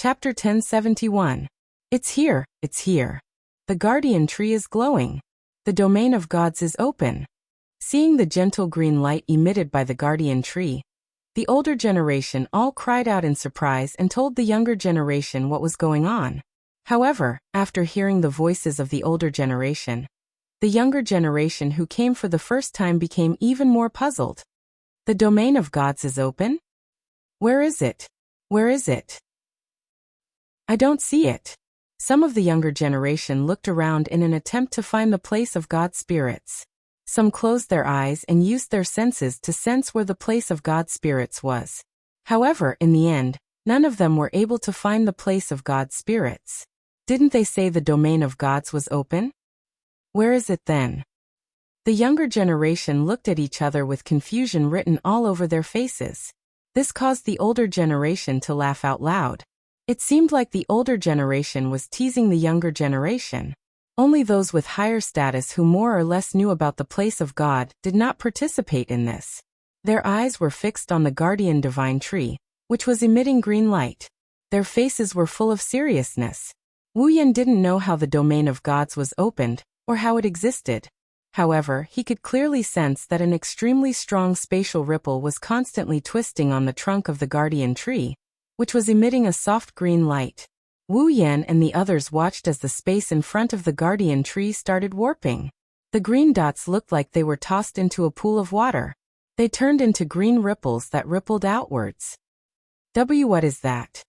Chapter 1071. It's here, it's here. The guardian tree is glowing. The domain of gods is open. Seeing the gentle green light emitted by the guardian tree, the older generation all cried out in surprise and told the younger generation what was going on. However, after hearing the voices of the older generation, the younger generation who came for the first time became even more puzzled. The domain of gods is open? Where is it? Where is it? I don't see it. Some of the younger generation looked around in an attempt to find the place of God's spirits. Some closed their eyes and used their senses to sense where the place of God's spirits was. However, in the end, none of them were able to find the place of God's spirits. Didn't they say the domain of gods was open? Where is it then? The younger generation looked at each other with confusion written all over their faces. This caused the older generation to laugh out loud. It seemed like the older generation was teasing the younger generation. Only those with higher status who more or less knew about the place of God did not participate in this. Their eyes were fixed on the guardian divine tree, which was emitting green light. Their faces were full of seriousness. Wu Yan didn't know how the domain of gods was opened, or how it existed. However, he could clearly sense that an extremely strong spatial ripple was constantly twisting on the trunk of the guardian tree, which was emitting a soft green light. Wu Yan and the others watched as the space in front of the guardian tree started warping. The green dots looked like they were tossed into a pool of water. They turned into green ripples that rippled outwards. What is that?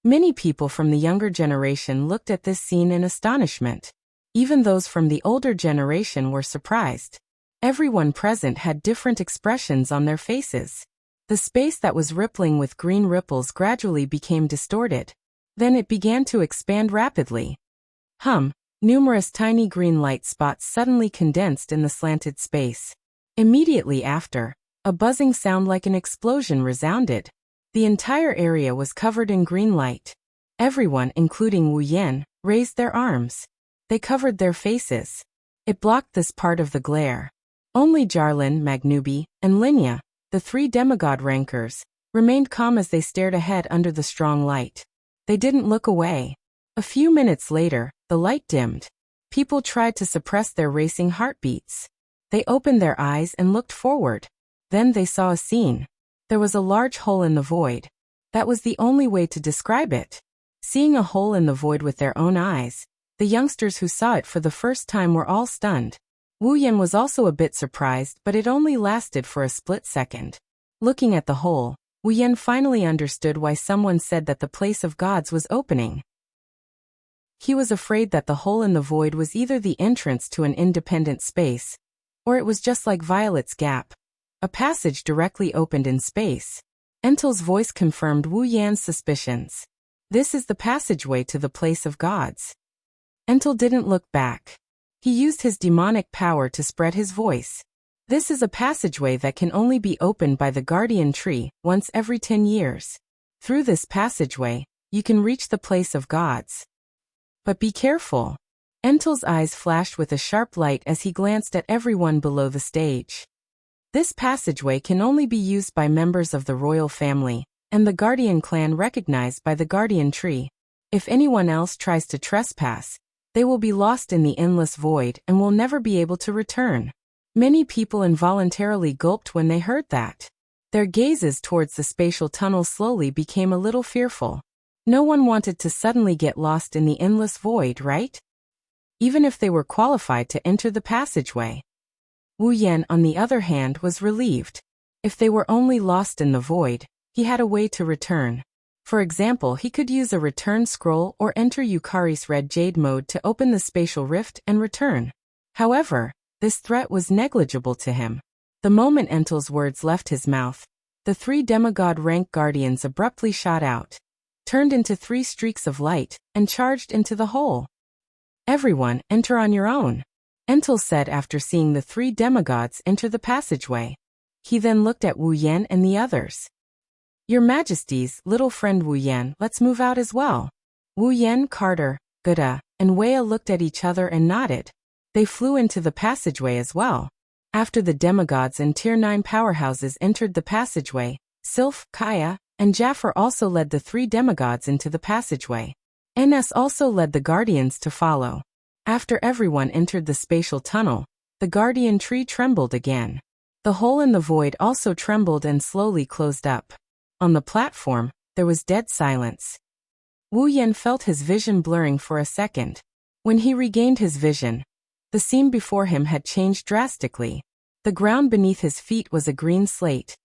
Many people from the younger generation looked at this scene in astonishment. Even those from the older generation were surprised. Everyone present had different expressions on their faces. The space that was rippling with green ripples gradually became distorted. Then it began to expand rapidly. Numerous tiny green light spots suddenly condensed in the slanted space. Immediately after, a buzzing sound like an explosion resounded. The entire area was covered in green light. Everyone, including Wu Yan, raised their arms. They covered their faces. It blocked this part of the glare. Only Jarlin, Magnubi, and Linya, the three demigod rankers, remained calm as they stared ahead under the strong light. They didn't look away. A few minutes later, the light dimmed. People tried to suppress their racing heartbeats. They opened their eyes and looked forward. Then they saw a scene. There was a large hole in the void. That was the only way to describe it. Seeing a hole in the void with their own eyes, the youngsters who saw it for the first time were all stunned. Wu Yan was also a bit surprised, but it only lasted for a split second. Looking at the hole, Wu Yan finally understood why someone said that the place of gods was opening. He was afraid that the hole in the void was either the entrance to an independent space, or it was just like Violet's gap. A passage directly opened in space. Entel's voice confirmed Wu Yan's suspicions. This is the passageway to the place of gods. Entel didn't look back. He used his demonic power to spread his voice. This is a passageway that can only be opened by the guardian tree once every 10 years. Through this passageway, you can reach the place of gods. But be careful. Entel's eyes flashed with a sharp light as he glanced at everyone below the stage. This passageway can only be used by members of the royal family and the guardian clan recognized by the guardian tree. If anyone else tries to trespass, they will be lost in the endless void and will never be able to return. Many people involuntarily gulped when they heard that. Their gazes towards the spatial tunnel slowly became a little fearful. No one wanted to suddenly get lost in the endless void, right? Even if they were qualified to enter the passageway. Wu Yan, on the other hand, was relieved. If they were only lost in the void, he had a way to return. For example, he could use a return scroll or enter Yukari's red jade mode to open the spatial rift and return. However, this threat was negligible to him. The moment Entel's words left his mouth, the three demigod rank guardians abruptly shot out, turned into 3 streaks of light, and charged into the hole. Everyone, enter on your own, Entel said after seeing the 3 demigods enter the passageway. He then looked at Wu Yan and the others. Your Majesty's little friend Wu Yan, let's move out as well. Wu Yan, Carter, Guda, and Wei looked at each other and nodded. They flew into the passageway as well. After the demigods and Tier 9 powerhouses entered the passageway, Sylph, Kaya, and Jafar also led the 3 demigods into the passageway. Nes also led the guardians to follow. After everyone entered the spatial tunnel, the guardian tree trembled again. The hole in the void also trembled and slowly closed up. On the platform, there was dead silence. Wu Yan felt his vision blurring for a second. When he regained his vision, the scene before him had changed drastically. The ground beneath his feet was a green slate,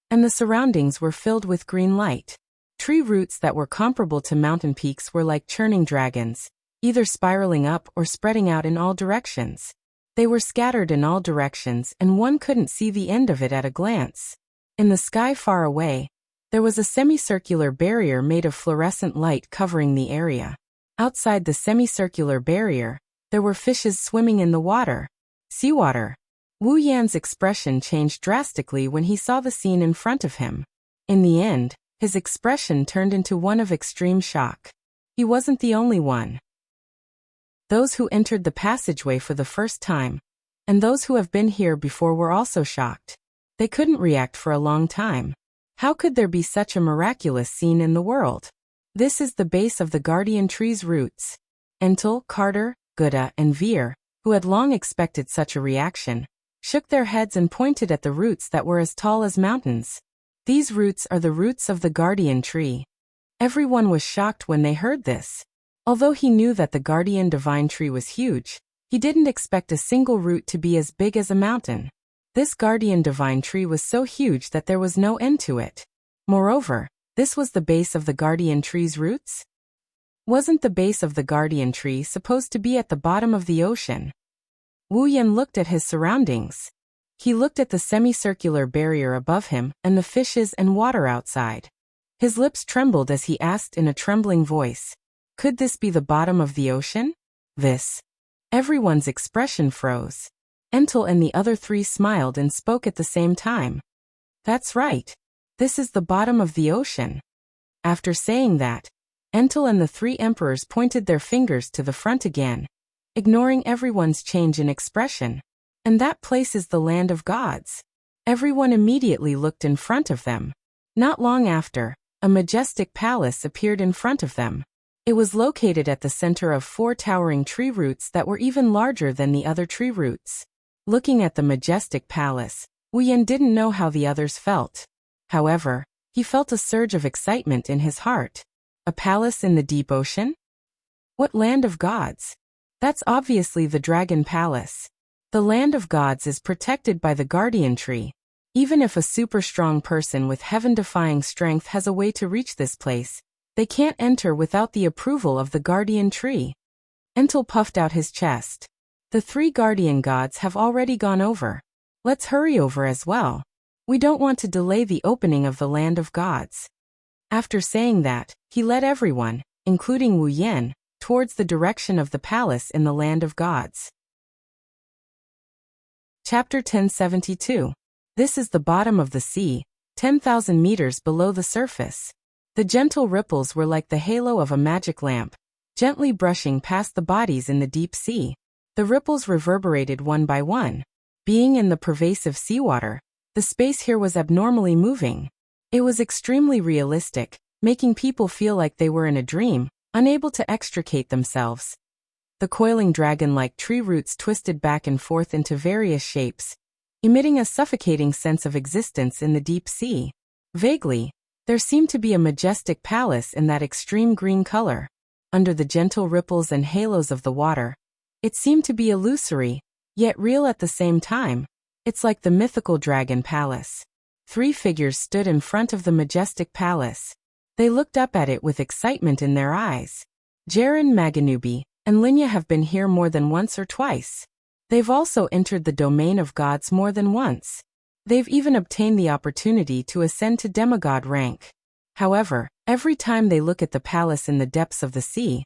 and the surroundings were filled with green light. Tree roots that were comparable to mountain peaks were like churning dragons, either spiraling up or spreading out in all directions. They were scattered in all directions and one couldn't see the end of it at a glance. In the sky far away, there was a semicircular barrier made of fluorescent light covering the area. Outside the semicircular barrier, there were fishes swimming in the water. Seawater. Wu Yan's expression changed drastically when he saw the scene in front of him. In the end, his expression turned into one of extreme shock. He wasn't the only one. Those who entered the passageway for the first time, and those who have been here before were also shocked. They couldn't react for a long time. How could there be such a miraculous scene in the world? This is the base of the guardian tree's roots. Entel, Carter, Gouda, and Veer, who had long expected such a reaction, shook their heads and pointed at the roots that were as tall as mountains. These roots are the roots of the guardian tree. Everyone was shocked when they heard this. Although he knew that the guardian divine tree was huge, he didn't expect a single root to be as big as a mountain. This guardian divine tree was so huge that there was no end to it. Moreover, this was the base of the guardian tree's roots? Wasn't the base of the guardian tree supposed to be at the bottom of the ocean? Wu Yan looked at his surroundings. He looked at the semicircular barrier above him and the fishes and water outside. His lips trembled as he asked in a trembling voice, "Could this be the bottom of the ocean?" This. Everyone's expression froze. Entel and the other 3 smiled and spoke at the same time. "That's right. This is the bottom of the ocean." After saying that, Entel and the 3 emperors pointed their fingers to the front again, ignoring everyone's change in expression. "And that place is the land of gods." Everyone immediately looked in front of them. Not long after, a majestic palace appeared in front of them. It was located at the center of 4 towering tree roots that were even larger than the other tree roots. Looking at the majestic palace, Wu Yan didn't know how the others felt. However, he felt a surge of excitement in his heart. A palace in the deep ocean? What land of gods? That's obviously the Dragon Palace. The land of gods is protected by the guardian tree. Even if a super strong person with heaven-defying strength has a way to reach this place, they can't enter without the approval of the guardian tree. Entel puffed out his chest. The 3 guardian gods have already gone over. Let's hurry over as well. We don't want to delay the opening of the land of gods. After saying that, he led everyone, including Wu Yan, towards the direction of the palace in the land of gods. Chapter 1072. This is the bottom of the sea, 10,000 meters below the surface. The gentle ripples were like the halo of a magic lamp, gently brushing past the bodies in the deep sea. The ripples reverberated one by one. Being in the pervasive seawater, the space here was abnormally moving. It was extremely realistic, making people feel like they were in a dream, unable to extricate themselves. The coiling dragon-like tree roots twisted back and forth into various shapes, emitting a suffocating sense of existence in the deep sea. Vaguely, there seemed to be a majestic palace in that extreme green color. Under the gentle ripples and halos of the water, it seemed to be illusory, yet real at the same time. It's like the mythical Dragon Palace. 3 figures stood in front of the majestic palace. They looked up at it with excitement in their eyes. Jaren Maganubi and Linya have been here more than once or twice. They've also entered the domain of gods more than once. They've even obtained the opportunity to ascend to demigod rank. However, every time they look at the palace in the depths of the sea,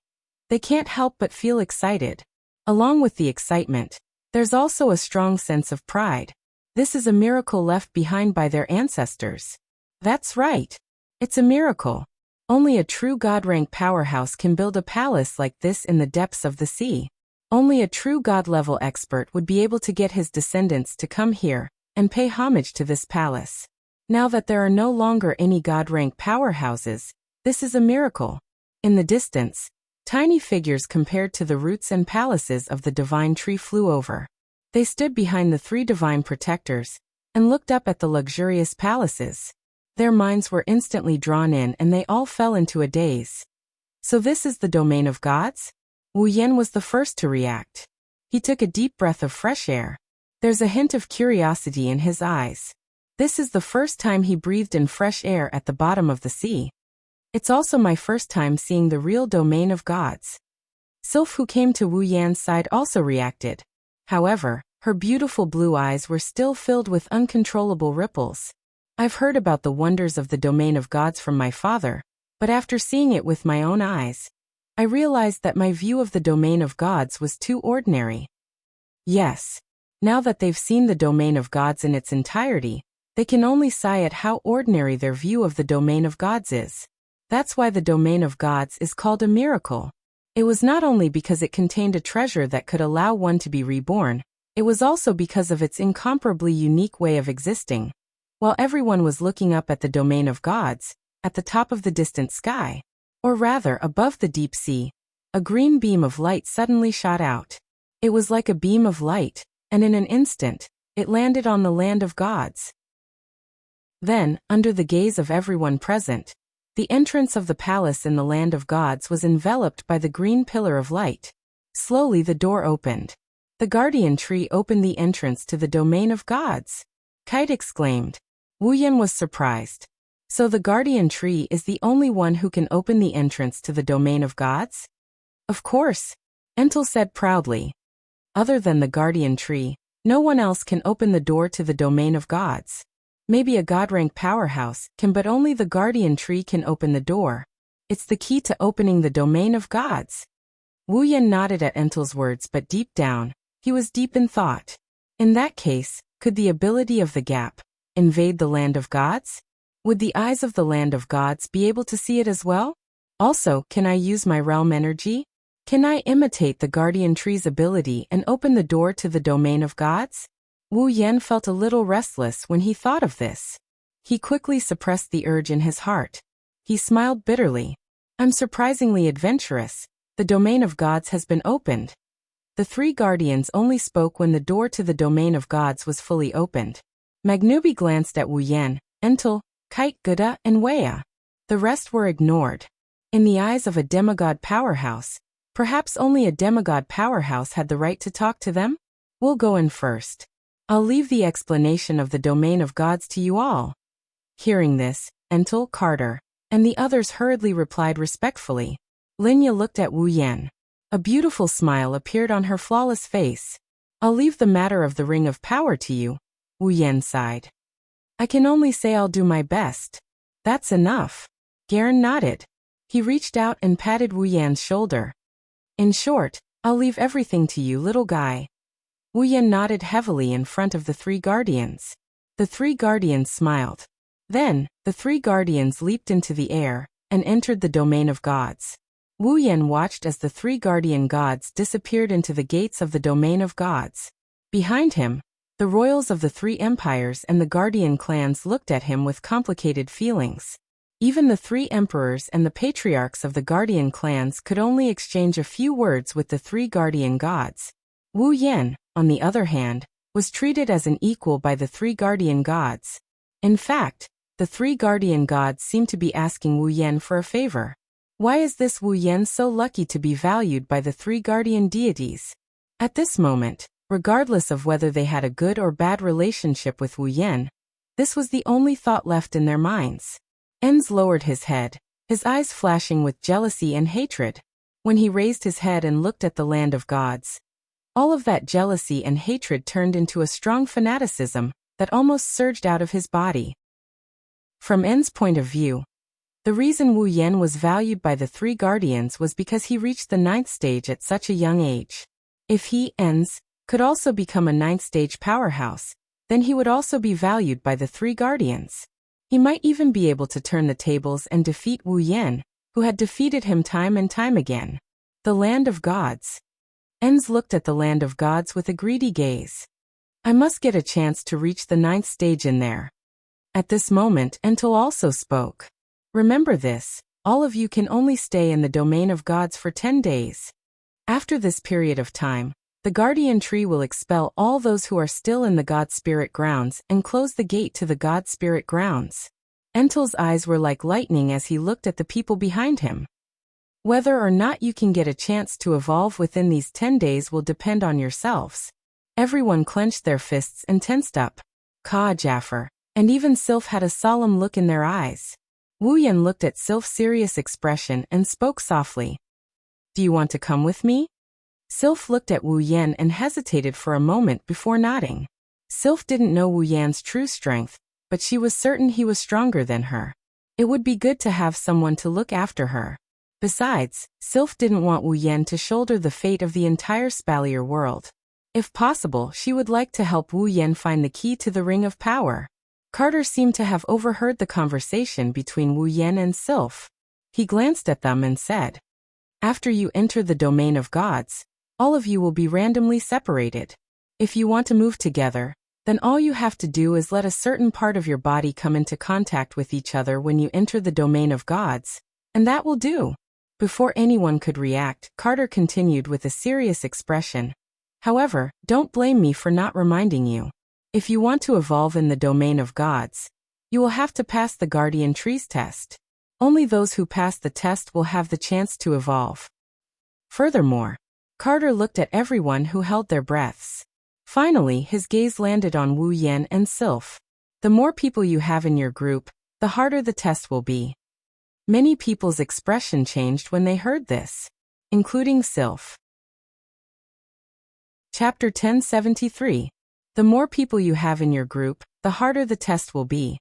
they can't help but feel excited. Along with the excitement, there's also a strong sense of pride. This is a miracle left behind by their ancestors. That's right. It's a miracle. Only a true god-rank powerhouse can build a palace like this in the depths of the sea. Only a true god-level expert would be able to get his descendants to come here and pay homage to this palace. Now that there are no longer any god-rank powerhouses, this is a miracle. In the distance, tiny figures compared to the roots and palaces of the divine tree flew over. They stood behind the three divine protectors and looked up at the luxurious palaces. Their minds were instantly drawn in and they all fell into a daze. So this is the domain of gods? Wu Yan was the first to react. He took a deep breath of fresh air. There's a hint of curiosity in his eyes. This is the first time he breathed in fresh air at the bottom of the sea. It's also my first time seeing the real domain of gods. Sylph, who came to Wu Yan's side, also reacted. However, her beautiful blue eyes were still filled with uncontrollable ripples. I've heard about the wonders of the domain of gods from my father, but after seeing it with my own eyes, I realized that my view of the domain of gods was too ordinary. Yes, now that they've seen the domain of gods in its entirety, they can only sigh at how ordinary their view of the domain of gods is. That's why the domain of gods is called a miracle. It was not only because it contained a treasure that could allow one to be reborn, it was also because of its incomparably unique way of existing. While everyone was looking up at the domain of gods, at the top of the distant sky, or rather above the deep sea, a green beam of light suddenly shot out. It was like a beam of light, and in an instant, it landed on the land of gods. Then, under the gaze of everyone present, the entrance of the palace in the land of gods was enveloped by the green pillar of light. Slowly the door opened. The guardian tree opened the entrance to the domain of gods. Kite exclaimed. Wu Yan was surprised. So the guardian tree is the only one who can open the entrance to the domain of gods? Of course, Entel said proudly. Other than the guardian tree, no one else can open the door to the domain of gods. Maybe a god-rank powerhouse can, but only the guardian tree can open the door. It's the key to opening the domain of gods. Wu Yan nodded at Entel's words, but deep down, he was deep in thought. In that case, could the ability of the gap invade the land of gods? Would the eyes of the land of gods be able to see it as well? Also, can I use my realm energy? Can I imitate the guardian tree's ability and open the door to the domain of gods? Wu Yan felt a little restless when he thought of this. He quickly suppressed the urge in his heart. He smiled bitterly. I'm surprisingly adventurous. The domain of gods has been opened. The three guardians only spoke when the door to the domain of gods was fully opened. Magnubi glanced at Wu Yan, Entel, Kite, Guda, and Weya. The rest were ignored. In the eyes of a demigod powerhouse, perhaps only a demigod powerhouse had the right to talk to them? We'll go in first. I'll leave the explanation of the domain of gods to you all. Hearing this, Entel, Carter, and the others hurriedly replied respectfully. Linya looked at Wu Yan. A beautiful smile appeared on her flawless face. I'll leave the matter of the ring of power to you, Wu Yan sighed. I can only say I'll do my best. That's enough. Garen nodded. He reached out and patted Wu Yan's shoulder. In short, I'll leave everything to you, little guy. Wu Yan nodded heavily in front of the three guardians. The three guardians smiled. Then, the three guardians leaped into the air and entered the domain of gods. Wu Yan watched as the three guardian gods disappeared into the gates of the domain of gods. Behind him, the royals of the three empires and the guardian clans looked at him with complicated feelings. Even the three emperors and the patriarchs of the guardian clans could only exchange a few words with the three guardian gods. Wu Yan, on the other hand, was treated as an equal by the three guardian gods. In fact, the three guardian gods seemed to be asking Wu Yan for a favor. Why is this Wu Yan so lucky to be valued by the three guardian deities? At this moment, regardless of whether they had a good or bad relationship with Wu Yan, this was the only thought left in their minds. Enz lowered his head, his eyes flashing with jealousy and hatred. When he raised his head and looked at the land of gods, all of that jealousy and hatred turned into a strong fanaticism that almost surged out of his body. From En's point of view, the reason Wu Yan was valued by the three guardians was because he reached the 9th stage at such a young age. If he, Enz, could also become a 9th stage powerhouse, then he would also be valued by the three guardians. He might even be able to turn the tables and defeat Wu Yan, who had defeated him time and time again. The land of gods. Enz looked at the land of gods with a greedy gaze. I must get a chance to reach the 9th stage in there. At this moment, Entel also spoke. Remember this, all of you can only stay in the domain of gods for 10 days. After this period of time, the guardian tree will expel all those who are still in the God Spirit grounds and close the gate to the God Spirit grounds. Entel's eyes were like lightning as he looked at the people behind him. Whether or not you can get a chance to evolve within these 10 days will depend on yourselves. Everyone clenched their fists and tensed up. Ka Jaffer, and even Sylph had a solemn look in their eyes. Wu Yan looked at Sylph's serious expression and spoke softly. Do you want to come with me? Sylph looked at Wu Yan and hesitated for a moment before nodding. Sylph didn't know Wu Yan's true strength, but she was certain he was stronger than her. It would be good to have someone to look after her. Besides, Sylph didn't want Wu Yan to shoulder the fate of the entire Spalier world. If possible, she would like to help Wu Yan find the key to the Ring of Power. Carter seemed to have overheard the conversation between Wu Yan and Sylph. He glanced at them and said, After you enter the domain of gods, all of you will be randomly separated. If you want to move together, then all you have to do is let a certain part of your body come into contact with each other when you enter the domain of gods, and that will do. Before anyone could react, Carter continued with a serious expression. However, don't blame me for not reminding you. If you want to evolve in the domain of gods, you will have to pass the Guardian Trees test. Only those who pass the test will have the chance to evolve. Furthermore, Carter looked at everyone who held their breaths. Finally, his gaze landed on Wu Yan and Sylph. The more people you have in your group, the harder the test will be. Many people's expression changed when they heard this, including Sylph. Chapter 1073. The more people you have in your group, the harder the test will be.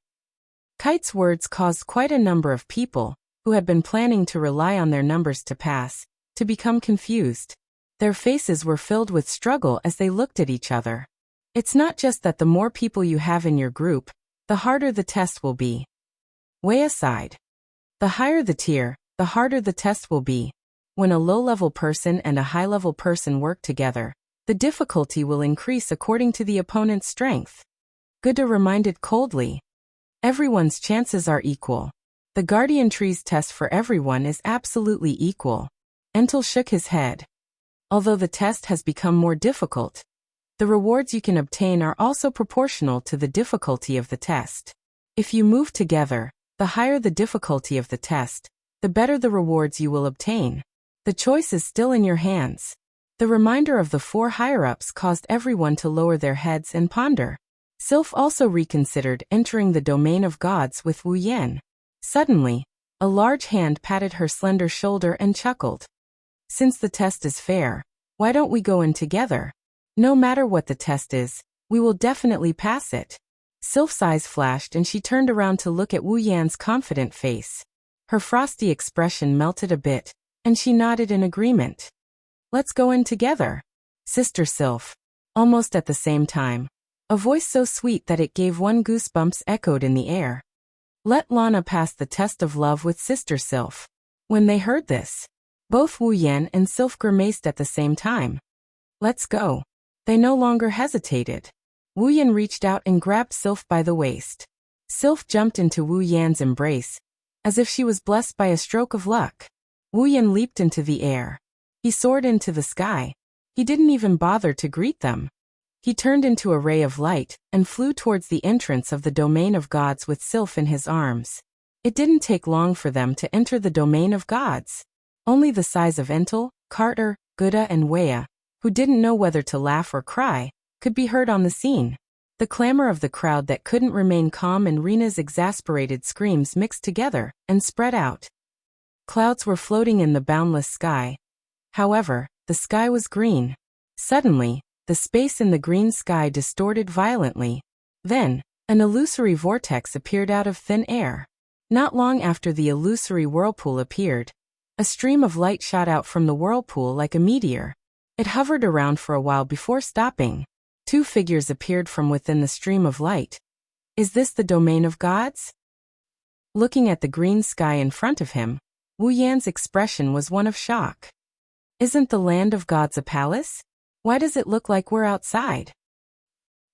Kite's words caused quite a number of people, who had been planning to rely on their numbers to pass, to become confused. Their faces were filled with struggle as they looked at each other. It's not just that the more people you have in your group, the harder the test will be. Way aside. The higher the tier, the harder the test will be. When a low-level person and a high-level person work together, the difficulty will increase according to the opponent's strength. Guda reminded coldly. Everyone's chances are equal. The Guardian Trees test for everyone is absolutely equal. Entel shook his head. Although the test has become more difficult, the rewards you can obtain are also proportional to the difficulty of the test. If you move together, the higher the difficulty of the test, the better the rewards you will obtain. The choice is still in your hands. The reminder of the 4 higher-ups caused everyone to lower their heads and ponder. Sylph also reconsidered entering the domain of gods with Wu Yan. Suddenly, a large hand patted her slender shoulder and chuckled. Since the test is fair, why don't we go in together? No matter what the test is, we will definitely pass it. Sylph's eyes flashed and she turned around to look at Wu Yan's confident face. Her frosty expression melted a bit, and she nodded in agreement. Let's go in together, Sister Sylph. Almost at the same time, a voice so sweet that it gave one goosebumps echoed in the air. Let Lana pass the test of love with Sister Sylph. When they heard this, both Wu Yan and Sylph grimaced at the same time. Let's go. They no longer hesitated. Wu Yan reached out and grabbed Sylph by the waist. Sylph jumped into Wu Yan's embrace, as if she was blessed by a stroke of luck. Wu Yan leaped into the air. He soared into the sky. He didn't even bother to greet them. He turned into a ray of light and flew towards the entrance of the domain of gods with Sylph in his arms. It didn't take long for them to enter the domain of gods. Only the sighs of Entel, Carter, Guda and Wea, who didn't know whether to laugh or cry, could be heard on the scene. The clamor of the crowd that couldn't remain calm and Rena's exasperated screams mixed together and spread out. Clouds were floating in the boundless sky. However, the sky was green. Suddenly, the space in the green sky distorted violently. Then, an illusory vortex appeared out of thin air. Not long after the illusory whirlpool appeared, a stream of light shot out from the whirlpool like a meteor. It hovered around for a while before stopping. 2 figures appeared from within the stream of light. Is this the domain of gods? Looking at the green sky in front of him, Wu Yan's expression was one of shock. Isn't the land of gods a palace? Why does it look like we're outside?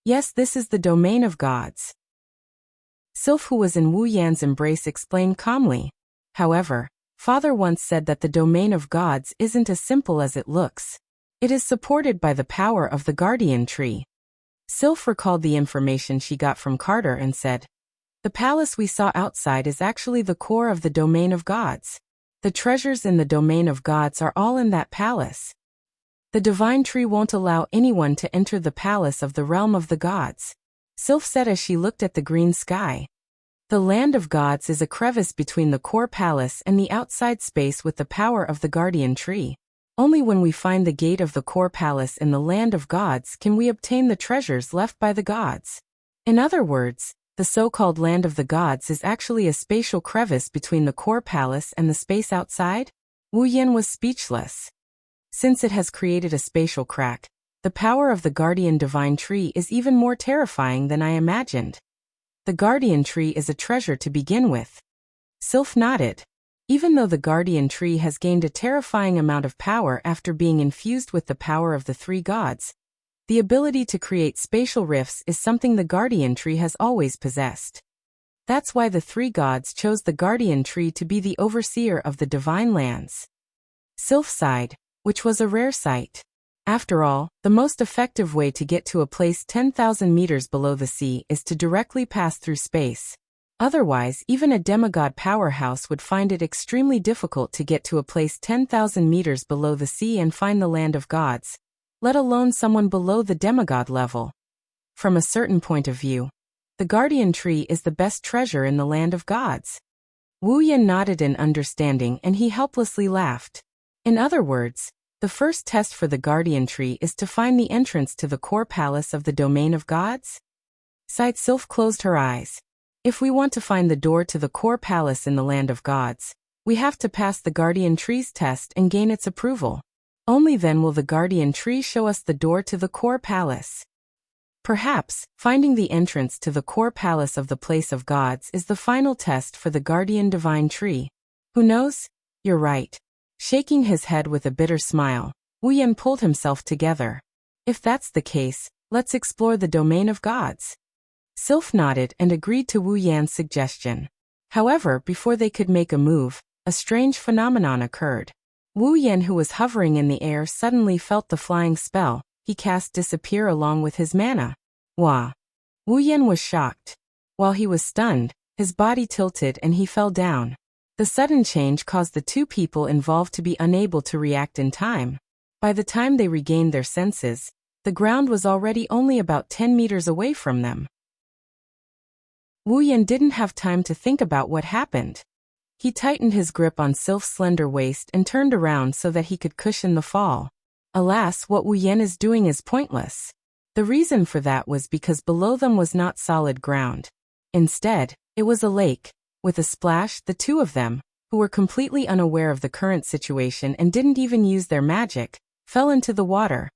Yes, this is the domain of gods. Sylph, who was in Wu Yan's embrace, explained calmly. However, Father once said that the domain of gods isn't as simple as it looks. It is supported by the power of the guardian tree. Sylph recalled the information she got from Carter and said, "The palace we saw outside is actually the core of the domain of gods. The treasures in the domain of gods are all in that palace. The divine tree won't allow anyone to enter the palace of the realm of the gods," Sylph said as she looked at the green sky. The land of gods is a crevice between the core palace and the outside space with the power of the guardian tree. Only when we find the gate of the core palace in the land of gods can we obtain the treasures left by the gods. In other words, the so-called land of the gods is actually a spatial crevice between the core palace and the space outside? Wu Yan was speechless. Since it has created a spatial crack, the power of the guardian divine tree is even more terrifying than I imagined. The guardian tree is a treasure to begin with. Sylph nodded. Even though the guardian tree has gained a terrifying amount of power after being infused with the power of the three gods, the ability to create spatial rifts is something the guardian tree has always possessed. That's why the three gods chose the guardian tree to be the overseer of the divine lands. Sylph sighed, which was a rare sight. After all, the most effective way to get to a place 10,000 meters below the sea is to directly pass through space. Otherwise, even a demigod powerhouse would find it extremely difficult to get to a place 10,000 meters below the sea and find the land of gods, let alone someone below the demigod level. From a certain point of view, the guardian tree is the best treasure in the land of gods. Wu Yan nodded in understanding and he helplessly laughed. In other words, the first test for the guardian tree is to find the entrance to the core palace of the domain of gods? Sylph closed her eyes. If we want to find the door to the core palace in the land of gods, we have to pass the guardian tree's test and gain its approval. Only then will the guardian tree show us the door to the core palace. Perhaps, finding the entrance to the core palace of the place of gods is the final test for the guardian divine tree. Who knows? You're right. Shaking his head with a bitter smile, Wu Yan pulled himself together. If that's the case, let's explore the domain of gods. Sylph nodded and agreed to Wu Yan's suggestion. However, before they could make a move, a strange phenomenon occurred. Wu Yan, who was hovering in the air, suddenly felt the flying spell he cast disappear along with his mana. Wah! Wu Yan was shocked. While he was stunned, his body tilted and he fell down. The sudden change caused the two people involved to be unable to react in time. By the time they regained their senses, the ground was already only about 10 meters away from them. Wu Yan didn't have time to think about what happened. He tightened his grip on Sylph's slender waist and turned around so that he could cushion the fall. Alas, what Wu Yan is doing is pointless. The reason for that was because below them was not solid ground. Instead, it was a lake. With a splash, the two of them, who were completely unaware of the current situation and didn't even use their magic, fell into the water.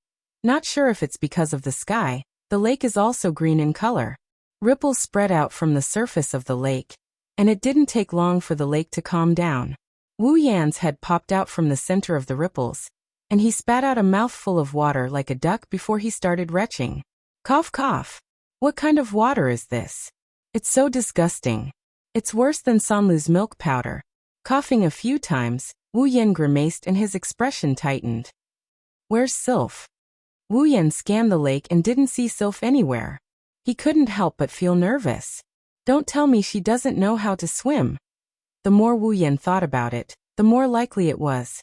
Not sure if it's because of the sky, the lake is also green in color. Ripples spread out from the surface of the lake, and it didn't take long for the lake to calm down. Wu Yan's head popped out from the center of the ripples, and he spat out a mouthful of water like a duck before he started retching. Cough cough. What kind of water is this? It's so disgusting. It's worse than Sanlu's milk powder. Coughing a few times, Wu Yan grimaced and his expression tightened. Where's Sylph? Wu Yan scanned the lake and didn't see Sylph anywhere. He couldn't help but feel nervous. Don't tell me she doesn't know how to swim. The more Wu Yan thought about it, the more likely it was.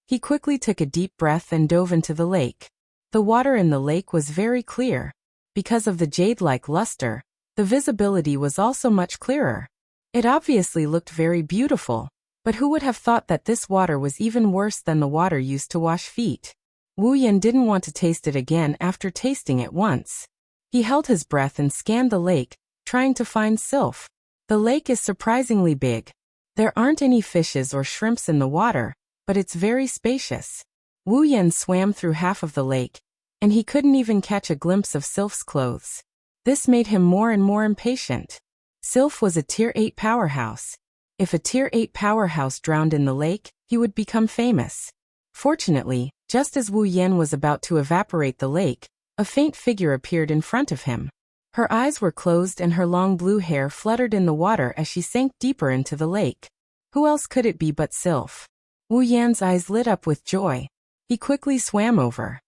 He quickly took a deep breath and dove into the lake. The water in the lake was very clear. Because of the jade-like luster, the visibility was also much clearer. It obviously looked very beautiful, but who would have thought that this water was even worse than the water used to wash feet? Wu Yan didn't want to taste it again after tasting it once. He held his breath and scanned the lake, trying to find Sylph. The lake is surprisingly big. There aren't any fishes or shrimps in the water, but it's very spacious. Wu Yan swam through half of the lake, and he couldn't even catch a glimpse of Sylph's clothes. This made him more and more impatient. Sylph was a Tier 8 powerhouse. If a Tier 8 powerhouse drowned in the lake, he would become famous. Fortunately, just as Wu Yan was about to evaporate the lake, a faint figure appeared in front of him. Her eyes were closed and her long blue hair fluttered in the water as she sank deeper into the lake. Who else could it be but Sylph? Wu Yan's eyes lit up with joy. He quickly swam over.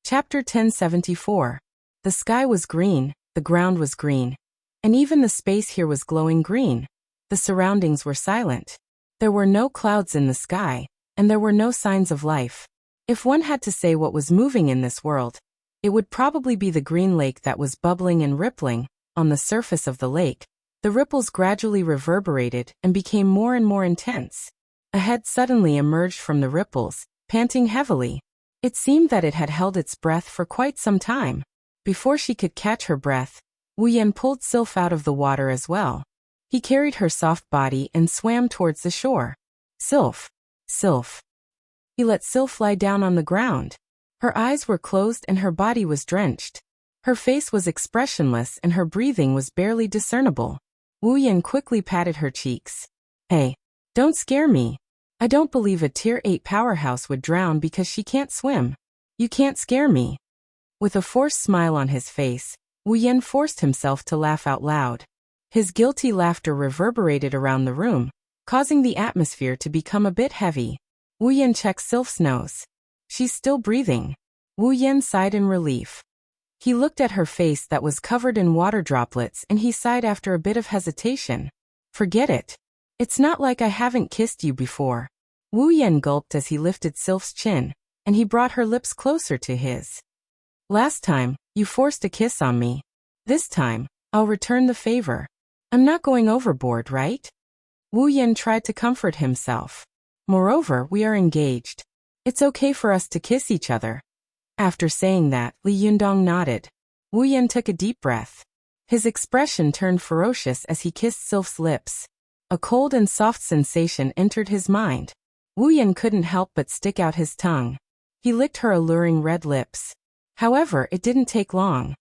Chapter 1074. The sky was green, the ground was green, and even the space here was glowing green. The surroundings were silent. There were no clouds in the sky, and there were no signs of life. If one had to say what was moving in this world, it would probably be the green lake that was bubbling and rippling. On the surface of the lake, the ripples gradually reverberated and became more and more intense. A head suddenly emerged from the ripples, panting heavily. It seemed that it had held its breath for quite some time. Before she could catch her breath, Wu Yan pulled Sylph out of the water as well. He carried her soft body and swam towards the shore. Sylph! Sylph! He let Sylph lie down on the ground. Her eyes were closed and her body was drenched. Her face was expressionless and her breathing was barely discernible. Wu Yan quickly patted her cheeks. Hey, don't scare me. I don't believe a Tier 8 powerhouse would drown because she can't swim. You can't scare me. With a forced smile on his face, Wu Yan forced himself to laugh out loud. His guilty laughter reverberated around the room, causing the atmosphere to become a bit heavy. Wu Yan checked Sylph's nose. She's still breathing. Wu Yan sighed in relief. He looked at her face that was covered in water droplets and he sighed after a bit of hesitation. Forget it. It's not like I haven't kissed you before. Wu Yan gulped as he lifted Sylph's chin, and he brought her lips closer to his. Last time, you forced a kiss on me. This time, I'll return the favor. I'm not going overboard, right? Wu Yan tried to comfort himself. Moreover, we are engaged. It's okay for us to kiss each other. After saying that, Li Yundong nodded. Wu Yan took a deep breath. His expression turned ferocious as he kissed Sylph's lips. A cold and soft sensation entered his mind. Wu Yan couldn't help but stick out his tongue. He licked her alluring red lips. However, it didn't take long.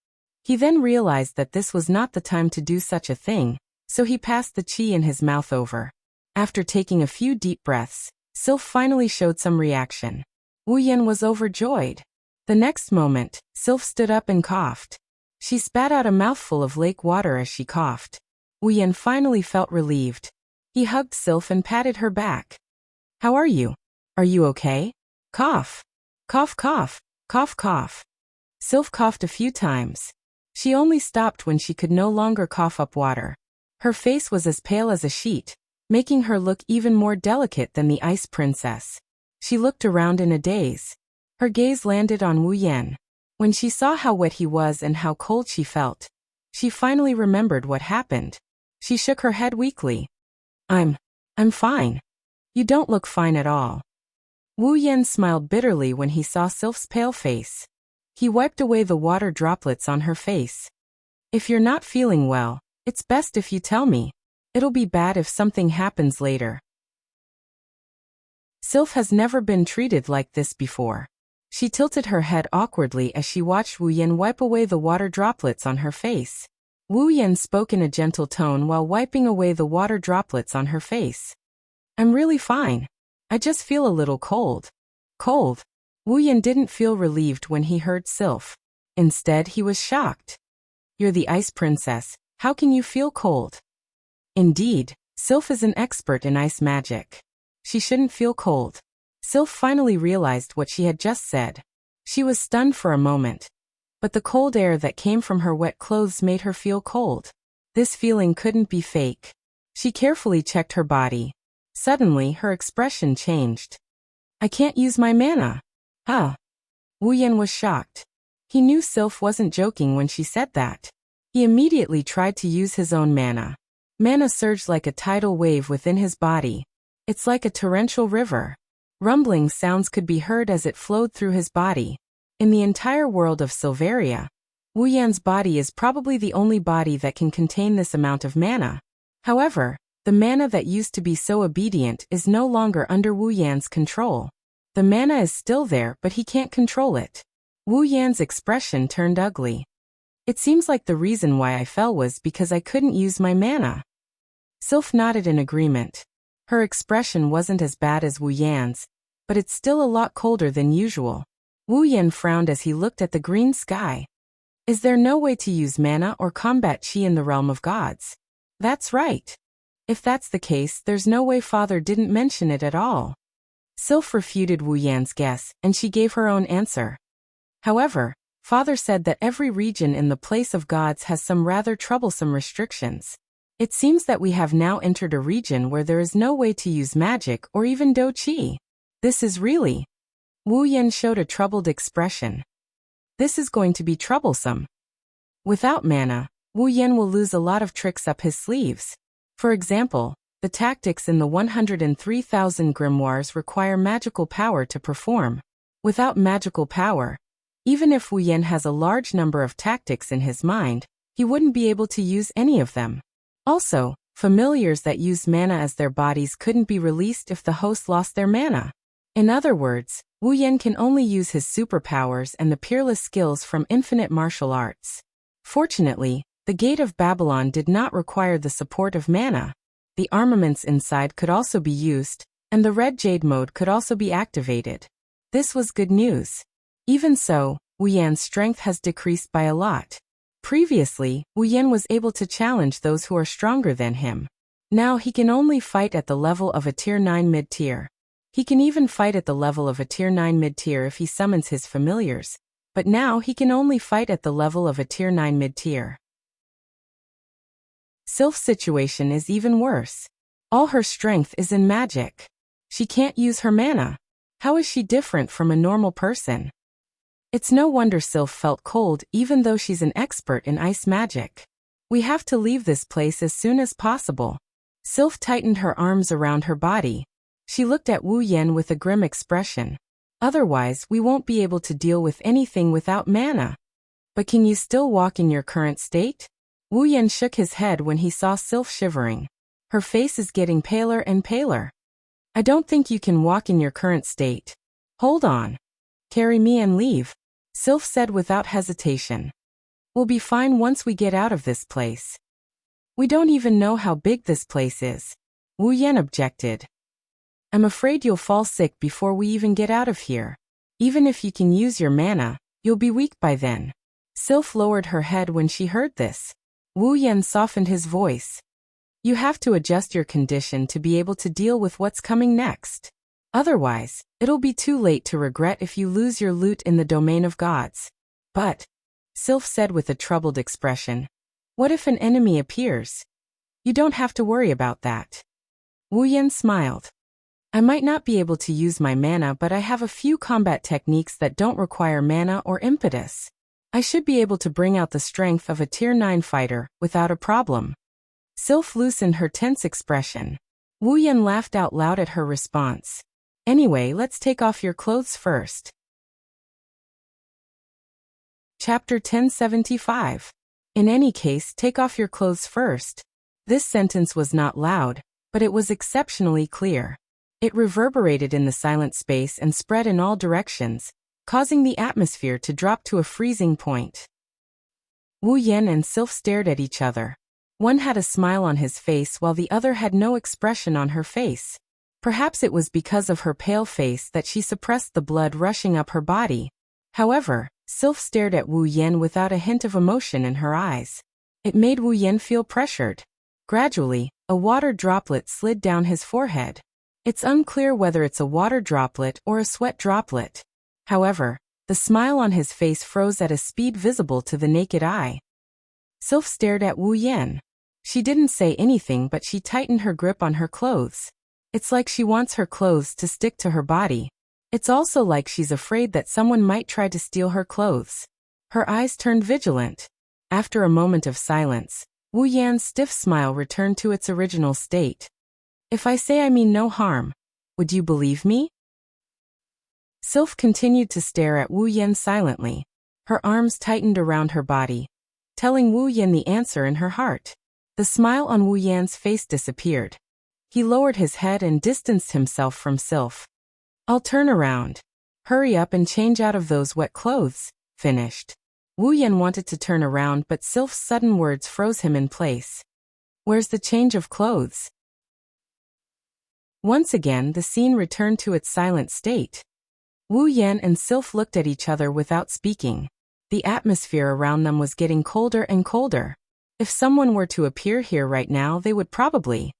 He then realized that this was not the time to do such a thing, so he passed the chi in his mouth over. After taking a few deep breaths, Sylph finally showed some reaction. Wu Yan was overjoyed. The next moment, Sylph stood up and coughed. She spat out a mouthful of lake water as she coughed. Wu Yan finally felt relieved. He hugged Sylph and patted her back. How are you? Are you okay? Cough. Cough, cough, cough, cough. Sylph coughed a few times. She only stopped when she could no longer cough up water. Her face was as pale as a sheet, making her look even more delicate than the ice princess. She looked around in a daze. Her gaze landed on Wu Yan. When she saw how wet he was and how cold she felt, she finally remembered what happened. She shook her head weakly. I'm fine. You don't look fine at all. Wu Yan smiled bitterly when he saw Sylph's pale face. He wiped away the water droplets on her face. If you're not feeling well, it's best if you tell me. It'll be bad if something happens later. Sylph has never been treated like this before. She tilted her head awkwardly as she watched Wu Yan wipe away the water droplets on her face. Wu Yan spoke in a gentle tone while wiping away the water droplets on her face. I'm really fine. I just feel a little cold. Cold? Wu Yan didn't feel relieved when he heard Sylph. Instead, he was shocked. You're the ice princess. How can you feel cold? Indeed, Sylph is an expert in ice magic. She shouldn't feel cold. Sylph finally realized what she had just said. She was stunned for a moment. But the cold air that came from her wet clothes made her feel cold. This feeling couldn't be fake. She carefully checked her body. Suddenly, her expression changed. I can't use my mana. Huh? Wu Yan was shocked. He knew Sylph wasn't joking when she said that. He immediately tried to use his own mana. Mana surged like a tidal wave within his body. It's like a torrential river. Rumbling sounds could be heard as it flowed through his body. In the entire world of Silveria, Wu Yan's body is probably the only body that can contain this amount of mana. However, the mana that used to be so obedient is no longer under Wu Yan's control. The mana is still there, but he can't control it. Wu Yan's expression turned ugly. It seems like the reason why I fell was because I couldn't use my mana. Sylph nodded in agreement. Her expression wasn't as bad as Wu Yan's, but it's still a lot colder than usual. Wu Yan frowned as he looked at the green sky. Is there no way to use mana or combat qi in the realm of gods? That's right. If that's the case, there's no way Father didn't mention it at all. Sylph refuted Wu Yan's guess, and she gave her own answer. However, Father said that every region in the place of gods has some rather troublesome restrictions. It seems that we have now entered a region where there is no way to use magic or even do qi. This is really... Wu Yan showed a troubled expression. This is going to be troublesome. Without mana, Wu Yan will lose a lot of tricks up his sleeves. For example, the tactics in the 103,000 grimoires require magical power to perform. Without magical power, even if Wu Yan has a large number of tactics in his mind, he wouldn't be able to use any of them. Also, familiars that use mana as their bodies couldn't be released if the host lost their mana. In other words, Wu Yan can only use his superpowers and the peerless skills from infinite martial arts. Fortunately, the Gate of Babylon did not require the support of mana. The armaments inside could also be used, and the Red Jade mode could also be activated. This was good news. Even so, Wu Yan's strength has decreased by a lot. Previously, Wu Yan was able to challenge those who are stronger than him. Now he can only fight at the level of a Tier 9 mid-tier. He can even fight at the level of a Tier 9 mid-tier if he summons his familiars, but now he can only fight at the level of a Tier 9 mid-tier. Sylph's situation is even worse. All her strength is in magic. She can't use her mana. How is she different from a normal person? It's no wonder Sylph felt cold even though she's an expert in ice magic. We have to leave this place as soon as possible. Sylph tightened her arms around her body. She looked at Wu Yan with a grim expression. Otherwise, we won't be able to deal with anything without mana. But can you still walk in your current state? Wu Yan shook his head when he saw Sylph shivering. Her face is getting paler and paler. I don't think you can walk in your current state. Hold on. Carry me and leave, Sylph said without hesitation. We'll be fine once we get out of this place. We don't even know how big this place is. Wu Yan objected. I'm afraid you'll fall sick before we even get out of here. Even if you can use your mana, you'll be weak by then. Sylph lowered her head when she heard this. Wu Yan softened his voice. You have to adjust your condition to be able to deal with what's coming next. Otherwise, it'll be too late to regret if you lose your loot in the domain of gods. But, Sylph said with a troubled expression, what if an enemy appears? You don't have to worry about that. Wu Yan smiled. I might not be able to use my mana, but I have a few combat techniques that don't require mana or impetus. I should be able to bring out the strength of a Tier 9 fighter without a problem. Sylph loosened her tense expression. Wu Yan laughed out loud at her response. Anyway, let's take off your clothes first. Chapter 1075. In any case, take off your clothes first. This sentence was not loud, but it was exceptionally clear. It reverberated in the silent space and spread in all directions, causing the atmosphere to drop to a freezing point. Wu Yan and Sylph stared at each other. One had a smile on his face while the other had no expression on her face. Perhaps it was because of her pale face that she suppressed the blood rushing up her body. However, Sylph stared at Wu Yan without a hint of emotion in her eyes. It made Wu Yan feel pressured. Gradually, a water droplet slid down his forehead. It's unclear whether it's a water droplet or a sweat droplet. However, the smile on his face froze at a speed visible to the naked eye. Sylph stared at Wu Yan. She didn't say anything, but she tightened her grip on her clothes. It's like she wants her clothes to stick to her body. It's also like she's afraid that someone might try to steal her clothes. Her eyes turned vigilant. After a moment of silence, Wu Yan's stiff smile returned to its original state. If I say I mean no harm, would you believe me? Sylph continued to stare at Wu Yan silently. Her arms tightened around her body, telling Wu Yan the answer in her heart. The smile on Wu Yan's face disappeared. He lowered his head and distanced himself from Sylph. I'll turn around. Hurry up and change out of those wet clothes. Finished. Wu Yan wanted to turn around, but Sylph's sudden words froze him in place. Where's the change of clothes? Once again, the scene returned to its silent state. Wu Yan and Sylph looked at each other without speaking. The atmosphere around them was getting colder and colder. If someone were to appear here right now, they would probably.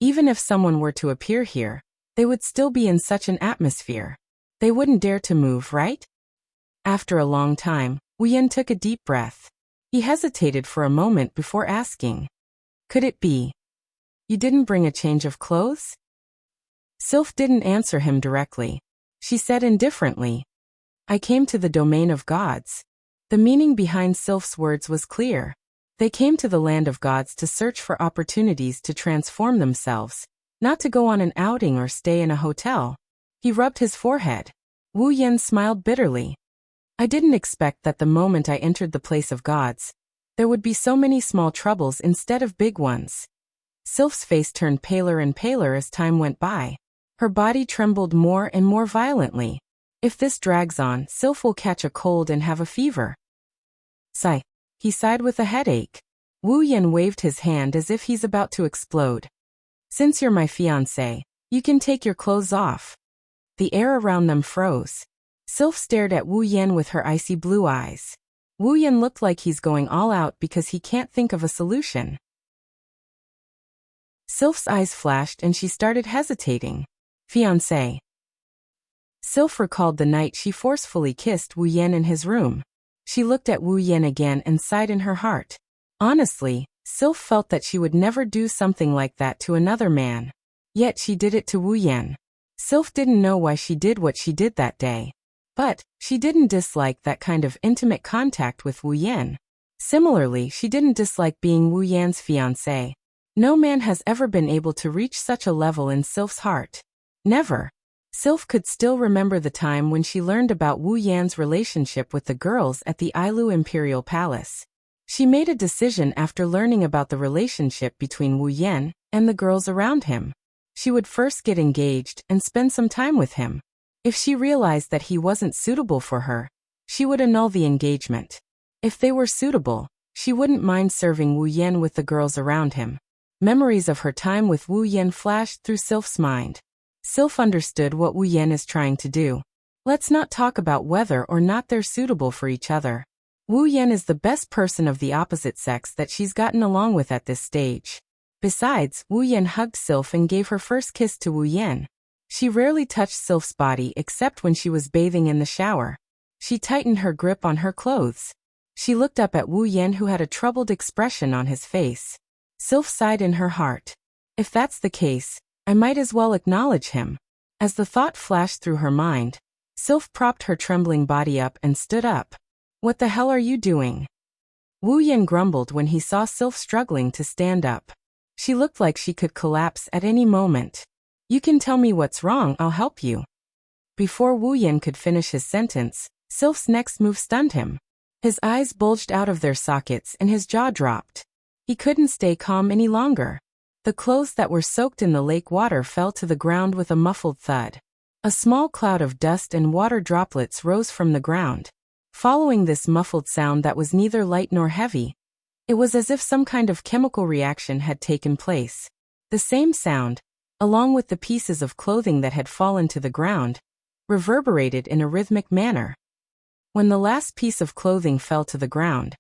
Even if someone were to appear here, they would still be in such an atmosphere. They wouldn't dare to move, right? After a long time, Wu Yan took a deep breath. He hesitated for a moment before asking. Could it be? You didn't bring a change of clothes? Sylph didn't answer him directly. She said indifferently. I came to the domain of gods. The meaning behind Sylph's words was clear. They came to the land of gods to search for opportunities to transform themselves, not to go on an outing or stay in a hotel. He rubbed his forehead. Wu Yan smiled bitterly. I didn't expect that the moment I entered the place of gods, there would be so many small troubles instead of big ones. Sylph's face turned paler and paler as time went by. Her body trembled more and more violently. If this drags on, Sylph will catch a cold and have a fever. Sigh. He sighed with a headache. Wu Yan waved his hand as if he's about to explode. Since you're my fiancé, you can take your clothes off. The air around them froze. Sylph stared at Wu Yan with her icy blue eyes. Wu Yan looked like he's going all out because he can't think of a solution. Sylph's eyes flashed and she started hesitating. Fiancé. Sylph recalled the night she forcefully kissed Wu Yan in his room. She looked at Wu Yan again and sighed in her heart. Honestly, Sylph felt that she would never do something like that to another man. Yet she did it to Wu Yan. Sylph didn't know why she did what she did that day. But she didn't dislike that kind of intimate contact with Wu Yan. Similarly, she didn't dislike being Wu Yan's fiancé. No man has ever been able to reach such a level in Sylph's heart. Never. Sylph could still remember the time when she learned about Wu Yan's relationship with the girls at the Ailu Imperial Palace. She made a decision after learning about the relationship between Wu Yan and the girls around him. She would first get engaged and spend some time with him. If she realized that he wasn't suitable for her, she would annul the engagement. If they were suitable, she wouldn't mind serving Wu Yan with the girls around him. Memories of her time with Wu Yan flashed through Sylph's mind. Sylph understood what Wu Yan is trying to do. Let's not talk about whether or not they're suitable for each other. Wu Yan is the best person of the opposite sex that she's gotten along with at this stage. Besides, Wu Yan hugged Sylph and gave her first kiss to Wu Yan. She rarely touched Sylph's body except when she was bathing in the shower. She tightened her grip on her clothes. She looked up at Wu Yan, who had a troubled expression on his face. Sylph sighed in her heart. If that's the case, I might as well acknowledge him. As the thought flashed through her mind, Sylph propped her trembling body up and stood up. What the hell are you doing? Wu Yan grumbled when he saw Sylph struggling to stand up. She looked like she could collapse at any moment. You can tell me what's wrong, I'll help you. Before Wu Yan could finish his sentence, Sylph's next move stunned him. His eyes bulged out of their sockets and his jaw dropped. He couldn't stay calm any longer. The clothes that were soaked in the lake water fell to the ground with a muffled thud. A small cloud of dust and water droplets rose from the ground. Following this muffled sound that was neither light nor heavy, it was as if some kind of chemical reaction had taken place. The same sound, along with the pieces of clothing that had fallen to the ground, reverberated in a rhythmic manner. When the last piece of clothing fell to the ground,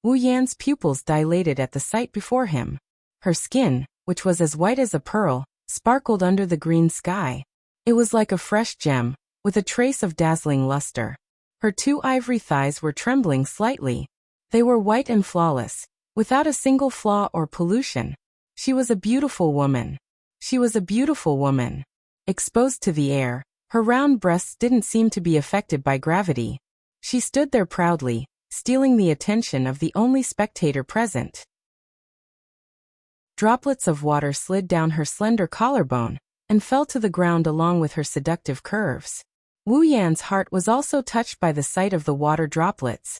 Wu Yan's pupils dilated at the sight before him. Her skin, which was as white as a pearl, sparkled under the green sky. It was like a fresh gem, with a trace of dazzling luster. Her two ivory thighs were trembling slightly. They were white and flawless, without a single flaw or pollution. She was a beautiful woman. She was a beautiful woman. Exposed to the air, her round breasts didn't seem to be affected by gravity. She stood there proudly, stealing the attention of the only spectator present. Droplets of water slid down her slender collarbone and fell to the ground along with her seductive curves. Wu Yan's heart was also touched by the sight of the water droplets.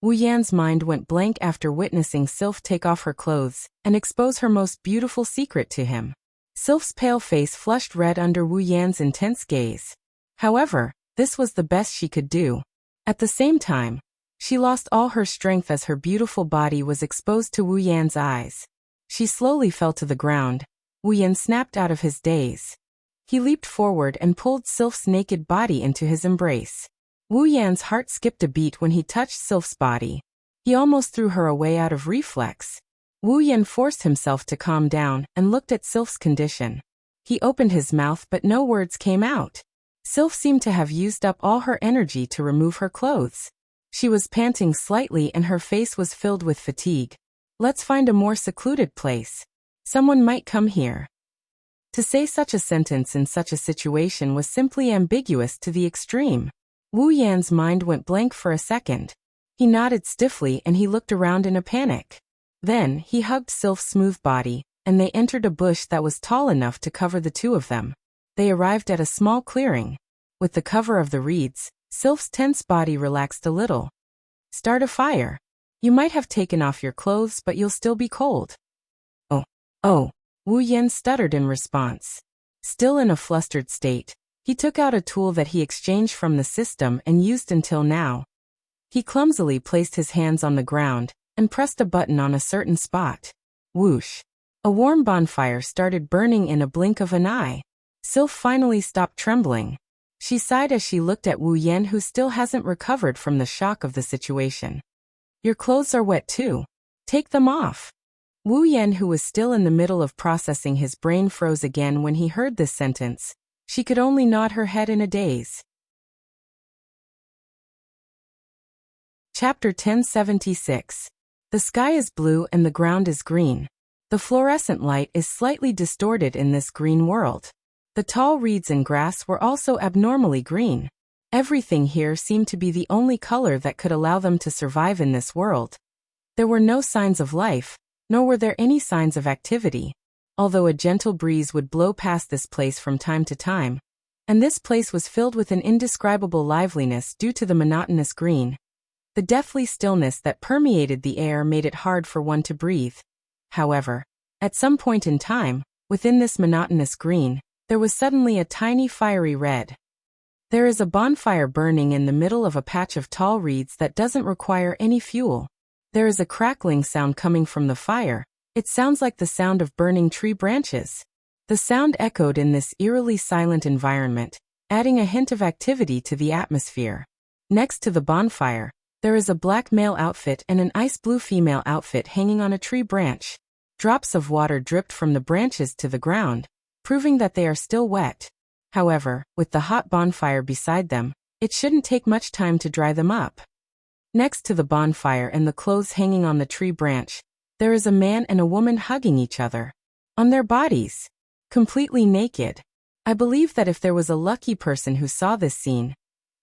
Wu Yan's mind went blank after witnessing Sylph take off her clothes and expose her most beautiful secret to him. Sylph's pale face flushed red under Wu Yan's intense gaze. However, this was the best she could do. At the same time, she lost all her strength as her beautiful body was exposed to Wu Yan's eyes. She slowly fell to the ground. Wu Yan snapped out of his daze. He leaped forward and pulled Sylph's naked body into his embrace. Wu Yan's heart skipped a beat when he touched Sylph's body. He almost threw her away out of reflex. Wu Yan forced himself to calm down and looked at Sylph's condition. He opened his mouth but no words came out. Sylph seemed to have used up all her energy to remove her clothes. She was panting slightly and her face was filled with fatigue. Let's find a more secluded place. Someone might come here. To say such a sentence in such a situation was simply ambiguous to the extreme. Wu Yan's mind went blank for a second. He nodded stiffly and he looked around in a panic. Then, he hugged Sylph's smooth body, and they entered a bush that was tall enough to cover the two of them. They arrived at a small clearing. With the cover of the reeds, Sylph's tense body relaxed a little. Start a fire. You might have taken off your clothes but you'll still be cold. Oh, Wu Yan stuttered in response. Still in a flustered state, he took out a tool that he exchanged from the system and used until now. He clumsily placed his hands on the ground and pressed a button on a certain spot. Whoosh! A warm bonfire started burning in a blink of an eye. Sylph finally stopped trembling. She sighed as she looked at Wu Yan, who still hasn't recovered from the shock of the situation. Your clothes are wet too. Take them off. Wu Yan, who was still in the middle of processing his brain, froze again when he heard this sentence. She could only nod her head in a daze. Chapter 1076. The sky is blue and the ground is green. The fluorescent light is slightly distorted in this green world. The tall reeds and grass were also abnormally green. Everything here seemed to be the only color that could allow them to survive in this world. There were no signs of life, nor were there any signs of activity, although a gentle breeze would blow past this place from time to time. And this place was filled with an indescribable liveliness due to the monotonous green. The deathly stillness that permeated the air made it hard for one to breathe. However, at some point in time, within this monotonous green, there was suddenly a tiny fiery red. There is a bonfire burning in the middle of a patch of tall reeds that doesn't require any fuel. There is a crackling sound coming from the fire. It sounds like the sound of burning tree branches. The sound echoed in this eerily silent environment, adding a hint of activity to the atmosphere. Next to the bonfire, there is a black male outfit and an ice blue female outfit hanging on a tree branch. Drops of water dripped from the branches to the ground, proving that they are still wet. However, with the hot bonfire beside them, it shouldn't take much time to dry them up. Next to the bonfire and the clothes hanging on the tree branch, there is a man and a woman hugging each other. On their bodies. Completely naked. I believe that if there was a lucky person who saw this scene,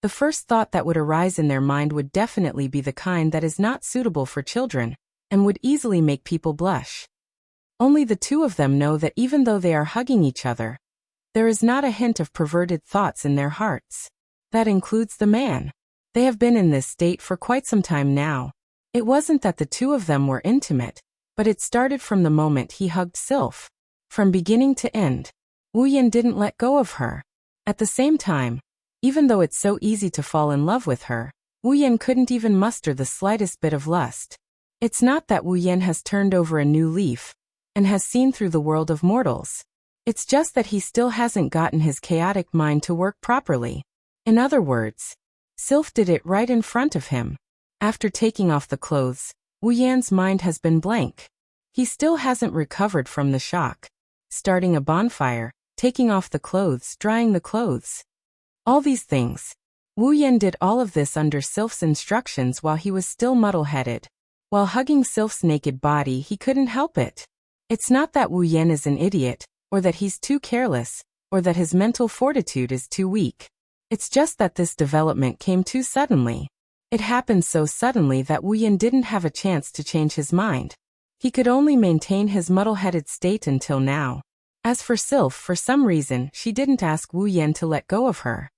the first thought that would arise in their mind would definitely be the kind that is not suitable for children, and would easily make people blush. Only the two of them know that even though they are hugging each other, there is not a hint of perverted thoughts in their hearts. That includes the man. They have been in this state for quite some time now. It wasn't that the two of them were intimate, but it started from the moment he hugged Sylph. From beginning to end, Wu Yan didn't let go of her. At the same time, even though it's so easy to fall in love with her, Wu Yan couldn't even muster the slightest bit of lust. It's not that Wu Yan has turned over a new leaf and has seen through the world of mortals. It's just that he still hasn't gotten his chaotic mind to work properly. In other words, Sylph did it right in front of him. After taking off the clothes, Wu Yan's mind has been blank. He still hasn't recovered from the shock. Starting a bonfire, taking off the clothes, drying the clothes. All these things. Wu Yan did all of this under Sylph's instructions while he was still muddle-headed. While hugging Sylph's naked body, he couldn't help it. It's not that Wu Yan is an idiot, or that he's too careless, or that his mental fortitude is too weak. It's just that this development came too suddenly. It happened so suddenly that Wu Yan didn't have a chance to change his mind. He could only maintain his muddle-headed state until now. As for Sylph, for some reason, she didn't ask Wu Yan to let go of her.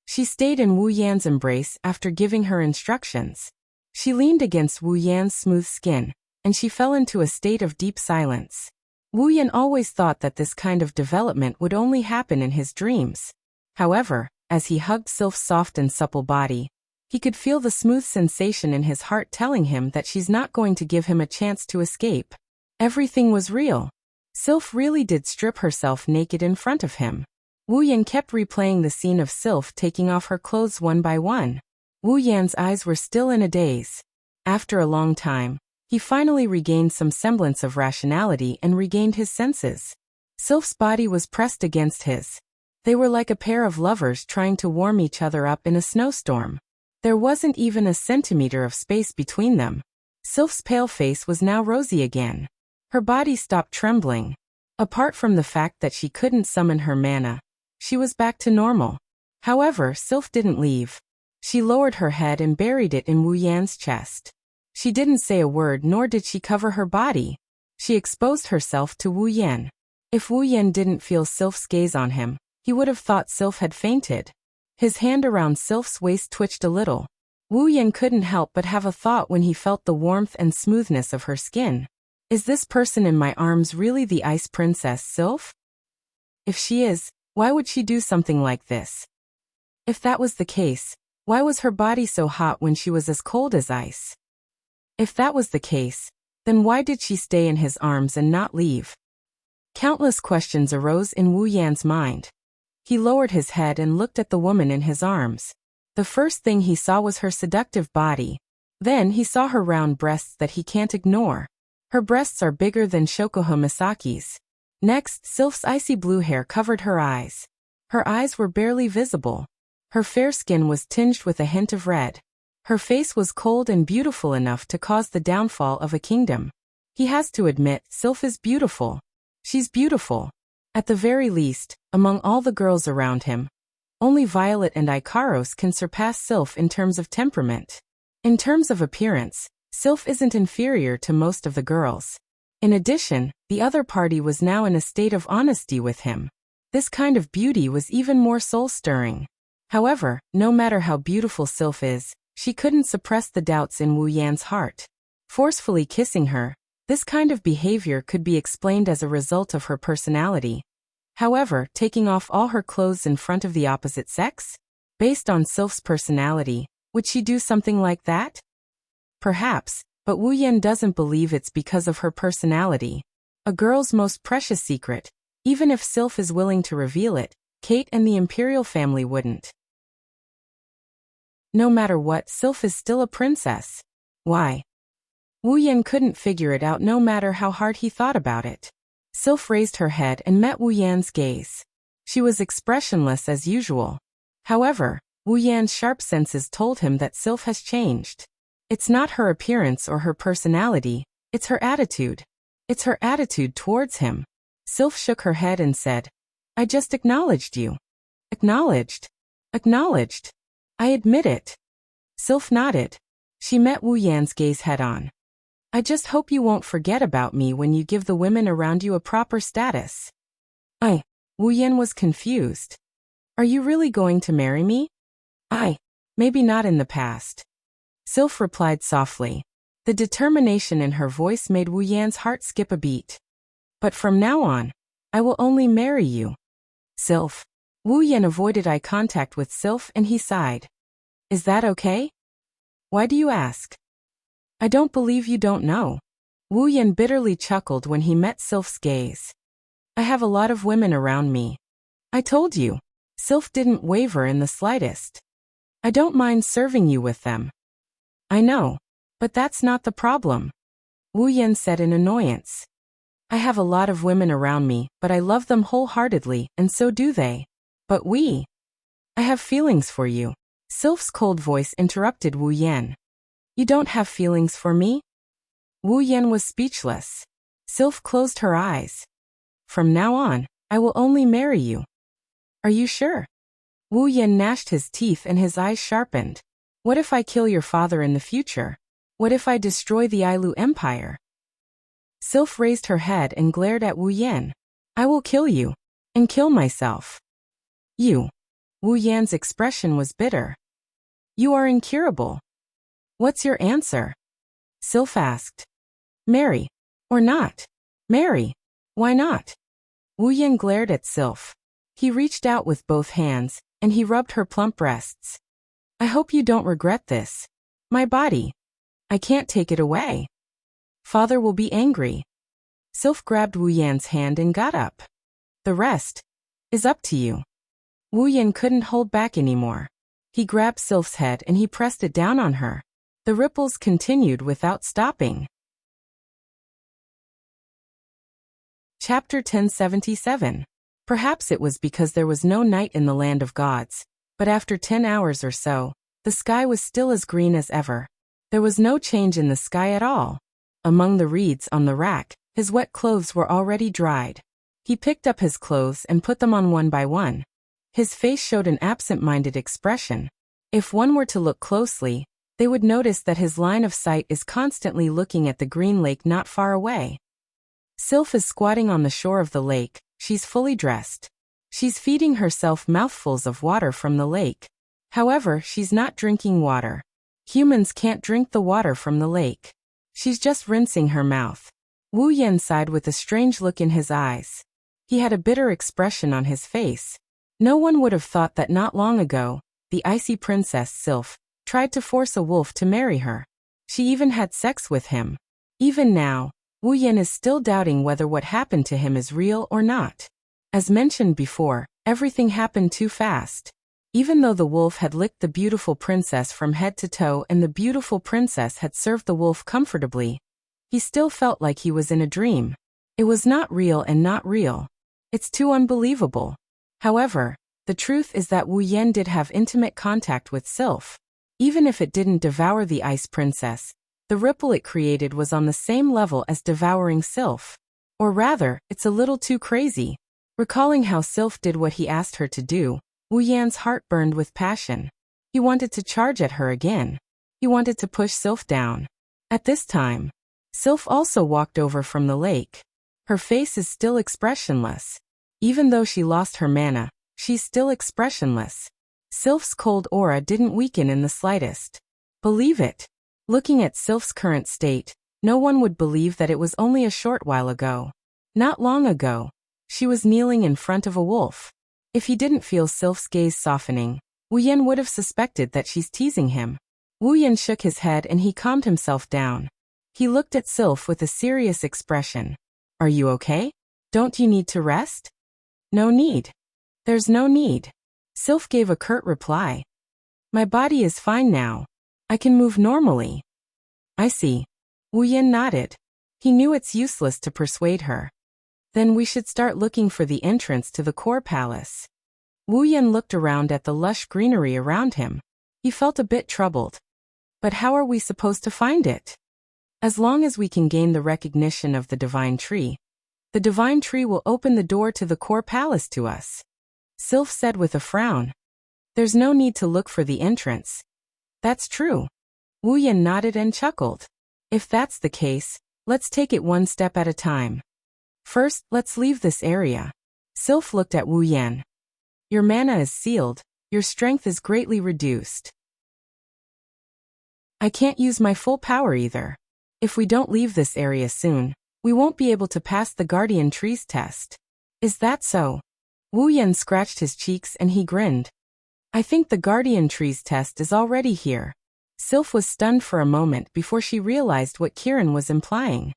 She stayed in Wu Yan's embrace after giving her instructions. She leaned against Wu Yan's smooth skin, and she fell into a state of deep silence. Wu Yan always thought that this kind of development would only happen in his dreams. However, as he hugged Sylph's soft and supple body, he could feel the smooth sensation in his heart telling him that she's not going to give him a chance to escape. Everything was real. Sylph really did strip herself naked in front of him. Wu Yan kept replaying the scene of Sylph taking off her clothes one by one. Wu Yan's eyes were still in a daze. After a long time, he finally regained some semblance of rationality and regained his senses. Sylph's body was pressed against his. They were like a pair of lovers trying to warm each other up in a snowstorm. There wasn't even a centimeter of space between them. Sylph's pale face was now rosy again. Her body stopped trembling. Apart from the fact that she couldn't summon her mana, she was back to normal. However, Sylph didn't leave. She lowered her head and buried it in Wu Yan's chest. She didn't say a word, nor did she cover her body. She exposed herself to Wu Yan. If Wu Yan didn't feel Sylph's gaze on him, he would have thought Sylph had fainted. His hand around Sylph's waist twitched a little. Wu Yan couldn't help but have a thought when he felt the warmth and smoothness of her skin. Is this person in my arms really the Ice Princess Sylph? If she is, why would she do something like this? If that was the case, why was her body so hot when she was as cold as ice? If that was the case, then why did she stay in his arms and not leave? Countless questions arose in Wu Yan's mind. He lowered his head and looked at the woman in his arms. The first thing he saw was her seductive body. Then he saw her round breasts that he can't ignore. Her breasts are bigger than Shokoha Misaki's. Next, Sylph's icy blue hair covered her eyes. Her eyes were barely visible. Her fair skin was tinged with a hint of red. Her face was cold and beautiful enough to cause the downfall of a kingdom. He has to admit, Sylph is beautiful. She's beautiful. At the very least, among all the girls around him, only Violet and Ikaros can surpass Sylph in terms of temperament. In terms of appearance, Sylph isn't inferior to most of the girls. In addition, the other party was now in a state of honesty with him. This kind of beauty was even more soul-stirring. However, no matter how beautiful Sylph is, she couldn't suppress the doubts in Wu Yan's heart. Forcefully kissing her, this kind of behavior could be explained as a result of her personality. However, taking off all her clothes in front of the opposite sex? Based on Sylph's personality, would she do something like that? Perhaps, but Wu Yan doesn't believe it's because of her personality. A girl's most precious secret, even if Sylph is willing to reveal it, Kate and the imperial family wouldn't. No matter what, Sylph is still a princess. Why? Wu Yan couldn't figure it out no matter how hard he thought about it. Sylph raised her head and met Wu Yan's gaze. She was expressionless as usual. However, Wu Yan's sharp senses told him that Sylph has changed. It's not her appearance or her personality, it's her attitude. It's her attitude towards him. Sylph shook her head and said, I just acknowledged you. Acknowledged? Acknowledged. I admit it. Sylph nodded. She met Wu Yan's gaze head-on. I just hope you won't forget about me when you give the women around you a proper status. Wu Yan was confused. Are you really going to marry me? Maybe not in the past. Sylph replied softly. The determination in her voice made Wu Yan's heart skip a beat. But from now on, I will only marry you. Sylph. Wu Yan avoided eye contact with Sylph and he sighed. Is that okay? Why do you ask? I don't believe you don't know. Wu Yan bitterly chuckled when he met Sylph's gaze. I have a lot of women around me. I told you. Sylph didn't waver in the slightest. I don't mind serving you with them. I know. But that's not the problem. Wu Yan said in annoyance. I have a lot of women around me, but I love them wholeheartedly, and so do they. But I have feelings for you. Sylph's cold voice interrupted Wu Yan. You don't have feelings for me? Wu Yan was speechless. Sylph closed her eyes. From now on, I will only marry you. Are you sure? Wu Yan gnashed his teeth and his eyes sharpened. What if I kill your father in the future? What if I destroy the Ailu Empire? Sylph raised her head and glared at Wu Yan. I will kill you. And kill myself. You. Wu Yan's expression was bitter. You are incurable. What's your answer? Sylph asked. Marry. Or not? Marry. Why not? Wu Yan glared at Sylph. He reached out with both hands, and he rubbed her plump breasts. I hope you don't regret this. My body. I can't take it away. Father will be angry. Sylph grabbed Wu Yan's hand and got up. The rest is up to you. Wu Yan couldn't hold back anymore. He grabbed Sylph's head and he pressed it down on her. The ripples continued without stopping. Chapter 1077. Perhaps it was because there was no night in the land of gods, but after 10 hours or so, the sky was still as green as ever. There was no change in the sky at all. Among the reeds on the rack, his wet clothes were already dried. He picked up his clothes and put them on one by one. His face showed an absent-minded expression. If one were to look closely, they would notice that his line of sight is constantly looking at the green lake not far away. Sylph is squatting on the shore of the lake. She's fully dressed. She's feeding herself mouthfuls of water from the lake. However, she's not drinking water. Humans can't drink the water from the lake. She's just rinsing her mouth. Wu Yan sighed with a strange look in his eyes. He had a bitter expression on his face. No one would have thought that not long ago, the icy princess Sylph tried to force a wolf to marry her. She even had sex with him. Even now, Wu Yan is still doubting whether what happened to him is real or not. As mentioned before, everything happened too fast. Even though the wolf had licked the beautiful princess from head to toe and the beautiful princess had served the wolf comfortably, he still felt like he was in a dream. It was not real and not real. It's too unbelievable. However, the truth is that Wu Yan did have intimate contact with Sylph. Even if it didn't devour the ice princess, the ripple it created was on the same level as devouring Sylph. Or rather, it's a little too crazy. Recalling how Sylph did what he asked her to do, Wu Yan's heart burned with passion. He wanted to charge at her again. He wanted to push Sylph down. At this time, Sylph also walked over from the lake. Her face is still expressionless. Even though she lost her mana, she's still expressionless. Sylph's cold aura didn't weaken in the slightest. Believe it. Looking at Sylph's current state, no one would believe that it was only a short while ago. Not long ago, she was kneeling in front of a wolf. If he didn't feel Sylph's gaze softening, Wu Yan would have suspected that she's teasing him. Wu Yan shook his head and he calmed himself down. He looked at Sylph with a serious expression. Are you okay? Don't you need to rest? No need. There's no need. Sylph gave a curt reply. My body is fine now. I can move normally. I see. Wu Yan nodded. He knew it's useless to persuade her. Then we should start looking for the entrance to the core palace. Wu Yan looked around at the lush greenery around him. He felt a bit troubled. But how are we supposed to find it? As long as we can gain the recognition of the divine tree, the divine tree will open the door to the core palace to us. Sylph said with a frown. There's no need to look for the entrance. That's true. Wu Yan nodded and chuckled. If that's the case, let's take it one step at a time. First, let's leave this area. Sylph looked at Wu Yan. Your mana is sealed, your strength is greatly reduced. I can't use my full power either. If we don't leave this area soon, we won't be able to pass the guardian tree's test. Is that so? Wu Yan scratched his cheeks and he grinned. I think the guardian tree's test is already here. Sylph was stunned for a moment before she realized what Kiran was implying.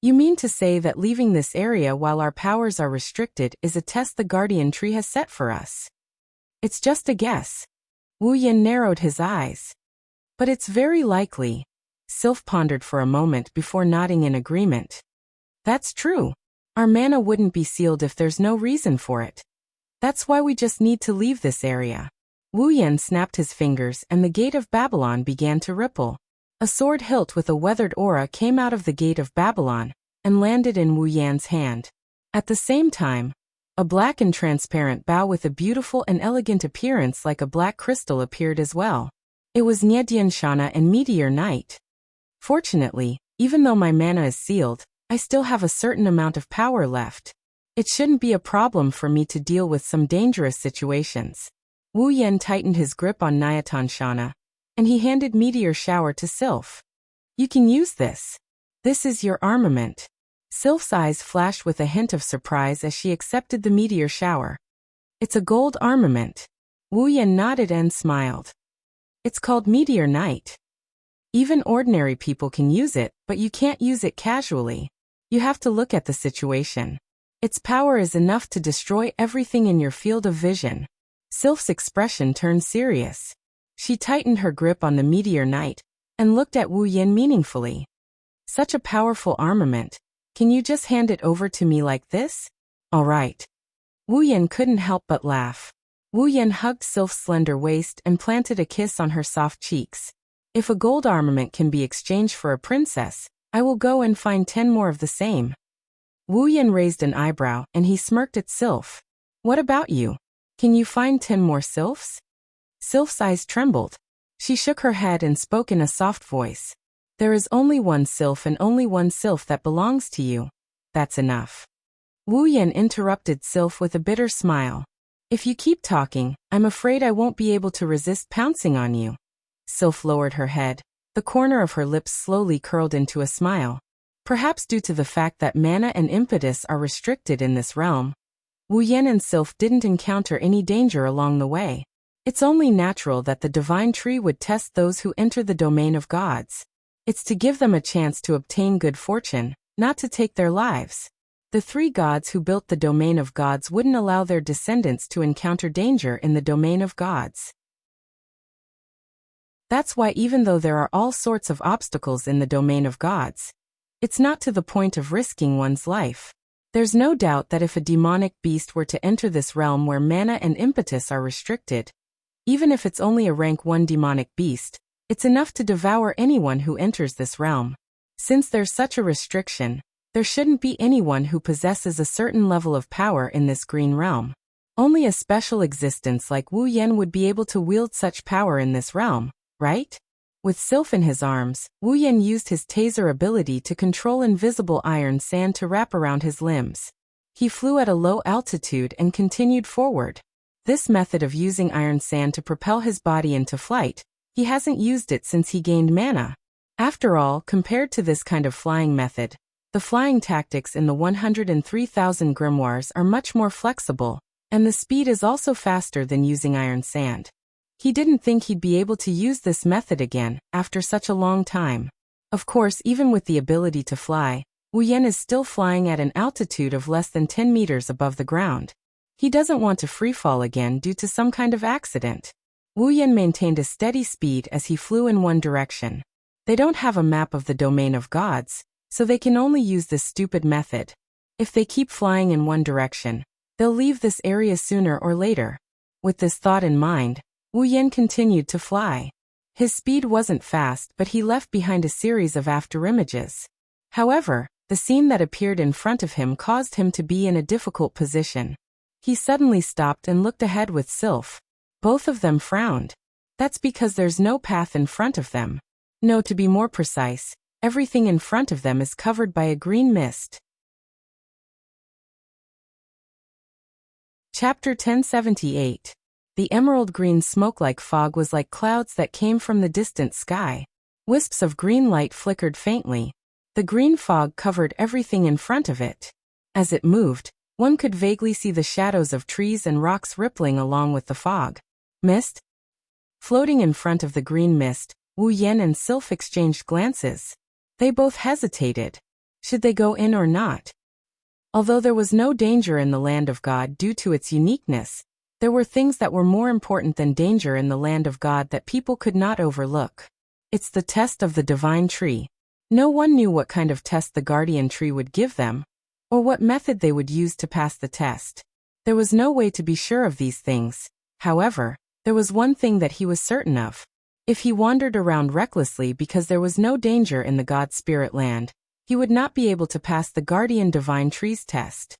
You mean to say that leaving this area while our powers are restricted is a test the guardian tree has set for us? It's just a guess. Wu Yan narrowed his eyes. But it's very likely. Sylph pondered for a moment before nodding in agreement. That's true. Our mana wouldn't be sealed if there's no reason for it. That's why we just need to leave this area. Wu Yan snapped his fingers and the gate of Babylon began to ripple. A sword hilt with a weathered aura came out of the gate of Babylon and landed in Wu Yan's hand. At the same time, a black and transparent bow with a beautiful and elegant appearance like a black crystal appeared as well. It was Nyedianshana and Meteor Knight. Fortunately, even though my mana is sealed, I still have a certain amount of power left. It shouldn't be a problem for me to deal with some dangerous situations. Wu Yan tightened his grip on Nyedianshana, and he handed Meteor Shower to Sylph. You can use this. This is your armament. Sylph's eyes flashed with a hint of surprise as she accepted the Meteor Shower. It's a gold armament. Wu Yan nodded and smiled. It's called Meteor Knight. Even ordinary people can use it, but you can't use it casually. You have to look at the situation. Its power is enough to destroy everything in your field of vision. Sylph's expression turned serious. She tightened her grip on the meteor knight and looked at Wu Yin meaningfully. Such a powerful armament. Can you just hand it over to me like this? All right. Wu Yin couldn't help but laugh. Wu Yin hugged Sylph's slender waist and planted a kiss on her soft cheeks. If a gold armament can be exchanged for a princess, I will go and find 10 more of the same. Wu Yin raised an eyebrow and he smirked at Sylph. What about you? Can you find 10 more Sylphs? Sylph's eyes trembled. She shook her head and spoke in a soft voice. There is only one Sylph and only one Sylph that belongs to you. That's enough. Wu Yin interrupted Sylph with a bitter smile. If you keep talking, I'm afraid I won't be able to resist pouncing on you. Sylph lowered her head. The corner of her lips slowly curled into a smile. Perhaps due to the fact that mana and impetus are restricted in this realm, Wu Yin and Sylph didn't encounter any danger along the way. It's only natural that the divine tree would test those who enter the domain of gods. It's to give them a chance to obtain good fortune, not to take their lives. The 3 gods who built the domain of gods wouldn't allow their descendants to encounter danger in the domain of gods. That's why even though there are all sorts of obstacles in the domain of gods, it's not to the point of risking one's life. There's no doubt that if a demonic beast were to enter this realm where mana and impetus are restricted, even if it's only a rank 1 demonic beast, it's enough to devour anyone who enters this realm. Since there's such a restriction, there shouldn't be anyone who possesses a certain level of power in this green realm. Only a special existence like Wu Yin would be able to wield such power in this realm, right? With Sylph in his arms, Wu Yin used his taser ability to control invisible iron sand to wrap around his limbs. He flew at a low altitude and continued forward. This method of using iron sand to propel his body into flight, he hasn't used it since he gained mana. After all, compared to this kind of flying method, the flying tactics in the 103,000 grimoires are much more flexible, and the speed is also faster than using iron sand. He didn't think he'd be able to use this method again, after such a long time. Of course, even with the ability to fly, Wu Yin is still flying at an altitude of less than 10 meters above the ground. He doesn't want to freefall again due to some kind of accident. Wu Yin maintained a steady speed as he flew in one direction. They don't have a map of the domain of gods, so they can only use this stupid method. If they keep flying in one direction, they'll leave this area sooner or later. With this thought in mind, Wu Yin continued to fly. His speed wasn't fast, but he left behind a series of afterimages. However, the scene that appeared in front of him caused him to be in a difficult position. He suddenly stopped and looked ahead with Sylph. Both of them frowned. That's because there's no path in front of them. No, to be more precise, everything in front of them is covered by a green mist. Chapter 1078. The emerald green smoke-like fog was like clouds that came from the distant sky. Wisps of green light flickered faintly. The green fog covered everything in front of it. As it moved, one could vaguely see the shadows of trees and rocks rippling along with the fog. Mist? Floating in front of the green mist, Wu Yin and Sylph exchanged glances. They both hesitated. Should they go in or not? Although there was no danger in the land of God due to its uniqueness, there were things that were more important than danger in the land of God that people could not overlook. It's the test of the divine tree. No one knew what kind of test the guardian tree would give them, or what method they would use to pass the test. There was no way to be sure of these things. However, there was one thing that he was certain of. If he wandered around recklessly because there was no danger in the God Spirit land, he would not be able to pass the guardian divine tree's test.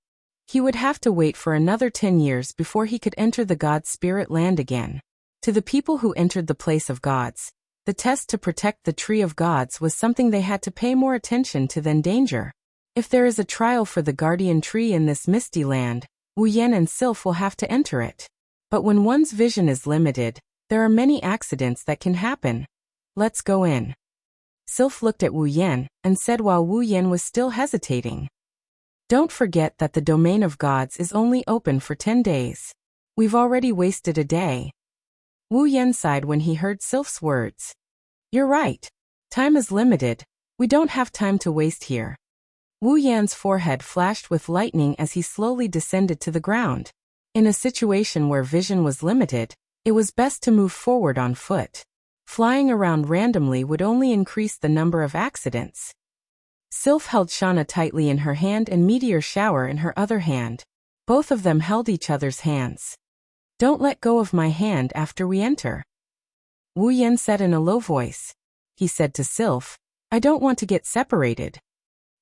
He would have to wait for another 10 years before he could enter the God Spirit land again. To the people who entered the place of gods, the test to protect the tree of gods was something they had to pay more attention to than danger. If there is a trial for the guardian tree in this misty land, Wu Yin and Sylph will have to enter it. But when one's vision is limited, there are many accidents that can happen. Let's go in. Sylph looked at Wu Yin and said while Wu Yin was still hesitating. Don't forget that the domain of gods is only open for 10 days. We've already wasted a day. Wu Yin sighed when he heard Sylph's words. You're right. Time is limited. We don't have time to waste here. Wu Yan's forehead flashed with lightning as he slowly descended to the ground. In a situation where vision was limited, it was best to move forward on foot. Flying around randomly would only increase the number of accidents. Sylph held Shauna tightly in her hand and Meteor Shower in her other hand. Both of them held each other's hands. "Don't let go of my hand after we enter," Wu Yan said in a low voice. He said to Sylph, "I don't want to get separated."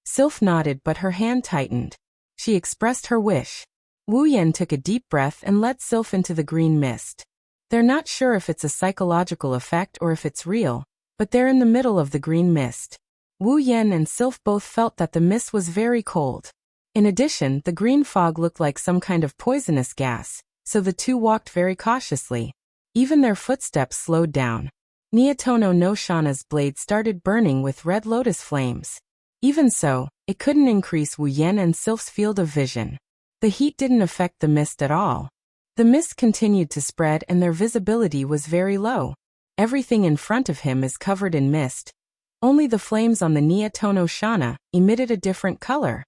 Sylph nodded, but her hand tightened. She expressed her wish. Wu Yan took a deep breath and led Sylph into the green mist. They're not sure if it's a psychological effect or if it's real, but they're in the middle of the green mist. Wu Yan and Sylph both felt that the mist was very cold. In addition, the green fog looked like some kind of poisonous gas, so the two walked very cautiously. Even their footsteps slowed down. Nietono no Shana's blade started burning with red lotus flames. Even so, it couldn't increase Wu Yan and Sylph's field of vision. The heat didn't affect the mist at all. The mist continued to spread and their visibility was very low. Everything in front of him is covered in mist. Only the flames on the Nietono Shana emitted a different color.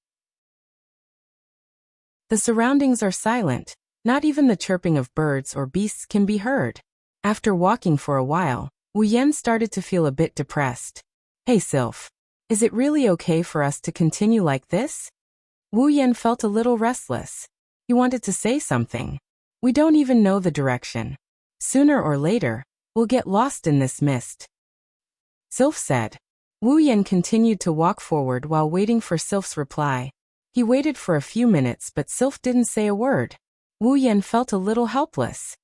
The surroundings are silent. Not even the chirping of birds or beasts can be heard. After walking for a while, Wu Yan started to feel a bit depressed. "Hey Sylph, is it really okay for us to continue like this?" Wu Yan felt a little restless. He wanted to say something. "We don't even know the direction. Sooner or later, we'll get lost in this mist," Sylph said. Wu Yan continued to walk forward while waiting for Sylph's reply. He waited for a few minutes, but Sylph didn't say a word. Wu Yan felt a little helpless.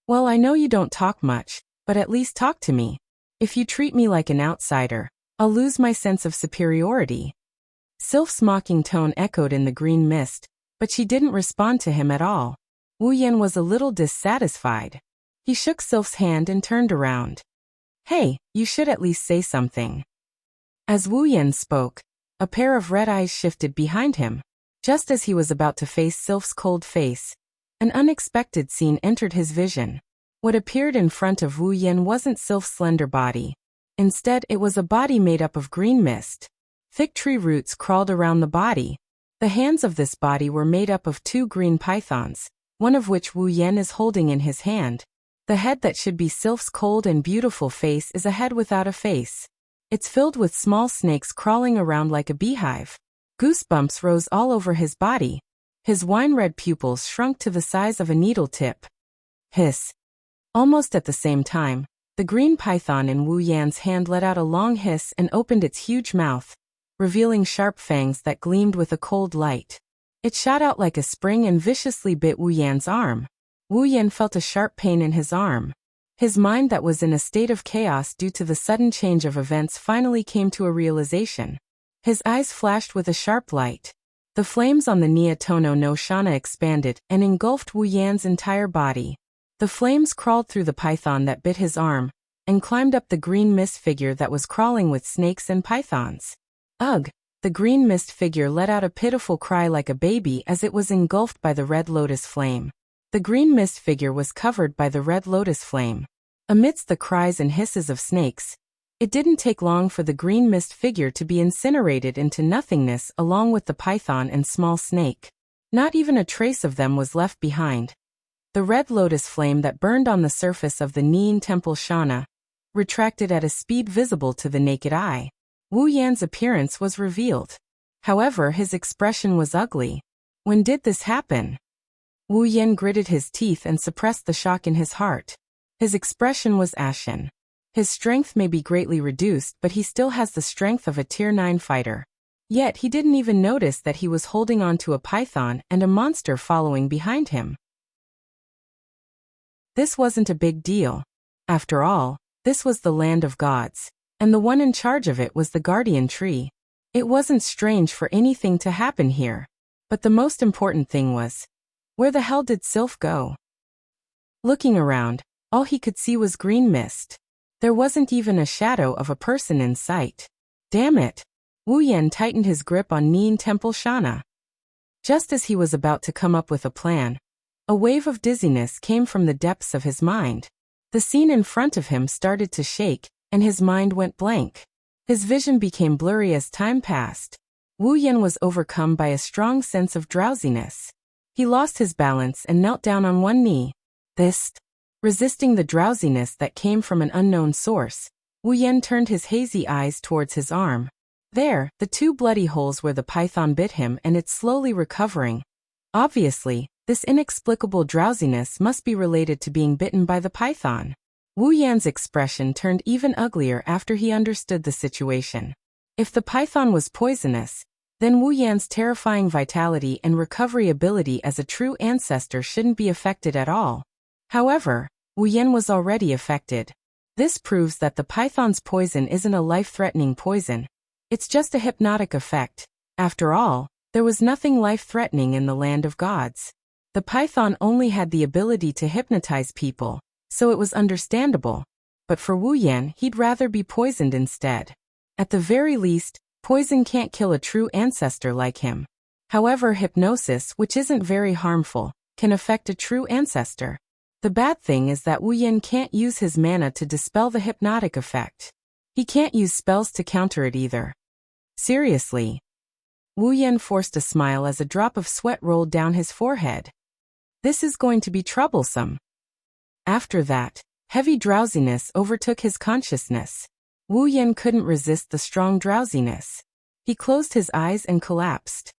"Well, I know you don't talk much, but at least talk to me. If you treat me like an outsider, I'll lose my sense of superiority." Sylph's mocking tone echoed in the green mist, but she didn't respond to him at all. Wu Yan was a little dissatisfied. He shook Sylph's hand and turned around. "Hey, you should at least say something." As Wu Yan spoke, a pair of red eyes shifted behind him. Just as he was about to face Sylph's cold face, an unexpected scene entered his vision. What appeared in front of Wu Yan wasn't Sylph's slender body. Instead, it was a body made up of green mist. Thick tree roots crawled around the body. The hands of this body were made up of two green pythons, one of which Wu Yan is holding in his hand. The head that should be Sylph's cold and beautiful face is a head without a face. It's filled with small snakes crawling around like a beehive. Goosebumps rose all over his body. His wine-red pupils shrunk to the size of a needle tip. Hiss. Almost at the same time, the green python in Wu Yan's hand let out a long hiss and opened its huge mouth, revealing sharp fangs that gleamed with a cold light. It shot out like a spring and viciously bit Wu Yan's arm. Wu Yan felt a sharp pain in his arm. His mind that was in a state of chaos due to the sudden change of events finally came to a realization. His eyes flashed with a sharp light. The flames on the Nietono no Shana expanded and engulfed Wu Yan's entire body. The flames crawled through the python that bit his arm, and climbed up the green mist figure that was crawling with snakes and pythons. Ugh! The green mist figure let out a pitiful cry like a baby as it was engulfed by the red lotus flame. The green mist figure was covered by the red lotus flame. Amidst the cries and hisses of snakes, it didn't take long for the green mist figure to be incinerated into nothingness along with the python and small snake. Not even a trace of them was left behind. The red lotus flame that burned on the surface of the Nien Temple Shana retracted at a speed visible to the naked eye. Wu Yan's appearance was revealed. However, his expression was ugly. When did this happen? Wu Yan gritted his teeth and suppressed the shock in his heart. His expression was ashen. His strength may be greatly reduced, but he still has the strength of a Tier 9 fighter. Yet he didn't even notice that he was holding on to a python and a monster following behind him. This wasn't a big deal. After all, this was the land of gods, and the one in charge of it was the guardian tree. It wasn't strange for anything to happen here. But the most important thing was, where the hell did Sylph go? Looking around, all he could see was green mist. There wasn't even a shadow of a person in sight. Damn it! Wu Yan tightened his grip on Nien Temple Shana. Just as he was about to come up with a plan, a wave of dizziness came from the depths of his mind. The scene in front of him started to shake, and his mind went blank. His vision became blurry as time passed. Wu Yan was overcome by a strong sense of drowsiness. He lost his balance and knelt down on one knee. Resisting the drowsiness that came from an unknown source, Wu Yan turned his hazy eyes towards his arm. There, the two bloody holes where the python bit him, and it's slowly recovering. Obviously, this inexplicable drowsiness must be related to being bitten by the python. Wu Yan's expression turned even uglier after he understood the situation. If the python was poisonous, then Wu Yan's terrifying vitality and recovery ability as a true ancestor shouldn't be affected at all. However, Wu Yan was already affected. This proves that the python's poison isn't a life-threatening poison. It's just a hypnotic effect. After all, there was nothing life-threatening in the land of gods. The python only had the ability to hypnotize people, so it was understandable. But for Wu Yan, he'd rather be poisoned instead. At the very least, poison can't kill a true ancestor like him. However, hypnosis, which isn't very harmful, can affect a true ancestor. The bad thing is that Wu Yan can't use his mana to dispel the hypnotic effect. He can't use spells to counter it either. Seriously. Wu Yan forced a smile as a drop of sweat rolled down his forehead. This is going to be troublesome. After that, heavy drowsiness overtook his consciousness. Wu Yan couldn't resist the strong drowsiness. He closed his eyes and collapsed.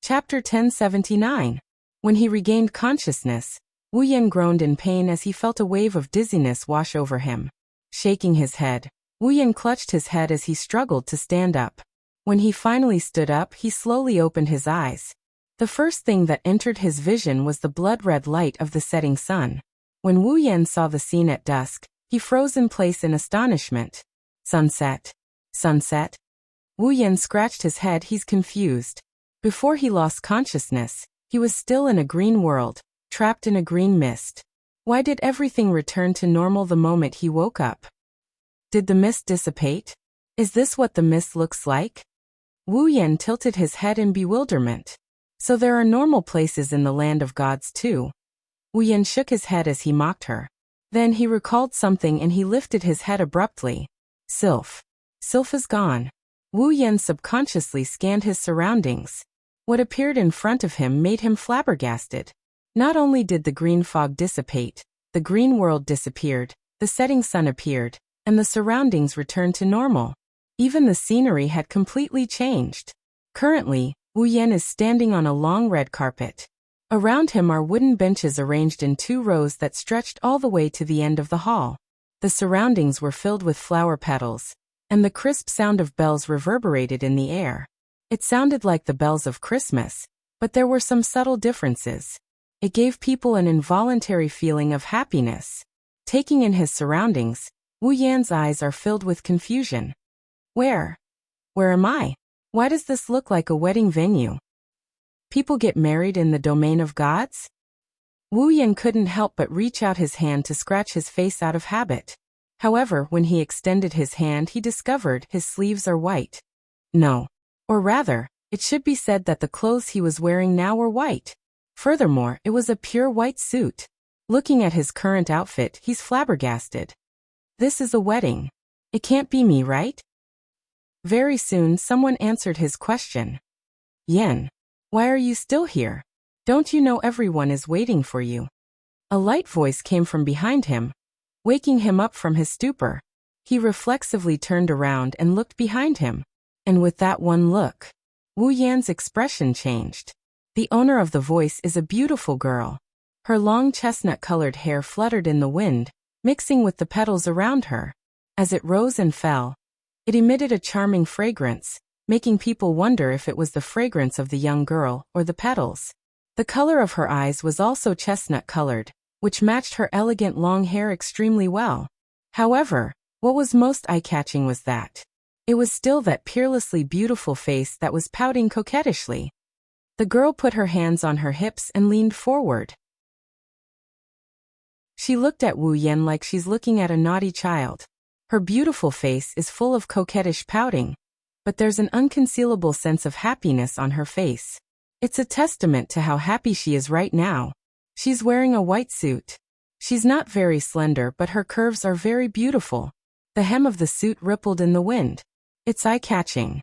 Chapter 1079. When he regained consciousness, Wu Yan groaned in pain as he felt a wave of dizziness wash over him. Shaking his head, Wu Yan clutched his head as he struggled to stand up. When he finally stood up, he slowly opened his eyes. The first thing that entered his vision was the blood-red light of the setting sun. When Wu Yan saw the scene at dusk, he froze in place in astonishment. Sunset. Sunset? Wu Yan scratched his head. He's confused. Before he lost consciousness, he was still in a green world, trapped in a green mist. Why did everything return to normal the moment he woke up? Did the mist dissipate? Is this what the mist looks like? Wu Yan tilted his head in bewilderment. So there are normal places in the land of gods too. Wu Yan shook his head as he mocked her. Then he recalled something and he lifted his head abruptly. Sylph. Sylph is gone. Wu Yan subconsciously scanned his surroundings. What appeared in front of him made him flabbergasted. Not only did the green fog dissipate, the green world disappeared, the setting sun appeared, and the surroundings returned to normal. Even the scenery had completely changed. Currently, Wu Yan is standing on a long red carpet. Around him are wooden benches arranged in 2 rows that stretched all the way to the end of the hall. The surroundings were filled with flower petals, and the crisp sound of bells reverberated in the air. It sounded like the bells of Christmas, but there were some subtle differences. It gave people an involuntary feeling of happiness. Taking in his surroundings, Wu Yan's eyes are filled with confusion. Where am I? Why does this look like a wedding venue? People get married in the domain of gods? Wu Yan couldn't help but reach out his hand to scratch his face out of habit. However, when he extended his hand, he discovered his sleeves are white. No. Or rather, it should be said that the clothes he was wearing now were white. Furthermore, it was a pure white suit. Looking at his current outfit, he's flabbergasted. This is a wedding. It can't be me, right? Very soon someone answered his question. Yan, why are you still here? Don't you know everyone is waiting for you? A light voice came from behind him, waking him up from his stupor. He reflexively turned around and looked behind him. And with that one look, Wu Yan's expression changed. The owner of the voice is a beautiful girl. Her long chestnut-colored hair fluttered in the wind, mixing with the petals around her. As it rose and fell, it emitted a charming fragrance, making people wonder if it was the fragrance of the young girl or the petals. The color of her eyes was also chestnut-colored, which matched her elegant long hair extremely well. However, what was most eye-catching was that it was still that peerlessly beautiful face that was pouting coquettishly. The girl put her hands on her hips and leaned forward. She looked at Wu Yan like she's looking at a naughty child. Her beautiful face is full of coquettish pouting, but there's an unconcealable sense of happiness on her face. It's a testament to how happy she is right now. She's wearing a white suit. She's not very slender, but her curves are very beautiful. The hem of the suit rippled in the wind. It's eye-catching.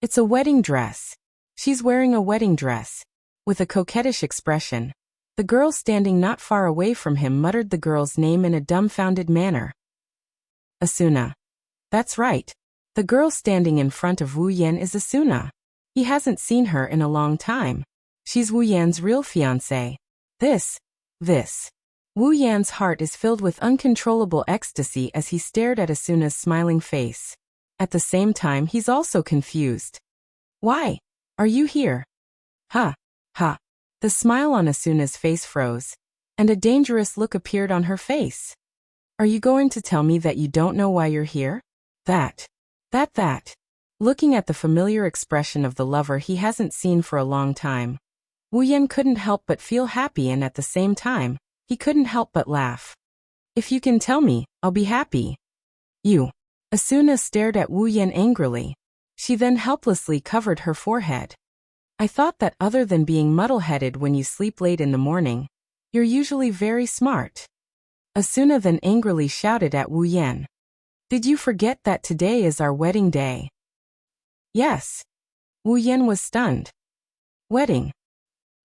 It's a wedding dress. She's wearing a wedding dress. With a coquettish expression, the girl standing not far away from him muttered the girl's name in a dumbfounded manner. Asuna. That's right. The girl standing in front of Wu Yan is Asuna. He hasn't seen her in a long time. She's Wu Yan's real fiancée. This. Wu Yan's heart is filled with uncontrollable ecstasy as he stared at Asuna's smiling face. At the same time, he's also confused. Why? Are you here? Ha. The smile on Asuna's face froze, and a dangerous look appeared on her face. Are you going to tell me that you don't know why you're here? That. Looking at the familiar expression of the lover he hasn't seen for a long time, Wu Yan couldn't help but feel happy, and at the same time, he couldn't help but laugh. If you can tell me, I'll be happy. You. Asuna stared at Wu Yan angrily. She then helplessly covered her forehead. I thought that other than being muddle-headed when you sleep late in the morning, you're usually very smart. Asuna then angrily shouted at Wu Yan. Did you forget that today is our wedding day? Yes. Wu Yan was stunned. Wedding?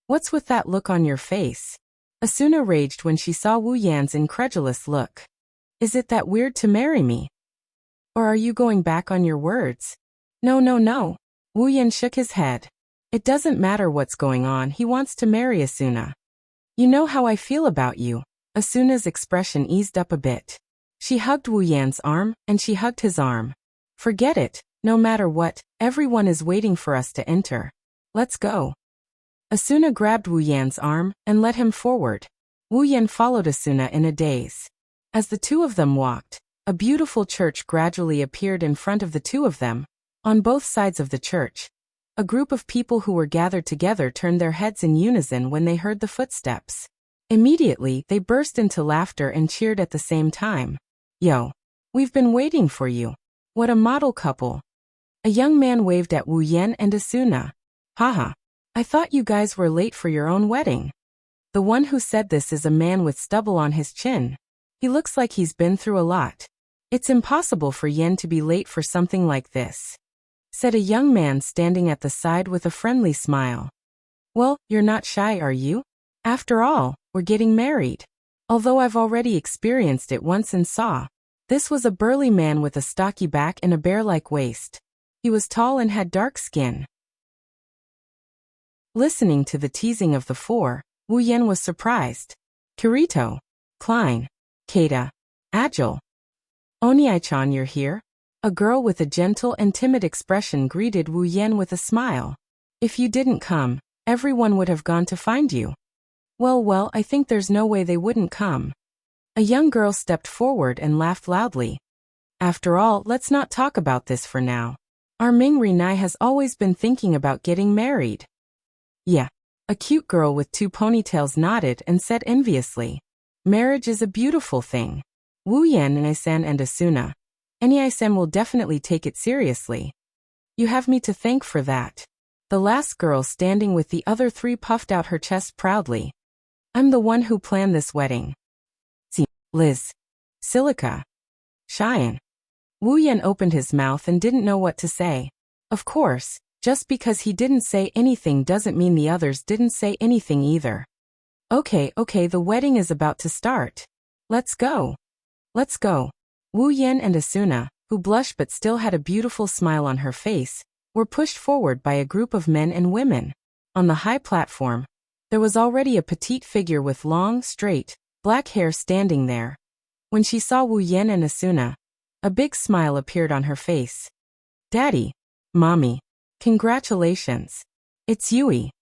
What's with that look on your face? Asuna raged when she saw Wu Yan's incredulous look. Is it that weird to marry me? Or are you going back on your words? No. Wu Yan shook his head. It doesn't matter what's going on, he wants to marry Asuna. You know how I feel about you. Asuna's expression eased up a bit. She hugged Wu Yan's arm, and she hugged his arm. Forget it, no matter what, everyone is waiting for us to enter. Let's go. Asuna grabbed Wu Yan's arm and led him forward. Wu Yan followed Asuna in a daze. As the two of them walked, a beautiful church gradually appeared in front of the two of them. On both sides of the church, a group of people who were gathered together turned their heads in unison when they heard the footsteps. Immediately, they burst into laughter and cheered at the same time. Yo! We've been waiting for you. What a model couple. A young man waved at Wu Yan and Asuna. Haha. I thought you guys were late for your own wedding. The one who said this is a man with stubble on his chin. He looks like he's been through a lot. It's impossible for Yan to be late for something like this, said a young man standing at the side with a friendly smile. Well, you're not shy, are you? After all, we're getting married. Although I've already experienced it once and saw. This was a burly man with a stocky back and a bear-like waist. He was tall and had dark skin. Listening to the teasing of the four, Wu Yan was surprised. Kirito, Klein, Keita, Agile. Oniai-chan, you're here? A girl with a gentle and timid expression greeted Wu Yan with a smile. If you didn't come, everyone would have gone to find you. Well, I think there's no way they wouldn't come. A young girl stepped forward and laughed loudly. After all, let's not talk about this for now. Our Ming Rinai has always been thinking about getting married. Yeah. A cute girl with two ponytails nodded and said enviously. Marriage is a beautiful thing. Wu Yan and Isen and Asuna. Isen will definitely take it seriously. You have me to thank for that. The last girl standing with the other three puffed out her chest proudly. I'm the one who planned this wedding. See, Liz. Silica. Cheyenne. Wu Yan opened his mouth and didn't know what to say. Of course, just because he didn't say anything doesn't mean the others didn't say anything either. Okay, the wedding is about to start. Let's go. Wu Yan and Asuna, who blushed but still had a beautiful smile on her face, were pushed forward by a group of men and women. On the high platform, there was already a petite figure with long, straight, black hair standing there. When she saw Wu Yan and Asuna, a big smile appeared on her face. Daddy, Mommy, congratulations. It's Yui.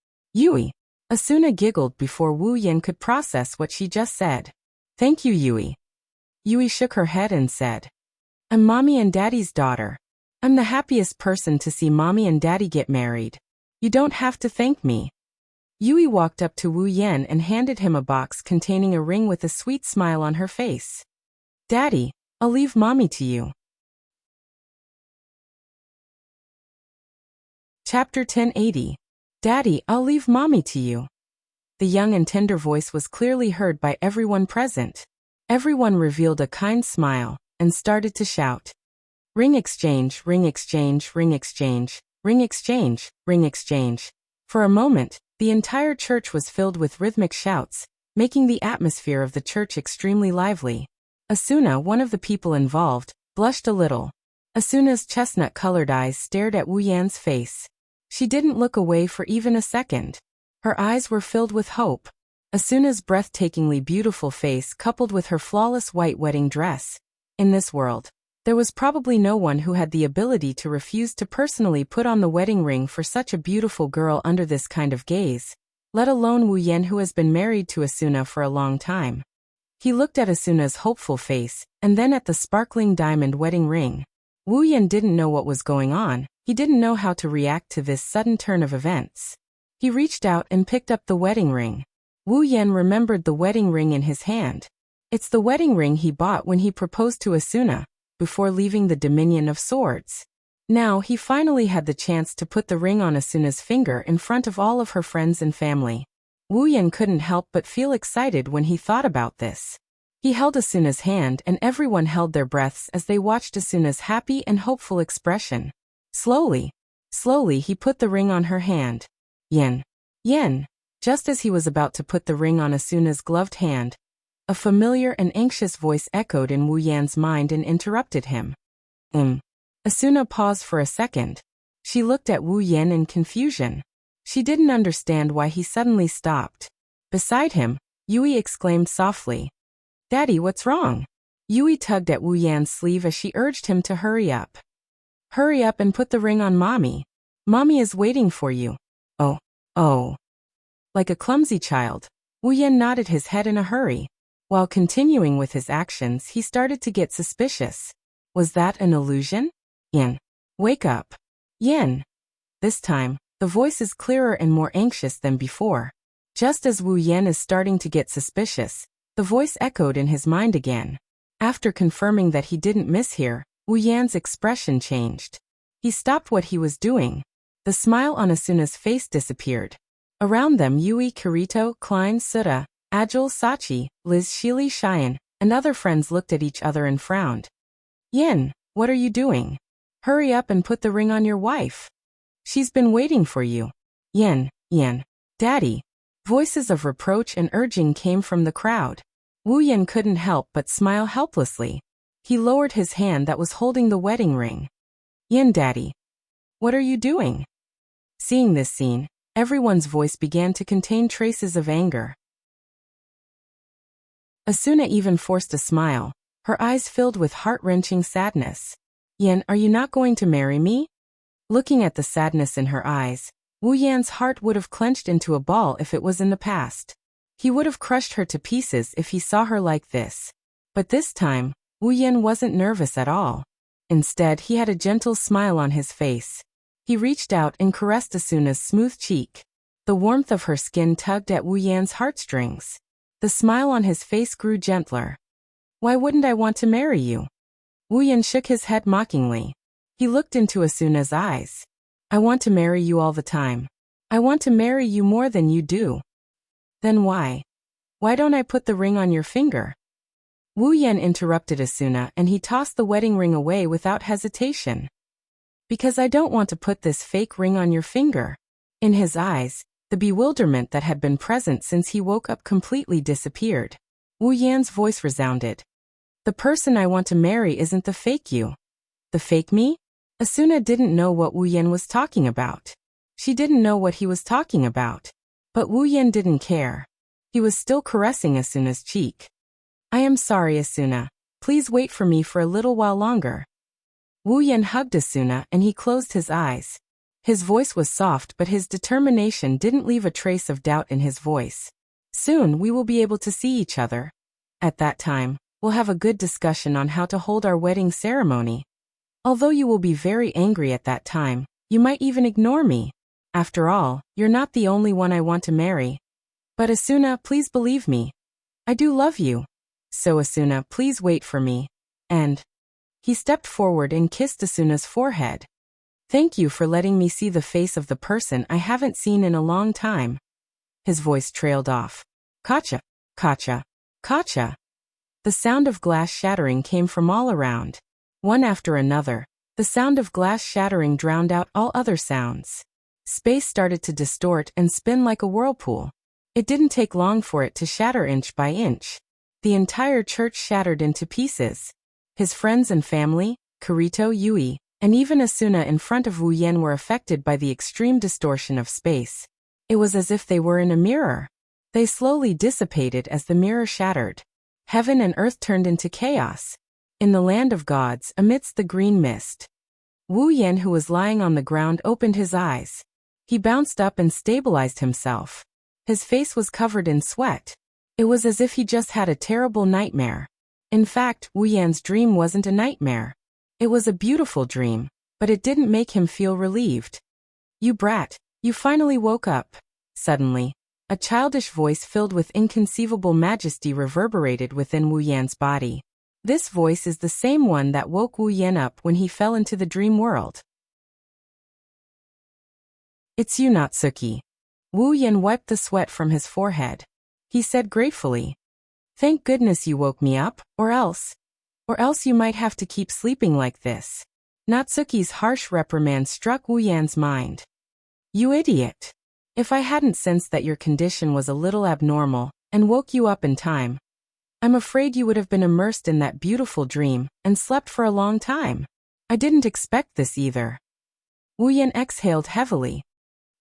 Asuna giggled before Wu Yan could process what she just said. Thank you, Yui. Yui shook her head and said, I'm Mommy and Daddy's daughter. I'm the happiest person to see Mommy and Daddy get married. You don't have to thank me. Yui walked up to Wu Yan and handed him a box containing a ring with a sweet smile on her face. Daddy, I'll leave Mommy to you. Chapter 1080. Daddy, I'll leave Mommy to you. The young and tender voice was clearly heard by everyone present. Everyone revealed a kind smile, and started to shout. Ring exchange, ring exchange, ring exchange, ring exchange, ring exchange. For a moment, the entire church was filled with rhythmic shouts, making the atmosphere of the church extremely lively. Asuna, one of the people involved, blushed a little. Asuna's chestnut-colored eyes stared at Wu Yan's face. She didn't look away for even a second. Her eyes were filled with hope. Asuna's breathtakingly beautiful face coupled with her flawless white wedding dress. In this world, there was probably no one who had the ability to refuse to personally put on the wedding ring for such a beautiful girl under this kind of gaze, let alone Wu Yan, who has been married to Asuna for a long time. He looked at Asuna's hopeful face, and then at the sparkling diamond wedding ring. Wu Yan didn't know what was going on. He didn't know how to react to this sudden turn of events. He reached out and picked up the wedding ring. Wu Yan remembered the wedding ring in his hand. It's the wedding ring he bought when he proposed to Asuna, before leaving the Dominion of Swords. Now he finally had the chance to put the ring on Asuna's finger in front of all of her friends and family. Wu Yan couldn't help but feel excited when he thought about this. He held Asuna's hand and everyone held their breaths as they watched Asuna's happy and hopeful expression. Slowly he put the ring on her hand. Yen. Yen. Just as he was about to put the ring on Asuna's gloved hand, a familiar and anxious voice echoed in Wu Yan's mind and interrupted him. Asuna paused for a second. She looked at Wu Yan in confusion. She didn't understand why he suddenly stopped. Beside him, Yui exclaimed softly, "Daddy, what's wrong?" Yui tugged at Wu Yan's sleeve as she urged him to hurry up. "Hurry up and put the ring on Mommy. Mommy is waiting for you." Oh. Like a clumsy child, Wu Yan nodded his head in a hurry. While continuing with his actions, he started to get suspicious. Was that an illusion? Yen. Wake up. Yen. This time, the voice is clearer and more anxious than before. Just as Wu Yan is starting to get suspicious, the voice echoed in his mind again. After confirming that he didn't mishear, Wu Yan's expression changed. He stopped what he was doing. The smile on Asuna's face disappeared. Around them, Yui, Kirito, Klein, Suda, Agile, Sachi, Liz, Shili, Cheyenne, and other friends looked at each other and frowned. "Yen, what are you doing? Hurry up and put the ring on your wife. She's been waiting for you." Yen, Daddy." Voices of reproach and urging came from the crowd. Wu Yan couldn't help but smile helplessly. He lowered his hand that was holding the wedding ring. "Yen, Daddy. What are you doing?" Seeing this scene, everyone's voice began to contain traces of anger. Asuna even forced a smile, her eyes filled with heart-wrenching sadness. "Yen, are you not going to marry me?" Looking at the sadness in her eyes, Wu Yan's heart would have clenched into a ball if it was in the past. He would have crushed her to pieces if he saw her like this. But this time, Wu Yan wasn't nervous at all. Instead, he had a gentle smile on his face. He reached out and caressed Asuna's smooth cheek. The warmth of her skin tugged at Wu Yan's heartstrings. The smile on his face grew gentler. "Why wouldn't I want to marry you?" Wu Yan shook his head mockingly. He looked into Asuna's eyes. "I want to marry you all the time. I want to marry you more than you do." "Then why? Why don't I put the ring on your finger?" Wu Yan interrupted Asuna and he tossed the wedding ring away without hesitation. "Because I don't want to put this fake ring on your finger." In his eyes, the bewilderment that had been present since he woke up completely disappeared. Wu Yan's voice resounded. "The person I want to marry isn't the fake you." "The fake me?" Asuna didn't know what Wu Yan was talking about. She didn't know what he was talking about. But Wu Yan didn't care. He was still caressing Asuna's cheek. "I am sorry, Asuna. Please wait for me for a little while longer." Wu Yan hugged Asuna and he closed his eyes. His voice was soft, but his determination didn't leave a trace of doubt in his voice. "Soon we will be able to see each other. At that time, we'll have a good discussion on how to hold our wedding ceremony. Although you will be very angry at that time, you might even ignore me. After all, you're not the only one I want to marry. But Asuna, please believe me. I do love you. So Asuna, please wait for me." And he stepped forward and kissed Asuna's forehead. "Thank you for letting me see the face of the person I haven't seen in a long time." His voice trailed off. "Kacha, Kacha, Kacha." The sound of glass shattering came from all around. One after another, the sound of glass shattering drowned out all other sounds. Space started to distort and spin like a whirlpool. It didn't take long for it to shatter inch by inch. The entire church shattered into pieces. His friends and family, Kirito, Yui, and even Asuna in front of Wu Yan were affected by the extreme distortion of space. It was as if they were in a mirror. They slowly dissipated as the mirror shattered. Heaven and earth turned into chaos. In the land of gods, amidst the green mist, Wu Yan, who was lying on the ground, opened his eyes. He bounced up and stabilized himself. His face was covered in sweat. It was as if he just had a terrible nightmare. In fact, Wu Yan's dream wasn't a nightmare. It was a beautiful dream, but it didn't make him feel relieved. "You brat, you finally woke up." Suddenly, a childish voice filled with inconceivable majesty reverberated within Wu Yan's body. This voice is the same one that woke Wu Yan up when he fell into the dream world. "It's you, Natsuki." Wu Yan wiped the sweat from his forehead. He said gratefully, "Thank goodness you woke me up, or else you might have to keep sleeping like this." Natsuki's harsh reprimand struck Wu Yan's mind. "You idiot. If I hadn't sensed that your condition was a little abnormal and woke you up in time, I'm afraid you would have been immersed in that beautiful dream and slept for a long time. I didn't expect this either." Wu Yan exhaled heavily.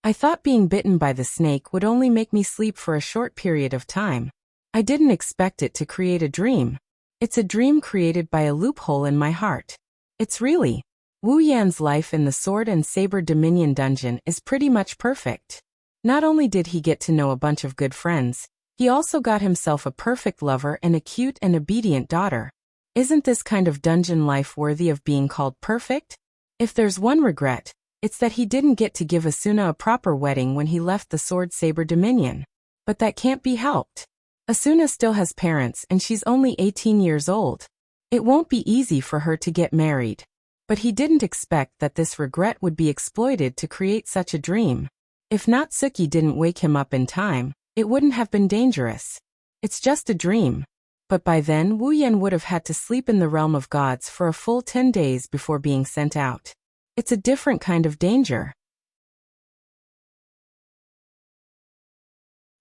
"I thought being bitten by the snake would only make me sleep for a short period of time. I didn't expect it to create a dream. It's a dream created by a loophole in my heart. It's really..." Wu Yan's life in the Sword and Saber Dominion dungeon is pretty much perfect. Not only did he get to know a bunch of good friends, he also got himself a perfect lover and a cute and obedient daughter. Isn't this kind of dungeon life worthy of being called perfect? If there's one regret, it's that he didn't get to give Asuna a proper wedding when he left the Sword Saber Dominion. But that can't be helped. Asuna still has parents and she's only 18 years old. It won't be easy for her to get married. But he didn't expect that this regret would be exploited to create such a dream. If Natsuki didn't wake him up in time, it wouldn't have been dangerous. It's just a dream. But by then Wu Yan would have had to sleep in the realm of gods for a full 10 days before being sent out. It's a different kind of danger.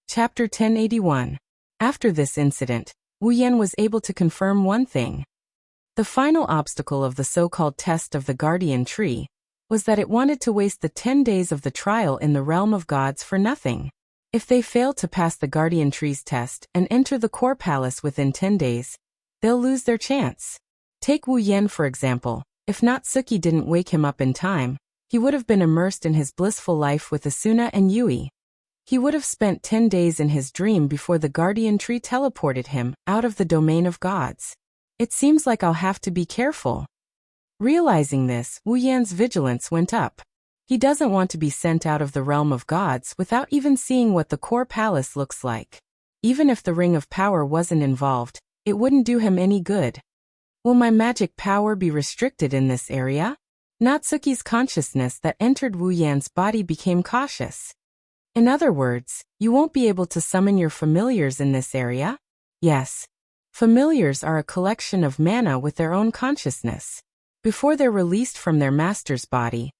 Chapter 1081. After this incident, Wu Yan was able to confirm one thing. The final obstacle of the so-called test of the guardian tree was that it wanted to waste the 10 days of the trial in the realm of gods for nothing. If they fail to pass the guardian tree's test and enter the core palace within 10 days, they'll lose their chance. Take Wu Yan for example. If Natsuki didn't wake him up in time, he would have been immersed in his blissful life with Asuna and Yui. He would have spent 10 days in his dream before the guardian tree teleported him out of the domain of gods. It seems like I'll have to be careful. Realizing this, Wu Yan's vigilance went up. He doesn't want to be sent out of the realm of gods without even seeing what the core palace looks like. Even if the ring of power wasn't involved, it wouldn't do him any good. Will my magic power be restricted in this area? Natsuki's consciousness that entered Wu Yan's body became cautious. In other words, you won't be able to summon your familiars in this area? Yes. Familiars are a collection of mana with their own consciousness. Before they're released from their master's body,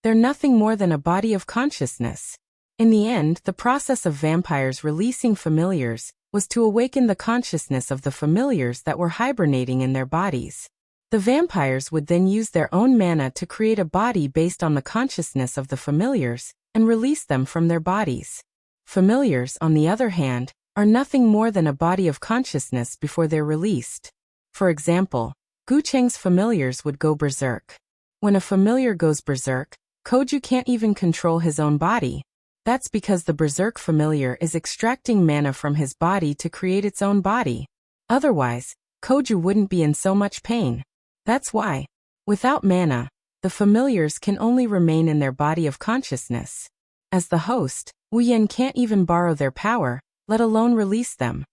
they're nothing more than a body of consciousness. In the end, the process of vampires releasing familiars was to awaken the consciousness of the familiars that were hibernating in their bodies. The vampires would then use their own mana to create a body based on the consciousness of the familiars and release them from their bodies. Familiars, on the other hand, are nothing more than a body of consciousness before they're released. For example, Gu Cheng's familiars would go berserk. When a familiar goes berserk, Koju can't even control his own body. That's because the berserk familiar is extracting mana from his body to create its own body. Otherwise, Koju wouldn't be in so much pain. That's why, without mana, the familiars can only remain in their body of consciousness. As the host, Wu Yan can't even borrow their power, let alone release them.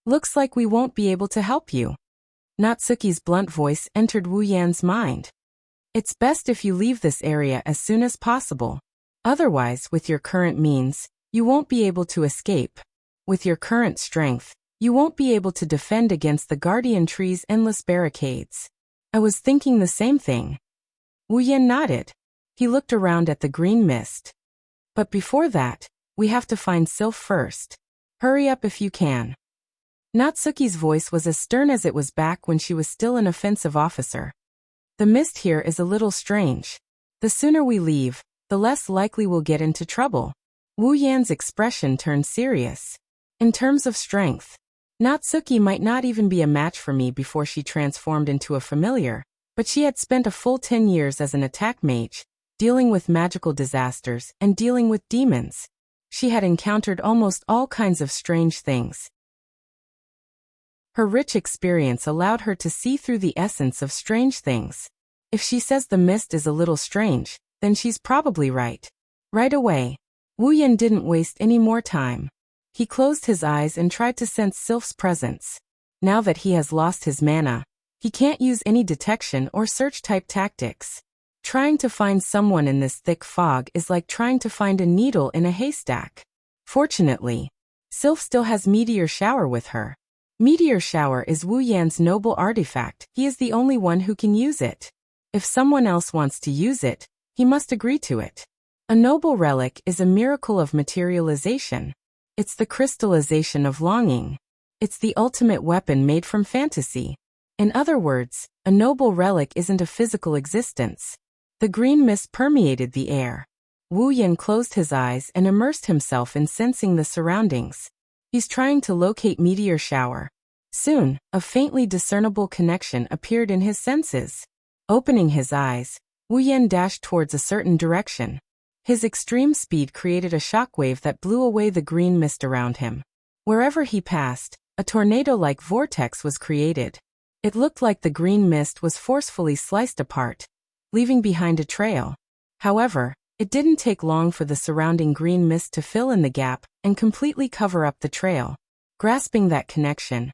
Looks like we won't be able to help you. Natsuki's blunt voice entered Wu Yan's mind. It's best if you leave this area as soon as possible. Otherwise, with your current means, you won't be able to escape. With your current strength, You won't be able to defend against the guardian tree's endless barricades. I was thinking the same thing. Wu Yan nodded. He looked around at the green mist. But before that, we have to find Sylph first. Hurry up if you can. Natsuki's voice was as stern as it was back when she was still an offensive officer. The mist here is a little strange. The sooner we leave, the less likely we'll get into trouble. Wu Yan's expression turned serious. In terms of strength, Natsuki might not even be a match for me before she transformed into a familiar, but she had spent a full 10 years as an attack mage, dealing with magical disasters and dealing with demons. She had encountered almost all kinds of strange things. Her rich experience allowed her to see through the essence of strange things. If she says the mist is a little strange, then she's probably right. Right away, Wu Yan didn't waste any more time. He closed his eyes and tried to sense Sylph's presence. Now that he has lost his mana, he can't use any detection or search-type tactics. Trying to find someone in this thick fog is like trying to find a needle in a haystack. Fortunately, Sylph still has Meteor Shower with her. Meteor Shower is Wu Yan's noble artifact. He is the only one who can use it. If someone else wants to use it, he must agree to it. A noble relic is a miracle of materialization. It's the crystallization of longing. It's the ultimate weapon made from fantasy. In other words, a noble relic isn't a physical existence. The green mist permeated the air. Wu Yan closed his eyes and immersed himself in sensing the surroundings. He's trying to locate Meteor Shower. Soon, a faintly discernible connection appeared in his senses. Opening his eyes, Wu Yan dashed towards a certain direction. His extreme speed created a shockwave that blew away the green mist around him. Wherever he passed, a tornado-like vortex was created. It looked like the green mist was forcefully sliced apart, leaving behind a trail. However, it didn't take long for the surrounding green mist to fill in the gap and completely cover up the trail. Grasping that connection,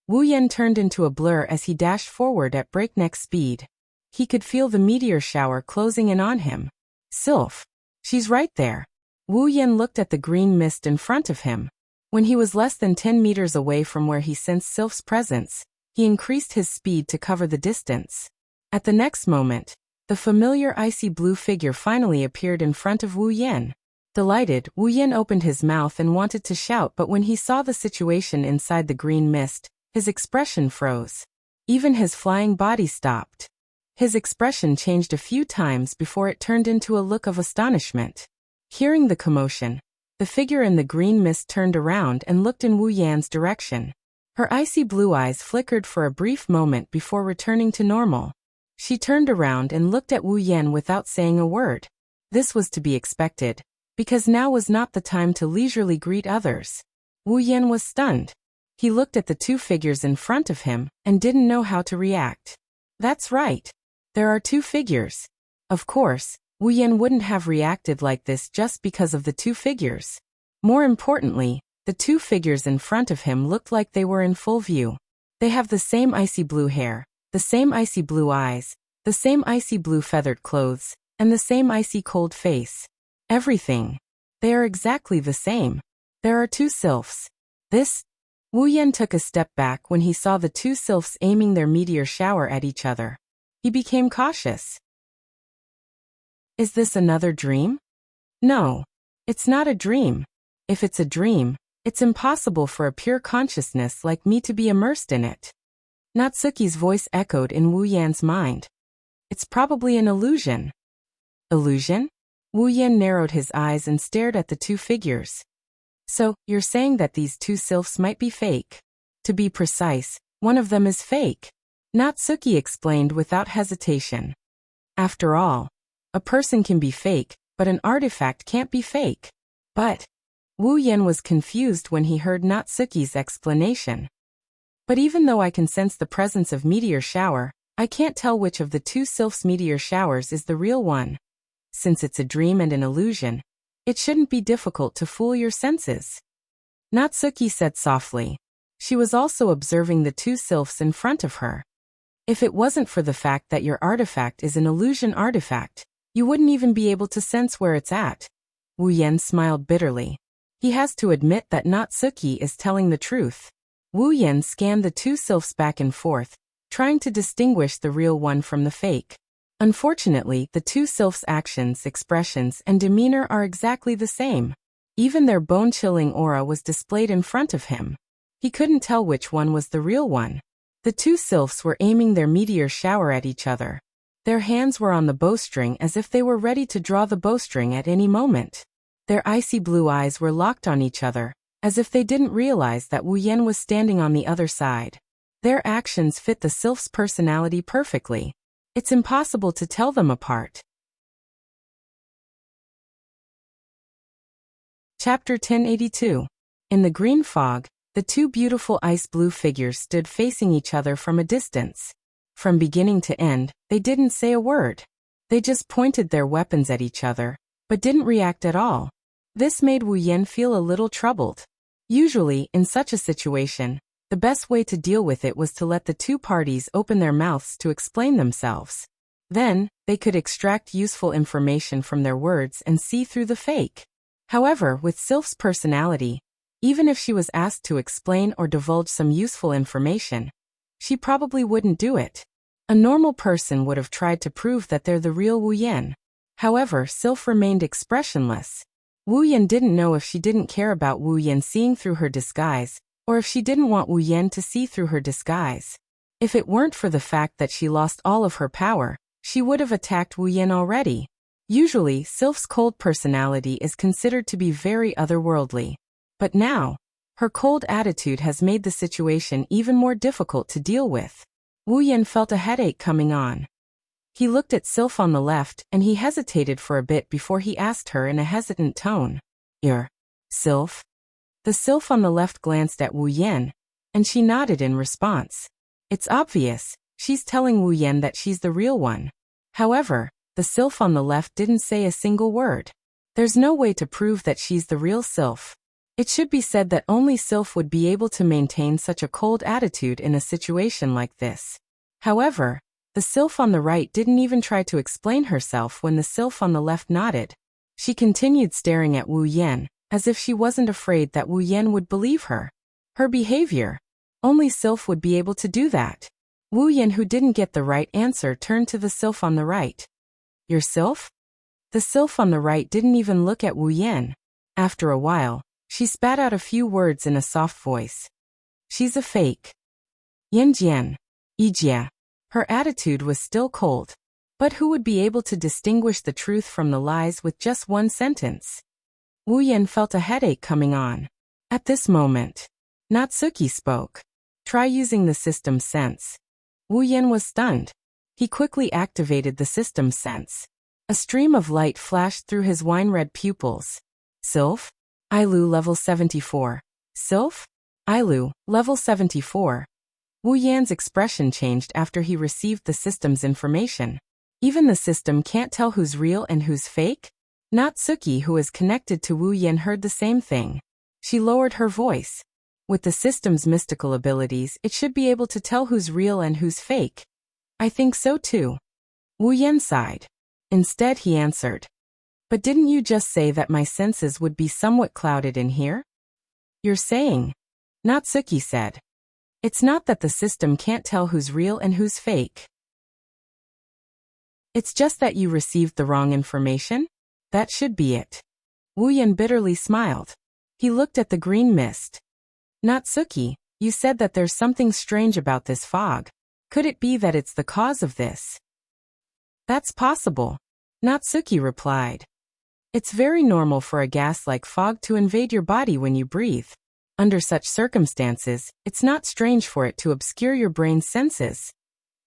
Wu Yan turned into a blur as he dashed forward at breakneck speed. He could feel the meteor shower closing in on him. Sylph. She's right there. Wu Yan looked at the green mist in front of him. When he was less than 10 meters away from where he sensed Sylph's presence, he increased his speed to cover the distance. At the next moment, the familiar icy blue figure finally appeared in front of Wu Yan. Delighted, Wu Yan opened his mouth and wanted to shout, but when he saw the situation inside the green mist, his expression froze. Even his flying body stopped. His expression changed a few times before it turned into a look of astonishment. Hearing the commotion, the figure in the green mist turned around and looked in Wu Yan's direction. Her icy blue eyes flickered for a brief moment before returning to normal. She turned around and looked at Wu Yan without saying a word. This was to be expected, because now was not the time to leisurely greet others. Wu Yan was stunned. He looked at the two figures in front of him and didn't know how to react. That's right. There are two figures. Of course, Wu Yan wouldn't have reacted like this just because of the two figures. More importantly, the two figures in front of him looked like they were in full view. They have the same icy blue hair, the same icy blue eyes, the same icy blue feathered clothes, and the same icy cold face. Everything. They are exactly the same. There are two sylphs. Wu Yan took a step back when he saw the two sylphs aiming their meteor shower at each other. He became cautious. Is this another dream? No. It's not a dream. If it's a dream, it's impossible for a pure consciousness like me to be immersed in it. Natsuki's voice echoed in Wu Yan's mind. It's probably an illusion. Illusion? Wu Yan narrowed his eyes and stared at the two figures. So, you're saying that these two sylphs might be fake? To be precise, one of them is fake. Natsuki explained without hesitation. After all, a person can be fake, but an artifact can't be fake. But Wu Yan was confused when he heard Natsuki's explanation. But even though I can sense the presence of meteor shower, I can't tell which of the two sylphs' meteor showers is the real one. Since it's a dream and an illusion, it shouldn't be difficult to fool your senses. Natsuki said softly. She was also observing the two sylphs in front of her. If it wasn't for the fact that your artifact is an illusion artifact, you wouldn't even be able to sense where it's at. Wu Yan smiled bitterly. He has to admit that Natsuki is telling the truth. Wu Yan scanned the two sylphs back and forth, trying to distinguish the real one from the fake. Unfortunately, the two sylphs' actions, expressions, and demeanor are exactly the same. Even their bone-chilling aura was displayed in front of him. He couldn't tell which one was the real one. The two sylphs were aiming their meteor shower at each other. Their hands were on the bowstring as if they were ready to draw the bowstring at any moment. Their icy blue eyes were locked on each other, as if they didn't realize that Wu Yan was standing on the other side. Their actions fit the sylph's personality perfectly. It's impossible to tell them apart. Chapter 1082. In the green fog, the two beautiful ice blue figures stood facing each other from a distance. From beginning to end, they didn't say a word. They just pointed their weapons at each other, but didn't react at all. This made Wu Yan feel a little troubled. Usually, in such a situation, the best way to deal with it was to let the two parties open their mouths to explain themselves. Then, they could extract useful information from their words and see through the fake. However, with Sylph's personality, even if she was asked to explain or divulge some useful information, she probably wouldn't do it. A normal person would have tried to prove that they're the real Wu Yan. However, Sylph remained expressionless. Wu Yan didn't know if she didn't care about Wu Yan seeing through her disguise, or if she didn't want Wu Yan to see through her disguise. If it weren't for the fact that she lost all of her power, she would have attacked Wu Yan already. Usually, Sylph's cold personality is considered to be very otherworldly. But now, her cold attitude has made the situation even more difficult to deal with. Wu Yan felt a headache coming on. He looked at Sylph on the left and he hesitated for a bit before he asked her in a hesitant tone. Sylph? The Sylph on the left glanced at Wu Yan, and she nodded in response. It's obvious, she's telling Wu Yan that she's the real one. However, the Sylph on the left didn't say a single word. There's no way to prove that she's the real Sylph. It should be said that only Sylph would be able to maintain such a cold attitude in a situation like this. However, the Sylph on the right didn't even try to explain herself when the Sylph on the left nodded. She continued staring at Wu Yan, as if she wasn't afraid that Wu Yan would believe her. Her behavior. Only Sylph would be able to do that. Wu Yan, who didn't get the right answer, turned to the Sylph on the right. Your Sylph? The Sylph on the right didn't even look at Wu Yan. After a while, she spat out a few words in a soft voice. She's a fake. Yanjian. Ijia. Her attitude was still cold. But who would be able to distinguish the truth from the lies with just one sentence? Wu Yan felt a headache coming on. At this moment, Natsuki spoke. Try using the system sense. Wu Yan was stunned. He quickly activated the system sense. A stream of light flashed through his wine-red pupils. Sylph? Ailu level 74. Sylph? Ailu, level 74. Wu Yan's expression changed after he received the system's information. Even the system can't tell who's real and who's fake? Natsuki, who is connected to Wu Yan, heard the same thing. She lowered her voice. With the system's mystical abilities, it should be able to tell who's real and who's fake. I think so too. Wu Yan sighed. Instead, he answered. But didn't you just say that my senses would be somewhat clouded in here? You're saying? Natsuki said. It's not that the system can't tell who's real and who's fake. It's just that you received the wrong information? That should be it. Wu Yan bitterly smiled. He looked at the green mist. Natsuki, you said that there's something strange about this fog. Could it be that it's the cause of this? That's possible, Natsuki replied. It's very normal for a gas like fog to invade your body when you breathe. Under such circumstances, it's not strange for it to obscure your brain's senses.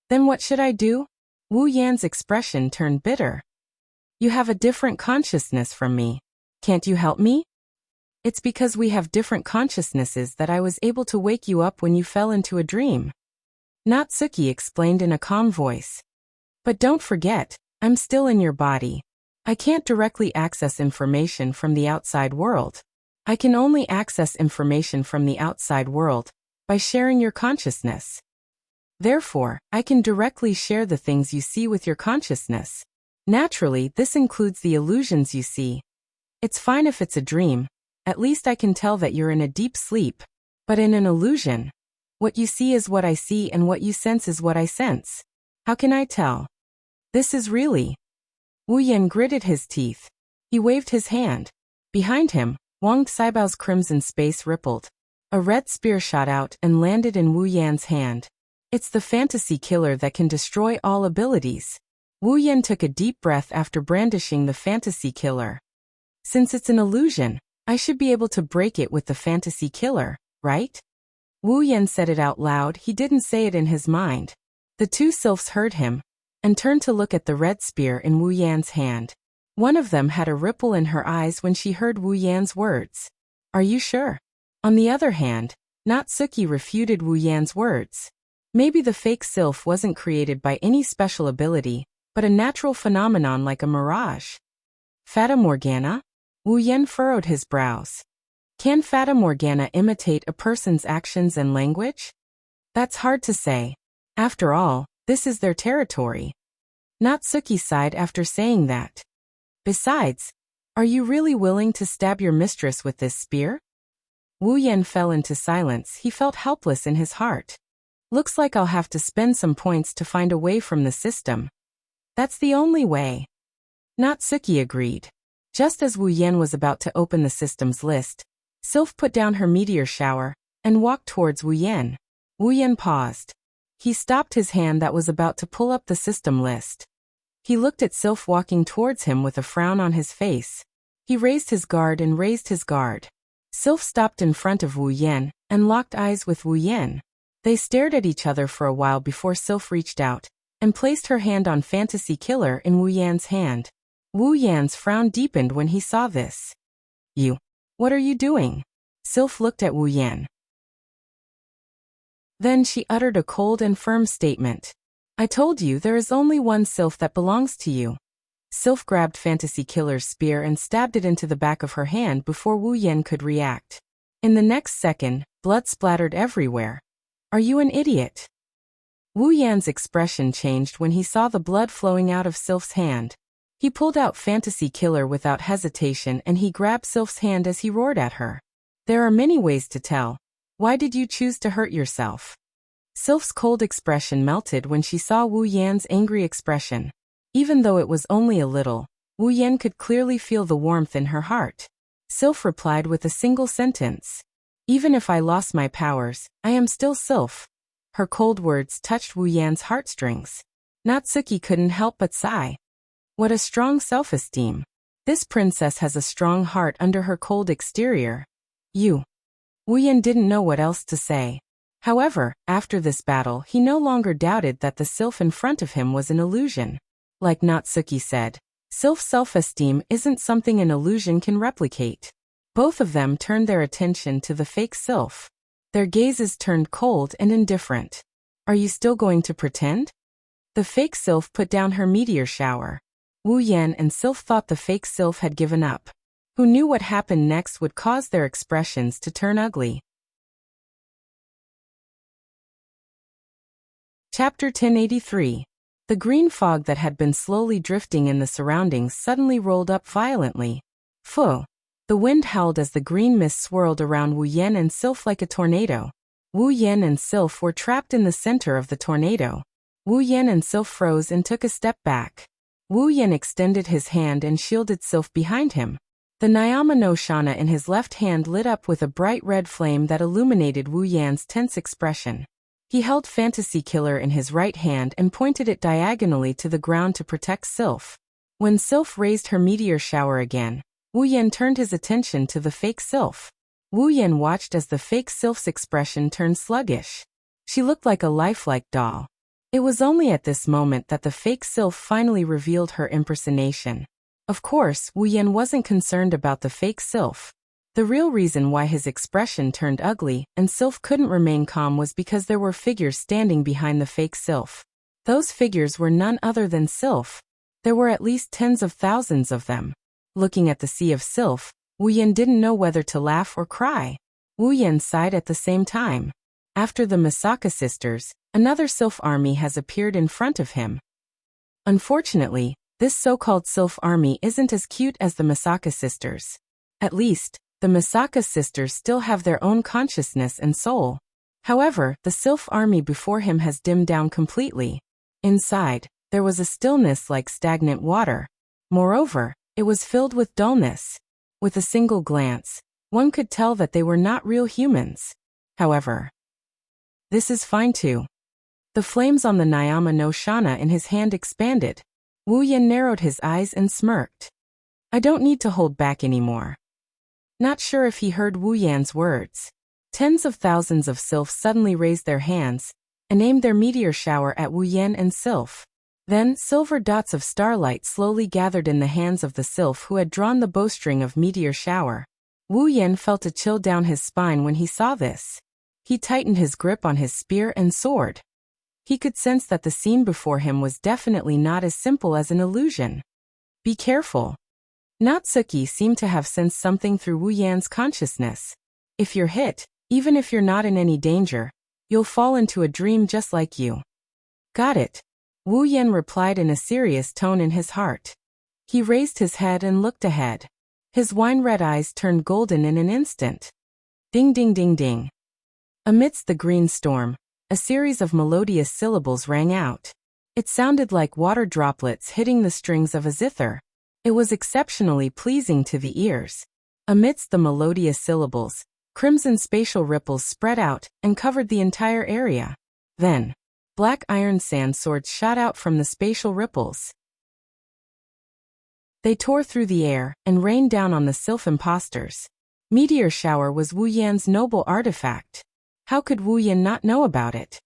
Then what should I do? Wu Yan's expression turned bitter. You have a different consciousness from me. Can't you help me? It's because we have different consciousnesses that I was able to wake you up when you fell into a dream. Natsuki explained in a calm voice. But don't forget, I'm still in your body. I can't directly access information from the outside world. I can only access information from the outside world by sharing your consciousness. Therefore, I can directly share the things you see with your consciousness. Naturally, this includes the illusions you see. It's fine if it's a dream. At least I can tell that you're in a deep sleep. But in an illusion, what you see is what I see and what you sense is what I sense. How can I tell? This is really. Wu Yan gritted his teeth. He waved his hand. Behind him, Wang Saibao's crimson space rippled. A red spear shot out and landed in Wu Yan's hand. It's the fantasy killer that can destroy all abilities. Wu Yan took a deep breath after brandishing the fantasy killer. Since it's an illusion, I should be able to break it with the fantasy killer, right? Wu Yan said it out loud. He didn't say it in his mind. The two sylphs heard him and turned to look at the red spear in Wu Yan's hand. One of them had a ripple in her eyes when she heard Wu Yan's words. Are you sure? On the other hand, Natsuki refuted Wu Yan's words. Maybe the fake sylph wasn't created by any special ability, but a natural phenomenon like a mirage. Fata Morgana? Wu Yan furrowed his brows. Can Fata Morgana imitate a person's actions and language? That's hard to say. After all, this is their territory. Natsuki sighed after saying that. Besides, are you really willing to stab your mistress with this spear? Wu Yan fell into silence. He felt helpless in his heart. Looks like I'll have to spend some points to find a way from the system. That's the only way. Natsuki agreed. Just as Wu Yan was about to open the system's list, Sylph put down her meteor shower and walked towards Wu Yan. Wu Yan paused. He stopped his hand that was about to pull up the system list. He looked at Sylph walking towards him with a frown on his face. He raised his guard and raised his guard. Sylph stopped in front of Wu Yan and locked eyes with Wu Yan. They stared at each other for a while before Sylph reached out and placed her hand on Fantasy Killer in Wu Yan's hand. Wu Yan's frown deepened when he saw this. You. What are you doing? Sylph looked at Wu Yan. Then she uttered a cold and firm statement. I told you there is only one Sylph that belongs to you. Sylph grabbed Fantasy Killer's spear and stabbed it into the back of her hand before Wu Yan could react. In the next second, blood splattered everywhere. Are you an idiot? Wu Yan's expression changed when he saw the blood flowing out of Sylph's hand. He pulled out Fantasy Killer without hesitation and he grabbed Sylph's hand as he roared at her. There are many ways to tell. Why did you choose to hurt yourself? Sylph's cold expression melted when she saw Wu Yan's angry expression. Even though it was only a little, Wu Yan could clearly feel the warmth in her heart. Sylph replied with a single sentence. Even if I lost my powers, I am still Sylph. Her cold words touched Wu Yan's heartstrings. Natsuki couldn't help but sigh. What a strong self-esteem. This princess has a strong heart under her cold exterior. You. Wu Yan didn't know what else to say. However, after this battle, he no longer doubted that the Sylph in front of him was an illusion. Like Natsuki said, Sylph's self-esteem isn't something an illusion can replicate. Both of them turned their attention to the fake Sylph. Their gazes turned cold and indifferent. Are you still going to pretend? The fake Sylph put down her meteor shower. Wu Yan and Sylph thought the fake Sylph had given up. Who knew what happened next would cause their expressions to turn ugly. Chapter 1083. The green fog that had been slowly drifting in the surroundings suddenly rolled up violently. Phew! The wind howled as the green mist swirled around Wu Yan and Sylph like a tornado. Wu Yan and Sylph were trapped in the center of the tornado. Wu Yan and Sylph froze and took a step back. Wu Yan extended his hand and shielded Sylph behind him. The Nyama no Shana in his left hand lit up with a bright red flame that illuminated Wu Yan's tense expression. He held Fantasy Killer in his right hand and pointed it diagonally to the ground to protect Sylph. When Sylph raised her meteor shower again, Wu Yan turned his attention to the fake Sylph. Wu Yan watched as the fake Sylph's expression turned sluggish. She looked like a lifelike doll. It was only at this moment that the fake Sylph finally revealed her impersonation. Of course, Wu Yan wasn't concerned about the fake Sylph. The real reason why his expression turned ugly and Sylph couldn't remain calm was because there were figures standing behind the fake Sylph. Those figures were none other than Sylph. There were at least tens of thousands of them. Looking at the sea of Sylph, Wu Yan didn't know whether to laugh or cry. Wu Yan sighed at the same time. After the Misaka sisters, another Sylph army has appeared in front of him. Unfortunately, this so-called Sylph army isn't as cute as the Misaka sisters. At least, The Misaka sisters still have their own consciousness and soul. However, the sylph army before him has dimmed down completely. Inside, there was a stillness like stagnant water. Moreover, it was filled with dullness. With a single glance, one could tell that they were not real humans. However, this is fine too. The flames on the Nyama no Shana in his hand expanded. Wu Yan narrowed his eyes and smirked. I don't need to hold back anymore. Not sure if he heard Wu Yan's words. Tens of thousands of sylphs suddenly raised their hands and aimed their meteor shower at Wu Yan and sylph. Then, silver dots of starlight slowly gathered in the hands of the sylph who had drawn the bowstring of meteor shower. Wu Yan felt a chill down his spine when he saw this. He tightened his grip on his spear and sword. He could sense that the scene before him was definitely not as simple as an illusion. Be careful. Natsuki seemed to have sensed something through Wu Yan's consciousness. If you're hit, even if you're not in any danger, you'll fall into a dream just like you. Got it. Wu Yan replied in a serious tone in his heart. He raised his head and looked ahead. His wine-red eyes turned golden in an instant. Ding ding ding ding. Amidst the green storm, a series of melodious syllables rang out. It sounded like water droplets hitting the strings of a zither. It was exceptionally pleasing to the ears. Amidst the melodious syllables, crimson spatial ripples spread out and covered the entire area. Then, black iron sand swords shot out from the spatial ripples. They tore through the air and rained down on the sylph impostors. Meteor shower was Wu Yan's noble artifact. How could Wu Yan not know about it?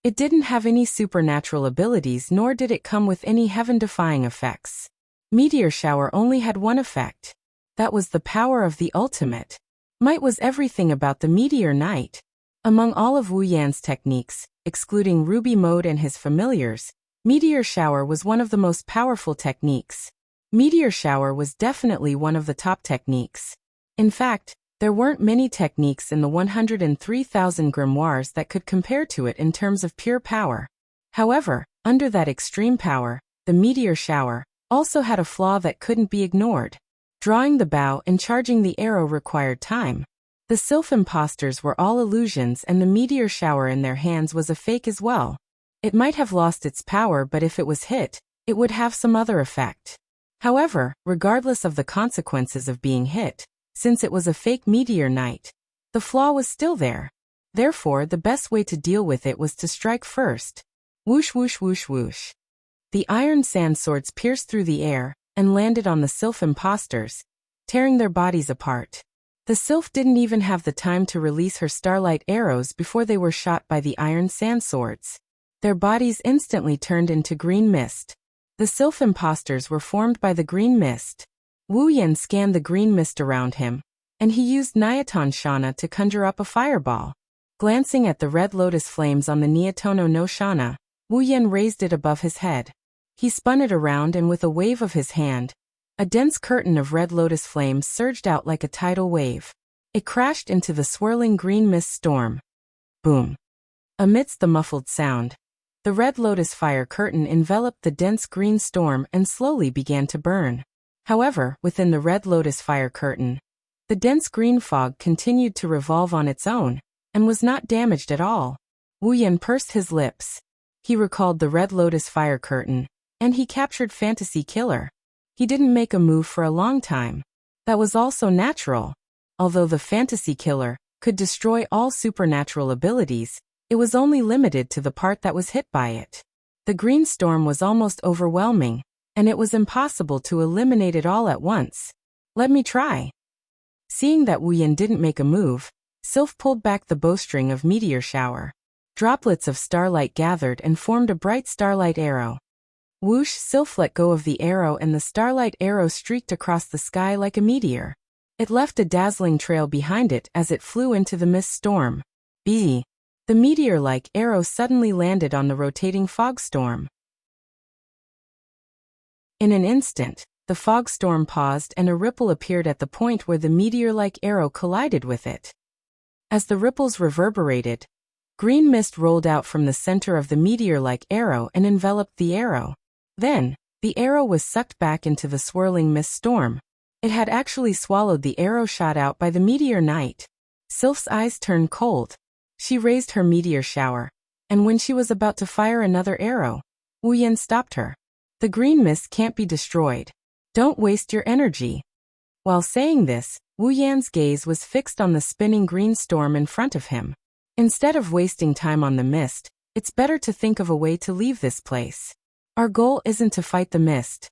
It didn't have any supernatural abilities, nor did it come with any heaven-defying effects. Meteor shower only had one effect. That was the power of the ultimate. Might was everything about the meteor knight. Among all of Wu Yan's techniques, excluding Ruby Mode and his familiars, meteor shower was one of the most powerful techniques. Meteor shower was definitely one of the top techniques. In fact, there weren't many techniques in the 103,000 grimoires that could compare to it in terms of pure power. However, under that extreme power, the meteor shower also had a flaw that couldn't be ignored. Drawing the bow and charging the arrow required time. The sylph impostors were all illusions, and the meteor shower in their hands was a fake as well. It might have lost its power, but if it was hit, it would have some other effect. However, regardless of the consequences of being hit, since it was a fake meteor knight, the flaw was still there. Therefore, the best way to deal with it was to strike first. Whoosh whoosh whoosh whoosh. The iron sand swords pierced through the air and landed on the sylph impostors, tearing their bodies apart. The sylph didn't even have the time to release her starlight arrows before they were shot by the iron sand swords. Their bodies instantly turned into green mist. The sylph impostors were formed by the green mist. Wu Yan scanned the green mist around him, and he used Nyaton Shana to conjure up a fireball. Glancing at the red lotus flames on the Nyatono no Shana, Wu Yan raised it above his head. He spun it around, and with a wave of his hand, a dense curtain of red lotus flames surged out like a tidal wave. It crashed into the swirling green mist storm. Boom. Amidst the muffled sound, the red lotus fire curtain enveloped the dense green storm and slowly began to burn. However, within the red lotus fire curtain, the dense green fog continued to revolve on its own, and was not damaged at all. Wu Yan pursed his lips. He recalled the red lotus fire curtain, and he captured Fantasy Killer. He didn't make a move for a long time. That was also natural. Although the Fantasy Killer could destroy all supernatural abilities, it was only limited to the part that was hit by it. The green storm was almost overwhelming, and it was impossible to eliminate it all at once. Let me try. Seeing that Wu Yan didn't make a move, Sylph pulled back the bowstring of meteor shower. Droplets of starlight gathered and formed a bright starlight arrow. Whoosh! Sylph let go of the arrow, and the starlight arrow streaked across the sky like a meteor. It left a dazzling trail behind it as it flew into the mist storm. The meteor-like arrow suddenly landed on the rotating fog storm. In an instant, the fog storm paused and a ripple appeared at the point where the meteor-like arrow collided with it. As the ripples reverberated, green mist rolled out from the center of the meteor-like arrow and enveloped the arrow. Then, the arrow was sucked back into the swirling mist storm. It had actually swallowed the arrow shot out by the meteor knight. Sylph's eyes turned cold. She raised her meteor shower, and when she was about to fire another arrow, Wu Yan stopped her. The green mist can't be destroyed. Don't waste your energy. While saying this, Wu Yan's gaze was fixed on the spinning green storm in front of him. Instead of wasting time on the mist, it's better to think of a way to leave this place. Our goal isn't to fight the mist.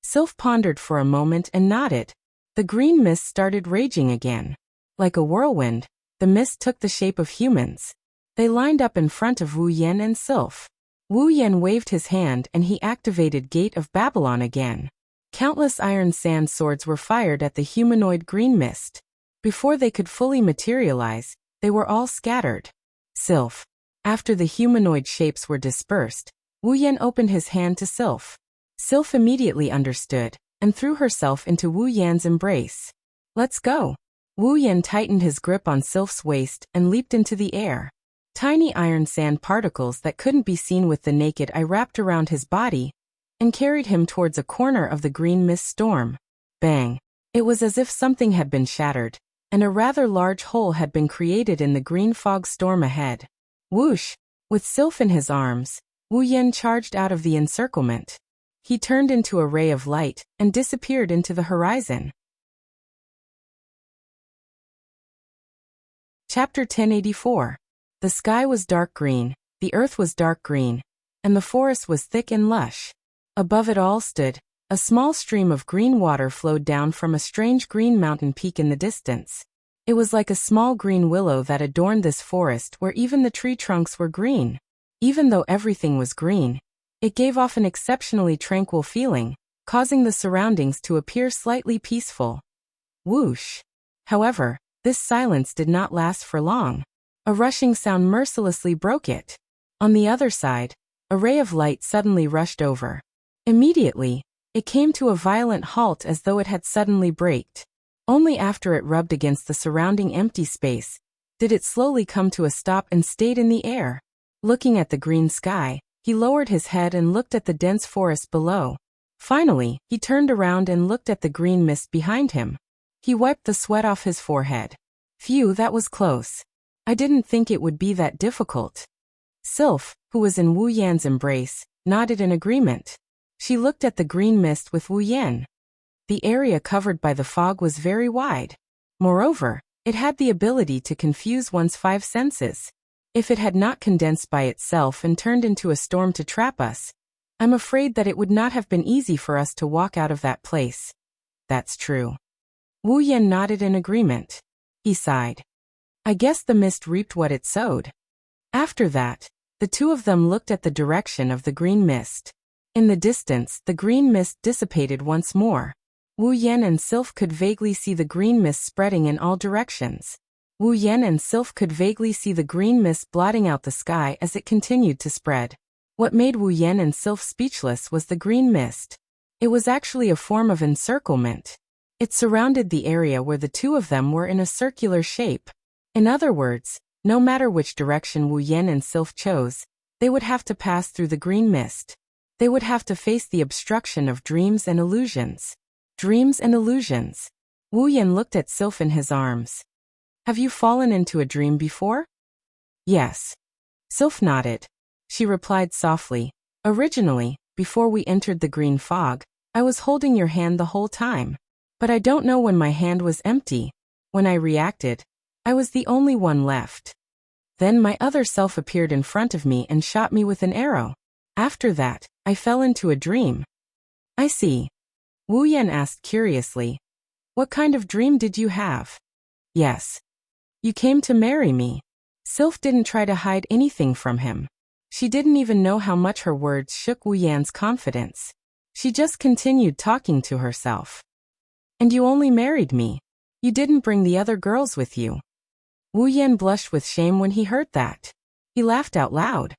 Sylph pondered for a moment and nodded. The green mist started raging again. Like a whirlwind, the mist took the shape of humans. They lined up in front of Wu Yan and Sylph. Wu Yan waved his hand and he activated Gate of Babylon again. Countless iron sand swords were fired at the humanoid green mist. Before they could fully materialize, they were all scattered. Sylph. After the humanoid shapes were dispersed, Wu Yan opened his hand to Sylph. Sylph immediately understood, and threw herself into Wu Yan's embrace. Let's go. Wu Yan tightened his grip on Sylph's waist and leaped into the air. Tiny iron sand particles that couldn't be seen with the naked eye wrapped around his body and carried him towards a corner of the green mist storm. Bang! It was as if something had been shattered, and a rather large hole had been created in the green fog storm ahead. Whoosh! With Sylph in his arms, Wu Yan charged out of the encirclement. He turned into a ray of light and disappeared into the horizon. Chapter 1084. The sky was dark green, the earth was dark green, and the forest was thick and lush. Above it all stood a small stream of green water flowed down from a strange green mountain peak in the distance. It was like a small green willow that adorned this forest where even the tree trunks were green. Even though everything was green, it gave off an exceptionally tranquil feeling, causing the surroundings to appear slightly peaceful. Whoosh! However, this silence did not last for long. A rushing sound mercilessly broke it. On the other side, a ray of light suddenly rushed over. Immediately, it came to a violent halt as though it had suddenly braked. Only after it rubbed against the surrounding empty space did it slowly come to a stop and stayed in the air. Looking at the green sky, he lowered his head and looked at the dense forest below. Finally, he turned around and looked at the green mist behind him. He wiped the sweat off his forehead. Phew, that was close. I didn't think it would be that difficult. Sylph, who was in Wu Yan's embrace, nodded in agreement. She looked at the green mist with Wu Yan. The area covered by the fog was very wide. Moreover, it had the ability to confuse one's five senses. If it had not condensed by itself and turned into a storm to trap us, I'm afraid that it would not have been easy for us to walk out of that place. That's true. Wu Yan nodded in agreement. He sighed. I guess the mist reaped what it sowed. After that, the two of them looked at the direction of the green mist. In the distance, the green mist dissipated once more. Wu Yan and Sylph could vaguely see the green mist spreading in all directions. Wu Yan and Sylph could vaguely see the green mist blotting out the sky as it continued to spread. What made Wu Yan and Sylph speechless was the green mist. It was actually a form of encirclement. It surrounded the area where the two of them were in a circular shape. In other words, no matter which direction Wu Yan and Sylph chose, they would have to pass through the green mist. They would have to face the obstruction of dreams and illusions. Dreams and illusions. Wu Yan looked at Sylph in his arms. Have you fallen into a dream before? Yes. Sylph nodded. She replied softly. Originally, before we entered the green fog, I was holding your hand the whole time. But I don't know when my hand was empty. When I reacted, I was the only one left. Then my other self appeared in front of me and shot me with an arrow. After that, I fell into a dream. I see. Wu Yan asked curiously. What kind of dream did you have? Yes. You came to marry me. Sylph didn't try to hide anything from him. She didn't even know how much her words shook Wu Yan's confidence. She just continued talking to herself. And you only married me. You didn't bring the other girls with you. Wu Yan blushed with shame when he heard that. He laughed out loud.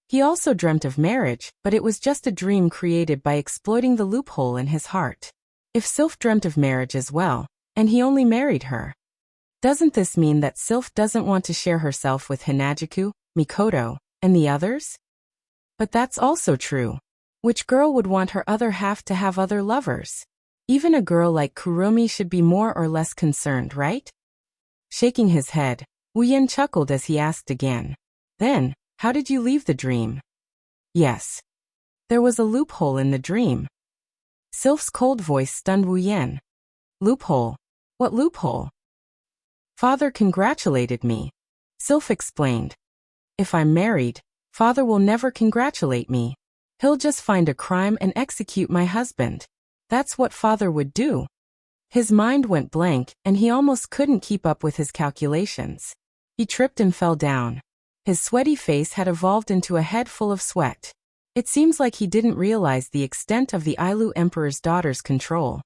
He also dreamt of marriage, but it was just a dream created by exploiting the loophole in his heart. If Sylph dreamt of marriage as well, and he only married her, doesn't this mean that Sylph doesn't want to share herself with Hinajuku, Mikoto, and the others? But that's also true. Which girl would want her other half to have other lovers? Even a girl like Kurumi should be more or less concerned, right? Shaking his head, Wu Yan chuckled as he asked again. Then, how did you leave the dream? Yes. There was a loophole in the dream. Sylph's cold voice stunned Wu Yan. Loophole? What loophole? Father congratulated me. Sylph explained. If I'm married, Father will never congratulate me. He'll just find a crime and execute my husband. That's what Father would do. His mind went blank, and he almost couldn't keep up with his calculations. He tripped and fell down. His sweaty face had evolved into a head full of sweat. It seems like he didn't realize the extent of the Ailu Emperor's daughter's control.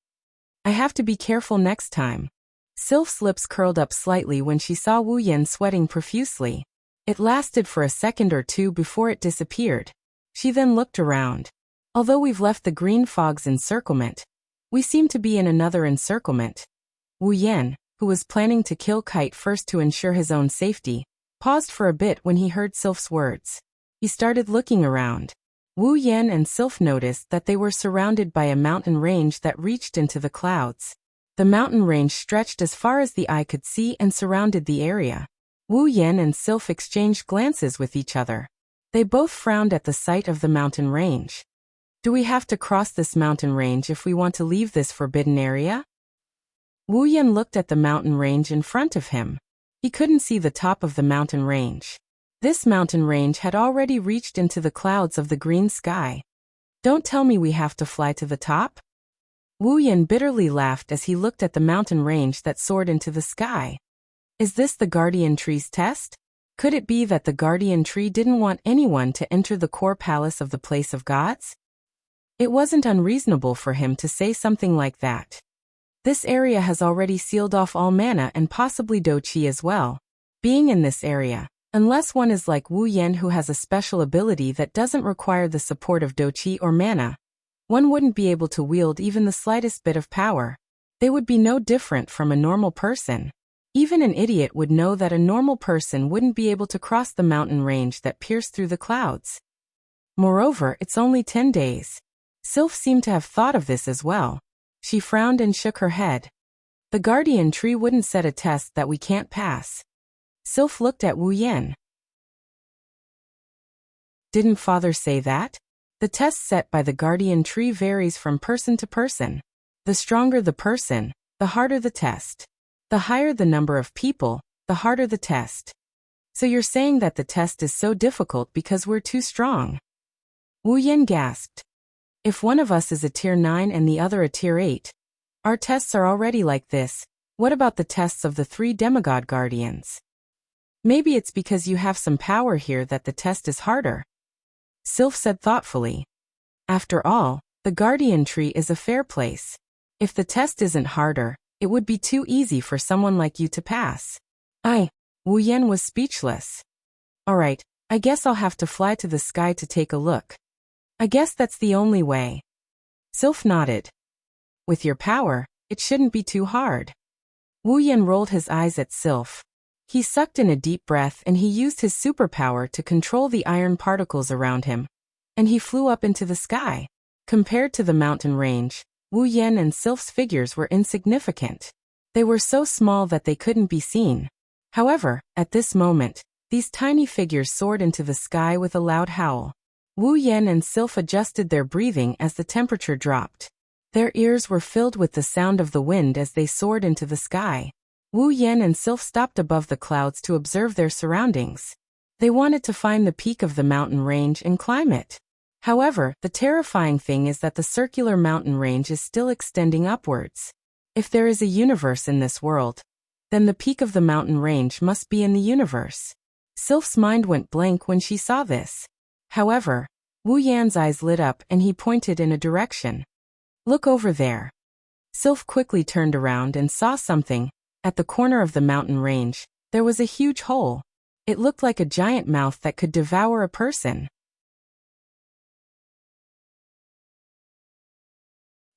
I have to be careful next time. Sylph's lips curled up slightly when she saw Wu Yan sweating profusely. It lasted for a second or two before it disappeared. She then looked around. Although we've left the green fog's encirclement, we seem to be in another encirclement. Wu Yan, who was planning to kill Kite first to ensure his own safety, paused for a bit when he heard Sylph's words. He started looking around. Wu Yan and Sylph noticed that they were surrounded by a mountain range that reached into the clouds. The mountain range stretched as far as the eye could see and surrounded the area. Wu Yan and Sylph exchanged glances with each other. They both frowned at the sight of the mountain range. Do we have to cross this mountain range if we want to leave this forbidden area? Wu Yan looked at the mountain range in front of him. He couldn't see the top of the mountain range. This mountain range had already reached into the clouds of the green sky. Don't tell me we have to fly to the top? Wu Yan bitterly laughed as he looked at the mountain range that soared into the sky. Is this the guardian tree's test? Could it be that the guardian tree didn't want anyone to enter the core palace of the place of gods? It wasn't unreasonable for him to say something like that. This area has already sealed off all mana and possibly Doqi as well. Being in this area, unless one is like Wu Yan who has a special ability that doesn't require the support of Doqi or mana, one wouldn't be able to wield even the slightest bit of power. They would be no different from a normal person. Even an idiot would know that a normal person wouldn't be able to cross the mountain range that pierced through the clouds. Moreover, it's only 10 days. Sylph seemed to have thought of this as well. She frowned and shook her head. The guardian tree wouldn't set a test that we can't pass. Sylph looked at Wu Yan. Didn't Father say that? The test set by the guardian tree varies from person to person. The stronger the person, the harder the test. The higher the number of people, the harder the test. So you're saying that the test is so difficult because we're too strong? Wu Yan gasped. If one of us is a tier 9 and the other a tier 8, our tests are already like this. What about the tests of the 3 demigod guardians? Maybe it's because you have some power here that the test is harder. Sylph said thoughtfully. After all, the guardian tree is a fair place. If the test isn't harder, it would be too easy for someone like you to pass. Wu Yan was speechless. Alright, I guess I'll have to fly to the sky to take a look. I guess that's the only way. Sylph nodded. With your power, it shouldn't be too hard. Wu Yan rolled his eyes at Sylph. He sucked in a deep breath and he used his superpower to control the iron particles around him. And he flew up into the sky. Compared to the mountain range, Wu Yan and Sylph's figures were insignificant. They were so small that they couldn't be seen. However, at this moment, these tiny figures soared into the sky with a loud howl. Wu Yan and Sylph adjusted their breathing as the temperature dropped. Their ears were filled with the sound of the wind as they soared into the sky. Wu Yan and Sylph stopped above the clouds to observe their surroundings. They wanted to find the peak of the mountain range and climb it. However, the terrifying thing is that the circular mountain range is still extending upwards. If there is a universe in this world, then the peak of the mountain range must be in the universe. Sylph's mind went blank when she saw this. However, Wu Yan's eyes lit up and he pointed in a direction. Look over there. Sylph quickly turned around and saw something. At the corner of the mountain range, there was a huge hole. It looked like a giant mouth that could devour a person.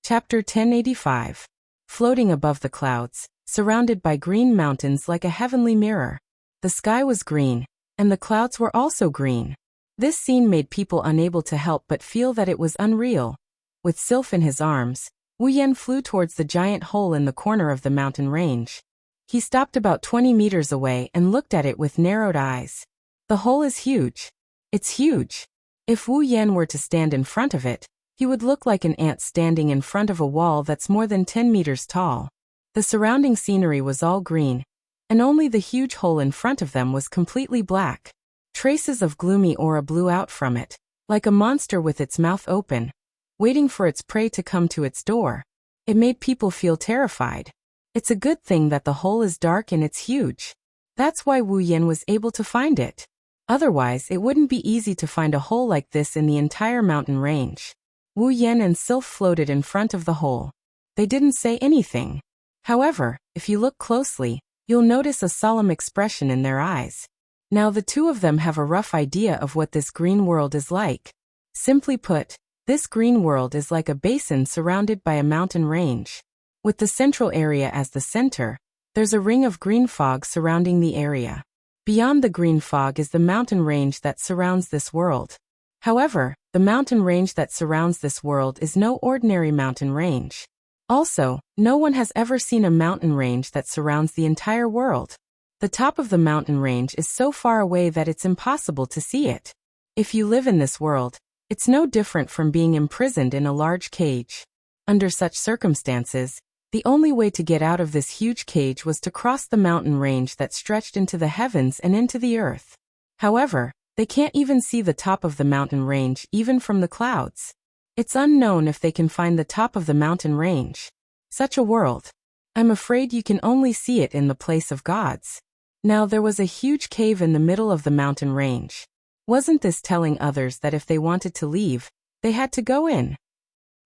Chapter 1085. Floating above the clouds, surrounded by green mountains like a heavenly mirror. The sky was green, and the clouds were also green. This scene made people unable to help but feel that it was unreal. With Sylph in his arms, Wu Yan flew towards the giant hole in the corner of the mountain range. He stopped about 20 meters away and looked at it with narrowed eyes. The hole is huge. It's huge. If Wu Yan were to stand in front of it, he would look like an ant standing in front of a wall that's more than 10 meters tall. The surrounding scenery was all green, and only the huge hole in front of them was completely black. Traces of gloomy aura blew out from it, like a monster with its mouth open, waiting for its prey to come to its door. It made people feel terrified. It's a good thing that the hole is dark and it's huge. That's why Wu Yan was able to find it. Otherwise, it wouldn't be easy to find a hole like this in the entire mountain range. Wu Yan and Sylph floated in front of the hole. They didn't say anything. However, if you look closely, you'll notice a solemn expression in their eyes. Now the two of them have a rough idea of what this green world is like. Simply put, this green world is like a basin surrounded by a mountain range. With the central area as the center, there's a ring of green fog surrounding the area. Beyond the green fog is the mountain range that surrounds this world. However, the mountain range that surrounds this world is no ordinary mountain range. Also, no one has ever seen a mountain range that surrounds the entire world. The top of the mountain range is so far away that it's impossible to see it. If you live in this world, it's no different from being imprisoned in a large cage. Under such circumstances, the only way to get out of this huge cage was to cross the mountain range that stretched into the heavens and into the earth. However, they can't even see the top of the mountain range even from the clouds. It's unknown if they can find the top of the mountain range. Such a world. I'm afraid you can only see it in the place of gods. Now there was a huge cave in the middle of the mountain range. Wasn't this telling others that if they wanted to leave, they had to go in?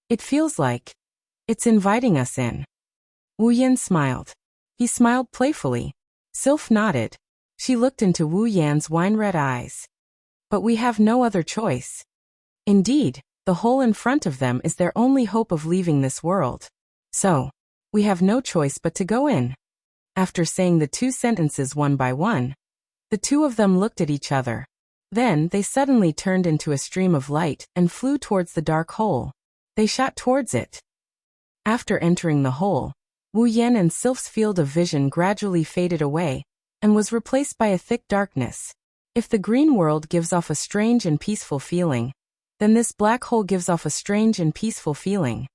It feels like it's inviting us in. Wu Yan smiled. He smiled playfully. Sylph nodded. She looked into Wu Yan's wine-red eyes. But we have no other choice. Indeed, the hole in front of them is their only hope of leaving this world. So, we have no choice but to go in. After saying the two sentences one by one, the two of them looked at each other. Then they suddenly turned into a stream of light and flew towards the dark hole. They shot towards it. After entering the hole, Wu Yan and Sylph's field of vision gradually faded away and was replaced by a thick darkness. If the green world gives off a strange and peaceful feeling, then this black hole gives off a strange and peaceful feeling.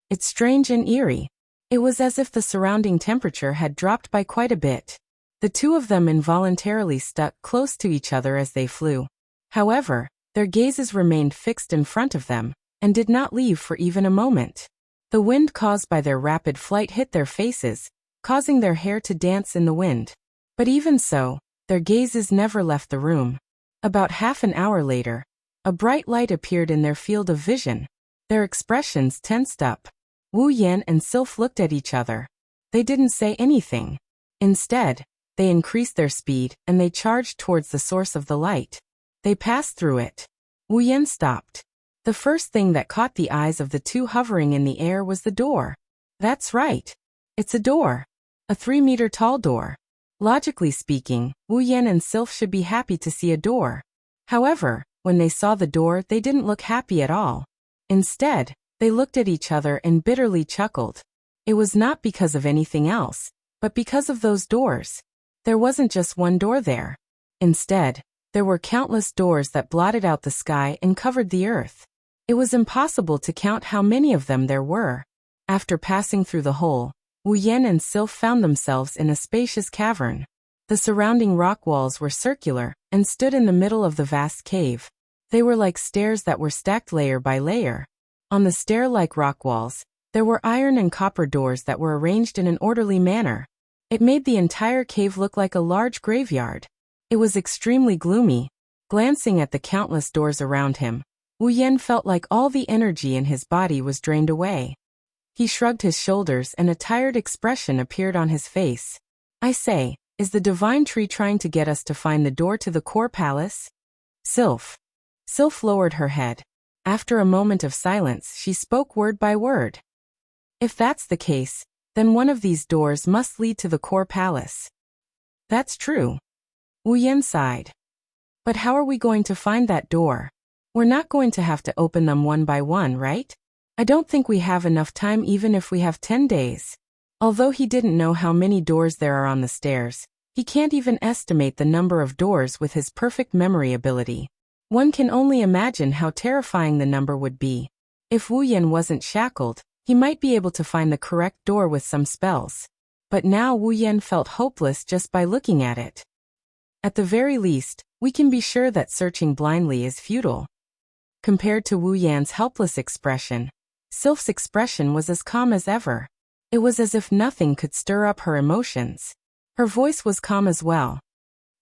It's strange and eerie. It was as if the surrounding temperature had dropped by quite a bit. The two of them involuntarily stuck close to each other as they flew. However, their gazes remained fixed in front of them and did not leave for even a moment. The wind caused by their rapid flight hit their faces, causing their hair to dance in the wind. But even so, their gazes never left the room. About half an hour later, a bright light appeared in their field of vision. Their expressions tensed up. Wu Yan and Sylph looked at each other. They didn't say anything. Instead, they increased their speed and they charged towards the source of the light. They passed through it. Wu Yan stopped. The first thing that caught the eyes of the two hovering in the air was the door. That's right. It's a door. A 3-meter-tall door. Logically speaking, Wu Yan and Sylph should be happy to see a door. However, when they saw the door, they didn't look happy at all. Instead, they looked at each other and bitterly chuckled. It was not because of anything else, but because of those doors. There wasn't just one door there. Instead, there were countless doors that blotted out the sky and covered the earth. It was impossible to count how many of them there were. After passing through the hole, Wu Yan and Sylph found themselves in a spacious cavern. The surrounding rock walls were circular and stood in the middle of the vast cave. They were like stairs that were stacked layer by layer. On the stair-like rock walls, there were iron and copper doors that were arranged in an orderly manner. It made the entire cave look like a large graveyard. It was extremely gloomy. Glancing at the countless doors around him, Wu Yan felt like all the energy in his body was drained away. He shrugged his shoulders and a tired expression appeared on his face. I say, is the divine tree trying to get us to find the door to the core palace? Sylph. Sylph lowered her head. After a moment of silence, she spoke word by word. If that's the case, then one of these doors must lead to the core palace. That's true. Wu Yan sighed. But how are we going to find that door? We're not going to have to open them one by one, right? I don't think we have enough time even if we have 10 days. Although he didn't know how many doors there are on the stairs, he can't even estimate the number of doors with his perfect memory ability. One can only imagine how terrifying the number would be. If Wu Yan wasn't shackled, he might be able to find the correct door with some spells. But now Wu Yan felt hopeless just by looking at it. At the very least, we can be sure that searching blindly is futile. Compared to Wu Yan's helpless expression, Sylph's expression was as calm as ever. It was as if nothing could stir up her emotions. Her voice was calm as well.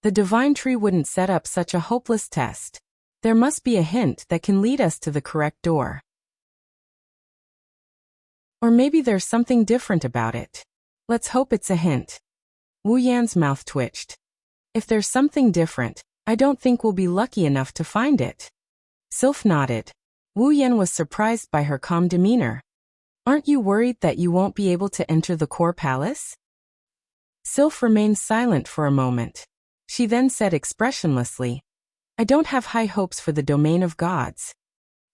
The divine tree wouldn't set up such a hopeless test. There must be a hint that can lead us to the correct door. Or maybe there's something different about it. Let's hope it's a hint. Wu Yan's mouth twitched. If there's something different, I don't think we'll be lucky enough to find it. Sylph nodded. Wu Yan was surprised by her calm demeanor. Aren't you worried that you won't be able to enter the core palace? Sylph remained silent for a moment. She then said expressionlessly, I don't have high hopes for the domain of gods.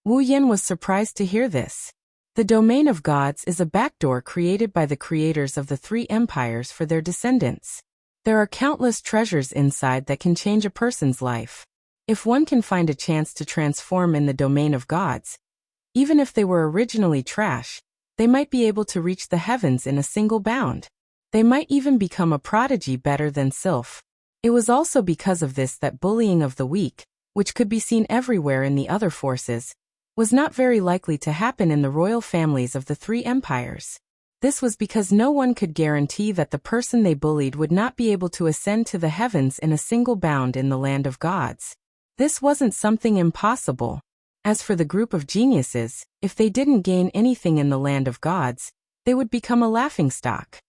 Wu Yan was surprised to hear this. The domain of gods is a backdoor created by the creators of the three empires for their descendants. There are countless treasures inside that can change a person's life. If one can find a chance to transform in the domain of gods, even if they were originally trash, they might be able to reach the heavens in a single bound. They might even become a prodigy better than Sylph. It was also because of this that bullying of the weak, which could be seen everywhere in the other forces, was not very likely to happen in the royal families of the three empires. This was because no one could guarantee that the person they bullied would not be able to ascend to the heavens in a single bound in the land of gods. This wasn't something impossible. As for the group of geniuses, if they didn't gain anything in the land of gods, they would become a laughingstock.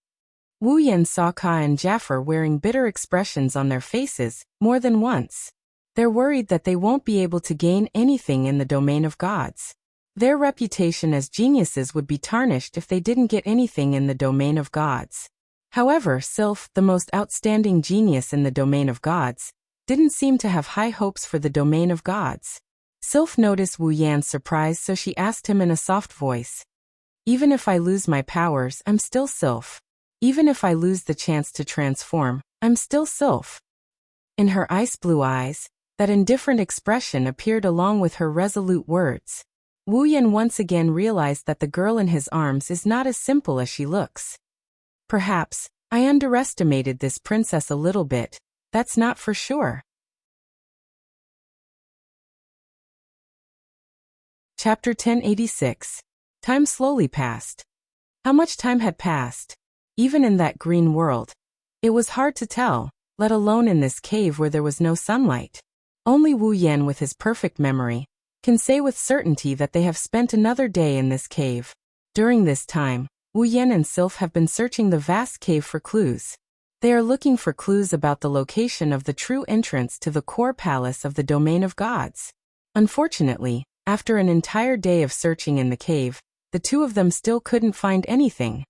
Wu Yan saw Ka and Jaffer wearing bitter expressions on their faces more than once. They're worried that they won't be able to gain anything in the domain of gods. Their reputation as geniuses would be tarnished if they didn't get anything in the domain of gods. However, Sylph, the most outstanding genius in the domain of gods, didn't seem to have high hopes for the domain of gods. Sylph noticed Wu Yan's surprise, so she asked him in a soft voice, Even if I lose my powers, I'm still Sylph. Even if I lose the chance to transform, I'm still Sylph. In her ice-blue eyes, that indifferent expression appeared along with her resolute words. Wu Yan once again realized that the girl in his arms is not as simple as she looks. Perhaps, I underestimated this princess a little bit, that's not for sure. Chapter 1086. Time slowly passed. How much time had passed? Even in that green world, it was hard to tell, let alone in this cave where there was no sunlight. Only Wu Yan with his perfect memory can say with certainty that they have spent another day in this cave. During this time, Wu Yan and Sylph have been searching the vast cave for clues. They are looking for clues about the location of the true entrance to the core palace of the domain of gods. Unfortunately, after an entire day of searching in the cave, the two of them still couldn't find anything.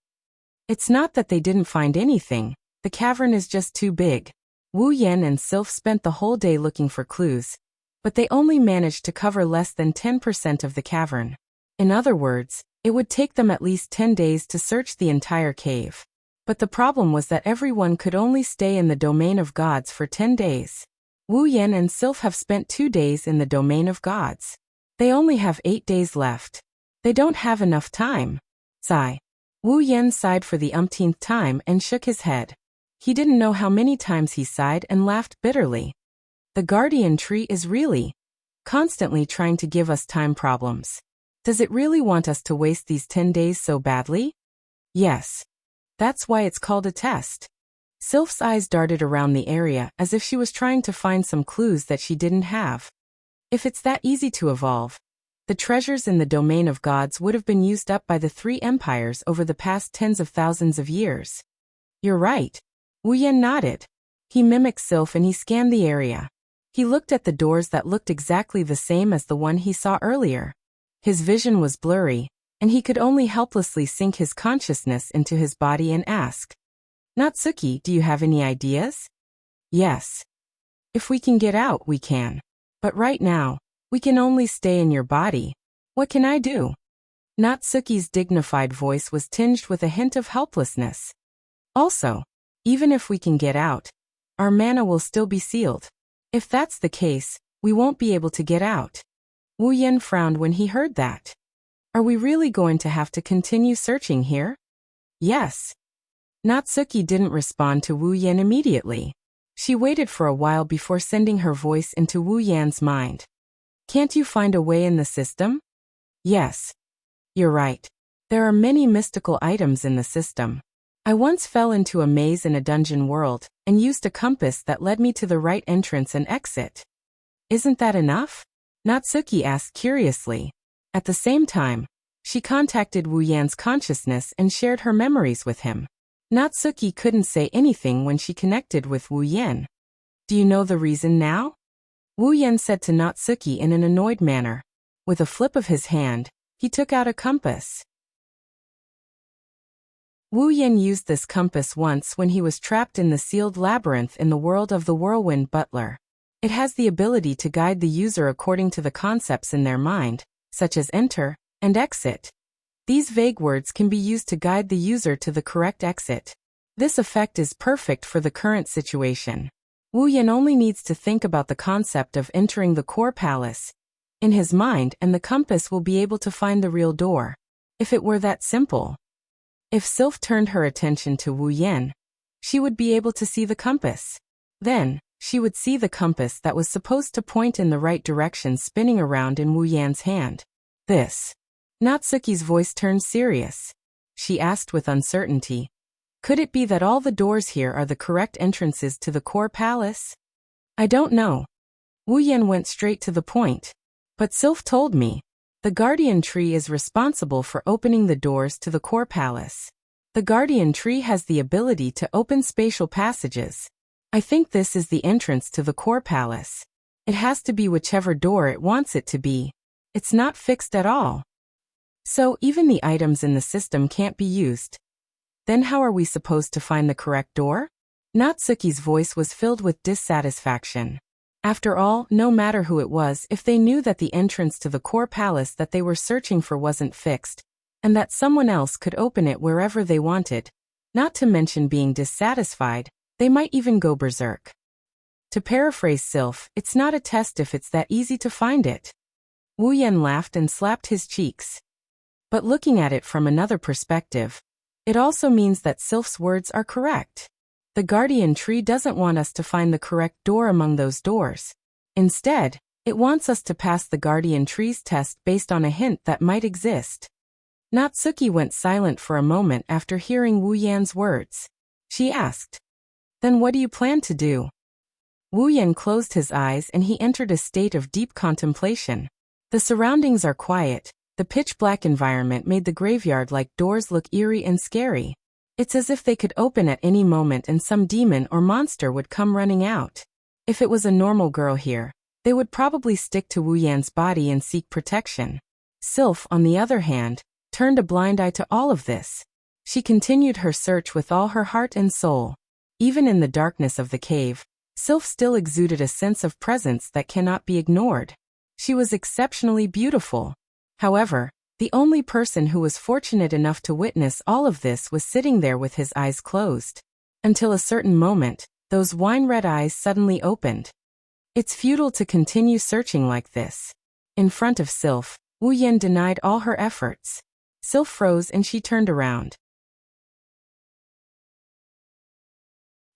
It's not that they didn't find anything, the cavern is just too big. Wu Yan and Sylph spent the whole day looking for clues, but they only managed to cover less than 10% of the cavern. In other words, it would take them at least 10 days to search the entire cave. But the problem was that everyone could only stay in the domain of gods for 10 days. Wu Yan and Sylph have spent 2 days in the domain of gods. They only have 8 days left. They don't have enough time. Sigh. Wu Yan sighed for the umpteenth time and shook his head. He didn't know how many times he sighed and laughed bitterly. The guardian tree is really constantly trying to give us time problems. Does it really want us to waste these 10 days so badly? Yes. That's why it's called a test. Sylph's eyes darted around the area as if she was trying to find some clues that she didn't have. If it's that easy to evolve, the treasures in the domain of gods would have been used up by the three empires over the past tens of thousands of years. You're right. Wu Yan nodded. He mimicked Sylph and he scanned the area. He looked at the doors that looked exactly the same as the one he saw earlier. His vision was blurry, and he could only helplessly sink his consciousness into his body and ask, Natsuki, do you have any ideas? Yes. If we can get out, we can. But right now, we can only stay in your body. What can I do? Natsuki's dignified voice was tinged with a hint of helplessness. Also, even if we can get out, our mana will still be sealed. If that's the case, we won't be able to get out. Wu Yen frowned when he heard that. Are we really going to have to continue searching here? Yes. Natsuki didn't respond to Wu Yen immediately. She waited for a while before sending her voice into Wu Yan's mind. Can't you find a way in the system? Yes. You're right. There are many mystical items in the system. I once fell into a maze in a dungeon world and used a compass that led me to the right entrance and exit. Isn't that enough? Natsuki asked curiously. At the same time, she contacted Wu Yan's consciousness and shared her memories with him. Natsuki couldn't say anything when she connected with Wu Yan. Do you know the reason now? Wu Yan said to Natsuki in an annoyed manner. With a flip of his hand, he took out a compass. Wu Yan used this compass once when he was trapped in the sealed labyrinth in the world of the Whirlwind Butler. It has the ability to guide the user according to the concepts in their mind, such as enter and exit. These vague words can be used to guide the user to the correct exit. This effect is perfect for the current situation. Wu Yan only needs to think about the concept of entering the core palace in his mind, and the compass will be able to find the real door. If it were that simple. If Sylph turned her attention to Wu Yan, she would be able to see the compass. Then, she would see the compass that was supposed to point in the right direction spinning around in Wu Yan's hand. This. Natsuki's voice turned serious. She asked with uncertainty. Could it be that all the doors here are the correct entrances to the core palace? I don't know. Wu Yan went straight to the point. But Sylph told me. The guardian tree is responsible for opening the doors to the core palace. The guardian tree has the ability to open spatial passages. I think this is the entrance to the core palace. It has to be whichever door it wants it to be. It's not fixed at all. So even the items in the system can't be used. Then how are we supposed to find the correct door? Natsuki's voice was filled with dissatisfaction. After all, no matter who it was, if they knew that the entrance to the core palace that they were searching for wasn't fixed, and that someone else could open it wherever they wanted, not to mention being dissatisfied, they might even go berserk. To paraphrase Sylph, it's not a test if it's that easy to find it. Wu Yan laughed and slapped his cheeks. But looking at it from another perspective, it also means that Sylph's words are correct. The guardian tree doesn't want us to find the correct door among those doors. Instead, it wants us to pass the guardian tree's test based on a hint that might exist. Natsuki went silent for a moment after hearing Wu Yan's words. She asked, "Then what do you plan to do?" Wu Yan closed his eyes and he entered a state of deep contemplation. The surroundings are quiet. The pitch-black environment made the graveyard-like doors look eerie and scary. It's as if they could open at any moment and some demon or monster would come running out. If it was a normal girl here, they would probably stick to Wu Yan's body and seek protection. Sylph, on the other hand, turned a blind eye to all of this. She continued her search with all her heart and soul. Even in the darkness of the cave, Sylph still exuded a sense of presence that cannot be ignored. She was exceptionally beautiful. However, the only person who was fortunate enough to witness all of this was sitting there with his eyes closed. Until a certain moment, those wine-red eyes suddenly opened. It's futile to continue searching like this. In front of Sylph, Wu Yan denied all her efforts. Sylph froze and she turned around.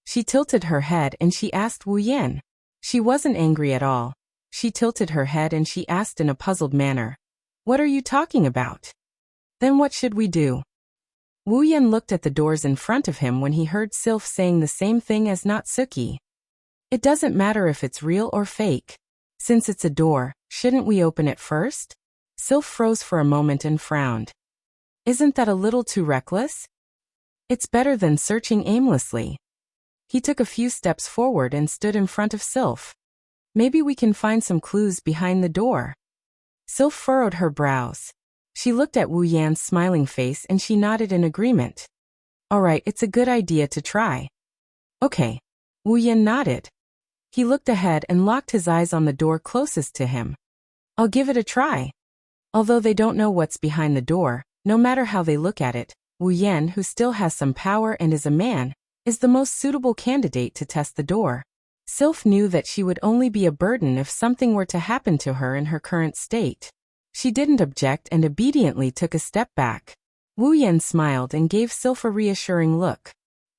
She tilted her head and she asked Wu Yan. She wasn't angry at all. She tilted her head and she asked in a puzzled manner. What are you talking about? Then what should we do? Wu Yan looked at the doors in front of him when he heard Sylph saying the same thing as Natsuki. It doesn't matter if it's real or fake. Since it's a door, shouldn't we open it first? Sylph froze for a moment and frowned. Isn't that a little too reckless? It's better than searching aimlessly. He took a few steps forward and stood in front of Sylph. Maybe we can find some clues behind the door. Sylph furrowed her brows. She looked at Wu Yan's smiling face and she nodded in agreement. All right, it's a good idea to try. Okay. Wu Yan nodded. He looked ahead and locked his eyes on the door closest to him. I'll give it a try. Although they don't know what's behind the door, no matter how they look at it, Wu Yan, who still has some power and is a man, is the most suitable candidate to test the door. Sylph knew that she would only be a burden if something were to happen to her in her current state. She didn't object and obediently took a step back. Wu Yan smiled and gave Sylph a reassuring look.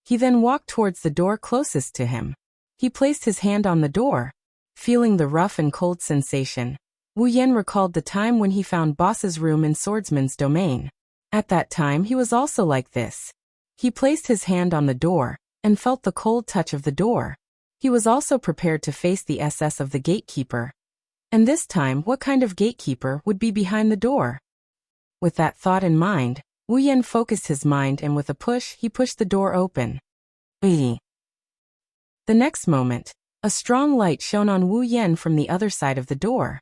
He then walked towards the door closest to him. He placed his hand on the door. Feeling the rough and cold sensation, Wu Yan recalled the time when he found Boss's room in Swordsman's domain. At that time he was also like this. He placed his hand on the door and felt the cold touch of the door. He was also prepared to face the SS of the gatekeeper. And this time, what kind of gatekeeper would be behind the door? With that thought in mind, Wu Yan focused his mind and with a push, he pushed the door open. The next moment, a strong light shone on Wu Yan from the other side of the door.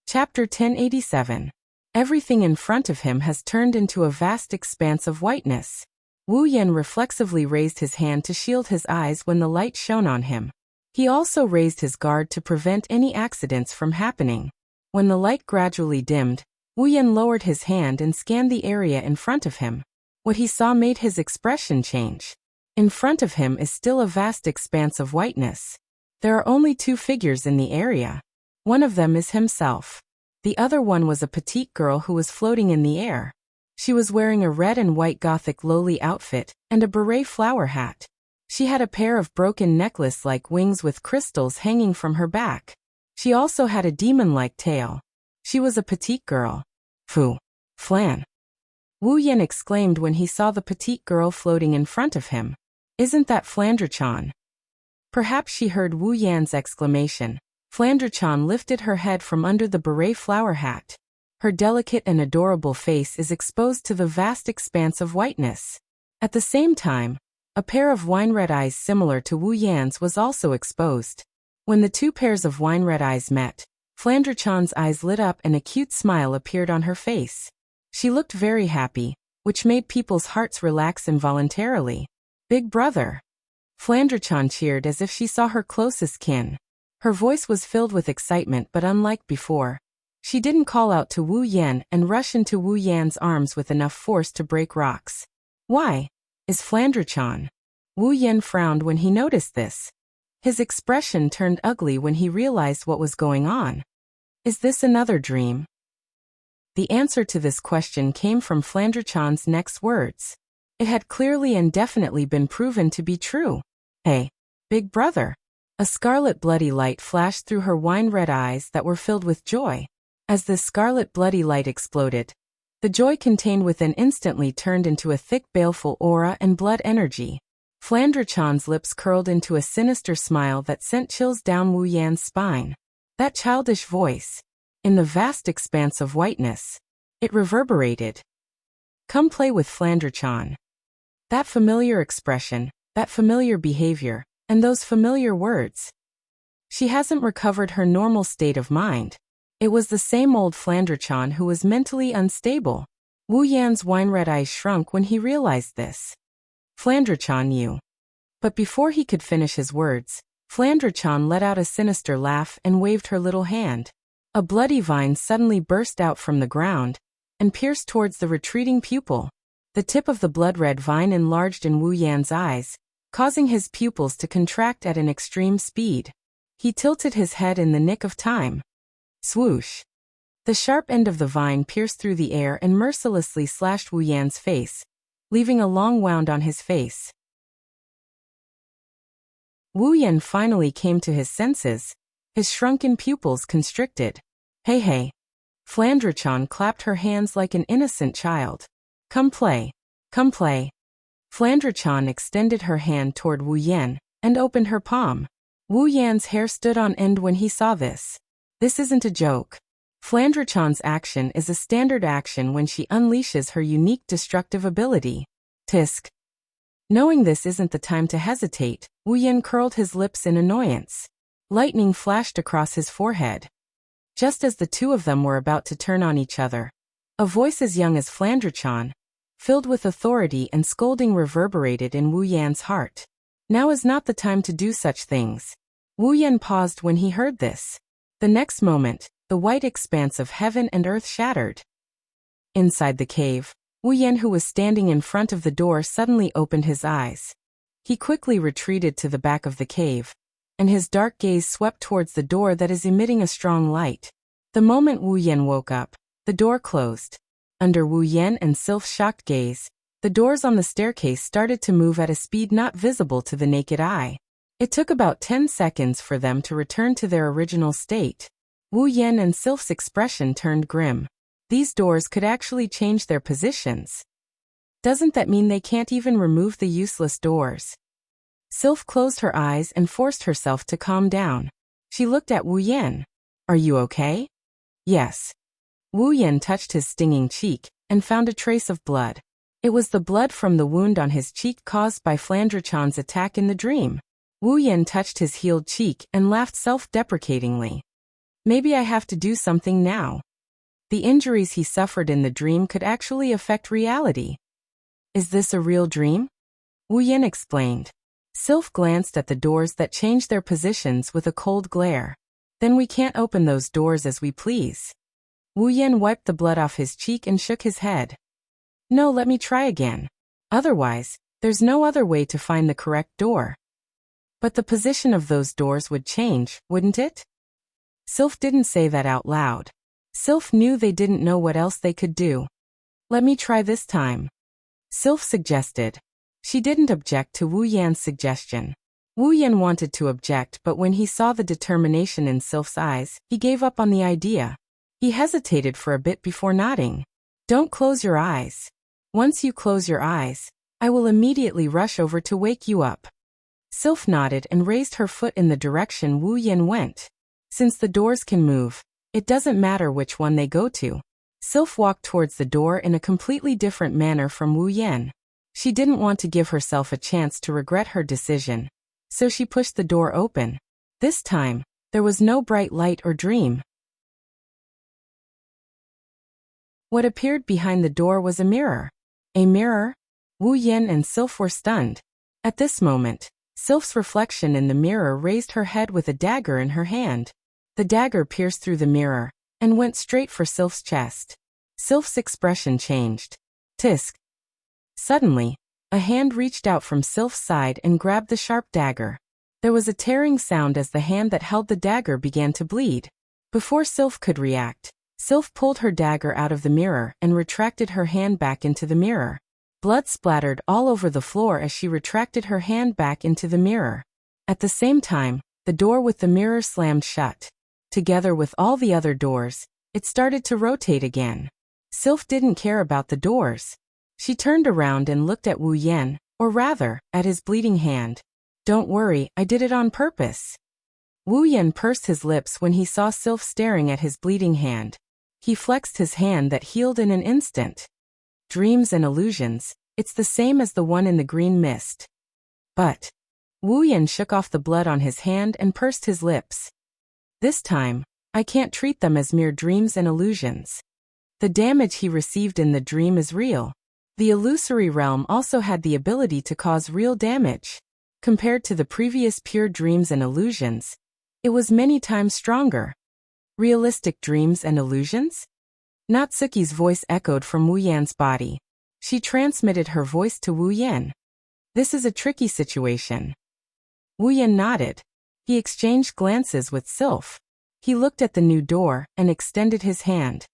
Chapter 1087. Everything in front of him has turned into a vast expanse of whiteness. Wu Yan reflexively raised his hand to shield his eyes when the light shone on him. He also raised his guard to prevent any accidents from happening. When the light gradually dimmed, Wu Yan lowered his hand and scanned the area in front of him. What he saw made his expression change. In front of him is still a vast expanse of whiteness. There are only two figures in the area. One of them is himself. The other one was a petite girl who was floating in the air. She was wearing a red and white gothic lowly outfit and a beret flower hat. She had a pair of broken necklace-like wings with crystals hanging from her back. She also had a demon-like tail. She was a petite girl. Phew. Flan. Wu Yan exclaimed when he saw the petite girl floating in front of him. Isn't that Flandre-chan? Perhaps she heard Wu Yan's exclamation. Flandre-chan lifted her head from under the beret flower hat. Her delicate and adorable face is exposed to the vast expanse of whiteness. At the same time, a pair of wine-red eyes similar to Wu Yan's was also exposed. When the two pairs of wine-red eyes met, Flandre-chan's eyes lit up and a cute smile appeared on her face. She looked very happy, which made people's hearts relax involuntarily. Big brother! Flandre-chan cheered as if she saw her closest kin. Her voice was filled with excitement, but unlike before, she didn't call out to Wu Yan and rush into Wu Yan's arms with enough force to break rocks. Why? Is Flandre-chan? Wu Yan frowned when he noticed this. His expression turned ugly when he realized what was going on. Is this another dream? The answer to this question came from Flandre-chan's next words. It had clearly and definitely been proven to be true. Hey, big brother! A scarlet bloody light flashed through her wine-red eyes that were filled with joy. As this scarlet bloody light exploded, the joy contained within instantly turned into a thick baleful aura and blood energy. Flandre-chan's lips curled into a sinister smile that sent chills down Wu Yan's spine. That childish voice, in the vast expanse of whiteness, it reverberated. Come play with Flandre-chan. That familiar expression, that familiar behavior, and those familiar words. She hasn't recovered her normal state of mind. It was the same old Flandre-chan who was mentally unstable. Wu Yan's wine-red eyes shrunk when he realized this. Flandre-chan, you. But before he could finish his words, Flandre-chan let out a sinister laugh and waved her little hand. A bloody vine suddenly burst out from the ground and pierced towards the retreating pupil. The tip of the blood-red vine enlarged in Wu Yan's eyes, causing his pupils to contract at an extreme speed. He tilted his head in the nick of time. Swoosh! The sharp end of the vine pierced through the air and mercilessly slashed Wu Yan's face, leaving a long wound on his face. Wu Yan finally came to his senses, his shrunken pupils constricted. Hey hey! Flandre-chan clapped her hands like an innocent child. Come play. Come play. Flandre-chan extended her hand toward Wu Yan and opened her palm. Wu Yan's hair stood on end when he saw this. This isn't a joke. Flandre-chan's action is a standard action when she unleashes her unique destructive ability. Tisk. Knowing this isn't the time to hesitate, Wu Yan curled his lips in annoyance. Lightning flashed across his forehead. Just as the two of them were about to turn on each other, a voice as young as Flandre-chan, filled with authority and scolding, reverberated in Wu Yan's heart. Now is not the time to do such things. Wu Yan paused when he heard this. The next moment, the white expanse of heaven and earth shattered. Inside the cave, Wu Yan, who was standing in front of the door, suddenly opened his eyes. He quickly retreated to the back of the cave, and his dark gaze swept towards the door that is emitting a strong light. The moment Wu Yan woke up, the door closed. Under Wu Yan and Sylph's shocked gaze, the doors on the staircase started to move at a speed not visible to the naked eye. It took about 10 seconds for them to return to their original state. Wu Yan and Sylph's expression turned grim. These doors could actually change their positions. Doesn't that mean they can't even remove the useless doors? Sylph closed her eyes and forced herself to calm down. She looked at Wu Yan. Are you okay? Yes. Wu Yan touched his stinging cheek and found a trace of blood. It was the blood from the wound on his cheek caused by Flandre-chan's attack in the dream. Wu Yan touched his healed cheek and laughed self-deprecatingly. Maybe I have to do something now. The injuries he suffered in the dream could actually affect reality. Is this a real dream? Wu Yan explained. Sylph glanced at the doors that changed their positions with a cold glare. Then we can't open those doors as we please. Wu Yan wiped the blood off his cheek and shook his head. No, let me try again. Otherwise, there's no other way to find the correct door. But the position of those doors would change, wouldn't it? Sylph didn't say that out loud. Sylph knew they didn't know what else they could do. Let me try this time. Sylph suggested. She didn't object to Wu Yan's suggestion. Wu Yan wanted to object, but when he saw the determination in Sylph's eyes, he gave up on the idea. He hesitated for a bit before nodding. Don't close your eyes. Once you close your eyes, I will immediately rush over to wake you up. Sylph nodded and raised her foot in the direction Wu Yan went. Since the doors can move, it doesn't matter which one they go to. Sylph walked towards the door in a completely different manner from Wu Yan. She didn't want to give herself a chance to regret her decision, so she pushed the door open. This time, there was no bright light or dream. What appeared behind the door was a mirror. A mirror? Wu Yan and Sylph were stunned. At this moment, Sylph's reflection in the mirror raised her head with a dagger in her hand. The dagger pierced through the mirror and went straight for Sylph's chest. Sylph's expression changed. Tisk. Suddenly, a hand reached out from Sylph's side and grabbed the sharp dagger. There was a tearing sound as the hand that held the dagger began to bleed. Before Sylph could react, Sylph pulled her dagger out of the mirror and retracted her hand back into the mirror. Blood splattered all over the floor as she retracted her hand back into the mirror. At the same time, the door with the mirror slammed shut. Together with all the other doors, it started to rotate again. Sylph didn't care about the doors. She turned around and looked at Wu Yan, or rather, at his bleeding hand. Don't worry, I did it on purpose. Wu Yan pursed his lips when he saw Sylph staring at his bleeding hand. He flexed his hand that healed in an instant. Dreams and illusions, it's the same as the one in the green mist. But Wu Yan shook off the blood on his hand and pursed his lips. This time, I can't treat them as mere dreams and illusions. The damage he received in the dream is real. The illusory realm also had the ability to cause real damage. Compared to the previous pure dreams and illusions, it was many times stronger. Realistic dreams and illusions? Natsuki's voice echoed from Wu Yan's body. She transmitted her voice to Wu Yan. This is a tricky situation. Wu Yan nodded. He exchanged glances with Sylph. He looked at the new door and extended his hand.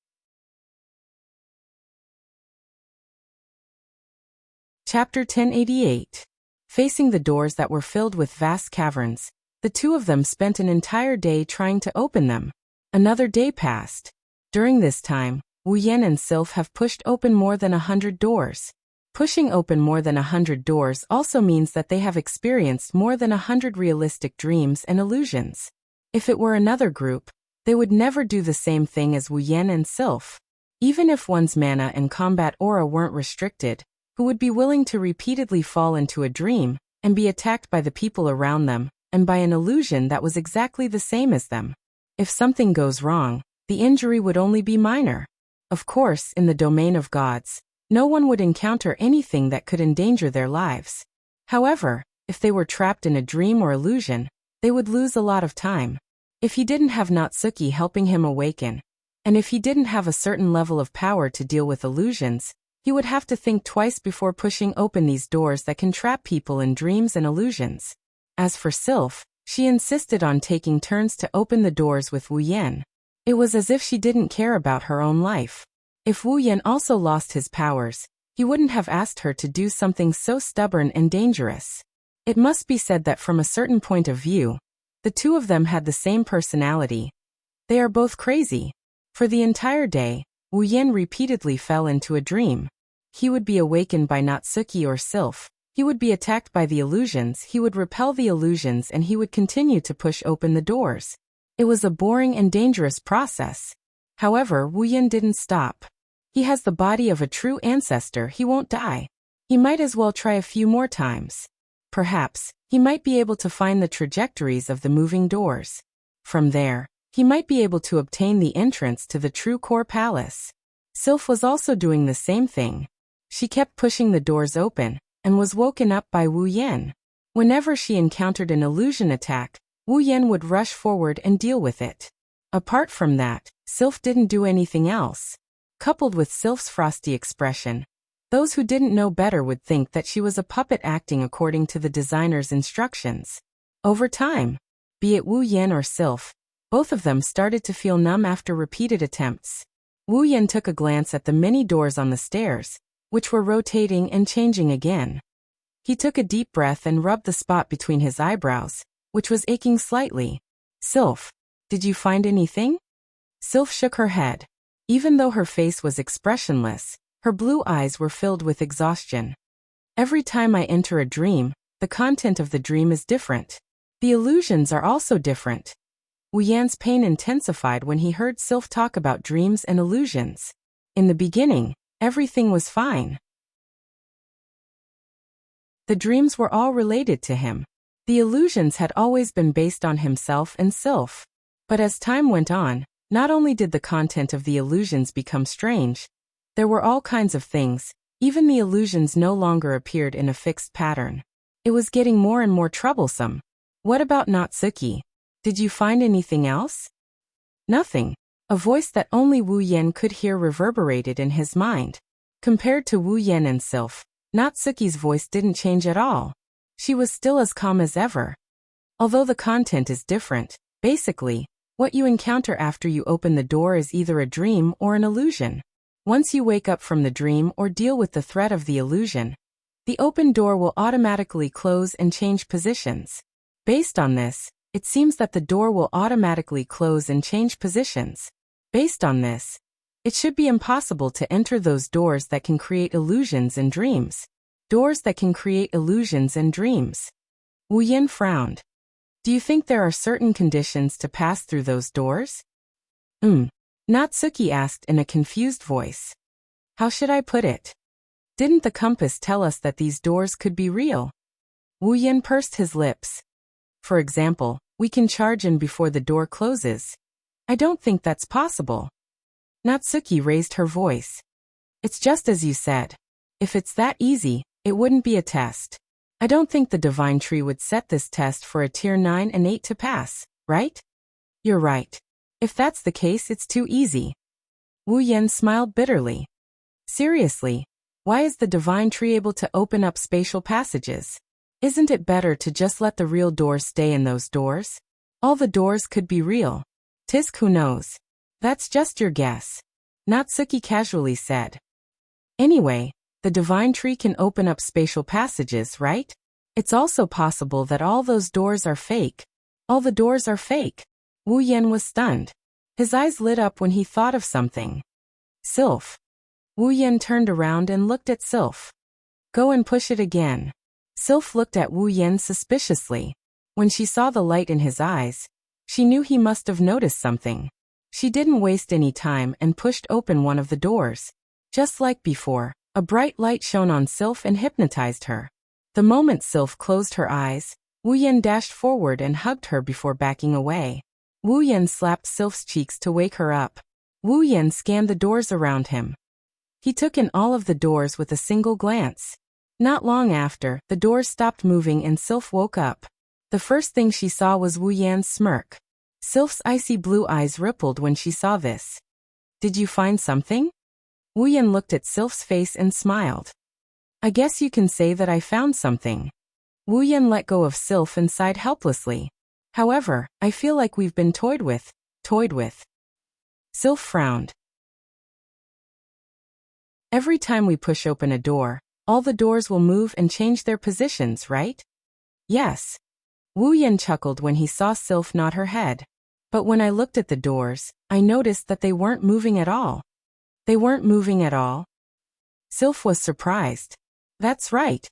Chapter 1088. Facing the doors that were filled with vast caverns, the two of them spent an entire day trying to open them. Another day passed. During this time, Wu Yan and Sylph have pushed open more than 100 doors. Pushing open more than 100 doors also means that they have experienced more than 100 realistic dreams and illusions. If it were another group, they would never do the same thing as Wu Yan and Sylph. Even if one's mana and combat aura weren't restricted, who would be willing to repeatedly fall into a dream and be attacked by the people around them and by an illusion that was exactly the same as them? If something goes wrong, the injury would only be minor. Of course, in the domain of gods, No one would encounter anything that could endanger their lives. However, if they were trapped in a dream or illusion, they would lose a lot of time. If he didn't have Natsuki helping him awaken, and if he didn't have a certain level of power to deal with illusions, he would have to think twice before pushing open these doors that can trap people in dreams and illusions. As for Sylph, she insisted on taking turns to open the doors with Wu Yan. It was as if she didn't care about her own life. If Wu Yan also lost his powers, he wouldn't have asked her to do something so stubborn and dangerous. It must be said that from a certain point of view, the two of them had the same personality. They are both crazy. For the entire day, Wu Yan repeatedly fell into a dream. He would be awakened by Natsuki or Sylph. He would be attacked by the illusions, he would repel the illusions, and he would continue to push open the doors. It was a boring and dangerous process. However, Wu Yan didn't stop. He has the body of a true ancestor, he won't die. He might as well try a few more times. Perhaps, he might be able to find the trajectories of the moving doors. From there, he might be able to obtain the entrance to the true core palace. Sylph was also doing the same thing. She kept pushing the doors open, and was woken up by Wu Yan. Whenever she encountered an illusion attack, Wu Yan would rush forward and deal with it. Apart from that, Sylph didn't do anything else. Coupled with Sylph's frosty expression, those who didn't know better would think that she was a puppet acting according to the designer's instructions. Over time, be it Wu Yan or Sylph, both of them started to feel numb after repeated attempts. Wu Yan took a glance at the many doors on the stairs, which were rotating and changing again. He took a deep breath and rubbed the spot between his eyebrows, which was aching slightly. Sylph, did you find anything? Sylph shook her head. Even though her face was expressionless, her blue eyes were filled with exhaustion. Every time I enter a dream, the content of the dream is different. The illusions are also different. Wu Yan's pain intensified when he heard Sylph talk about dreams and illusions. In the beginning, everything was fine. The dreams were all related to him. The illusions had always been based on himself and Sylph. But as time went on, not only did the content of the illusions become strange, there were all kinds of things, even the illusions no longer appeared in a fixed pattern. It was getting more and more troublesome. What about Natsuki? Did you find anything else? Nothing. A voice that only Wu Yan could hear reverberated in his mind. Compared to Wu Yan and Sylph, Natsuki's voice didn't change at all. She was still as calm as ever. Although the content is different, basically, what you encounter after you open the door is either a dream or an illusion. Once you wake up from the dream or deal with the threat of the illusion, the open door will automatically close and change positions. Based on this, it seems that the door will automatically close and change positions. Based on this, it should be impossible to enter those doors that can create illusions and dreams. Doors that can create illusions and dreams. Wu Yan frowned. Do you think there are certain conditions to pass through those doors? Natsuki asked in a confused voice. How should I put it? Didn't the compass tell us that these doors could be real? Wu Yan pursed his lips. For example, we can charge in before the door closes. I don't think that's possible. Natsuki raised her voice. It's just as you said. If it's that easy, it wouldn't be a test. I don't think the Divine Tree would set this test for a Tier 9 and 8 to pass, right? You're right. If that's the case, it's too easy. Wu Yan smiled bitterly. Seriously, why is the Divine Tree able to open up spatial passages? Isn't it better to just let the real doors stay in those doors? All the doors could be real. Tisk, who knows? That's just your guess. Natsuki casually said. Anyway, the Divine Tree can open up spatial passages, right? It's also possible that all those doors are fake. All the doors are fake. Wu Yan was stunned. His eyes lit up when he thought of something. Sylph. Wu Yan turned around and looked at Sylph. Go and push it again. Sylph looked at Wu Yan suspiciously. When she saw the light in his eyes, she knew he must have noticed something. She didn't waste any time and pushed open one of the doors. Just like before, a bright light shone on Sylph and hypnotized her. The moment Sylph closed her eyes, Wu Yan dashed forward and hugged her before backing away. Wu Yan slapped Sylph's cheeks to wake her up. Wu Yan scanned the doors around him. He took in all of the doors with a single glance. Not long after, the doors stopped moving and Sylph woke up. The first thing she saw was Wu Yan's smirk. Sylph's icy blue eyes rippled when she saw this. Did you find something? Wu Yan looked at Sylph's face and smiled. I guess you can say that I found something. Wu Yan let go of Sylph and sighed helplessly. However, I feel like we've been toyed with. Sylph frowned. Every time we push open a door, all the doors will move and change their positions, right? Yes. Wu Yan chuckled when he saw Sylph nod her head. But when I looked at the doors, I noticed that they weren't moving at all. They weren't moving at all? Sylph was surprised. That's right.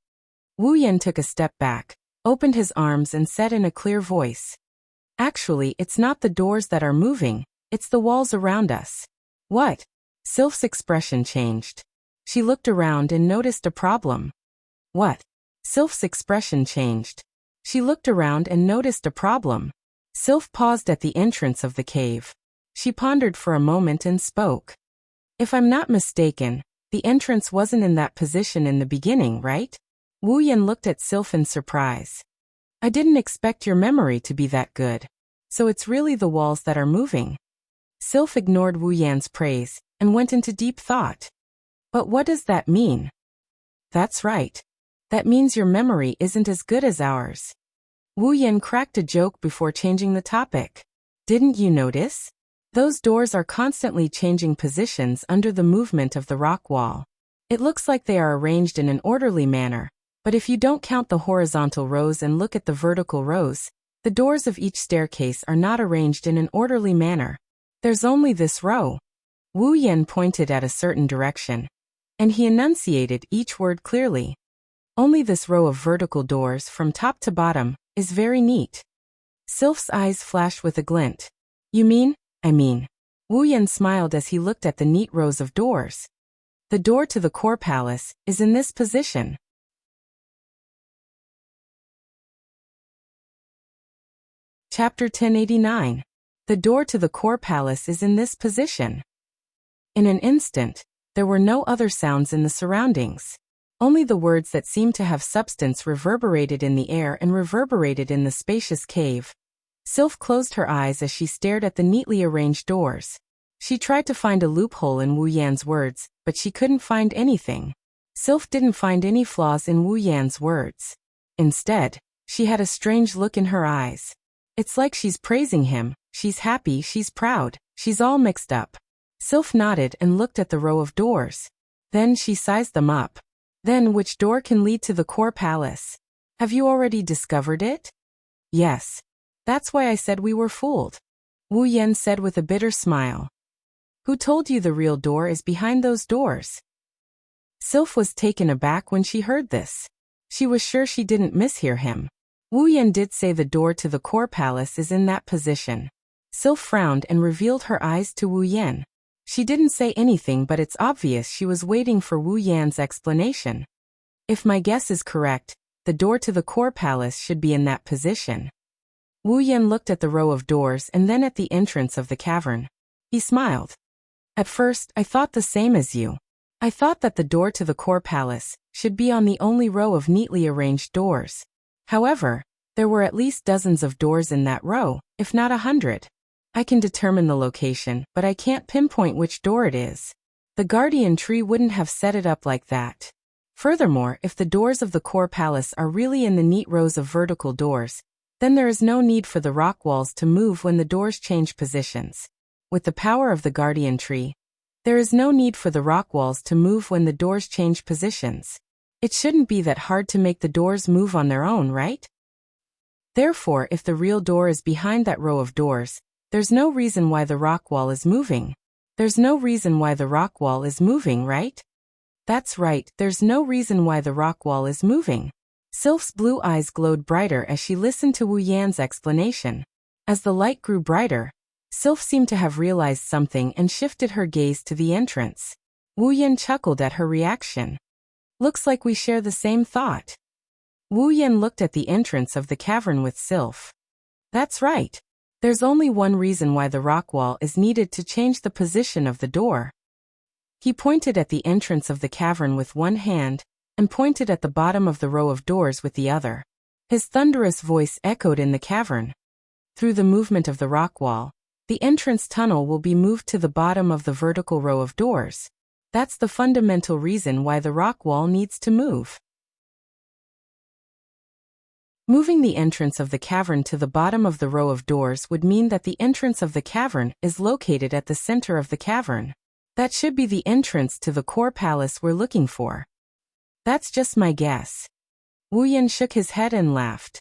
Wu Yan took a step back, opened his arms and said in a clear voice. Actually, it's not the doors that are moving, it's the walls around us. What? Sylph's expression changed. She looked around and noticed a problem. What? Sylph's expression changed. She looked around and noticed a problem. Sylph paused at the entrance of the cave. She pondered for a moment and spoke. If I'm not mistaken, the entrance wasn't in that position in the beginning, right? Wu Yan looked at Sylph in surprise. I didn't expect your memory to be that good. So it's really the walls that are moving. Sylph ignored Wu Yan's praise and went into deep thought. But what does that mean? That's right. That means your memory isn't as good as ours. Wu Yan cracked a joke before changing the topic. Didn't you notice? Those doors are constantly changing positions under the movement of the rock wall. It looks like they are arranged in an orderly manner, but if you don't count the horizontal rows and look at the vertical rows, the doors of each staircase are not arranged in an orderly manner. There's only this row. Wu Yan pointed at a certain direction, and he enunciated each word clearly. Only this row of vertical doors from top to bottom is very neat. Sylph's eyes flashed with a glint. You mean? I mean. Wu Yan smiled as he looked at the neat rows of doors. The door to the core palace is in this position. Chapter 1089. The door to the core palace is in this position. In an instant, there were no other sounds in the surroundings. Only the words that seemed to have substance reverberated in the air and reverberated in the spacious cave. Sylph closed her eyes as she stared at the neatly arranged doors. She tried to find a loophole in Wu Yan's words, but she couldn't find anything. Sylph didn't find any flaws in Wu Yan's words. Instead, she had a strange look in her eyes. It's like she's praising him, she's happy, she's proud, she's all mixed up. Sylph nodded and looked at the row of doors. Then she sized them up. Then which door can lead to the core palace? Have you already discovered it? Yes. That's why I said we were fooled. Wu Yan said with a bitter smile. Who told you the real door is behind those doors? Sylph was taken aback when she heard this. She was sure she didn't mishear him. Wu Yan did say the door to the core palace is in that position. Sylph frowned and revealed her eyes to Wu Yan. She didn't say anything, but it's obvious she was waiting for Wu Yan's explanation. If my guess is correct, the door to the core palace should be in that position. Wu Yan looked at the row of doors and then at the entrance of the cavern. He smiled. At first, I thought the same as you. I thought that the door to the core palace should be on the only row of neatly arranged doors. However, there were at least dozens of doors in that row, if not 100. I can determine the location, but I can't pinpoint which door it is. The guardian tree wouldn't have set it up like that. Furthermore, if the doors of the core palace are really in the neat rows of vertical doors, then there is no need for the rock walls to move when the doors change positions. With the power of the guardian tree, there is no need for the rock walls to move when the doors change positions. It shouldn't be that hard to make the doors move on their own, right? Therefore, if the real door is behind that row of doors, there's no reason why the rock wall is moving. There's no reason why the rock wall is moving, right? That's right, there's no reason why the rock wall is moving. Sylph's blue eyes glowed brighter as she listened to Wu Yan's explanation. As the light grew brighter, Sylph seemed to have realized something and shifted her gaze to the entrance. Wu Yan chuckled at her reaction. Looks like we share the same thought. Wu Yan looked at the entrance of the cavern with Sylph. That's right. There's only one reason why the rock wall is needed to change the position of the door. He pointed at the entrance of the cavern with one hand, and pointed at the bottom of the row of doors with the other. His thunderous voice echoed in the cavern. Through the movement of the rock wall, the entrance tunnel will be moved to the bottom of the vertical row of doors. That's the fundamental reason why the rock wall needs to move. Moving the entrance of the cavern to the bottom of the row of doors would mean that the entrance of the cavern is located at the center of the cavern. That should be the entrance to the core palace we're looking for. That's just my guess. Wu Yan shook his head and laughed.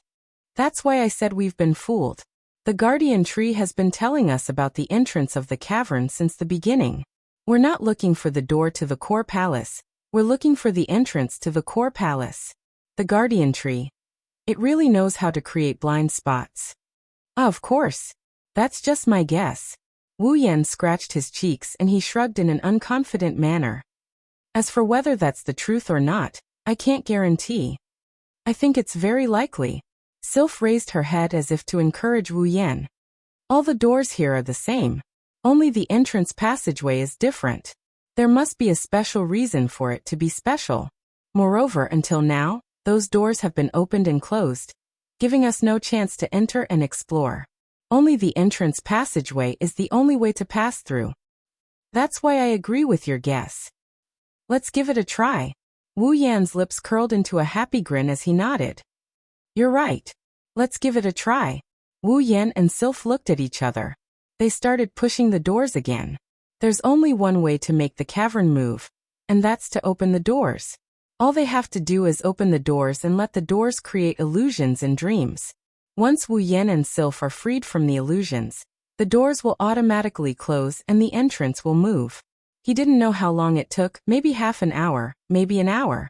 That's why I said we've been fooled. The guardian tree has been telling us about the entrance of the cavern since the beginning. We're not looking for the door to the core palace, we're looking for the entrance to the core palace. The guardian tree. It really knows how to create blind spots. Of course. That's just my guess. Wu Yan scratched his cheeks and he shrugged in an unconfident manner. As for whether that's the truth or not, I can't guarantee. I think it's very likely. Sylph raised her head as if to encourage Wu Yan. All the doors here are the same. Only the entrance passageway is different. There must be a special reason for it to be special. Moreover, until now, those doors have been opened and closed, giving us no chance to enter and explore. Only the entrance passageway is the only way to pass through. That's why I agree with your guess. Let's give it a try. Wu Yan's lips curled into a happy grin as he nodded. You're right. Let's give it a try. Wu Yan and Sylph looked at each other. They started pushing the doors again. There's only one way to make the cavern move, and that's to open the doors. All they have to do is open the doors and let the doors create illusions and dreams. Once Wu Yan and Sylph are freed from the illusions, the doors will automatically close and the entrance will move. He didn't know how long it took, maybe half an hour, maybe an hour.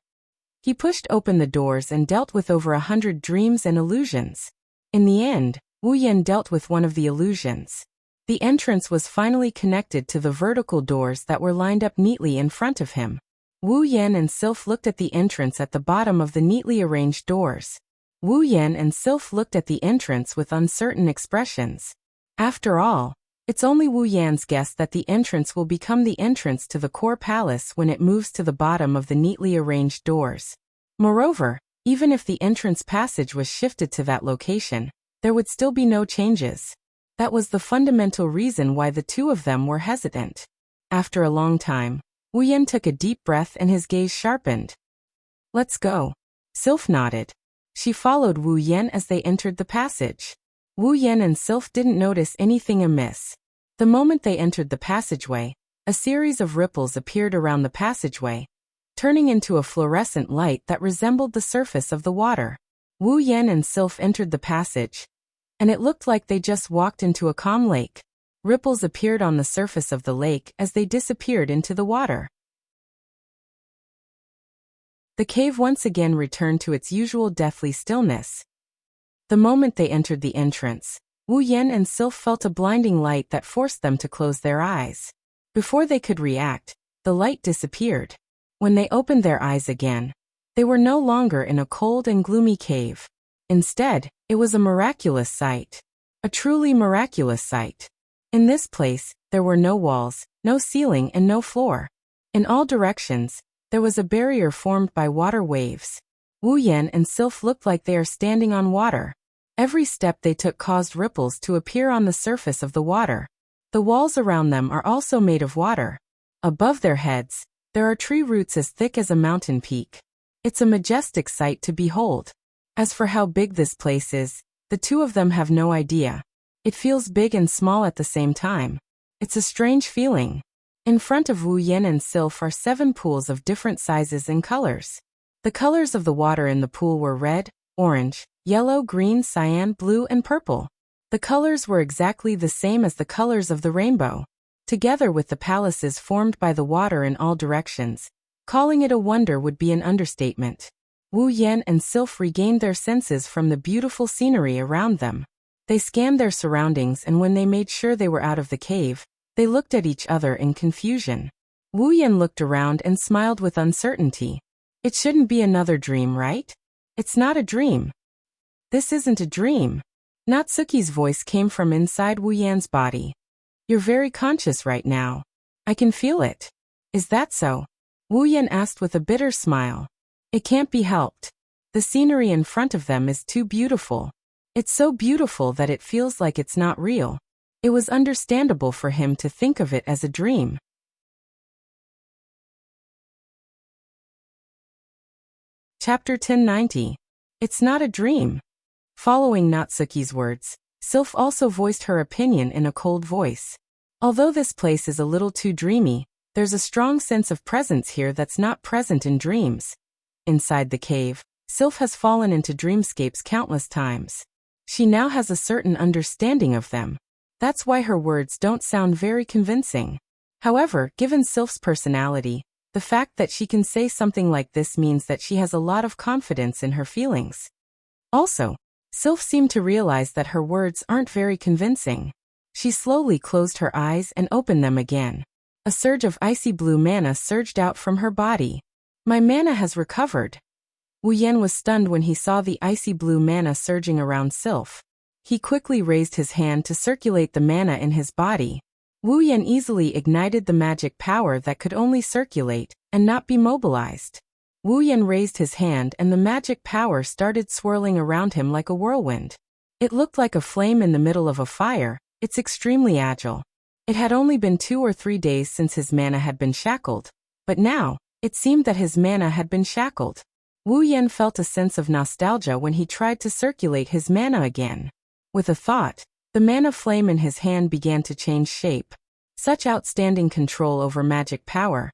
He pushed open the doors and dealt with over 100 dreams and illusions. In the end, Wu Yan dealt with one of the illusions. The entrance was finally connected to the vertical doors that were lined up neatly in front of him. Wu Yan and Sylph looked at the entrance at the bottom of the neatly arranged doors. Wu Yan and Sylph looked at the entrance with uncertain expressions. After all, it's only Wu Yan's guess that the entrance will become the entrance to the core palace when it moves to the bottom of the neatly arranged doors. Moreover, even if the entrance passage was shifted to that location, there would still be no changes. That was the fundamental reason why the two of them were hesitant. After a long time, Wu Yan took a deep breath and his gaze sharpened. Let's go. Sylph nodded. She followed Wu Yan as they entered the passage. Wu Yan and Sylph didn't notice anything amiss. The moment they entered the passageway, a series of ripples appeared around the passageway, turning into a fluorescent light that resembled the surface of the water. Wu Yan and Sylph entered the passage, and it looked like they just walked into a calm lake. Ripples appeared on the surface of the lake as they disappeared into the water. The cave once again returned to its usual deathly stillness. The moment they entered the entrance, Wu Yan and Sylph felt a blinding light that forced them to close their eyes. Before they could react, the light disappeared. When they opened their eyes again, they were no longer in a cold and gloomy cave. Instead, it was a miraculous sight. A truly miraculous sight. In this place, there were no walls, no ceiling and no floor. In all directions, there was a barrier formed by water waves. Wu Yan and Sylph looked like they are standing on water. Every step they took caused ripples to appear on the surface of the water. The walls around them are also made of water. Above their heads, there are tree roots as thick as a mountain peak. It's a majestic sight to behold. As for how big this place is, the two of them have no idea. It feels big and small at the same time. It's a strange feeling. In front of Wu Yan and Sylph are 7 pools of different sizes and colors. The colors of the water in the pool were red, orange, yellow, green, cyan, blue, and purple. The colors were exactly the same as the colors of the rainbow. Together with the palaces formed by the water in all directions, calling it a wonder would be an understatement. Wu Yan and Sylph regained their senses from the beautiful scenery around them. They scanned their surroundings, and when they made sure they were out of the cave, they looked at each other in confusion. Wu Yan looked around and smiled with uncertainty. It shouldn't be another dream, right? It's not a dream. This isn't a dream. Natsuki's voice came from inside Wu Yan's body. You're very conscious right now. I can feel it. Is that so? Wu Yan asked with a bitter smile. It can't be helped. The scenery in front of them is too beautiful. It's so beautiful that it feels like it's not real. It was understandable for him to think of it as a dream. Chapter 1090. It's not a dream. Following Natsuki's words, Sylph also voiced her opinion in a cold voice. Although this place is a little too dreamy, there's a strong sense of presence here that's not present in dreams. Inside the cave, Sylph has fallen into dreamscapes countless times. She now has a certain understanding of them. That's why her words don't sound very convincing. However, given Sylph's personality, the fact that she can say something like this means that she has a lot of confidence in her feelings. Also, Sylph seemed to realize that her words aren't very convincing. She slowly closed her eyes and opened them again. A surge of icy blue mana surged out from her body. My mana has recovered. Wu Yan was stunned when he saw the icy blue mana surging around Sylph. He quickly raised his hand to circulate the mana in his body. Wu Yan easily ignited the magic power that could only circulate and not be mobilized. Wu Yan raised his hand and the magic power started swirling around him like a whirlwind. It looked like a flame in the middle of a fire. It's extremely agile. It had only been 2 or 3 days since his mana had been shackled, but now, it seemed that his mana had been shackled. Wu Yan felt a sense of nostalgia when he tried to circulate his mana again. With a thought, the mana flame in his hand began to change shape. Such outstanding control over magic power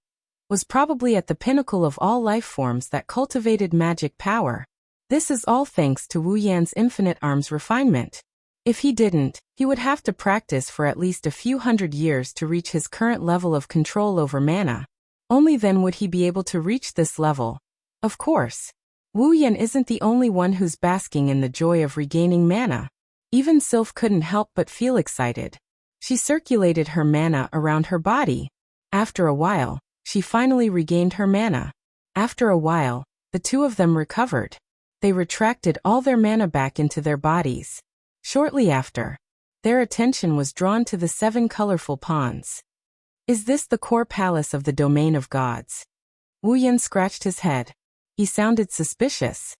was probably at the pinnacle of all life forms that cultivated magic power. This is all thanks to Wu Yan's infinite arms refinement. If he didn't, he would have to practice for at least a few hundred years to reach his current level of control over mana. Only then would he be able to reach this level. Of course, Wu Yan isn't the only one who's basking in the joy of regaining mana. Even Sylph couldn't help but feel excited. She circulated her mana around her body. After a while, she finally regained her mana. After a while, the two of them recovered. They retracted all their mana back into their bodies. Shortly after, their attention was drawn to the 7 colorful ponds. Is this the core palace of the domain of gods? Wu Yan scratched his head. He sounded suspicious.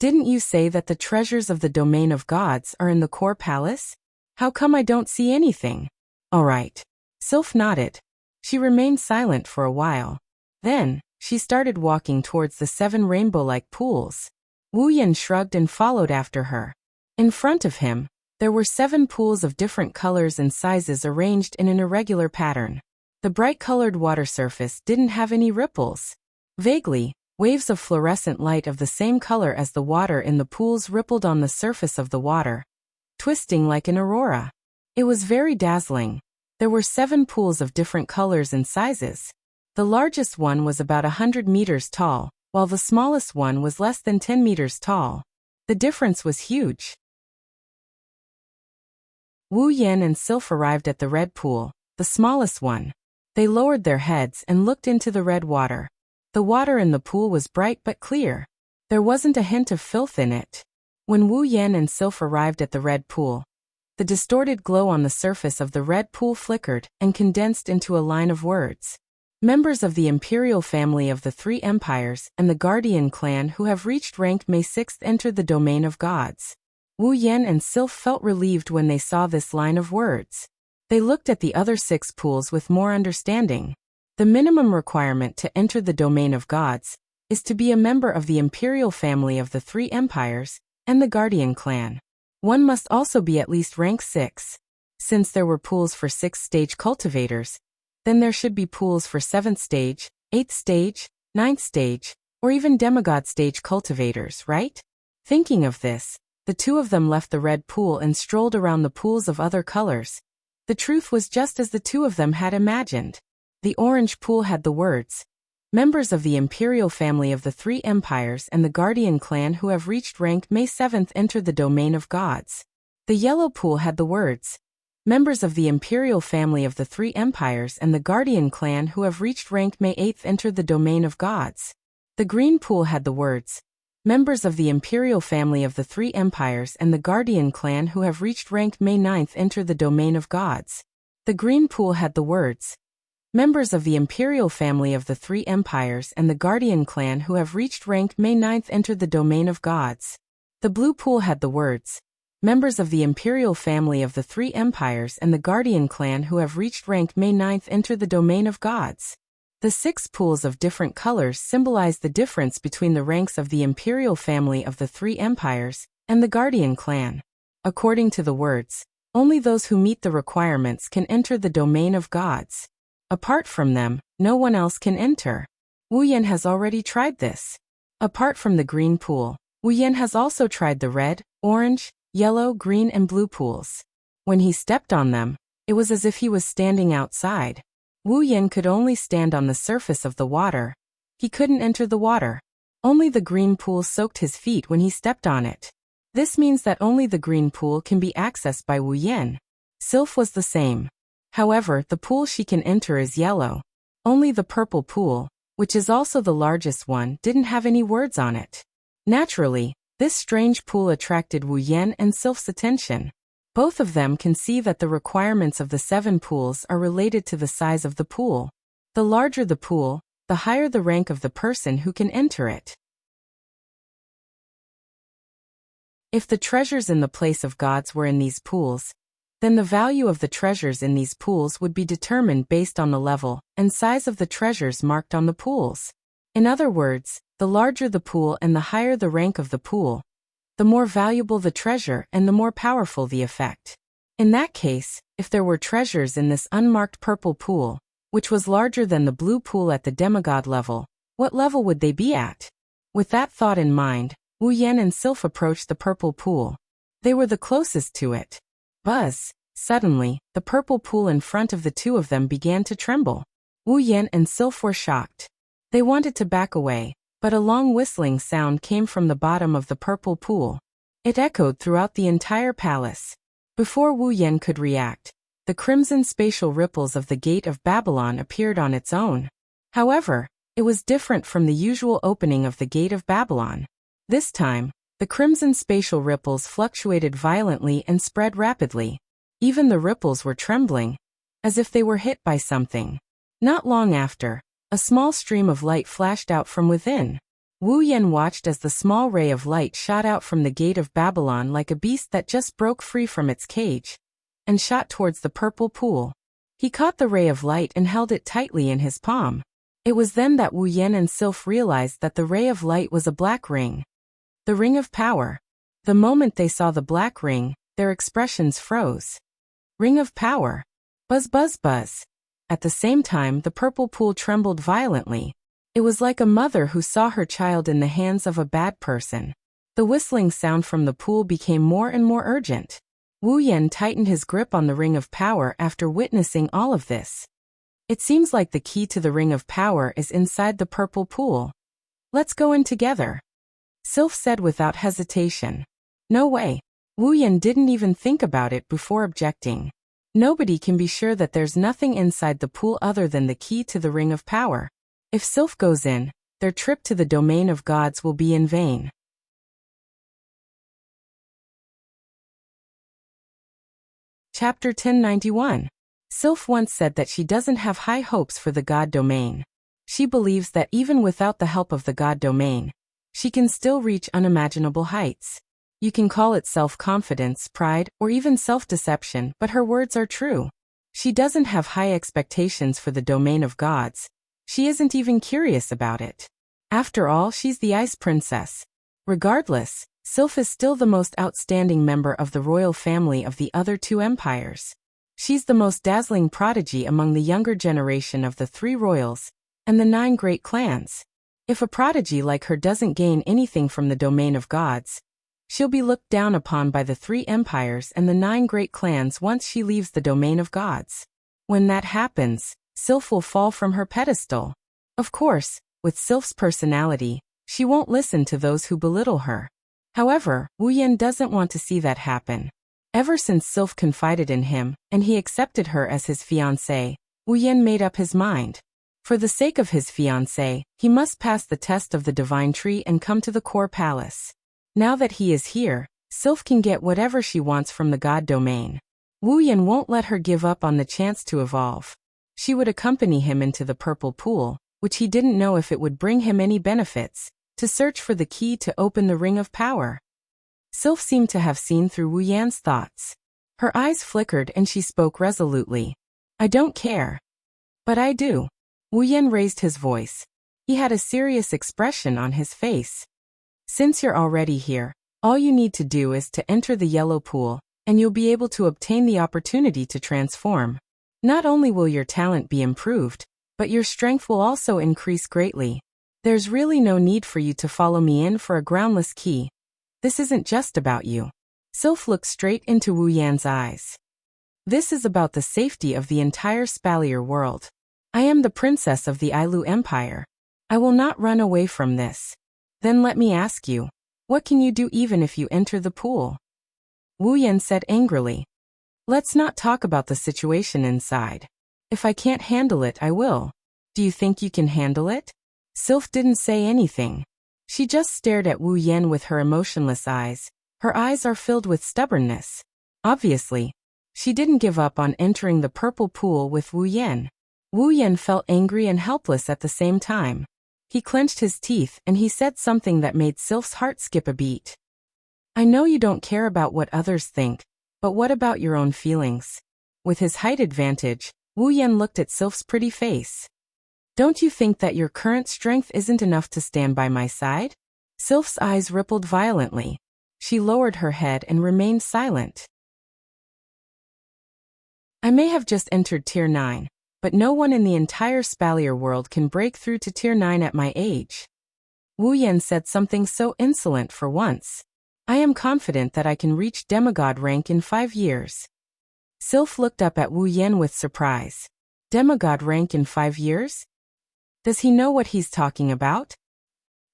Didn't you say that the treasures of the domain of gods are in the core palace? How come I don't see anything? All right. Sylph nodded. She remained silent for a while. Then, she started walking towards the 7 rainbow-like pools. Wu Yan shrugged and followed after her. In front of him, there were 7 pools of different colors and sizes arranged in an irregular pattern. The bright-colored water surface didn't have any ripples. Vaguely, waves of fluorescent light of the same color as the water in the pools rippled on the surface of the water, twisting like an aurora. It was very dazzling. There were 7 pools of different colors and sizes. The largest one was about 100 meters tall, while the smallest one was less than 10 meters tall. The difference was huge. Wu Yan and Sylph arrived at the red pool, the smallest one. They lowered their heads and looked into the red water. The water in the pool was bright but clear. There wasn't a hint of filth in it. When Wu Yan and Sylph arrived at the red pool, the distorted glow on the surface of the red pool flickered and condensed into a line of words. Members of the imperial family of the 3 empires and the Guardian clan who have reached rank May 6th enter the domain of gods. Wu Yan and Sylph felt relieved when they saw this line of words. They looked at the other 6 pools with more understanding. The minimum requirement to enter the domain of gods is to be a member of the imperial family of the 3 empires and the Guardian clan. One must also be at least rank 6. Since there were pools for 6th stage cultivators, then there should be pools for 7th stage, 8th stage, 9th stage, or even demigod stage cultivators, right? Thinking of this, the two of them left the red pool and strolled around the pools of other colors. The truth was just as the two of them had imagined. The orange pool had the words, "Members of the imperial family of the 3 empires and the Guardian clan who have reached rank May 7th enter the domain of gods." The yellow pool had the words, "Members of the imperial family of the 3 empires and the Guardian clan who have reached rank May 8th enter the domain of gods." The green pool had the words, "Members of the imperial family of the 3 empires and the Guardian clan who have reached rank May 9th enter the domain of gods." The green pool had the words, Members of the imperial family of the three empires and the guardian clan who have reached rank May 9th enter the domain of gods. The blue pool had the words, members of the imperial family of the three empires and the guardian clan who have reached rank May 9th enter the domain of gods. The 6 pools of different colors symbolize the difference between the ranks of the imperial family of the three empires and the guardian clan. According to the words, only those who meet the requirements can enter the domain of gods. Apart from them, no one else can enter. Wu Yan has already tried this. Apart from the green pool, Wu Yan has also tried the red, orange, yellow, green and blue pools. When he stepped on them, it was as if he was standing outside. Wu Yan could only stand on the surface of the water. He couldn't enter the water. Only the green pool soaked his feet when he stepped on it. This means that only the green pool can be accessed by Wu Yan. Sylph was the same. However, the pool she can enter is yellow. Only the purple pool, which is also the largest one, didn't have any words on it. Naturally, this strange pool attracted Wu Yan and Sylph's attention. Both of them can see that the requirements of the 7 pools are related to the size of the pool. The larger the pool, the higher the rank of the person who can enter it. If the treasures in the place of gods were in these pools, then the value of the treasures in these pools would be determined based on the level and size of the treasures marked on the pools. In other words, the larger the pool and the higher the rank of the pool, the more valuable the treasure and the more powerful the effect. In that case, if there were treasures in this unmarked purple pool, which was larger than the blue pool at the demigod level, what level would they be at? With that thought in mind, Wu Yan and Sylph approached the purple pool. They were the closest to it. Buzz! Suddenly, the purple pool in front of the two of them began to tremble. Wu Yan and Sylph were shocked. They wanted to back away, but a long whistling sound came from the bottom of the purple pool. It echoed throughout the entire palace. Before Wu Yan could react, the crimson spatial ripples of the Gate of Babylon appeared on its own. However, it was different from the usual opening of the Gate of Babylon. This time, the crimson spatial ripples fluctuated violently and spread rapidly. Even the ripples were trembling, as if they were hit by something. Not long after, a small stream of light flashed out from within. Wu Yan watched as the small ray of light shot out from the Gate of Babylon like a beast that just broke free from its cage, and shot towards the purple pool. He caught the ray of light and held it tightly in his palm. It was then that Wu Yan and Sylph realized that the ray of light was a black ring. The ring of power. The moment they saw the black ring, their expressions froze. Ring of power. Buzz buzz buzz. At the same time, the purple pool trembled violently. It was like a mother who saw her child in the hands of a bad person. The whistling sound from the pool became more and more urgent. Wu Yan tightened his grip on the ring of power after witnessing all of this. It seems like the key to the ring of power is inside the purple pool. Let's go in together, Sylph said without hesitation. No way. Wu Yan didn't even think about it before objecting. Nobody can be sure that there's nothing inside the pool other than the key to the ring of power. If Sylph goes in, their trip to the domain of gods will be in vain. Chapter 1091. Sylph once said that she doesn't have high hopes for the god domain. She believes that even without the help of the god domain, she can still reach unimaginable heights. You can call it self-confidence, pride, or even self-deception, but her words are true. She doesn't have high expectations for the domain of gods. She isn't even curious about it. After all, she's the Ice Princess. Regardless, Sylph is still the most outstanding member of the royal family of the other 2 empires. She's the most dazzling prodigy among the younger generation of the 3 royals and the 9 great clans. If a prodigy like her doesn't gain anything from the domain of gods, she'll be looked down upon by the 3 empires and the 9 great clans once she leaves the domain of gods. When that happens, Sylph will fall from her pedestal. Of course, with Sylph's personality, she won't listen to those who belittle her. However, Wu Yan doesn't want to see that happen. Ever since Sylph confided in him, and he accepted her as his fiancée, Wu Yan made up his mind. For the sake of his fiancée, he must pass the test of the divine tree and come to the core palace. Now that he is here, Sylph can get whatever she wants from the god domain. Wu Yan won't let her give up on the chance to evolve. She would accompany him into the purple pool, which he didn't know if it would bring him any benefits, to search for the key to open the ring of power. Sylph seemed to have seen through Wu Yan's thoughts. Her eyes flickered and she spoke resolutely. I don't care. But I do. Wu Yan raised his voice. He had a serious expression on his face. Since you're already here, all you need to do is to enter the yellow pool, and you'll be able to obtain the opportunity to transform. Not only will your talent be improved, but your strength will also increase greatly. There's really no need for you to follow me in for a groundless key. This isn't just about you. Sylph looked straight into Wu Yan's eyes. This is about the safety of the entire Spalier world. I am the princess of the Ailu Empire. I will not run away from this. Then let me ask you, what can you do even if you enter the pool? Wu Yan said angrily. Let's not talk about the situation inside. If I can't handle it, I will. Do you think you can handle it? Sylph didn't say anything. She just stared at Wu Yan with her emotionless eyes. Her eyes are filled with stubbornness. Obviously, she didn't give up on entering the purple pool with Wu Yan. Wu Yan felt angry and helpless at the same time. He clenched his teeth and he said something that made Sylph's heart skip a beat. I know you don't care about what others think, but what about your own feelings? With his height advantage, Wu Yan looked at Sylph's pretty face. Don't you think that your current strength isn't enough to stand by my side? Sylph's eyes rippled violently. She lowered her head and remained silent. I may have just entered Tier 9, but no one in the entire Spalier world can break through to Tier 9 at my age. Wu Yan said something so insolent for once. I am confident that I can reach demigod rank in 5 years. Sylph looked up at Wu Yan with surprise. Demigod rank in 5 years? Does he know what he's talking about?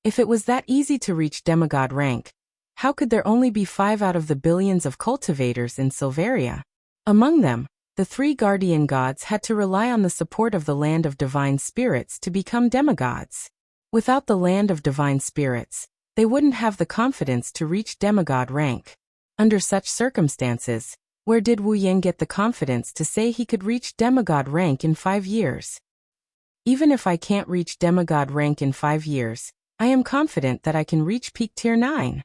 If it was that easy to reach demigod rank, how could there only be 5 out of the billions of cultivators in Silveria? Among them, the 3 guardian gods had to rely on the support of the land of divine spirits to become demigods. Without the land of divine spirits, they wouldn't have the confidence to reach demigod rank. Under such circumstances, where did Wu Yan get the confidence to say he could reach demigod rank in 5 years? Even if I can't reach demigod rank in 5 years, I am confident that I can reach peak Tier 9.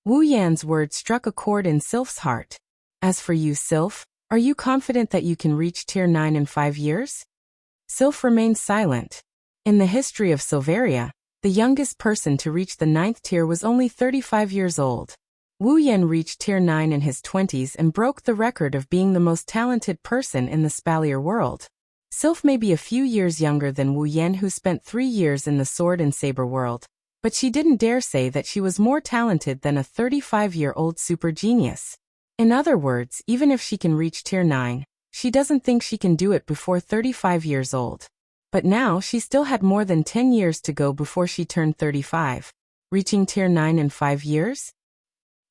Wu Yan's words struck a chord in Sylph's heart. As for you, Sylph, are you confident that you can reach Tier 9 in 5 years? Sylph remained silent. In the history of Silveria, the youngest person to reach the 9th tier was only 35 years old. Wu Yan reached Tier 9 in his 20s and broke the record of being the most talented person in the Spalier world. Sylph may be a few years younger than Wu Yan, who spent 3 years in the sword and saber world, but she didn't dare say that she was more talented than a 35-year-old super genius. In other words, even if she can reach Tier 9, she doesn't think she can do it before 35 years old. But now she still had more than 10 years to go before she turned 35. Reaching Tier 9 in 5 years?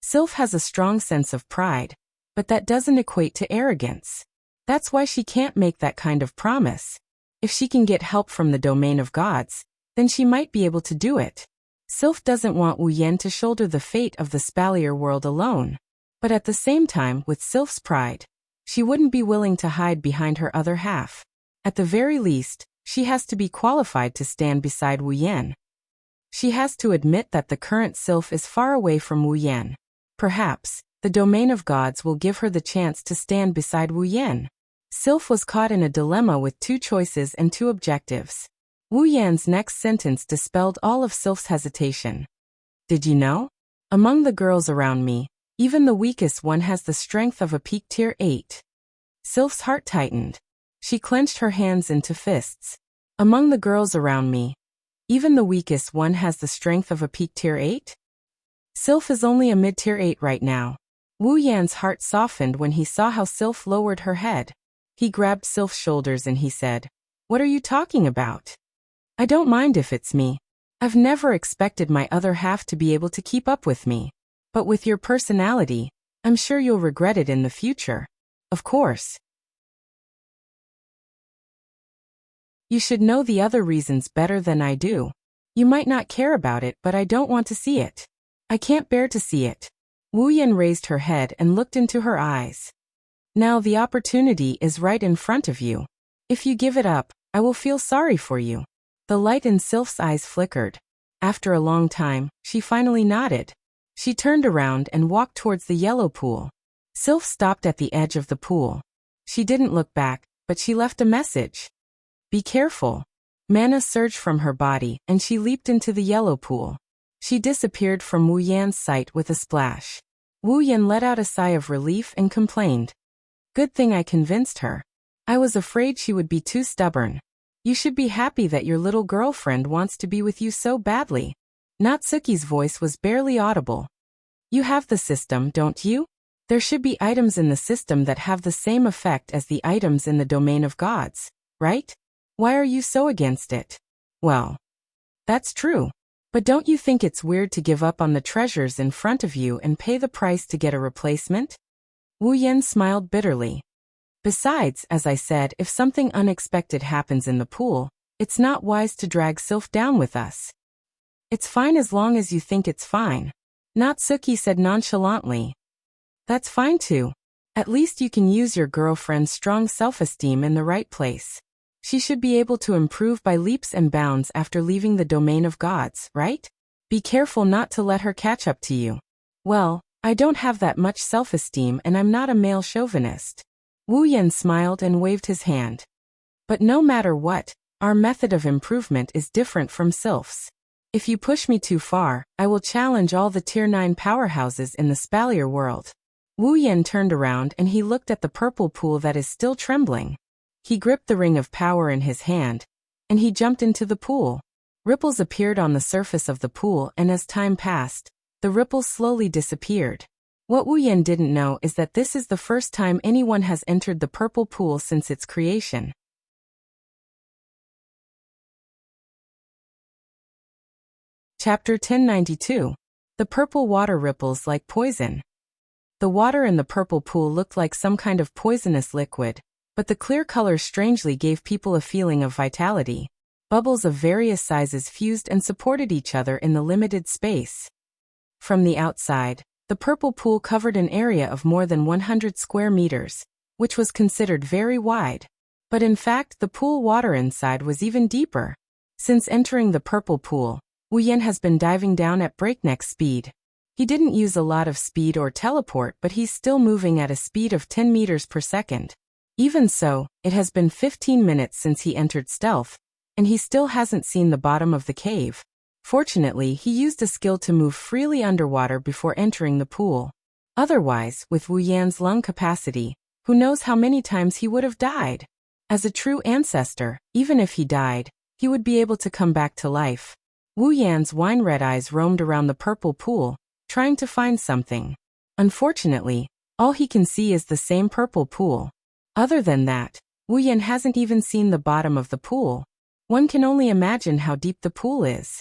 Sylph has a strong sense of pride, but that doesn't equate to arrogance. That's why she can't make that kind of promise. If she can get help from the domain of gods, then she might be able to do it. Sylph doesn't want Wu Yan to shoulder the fate of the Spalier world alone. But at the same time, with Sylph's pride, she wouldn't be willing to hide behind her other half. At the very least, she has to be qualified to stand beside Wu Yan. She has to admit that the current Sylph is far away from Wu Yan. Perhaps, the domain of gods will give her the chance to stand beside Wu Yan. Sylph was caught in a dilemma with 2 choices and 2 objectives. Wu Yan's next sentence dispelled all of Sylph's hesitation. Did you know? Among the girls around me, even the weakest one has the strength of a peak Tier 8. Sylph's heart tightened. She clenched her hands into fists. Among the girls around me, even the weakest one has the strength of a peak Tier 8? Sylph is only a mid-Tier 8 right now. Wu Yan's heart softened when he saw how Sylph lowered her head. He grabbed Sylph's shoulders and he said, "What are you talking about? I don't mind if it's me. I've never expected my other half to be able to keep up with me. But with your personality, I'm sure you'll regret it in the future. Of course. You should know the other reasons better than I do. You might not care about it, but I don't want to see it. I can't bear to see it." Wu Yan raised her head and looked into her eyes. "Now the opportunity is right in front of you. If you give it up, I will feel sorry for you. The light in Sylph's eyes flickered. After a long time, she finally nodded. She turned around and walked towards the yellow pool. Sylph stopped at the edge of the pool. She didn't look back, but she left a message. Be careful. Mana surged from her body, and she leaped into the yellow pool. She disappeared from Wu Yan's sight with a splash. Wu Yan let out a sigh of relief and complained. Good thing I convinced her. I was afraid she would be too stubborn. You should be happy that your little girlfriend wants to be with you so badly. Natsuki's voice was barely audible. You have the system, don't you? There should be items in the system that have the same effect as the items in the domain of gods, right? Why are you so against it? Well, that's true. But don't you think it's weird to give up on the treasures in front of you and pay the price to get a replacement? Wu Yan smiled bitterly. Besides, as I said, if something unexpected happens in the pool, it's not wise to drag Sylph down with us. It's fine as long as you think it's fine. Natsuki said nonchalantly. That's fine too. At least you can use your girlfriend's strong self-esteem in the right place. She should be able to improve by leaps and bounds after leaving the domain of gods, right? Be careful not to let her catch up to you. Well, I don't have that much self-esteem and I'm not a male chauvinist. Wu Yan smiled and waved his hand. But no matter what, our method of improvement is different from Sylph's. If you push me too far, I will challenge all the Tier 9 powerhouses in the Spalier world. Wu Yan turned around and he looked at the purple pool that is still trembling. He gripped the ring of power in his hand, and he jumped into the pool. Ripples appeared on the surface of the pool, and as time passed, the ripples slowly disappeared. What Wu Yan didn't know is that this is the first time anyone has entered the purple pool since its creation. Chapter 1092. The purple water ripples like poison. The water in the purple pool looked like some kind of poisonous liquid, but the clear color strangely gave people a feeling of vitality. Bubbles of various sizes fused and supported each other in the limited space. From the outside, the purple pool covered an area of more than 100 square meters, which was considered very wide. But in fact, the pool water inside was even deeper. Since entering the purple pool, Wu Yan has been diving down at breakneck speed. He didn't use a lot of speed or teleport, but he's still moving at a speed of 10 meters per second. Even so, it has been 15 minutes since he entered stealth, and he still hasn't seen the bottom of the cave. Fortunately, he used a skill to move freely underwater before entering the pool. Otherwise, with Wu Yan's lung capacity, who knows how many times he would have died? As a true ancestor, even if he died, he would be able to come back to life. Wu Yan's wine-red eyes roamed around the purple pool, trying to find something. Unfortunately, all he can see is the same purple pool. Other than that, Wu Yan hasn't even seen the bottom of the pool. One can only imagine how deep the pool is.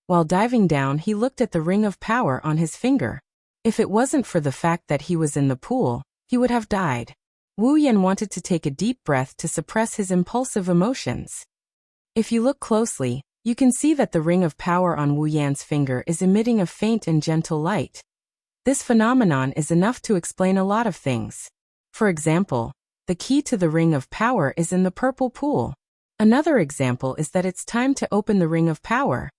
While diving down, he looked at the ring of power on his finger. If it wasn't for the fact that he was in the pool, he would have died. Wu Yan wanted to take a deep breath to suppress his impulsive emotions. If you look closely, you can see that the ring of power on Wu Yan's finger is emitting a faint and gentle light. This phenomenon is enough to explain a lot of things. For example, the key to the ring of power is in the purple pool. Another example is that it's time to open the ring of power.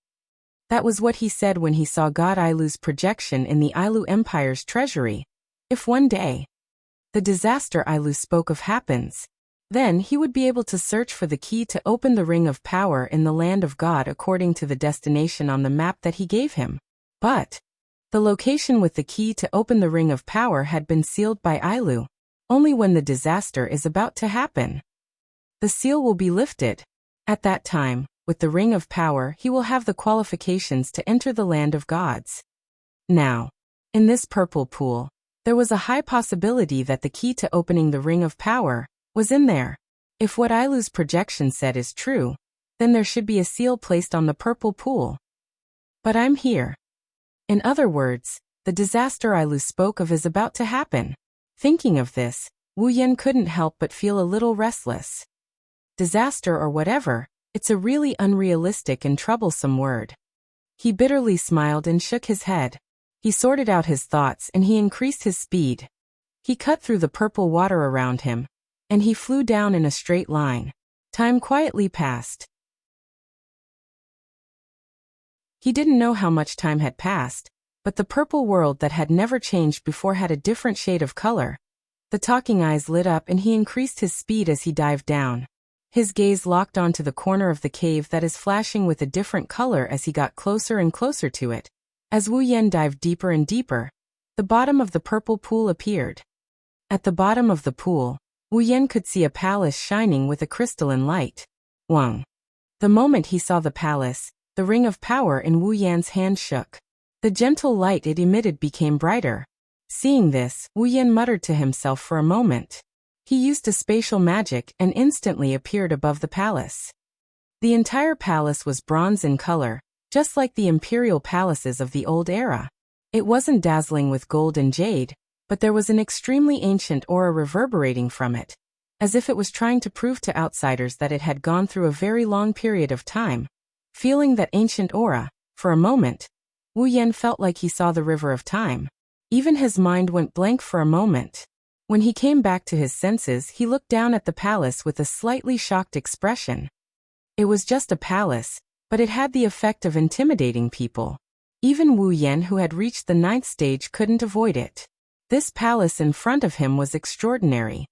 That was what he said when he saw God Ilu's projection in the Ilu Empire's treasury. If one day the disaster Ilu spoke of happens, then he would be able to search for the key to open the ring of power in the land of God according to the destination on the map that he gave him. But the location with the key to open the ring of power had been sealed by Ilu. Only when the disaster is about to happen, the seal will be lifted. At that time, with the ring of power, he will have the qualifications to enter the land of gods. Now, in this purple pool, there was a high possibility that the key to opening the ring of power was in there. If what Ilu's projection said is true, then there should be a seal placed on the purple pool. But I'm here. In other words, the disaster Ilu spoke of is about to happen. Thinking of this, Wu Yan couldn't help but feel a little restless. Disaster or whatever, it's a really unrealistic and troublesome word. He bitterly smiled and shook his head. He sorted out his thoughts and he increased his speed. He cut through the purple water around him, and he flew down in a straight line. Time quietly passed. He didn't know how much time had passed, but the purple world that had never changed before had a different shade of color. The talking eyes lit up and he increased his speed as he dived down. His gaze locked onto the corner of the cave that is flashing with a different color as he got closer and closer to it. As Wu Yan dived deeper and deeper, the bottom of the purple pool appeared. At the bottom of the pool, Wu Yan could see a palace shining with a crystalline light. Wang. The moment he saw the palace, the ring of power in Wu Yan's hand shook. The gentle light it emitted became brighter. Seeing this, Wu Yan muttered to himself for a moment. He used a spatial magic and instantly appeared above the palace. The entire palace was bronze in color, just like the imperial palaces of the old era. It wasn't dazzling with gold and jade, but there was an extremely ancient aura reverberating from it, as if it was trying to prove to outsiders that it had gone through a very long period of time. Feeling that ancient aura, for a moment, Wu Yan felt like he saw the river of time. Even his mind went blank for a moment. When he came back to his senses, he looked down at the palace with a slightly shocked expression. It was just a palace, but it had the effect of intimidating people. Even Wu Yan, who had reached the 9th stage, couldn't avoid it. This palace in front of him was extraordinary.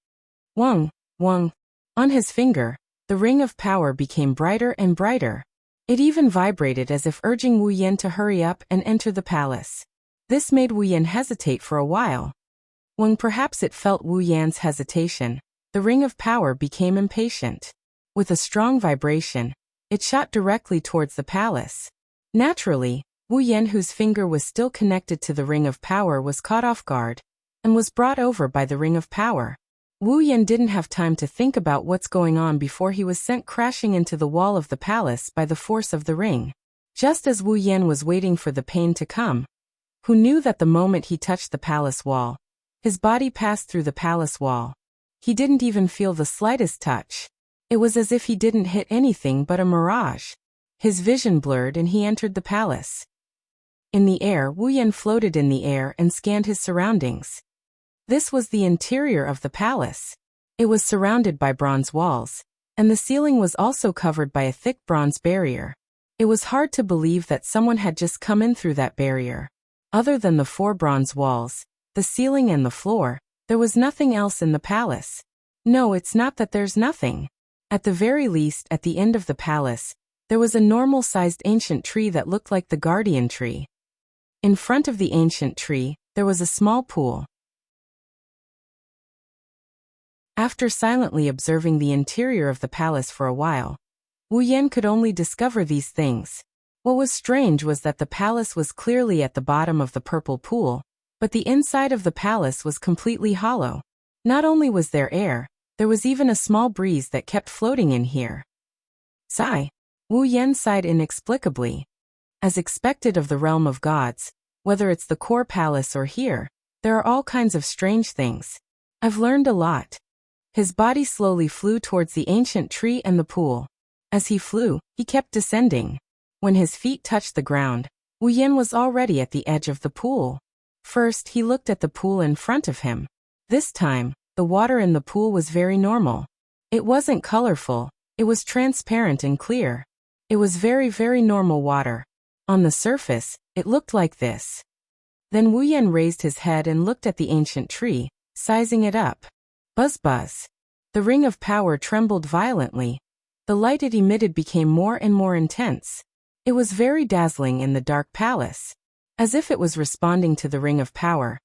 Wang. On his finger, the ring of power became brighter and brighter. It even vibrated as if urging Wu Yan to hurry up and enter the palace. This made Wu Yan hesitate for a while. When perhaps it felt Wu Yan's hesitation, the ring of power became impatient. With a strong vibration, it shot directly towards the palace. Naturally, Wu Yan, whose finger was still connected to the ring of power, was caught off guard and was brought over by the ring of power. Wu Yan didn't have time to think about what's going on before he was sent crashing into the wall of the palace by the force of the ring. Just as Wu Yan was waiting for the pain to come, who knew that the moment he touched the palace wall, his body passed through the palace wall. He didn't even feel the slightest touch. It was as if he didn't hit anything but a mirage. His vision blurred and he entered the palace. In the air, Wu Yan floated in the air and scanned his surroundings. This was the interior of the palace. It was surrounded by bronze walls, and the ceiling was also covered by a thick bronze barrier. It was hard to believe that someone had just come in through that barrier. Other than the 4 bronze walls, the ceiling and the floor, there was nothing else in the palace. No, it's not that there's nothing. At the very least, at the end of the palace, there was a normal-sized ancient tree that looked like the guardian tree. In front of the ancient tree, there was a small pool. After silently observing the interior of the palace for a while, Wu Yan could only discover these things. What was strange was that the palace was clearly at the bottom of the purple pool, but the inside of the palace was completely hollow. Not only was there air, there was even a small breeze that kept floating in here. Sigh. Wu Yan sighed inexplicably. As expected of the realm of gods, whether it's the core palace or here, there are all kinds of strange things. I've learned a lot. His body slowly flew towards the ancient tree and the pool. As he flew, he kept descending. When his feet touched the ground, Wu Yan was already at the edge of the pool. First, he looked at the pool in front of him. This time, the water in the pool was very normal. It wasn't colorful, it was transparent and clear. It was very, very normal water. On the surface, it looked like this. Then Wu Yan raised his head and looked at the ancient tree, sizing it up. Buzz buzz. The ring of power trembled violently. The light it emitted became more and more intense. It was very dazzling in the dark palace. As if it was responding to the ring of power,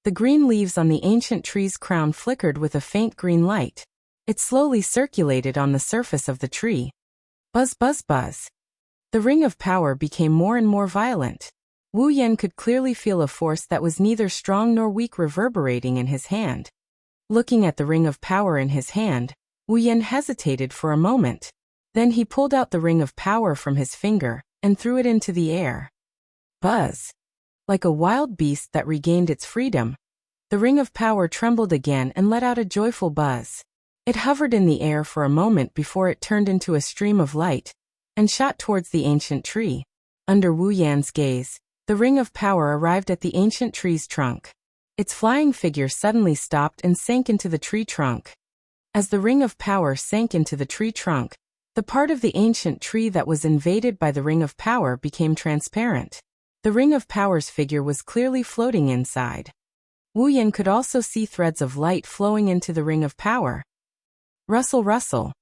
the green leaves on the ancient tree's crown flickered with a faint green light. It slowly circulated on the surface of the tree. Buzz buzz buzz. The ring of power became more and more violent. Wu Yan could clearly feel a force that was neither strong nor weak reverberating in his hand. Looking at the ring of power in his hand, Wu Yan hesitated for a moment. Then he pulled out the ring of power from his finger and threw it into the air. Buzz. Like a wild beast that regained its freedom, the ring of power trembled again and let out a joyful buzz. It hovered in the air for a moment before it turned into a stream of light and shot towards the ancient tree. Under Wu Yan's gaze, the ring of power arrived at the ancient tree's trunk. Its flying figure suddenly stopped and sank into the tree trunk. As the ring of power sank into the tree trunk, the part of the ancient tree that was invaded by the ring of power became transparent. The ring of power's figure was clearly floating inside. Wu Yan could also see threads of light flowing into the ring of power. Rustle, rustle.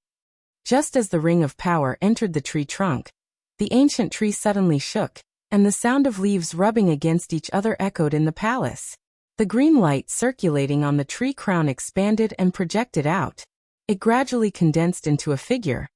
Just as the ring of power entered the tree trunk, the ancient tree suddenly shook, and the sound of leaves rubbing against each other echoed in the palace. The green light circulating on the tree crown expanded and projected out. It gradually condensed into a figure.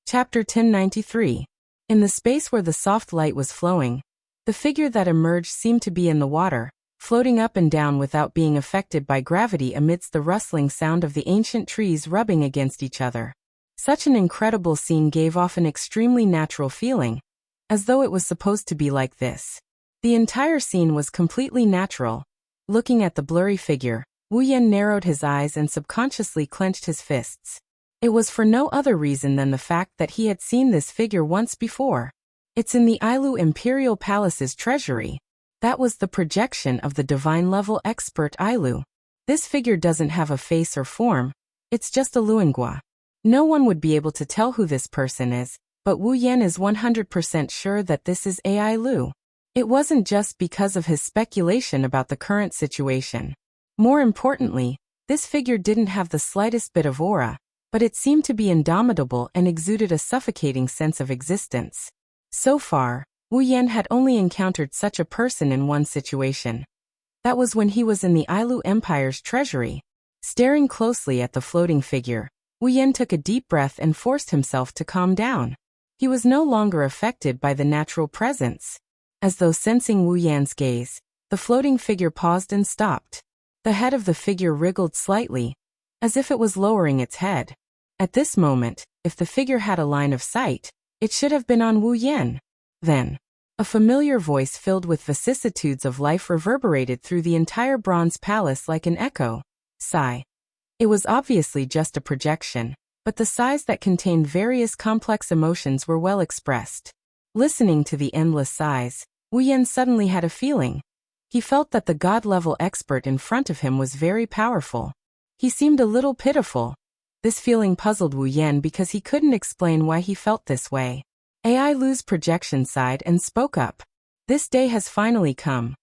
Chapter 1093. In the space where the soft light was flowing, the figure that emerged seemed to be in the water, floating up and down without being affected by gravity amidst the rustling sound of the ancient trees rubbing against each other. Such an incredible scene gave off an extremely natural feeling, as though it was supposed to be like this. The entire scene was completely natural. Looking at the blurry figure, Wu Yan narrowed his eyes and subconsciously clenched his fists. It was for no other reason than the fact that he had seen this figure once before. It's in the Ailu Imperial Palace's treasury. That was the projection of the divine-level expert Ailu. This figure doesn't have a face or form, it's just a luangua. No one would be able to tell who this person is, but Wu Yan is 100% sure that this is Ailu. It wasn't just because of his speculation about the current situation. More importantly, this figure didn't have the slightest bit of aura, but it seemed to be indomitable and exuded a suffocating sense of existence. So far, Wu Yan had only encountered such a person in one situation. That was when he was in the Ailu Empire's treasury. Staring closely at the floating figure, Wu Yan took a deep breath and forced himself to calm down. He was no longer affected by the natural presence. As though sensing Wu Yan's gaze, the floating figure paused and stopped. The head of the figure wriggled slightly, as if it was lowering its head. At this moment, if the figure had a line of sight, it should have been on Wu Yan. Then, a familiar voice filled with vicissitudes of life reverberated through the entire bronze palace like an echo. Sigh. It was obviously just a projection, but the sighs that contained various complex emotions were well expressed. Listening to the endless sighs, Wu Yan suddenly had a feeling. He felt that the god-level expert in front of him was very powerful. He seemed a little pitiful. This feeling puzzled Wu Yan because he couldn't explain why he felt this way. Ailu's projection sighed and spoke up. This day has finally come.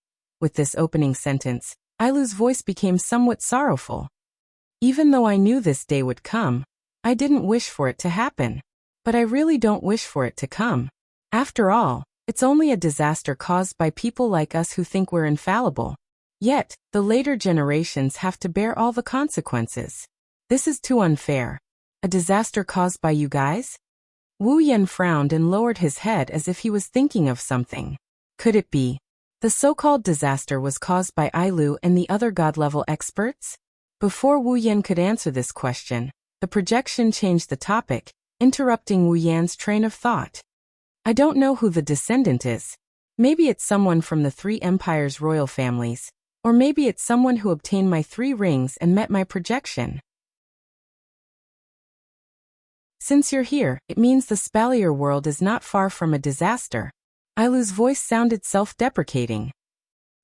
With this opening sentence, Ailu's voice became somewhat sorrowful. Even though I knew this day would come, I didn't wish for it to happen. But I really don't wish for it to come. After all, it's only a disaster caused by people like us who think we're infallible. Yet, the later generations have to bear all the consequences. This is too unfair. A disaster caused by you guys? Wu Yan frowned and lowered his head as if he was thinking of something. Could it be? The so-called disaster was caused by Ailu and the other god-level experts? Before Wu Yan could answer this question, the projection changed the topic, interrupting Wu Yan's train of thought. I don't know who the descendant is. Maybe it's someone from the three empires' royal families, or maybe it's someone who obtained my 3 rings and met my projection. Since you're here, it means the Spalier world is not far from a disaster. Ailu's voice sounded self-deprecating.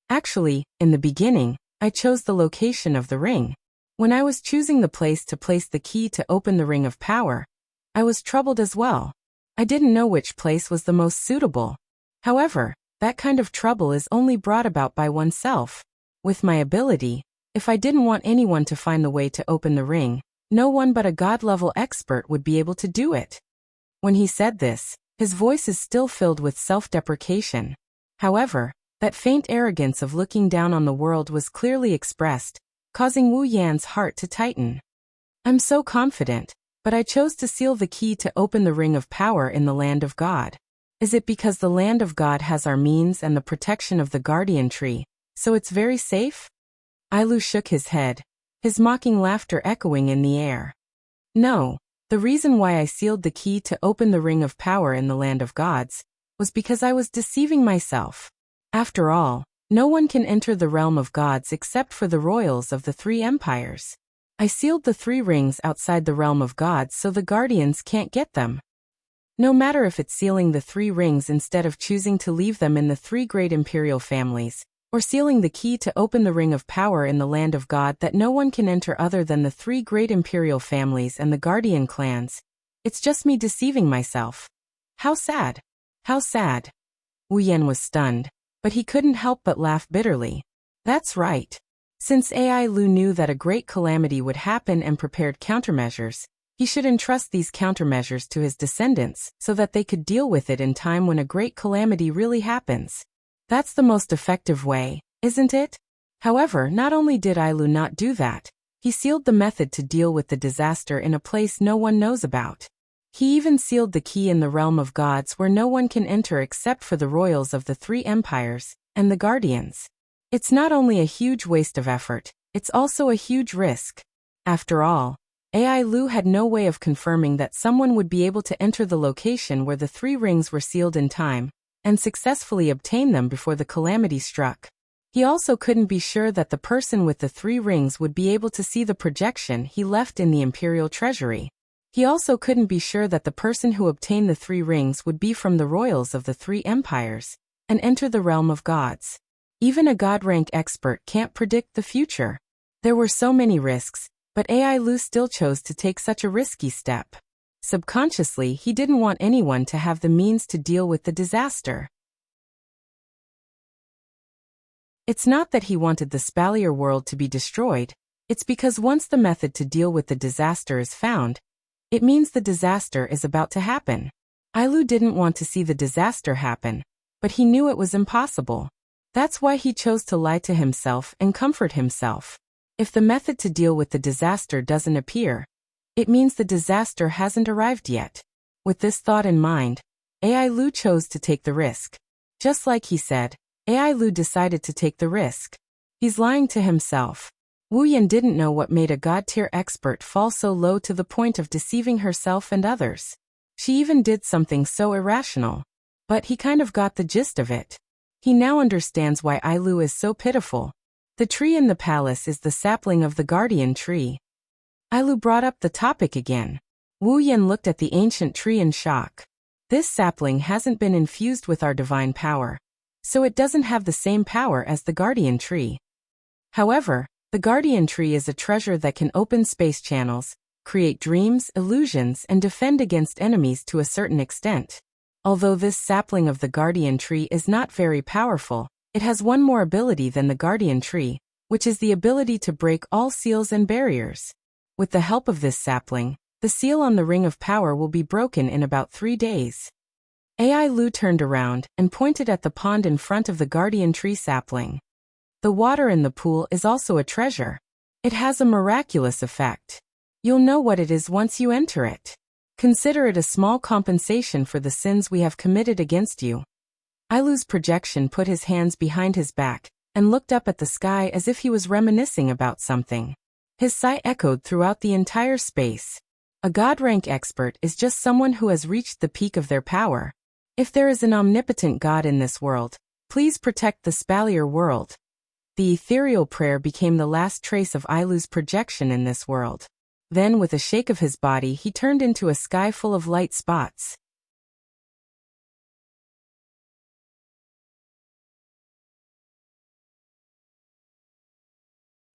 Actually, in the beginning, I chose the location of the ring. When I was choosing the place to place the key to open the ring of power, I was troubled as well. I didn't know which place was the most suitable. However, that kind of trouble is only brought about by oneself. With my ability, if I didn't want anyone to find the way to open the ring, no one but a god-level expert would be able to do it. When he said this, his voice is still filled with self-deprecation. However, that faint arrogance of looking down on the world was clearly expressed, causing Wu Yan's heart to tighten. I'm so confident, but I chose to seal the key to open the ring of power in the land of God. Is it because the land of God has our means and the protection of the guardian tree, so it's very safe? Ailu shook his head, his mocking laughter echoing in the air. No, the reason why I sealed the key to open the ring of power in the land of gods was because I was deceiving myself. After all, no one can enter the realm of gods except for the royals of the 3 empires. I sealed the 3 rings outside the realm of gods so the guardians can't get them. No matter if it's sealing the 3 rings instead of choosing to leave them in the 3 great imperial families, or sealing the key to open the ring of power in the land of God that no one can enter other than the three great imperial families and the guardian clans. It's just me deceiving myself. How sad. How sad. Wu Yan was stunned, but he couldn't help but laugh bitterly. That's right. Since AI Lu knew that a great calamity would happen and prepared countermeasures, he should entrust these countermeasures to his descendants so that they could deal with it in time when a great calamity really happens. That's the most effective way, isn't it? However, not only did AI Lu not do that, he sealed the method to deal with the disaster in a place no one knows about. He even sealed the key in the realm of gods where no one can enter except for the royals of the three empires and the guardians. It's not only a huge waste of effort, it's also a huge risk. After all, AI Lu had no way of confirming that someone would be able to enter the location where the three rings were sealed in time and successfully obtain them before the calamity struck. He also couldn't be sure that the person with the three rings would be able to see the projection he left in the imperial treasury. He also couldn't be sure that the person who obtained the three rings would be from the royals of the three empires and enter the realm of gods. Even a god-rank expert can't predict the future. There were so many risks, but AI Lu still chose to take such a risky step. Subconsciously, he didn't want anyone to have the means to deal with the disaster. It's not that he wanted the Spalier world to be destroyed, it's because once the method to deal with the disaster is found, it means the disaster is about to happen. AI Lu didn't want to see the disaster happen, but he knew it was impossible. That's why he chose to lie to himself and comfort himself. If the method to deal with the disaster doesn't appear, it means the disaster hasn't arrived yet. With this thought in mind, AI Lu chose to take the risk. Just like he said, AI Lu decided to take the risk. He's lying to himself. Wu Yan didn't know what made a god-tier expert fall so low to the point of deceiving herself and others. She even did something so irrational. But he kind of got the gist of it. He now understands why AI Lu is so pitiful. The tree in the palace is the sapling of the guardian tree. AI Lu brought up the topic again. Wu Yan looked at the ancient tree in shock. This sapling hasn't been infused with our divine power, so it doesn't have the same power as the guardian tree. However, the guardian tree is a treasure that can open space channels, create dreams, illusions, and defend against enemies to a certain extent. Although this sapling of the guardian tree is not very powerful, it has one more ability than the guardian tree, which is the ability to break all seals and barriers. With the help of this sapling, the seal on the ring of power will be broken in about 3 days. AI Lu turned around and pointed at the pond in front of the guardian tree sapling. The water in the pool is also a treasure. It has a miraculous effect. You'll know what it is once you enter it. Consider it a small compensation for the sins we have committed against you. AI Lu's projection put his hands behind his back and looked up at the sky as if he was reminiscing about something. His sigh echoed throughout the entire space. A god-rank expert is just someone who has reached the peak of their power. If there is an omnipotent God in this world, please protect the Spalier world. The ethereal prayer became the last trace of AI Lu's projection in this world. Then, with a shake of his body, he turned into a sky full of light spots.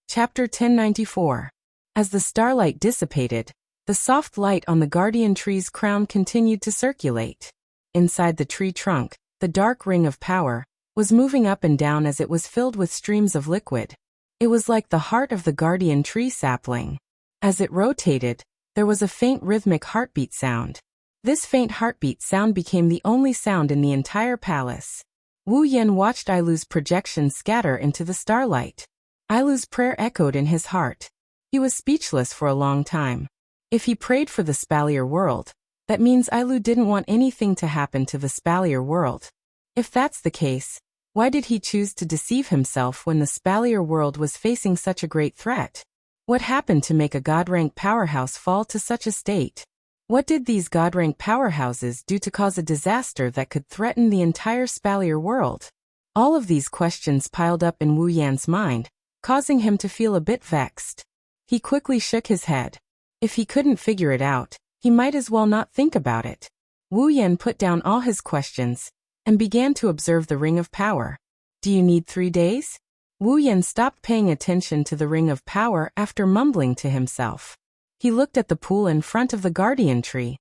Chapter 1094. As the starlight dissipated, the soft light on the guardian tree's crown continued to circulate. Inside the tree trunk, the dark ring of power was moving up and down as it was filled with streams of liquid. It was like the heart of the guardian tree sapling. As it rotated, there was a faint rhythmic heartbeat sound. This faint heartbeat sound became the only sound in the entire palace. Wu Yan watched AI Lu's projection scatter into the starlight. AI Lu's prayer echoed in his heart. He was speechless for a long time. If he prayed for the Spalier world, that means AI Lu didn't want anything to happen to the Spalier world. If that's the case, why did he choose to deceive himself when the Spalier world was facing such a great threat? What happened to make a god-rank powerhouse fall to such a state? What did these god-rank powerhouses do to cause a disaster that could threaten the entire Spalier world? All of these questions piled up in Wu Yan's mind, causing him to feel a bit vexed. He quickly shook his head. If he couldn't figure it out, he might as well not think about it. Wu Yan put down all his questions and began to observe the ring of power. Do you need 3 days? Wu Yan stopped paying attention to the ring of power after mumbling to himself. He looked at the pool in front of the guardian tree.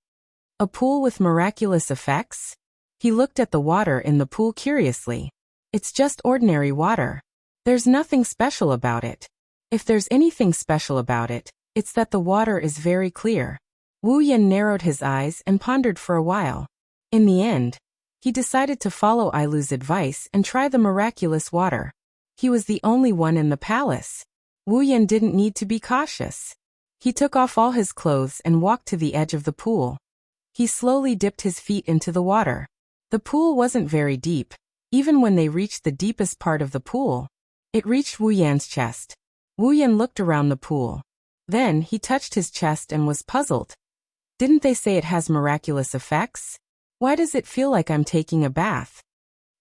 A pool with miraculous effects? He looked at the water in the pool curiously. It's just ordinary water. There's nothing special about it. If there's anything special about it, it's that the water is very clear. Wu Yan narrowed his eyes and pondered for a while. In the end, he decided to follow Ailu's advice and try the miraculous water. He was the only one in the palace. Wu Yan didn't need to be cautious. He took off all his clothes and walked to the edge of the pool. He slowly dipped his feet into the water. The pool wasn't very deep. Even when they reached the deepest part of the pool, it reached Wu Yan's chest. Wu Yan looked around the pool. Then he touched his chest and was puzzled. Didn't they say it has miraculous effects? Why does it feel like I'm taking a bath?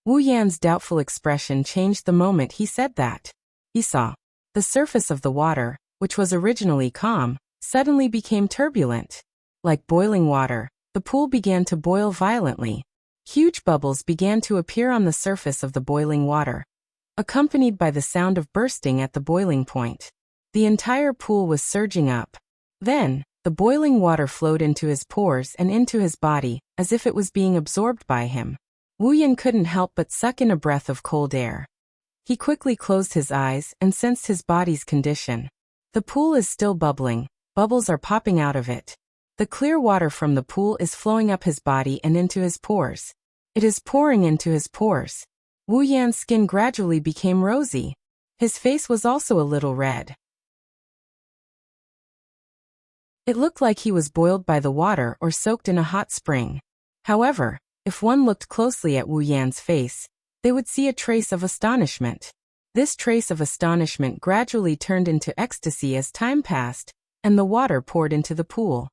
Wu Yan's doubtful expression changed the moment he said that. He saw the surface of the water, which was originally calm, suddenly became turbulent. Like boiling water, the pool began to boil violently. Huge bubbles began to appear on the surface of the boiling water, accompanied by the sound of bursting at the boiling point. The entire pool was surging up. Then, the boiling water flowed into his pores and into his body, as if it was being absorbed by him. Wu Yan couldn't help but suck in a breath of cold air. He quickly closed his eyes and sensed his body's condition. The pool is still bubbling, bubbles are popping out of it. The clear water from the pool is flowing up his body and into his pores. It is pouring into his pores. Wu Yan's skin gradually became rosy. His face was also a little red. It looked like he was boiled by the water or soaked in a hot spring. However, if one looked closely at Wu Yan's face, they would see a trace of astonishment. This trace of astonishment gradually turned into ecstasy as time passed, and the water poured into the pool.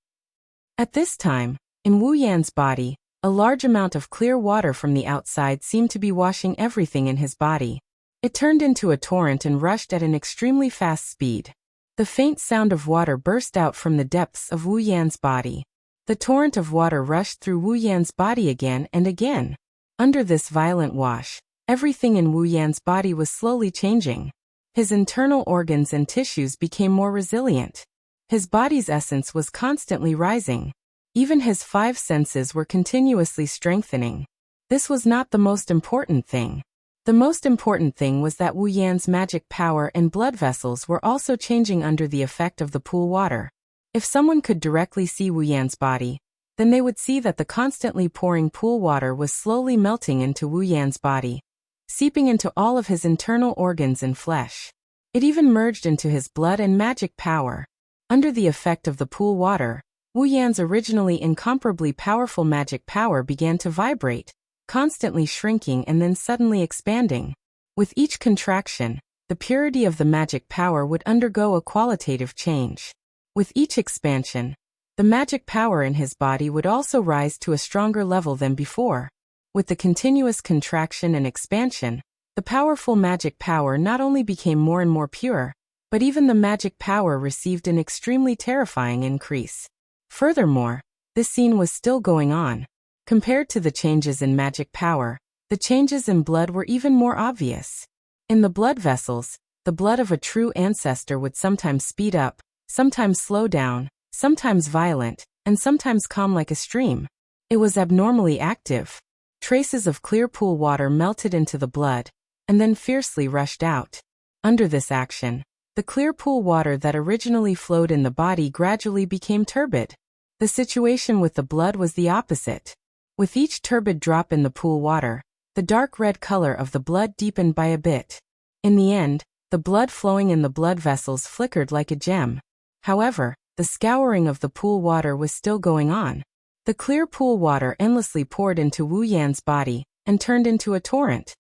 At this time, in Wu Yan's body, a large amount of clear water from the outside seemed to be washing everything in his body. It turned into a torrent and rushed at an extremely fast speed. The faint sound of water burst out from the depths of Wu Yan's body. The torrent of water rushed through Wu Yan's body again and again. Under this violent wash, everything in Wu Yan's body was slowly changing. His internal organs and tissues became more resilient. His body's essence was constantly rising. Even his 5 senses were continuously strengthening. This was not the most important thing. The most important thing was that Wu Yan's magic power and blood vessels were also changing under the effect of the pool water. If someone could directly see Wu Yan's body, then they would see that the constantly pouring pool water was slowly melting into Wu Yan's body, seeping into all of his internal organs and flesh. It even merged into his blood and magic power. Under the effect of the pool water, Wu Yan's originally incomparably powerful magic power began to vibrate, constantly shrinking and then suddenly expanding. With each contraction, the purity of the magic power would undergo a qualitative change. With each expansion, the magic power in his body would also rise to a stronger level than before. With the continuous contraction and expansion, the powerful magic power not only became more and more pure, but even the magic power received an extremely terrifying increase. Furthermore, this scene was still going on. Compared to the changes in magic power, the changes in blood were even more obvious. In the blood vessels, the blood of a true ancestor would sometimes speed up, sometimes slow down, sometimes violent, and sometimes calm like a stream. It was abnormally active. Traces of clear pool water melted into the blood, and then fiercely rushed out. Under this action, the clear pool water that originally flowed in the body gradually became turbid. The situation with the blood was the opposite. With each turbid drop in the pool water, the dark red color of the blood deepened by a bit. In the end, the blood flowing in the blood vessels flickered like a gem. However, the scouring of the pool water was still going on. The clear pool water endlessly poured into Wu Yan's body and turned into a torrent,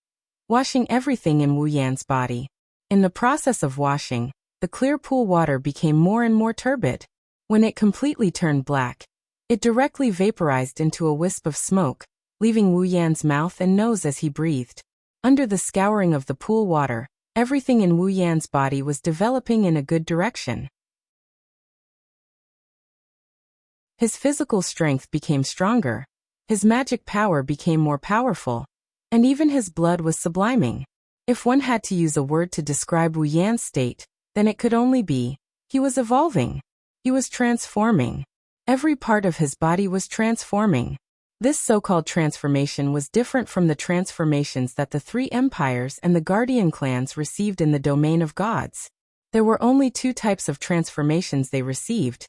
washing everything in Wu Yan's body. In the process of washing, the clear pool water became more and more turbid. When it completely turned black, it directly vaporized into a wisp of smoke, leaving Wu Yan's mouth and nose as he breathed. Under the scouring of the pool water, everything in Wu Yan's body was developing in a good direction. His physical strength became stronger, his magic power became more powerful, and even his blood was subliming. If one had to use a word to describe Wu Yan's state, then it could only be, he was evolving. He was transforming. Every part of his body was transforming. This so-called transformation was different from the transformations that the three empires and the guardian clans received in the domain of gods. There were only two types of transformations they received.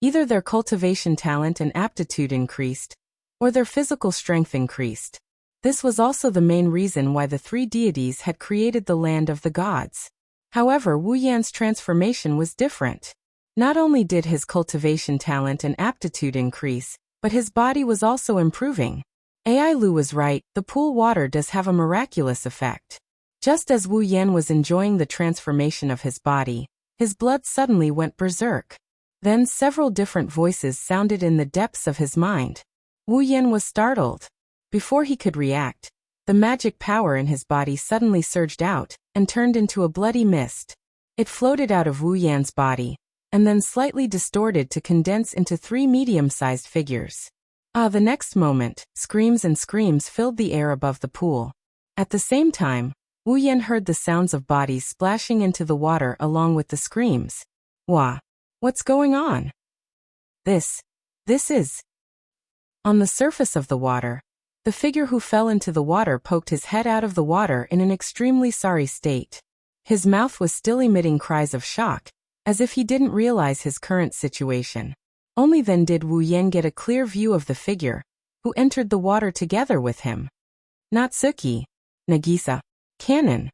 Either their cultivation talent and aptitude increased, or their physical strength increased. This was also the main reason why the three deities had created the land of the gods. However, Wu Yan's transformation was different. Not only did his cultivation talent and aptitude increase, but his body was also improving. Ai Lu was right, the pool water does have a miraculous effect. Just as Wu Yan was enjoying the transformation of his body, his blood suddenly went berserk. Then several different voices sounded in the depths of his mind. Wu Yan was startled. Before he could react, the magic power in his body suddenly surged out and turned into a bloody mist. It floated out of Wu Yan's body, and then slightly distorted to condense into three medium-sized figures. The next moment, screams and screams filled the air above the pool. At the same time, Wu Yan heard the sounds of bodies splashing into the water along with the screams. What's going on? This is... On the surface of the water, the figure who fell into the water poked his head out of the water in an extremely sorry state. His mouth was still emitting cries of shock, as if he didn't realize his current situation. Only then did Wu Yan get a clear view of the figure, who entered the water together with him. Natsuki, Nagisa, Kanon.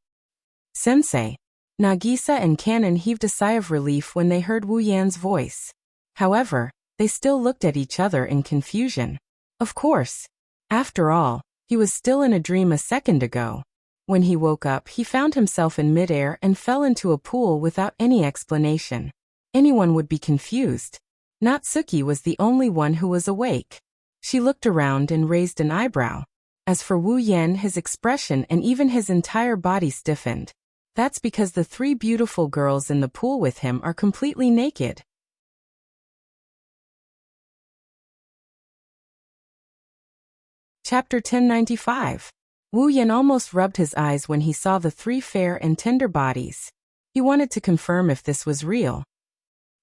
Sensei. Nagisa and Kanon heaved a sigh of relief when they heard Wu Yan's voice. However, they still looked at each other in confusion. Of course. After all, he was still in a dream a second ago. When he woke up, he found himself in midair and fell into a pool without any explanation. Anyone would be confused. Natsuki was the only one who was awake. She looked around and raised an eyebrow. As for Wu Yan, his expression and even his entire body stiffened. That's because the three beautiful girls in the pool with him are completely naked. Chapter 1095. Wu Yan almost rubbed his eyes when he saw the three fair and tender bodies. He wanted to confirm if this was real.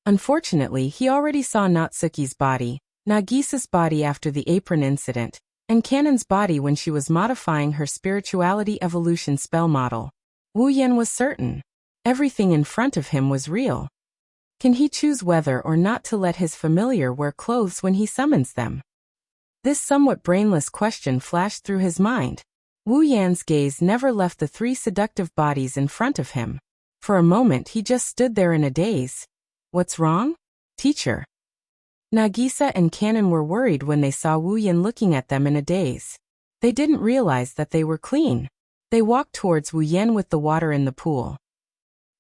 Unfortunately, he already saw Natsuki's body, Nagisa's body after the apron incident, and Kanon's body when she was modifying her spirituality evolution spell model. Wu Yan was certain. Everything in front of him was real. Can he choose whether or not to let his familiar wear clothes when he summons them? This somewhat brainless question flashed through his mind. Wu Yan's gaze never left the three seductive bodies in front of him. For a moment he just stood there in a daze. What's wrong? Teacher. Nagisa and Kanon were worried when they saw Wu Yan looking at them in a daze. They didn't realize that they were clean. They walked towards Wu Yan with the water in the pool.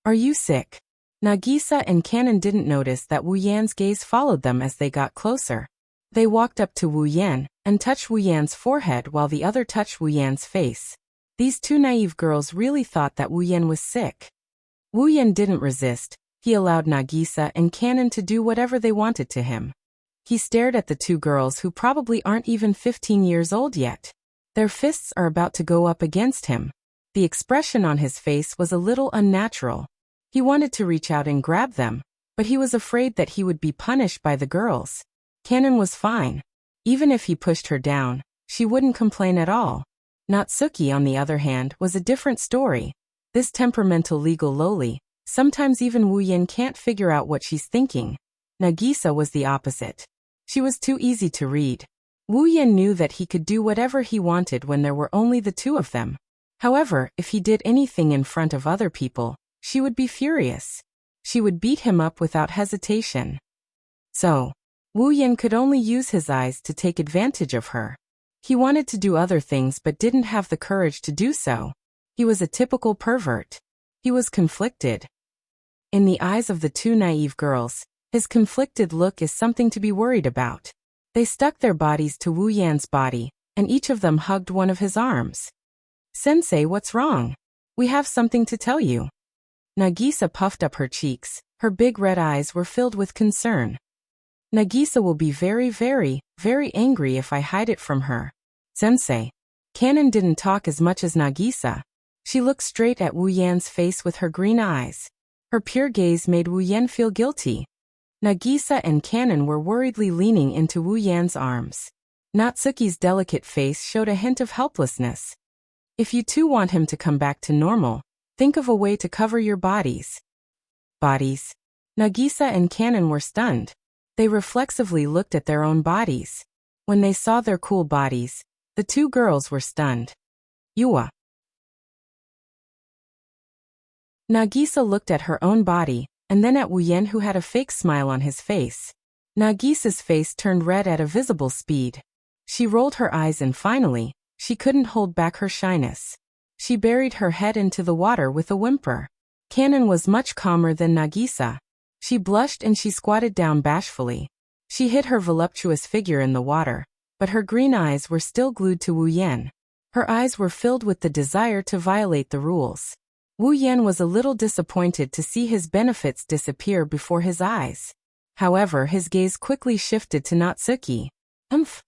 Are you sick? Nagisa and Kanon didn't notice that Wu Yan's gaze followed them as they got closer. They walked up to Wu Yan and touched Wu Yan's forehead while the other touched Wu Yan's face. These two naive girls really thought that Wu Yan was sick. Wu Yan didn't resist. He allowed Nagisa and Kanon to do whatever they wanted to him. He stared at the two girls who probably aren't even 15 years old yet. Their fists are about to go up against him. The expression on his face was a little unnatural. He wanted to reach out and grab them, but he was afraid that he would be punished by the girls. Kanon was fine. Even if he pushed her down, she wouldn't complain at all. Natsuki, on the other hand, was a different story. This temperamental legal loli, sometimes even Wu Yan can't figure out what she's thinking. Nagisa was the opposite. She was too easy to read. Wu Yan knew that he could do whatever he wanted when there were only the two of them. However, if he did anything in front of other people, she would be furious. She would beat him up without hesitation. So, Wu Yan could only use his eyes to take advantage of her. He wanted to do other things but didn't have the courage to do so. He was a typical pervert. He was conflicted. In the eyes of the two naive girls, his conflicted look is something to be worried about. They stuck their bodies to Wu Yan's body, and each of them hugged one of his arms. Sensei, what's wrong? We have something to tell you. Nagisa puffed up her cheeks. Her big red eyes were filled with concern. Nagisa will be very, very, very angry if I hide it from her. Sensei. Kanon didn't talk as much as Nagisa. She looked straight at Wu Yan's face with her green eyes. Her pure gaze made Wu Yan feel guilty. Nagisa and Kanon were worriedly leaning into Wu Yan's arms. Natsuki's delicate face showed a hint of helplessness. If you two want him to come back to normal, think of a way to cover your bodies. Bodies. Nagisa and Kanon were stunned. They reflexively looked at their own bodies. When they saw their cool bodies, the two girls were stunned. Yua. Nagisa looked at her own body, and then at Wu Yan, who had a fake smile on his face. Nagisa's face turned red at a visible speed. She rolled her eyes and finally, she couldn't hold back her shyness. She buried her head into the water with a whimper. Kanon was much calmer than Nagisa. She blushed and she squatted down bashfully. She hid her voluptuous figure in the water, but her green eyes were still glued to Wu Yan. Her eyes were filled with the desire to violate the rules. Wu Yan was a little disappointed to see his benefits disappear before his eyes. However, his gaze quickly shifted to Natsuki. Umph.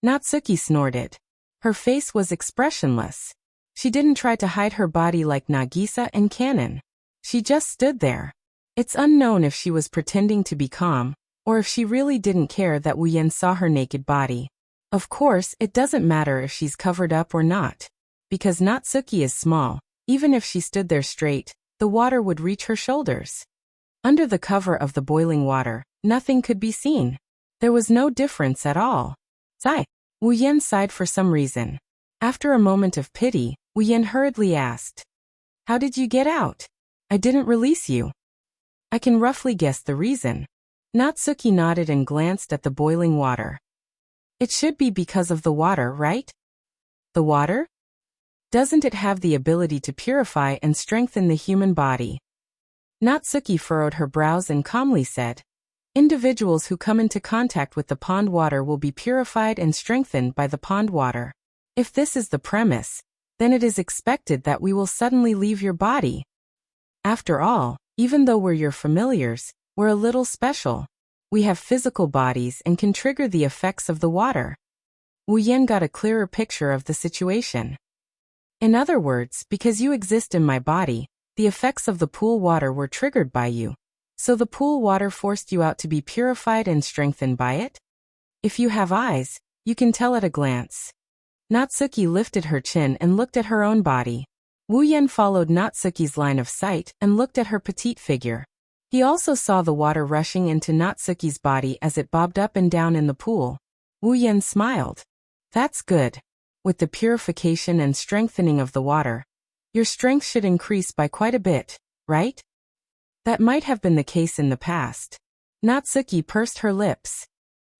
Natsuki snorted. Her face was expressionless. She didn't try to hide her body like Nagisa and Kanon. She just stood there. It's unknown if she was pretending to be calm, or if she really didn't care that Wu Yan saw her naked body. Of course, it doesn't matter if she's covered up or not. Because Natsuki is small, even if she stood there straight, the water would reach her shoulders. Under the cover of the boiling water, nothing could be seen. There was no difference at all. Sigh. Wu Yan sighed for some reason. After a moment of pity, Wu Yan hurriedly asked, "How did you get out? I didn't release you." "I can roughly guess the reason." Natsuki nodded and glanced at the boiling water. "It should be because of the water, right?" "The water? Doesn't it have the ability to purify and strengthen the human body?" Natsuki furrowed her brows and calmly said, "Individuals who come into contact with the pond water will be purified and strengthened by the pond water. If this is the premise, then it is expected that we will suddenly leave your body. After all, even though we're your familiars, we're a little special. We have physical bodies and can trigger the effects of the water." Wu Yan got a clearer picture of the situation. "In other words, because you exist in my body, the effects of the pool water were triggered by you. So the pool water forced you out to be purified and strengthened by it? If you have eyes, you can tell at a glance." Natsuki lifted her chin and looked at her own body. Wu Yan followed Natsuki's line of sight and looked at her petite figure. He also saw the water rushing into Natsuki's body as it bobbed up and down in the pool. Wu Yan smiled. "That's good. With the purification and strengthening of the water, your strength should increase by quite a bit, right?" That might have been the case in the past. Natsuki pursed her lips.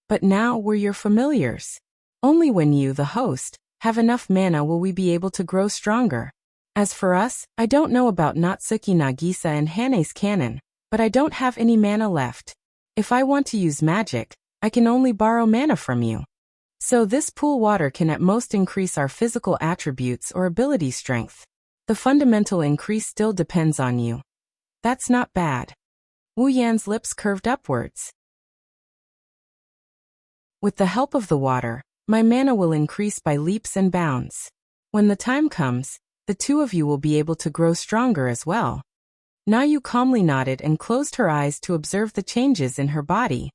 "But now we're your familiars. Only when you, the host, have enough mana will we be able to grow stronger. As for us, I don't know about Natsuki, Nagisa and Hane's Kanon, but I don't have any mana left. If I want to use magic, I can only borrow mana from you. So this pool water can at most increase our physical attributes or ability strength. The fundamental increase still depends on you." "That's not bad." Wu Yan's lips curved upwards. "With the help of the water, my mana will increase by leaps and bounds. When the time comes, the two of you will be able to grow stronger as well." Nayu calmly nodded and closed her eyes to observe the changes in her body.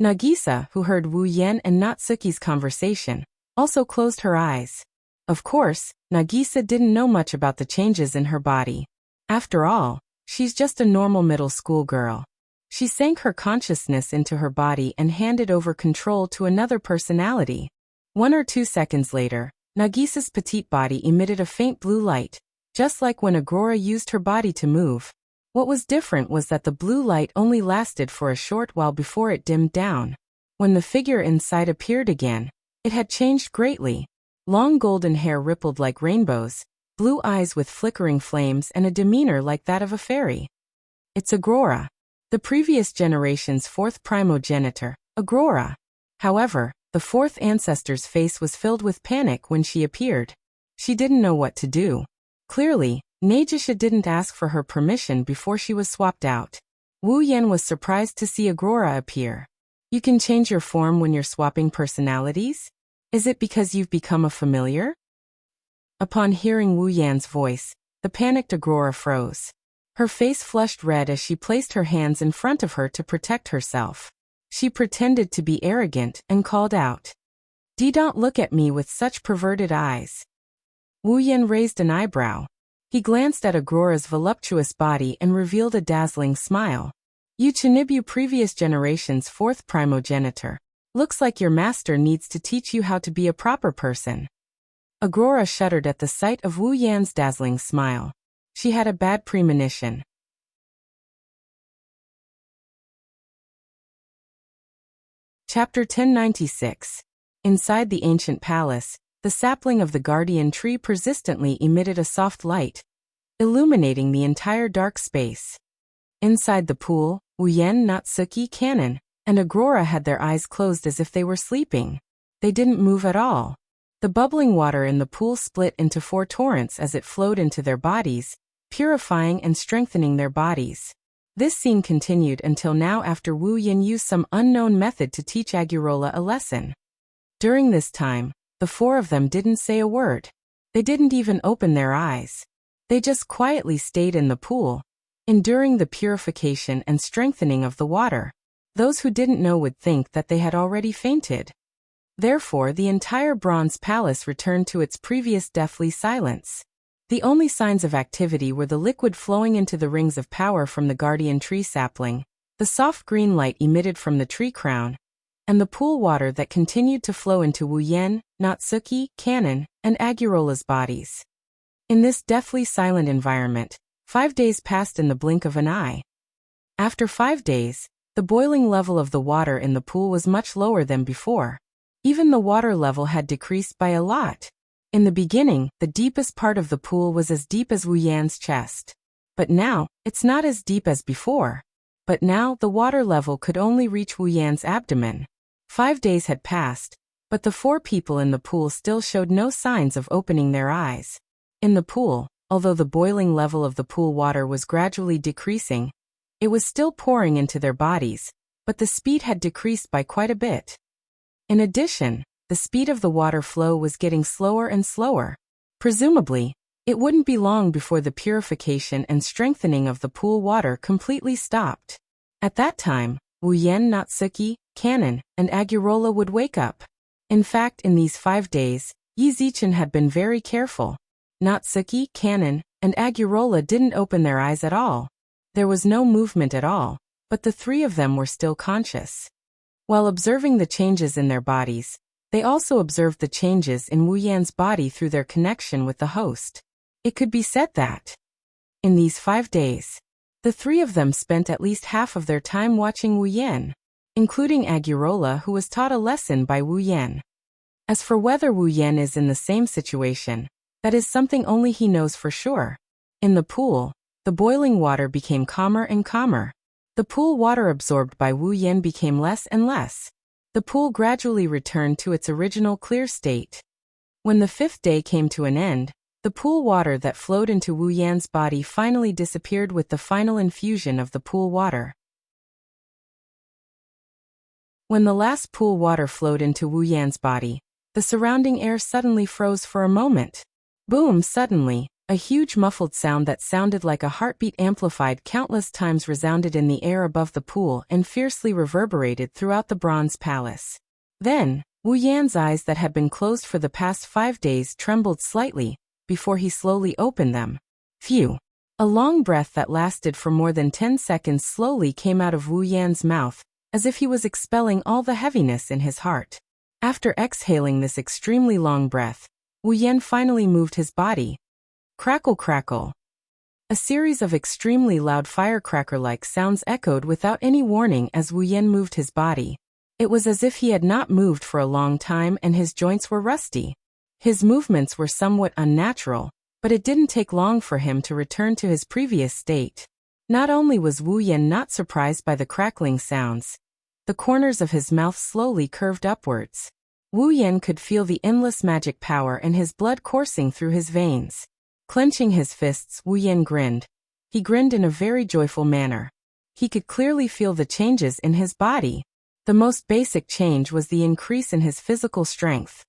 Nagisa, who heard Wu Yan and Natsuki's conversation, also closed her eyes. Of course, Nagisa didn't know much about the changes in her body. After all, she's just a normal middle school girl. She sank her consciousness into her body and handed over control to another personality. 1 or 2 seconds later, Nagisa's petite body emitted a faint blue light, just like when Aurora used her body to move. What was different was that the blue light only lasted for a short while before it dimmed down. When the figure inside appeared again, it had changed greatly. Long golden hair rippled like rainbows, blue eyes with flickering flames and a demeanor like that of a fairy. It's Aurora. The previous generation's fourth primogenitor, Aurora. However, the fourth ancestor's face was filled with panic when she appeared. She didn't know what to do. Clearly, Nagisa didn't ask for her permission before she was swapped out. Wu Yan was surprised to see Aurora appear. "You can change your form when you're swapping personalities? Is it because you've become a familiar?" Upon hearing Wu Yan's voice, the panicked Agora froze. Her face flushed red as she placed her hands in front of her to protect herself. She pretended to be arrogant and called out, "Don't look at me with such perverted eyes." Wu Yan raised an eyebrow. He glanced at Agora's voluptuous body and revealed a dazzling smile. "You Chinibu previous generation's fourth primogenitor. Looks like your master needs to teach you how to be a proper person." Agora shuddered at the sight of Wu Yan's dazzling smile. She had a bad premonition. Chapter 1096. Inside the ancient palace, the sapling of the guardian tree persistently emitted a soft light, illuminating the entire dark space. Inside the pool, Wu Yan, Natsuki, Kanon, and Agora had their eyes closed as if they were sleeping. They didn't move at all. The bubbling water in the pool split into 4 torrents as it flowed into their bodies, purifying and strengthening their bodies. This scene continued until now after Wu Yan used some unknown method to teach Agurola a lesson. During this time, the 4 of them didn't say a word. They didn't even open their eyes. They just quietly stayed in the pool, enduring the purification and strengthening of the water. Those who didn't know would think that they had already fainted. Therefore, the entire bronze palace returned to its previous deathly silence. The only signs of activity were the liquid flowing into the rings of power from the guardian tree sapling, the soft green light emitted from the tree crown, and the pool water that continued to flow into Wu Yan, Natsuki, Kanon, and Agurola's bodies. In this deathly silent environment, 5 days passed in the blink of an eye. After 5 days, the boiling level of the water in the pool was much lower than before. Even the water level had decreased by a lot. In the beginning, the deepest part of the pool was as deep as Wu Yan's chest. But now, it's not as deep as before. But now, the water level could only reach Wu Yan's abdomen. 5 days had passed, but the 4 people in the pool still showed no signs of opening their eyes. In the pool, although the boiling level of the pool water was gradually decreasing, it was still pouring into their bodies, but the speed had decreased by quite a bit. In addition, the speed of the water flow was getting slower and slower. Presumably, it wouldn't be long before the purification and strengthening of the pool water completely stopped. At that time, Wu Yan, Natsuki, Kanon, and Agurola would wake up. In fact, in these 5 days, Yi Zichen had been very careful. Natsuki, Kanon, and Agurola didn't open their eyes at all. There was no movement at all, but the 3 of them were still conscious. While observing the changes in their bodies, they also observed the changes in Wu Yan's body through their connection with the host. It could be said that, in these 5 days, the 3 of them spent at least half of their time watching Wu Yan, including Agurola, who was taught a lesson by Wu Yan. As for whether Wu Yan is in the same situation, that is something only he knows for sure. In the pool, the boiling water became calmer and calmer. The pool water absorbed by Wu Yan became less and less. The pool gradually returned to its original clear state. When the 5th day came to an end, the pool water that flowed into Wu Yan's body finally disappeared with the final infusion of the pool water. When the last pool water flowed into Wu Yan's body, the surrounding air suddenly froze for a moment. Boom! Suddenly, a huge muffled sound that sounded like a heartbeat amplified countless times resounded in the air above the pool and fiercely reverberated throughout the bronze palace. Then, Wu Yan's eyes that had been closed for the past 5 days trembled slightly, before he slowly opened them. Phew! A long breath that lasted for more than 10 seconds slowly came out of Wu Yan's mouth, as if he was expelling all the heaviness in his heart. After exhaling this extremely long breath, Wu Yan finally moved his body. Crackle crackle. A series of extremely loud firecracker-like sounds echoed without any warning as Wu Yan moved his body. It was as if he had not moved for a long time and his joints were rusty. His movements were somewhat unnatural, but it didn't take long for him to return to his previous state. Not only was Wu Yan not surprised by the crackling sounds, the corners of his mouth slowly curved upwards. Wu Yan could feel the endless magic power and his blood coursing through his veins. Clenching his fists, Wu Yan grinned. He grinned in a very joyful manner. He could clearly feel the changes in his body. The most basic change was the increase in his physical strength.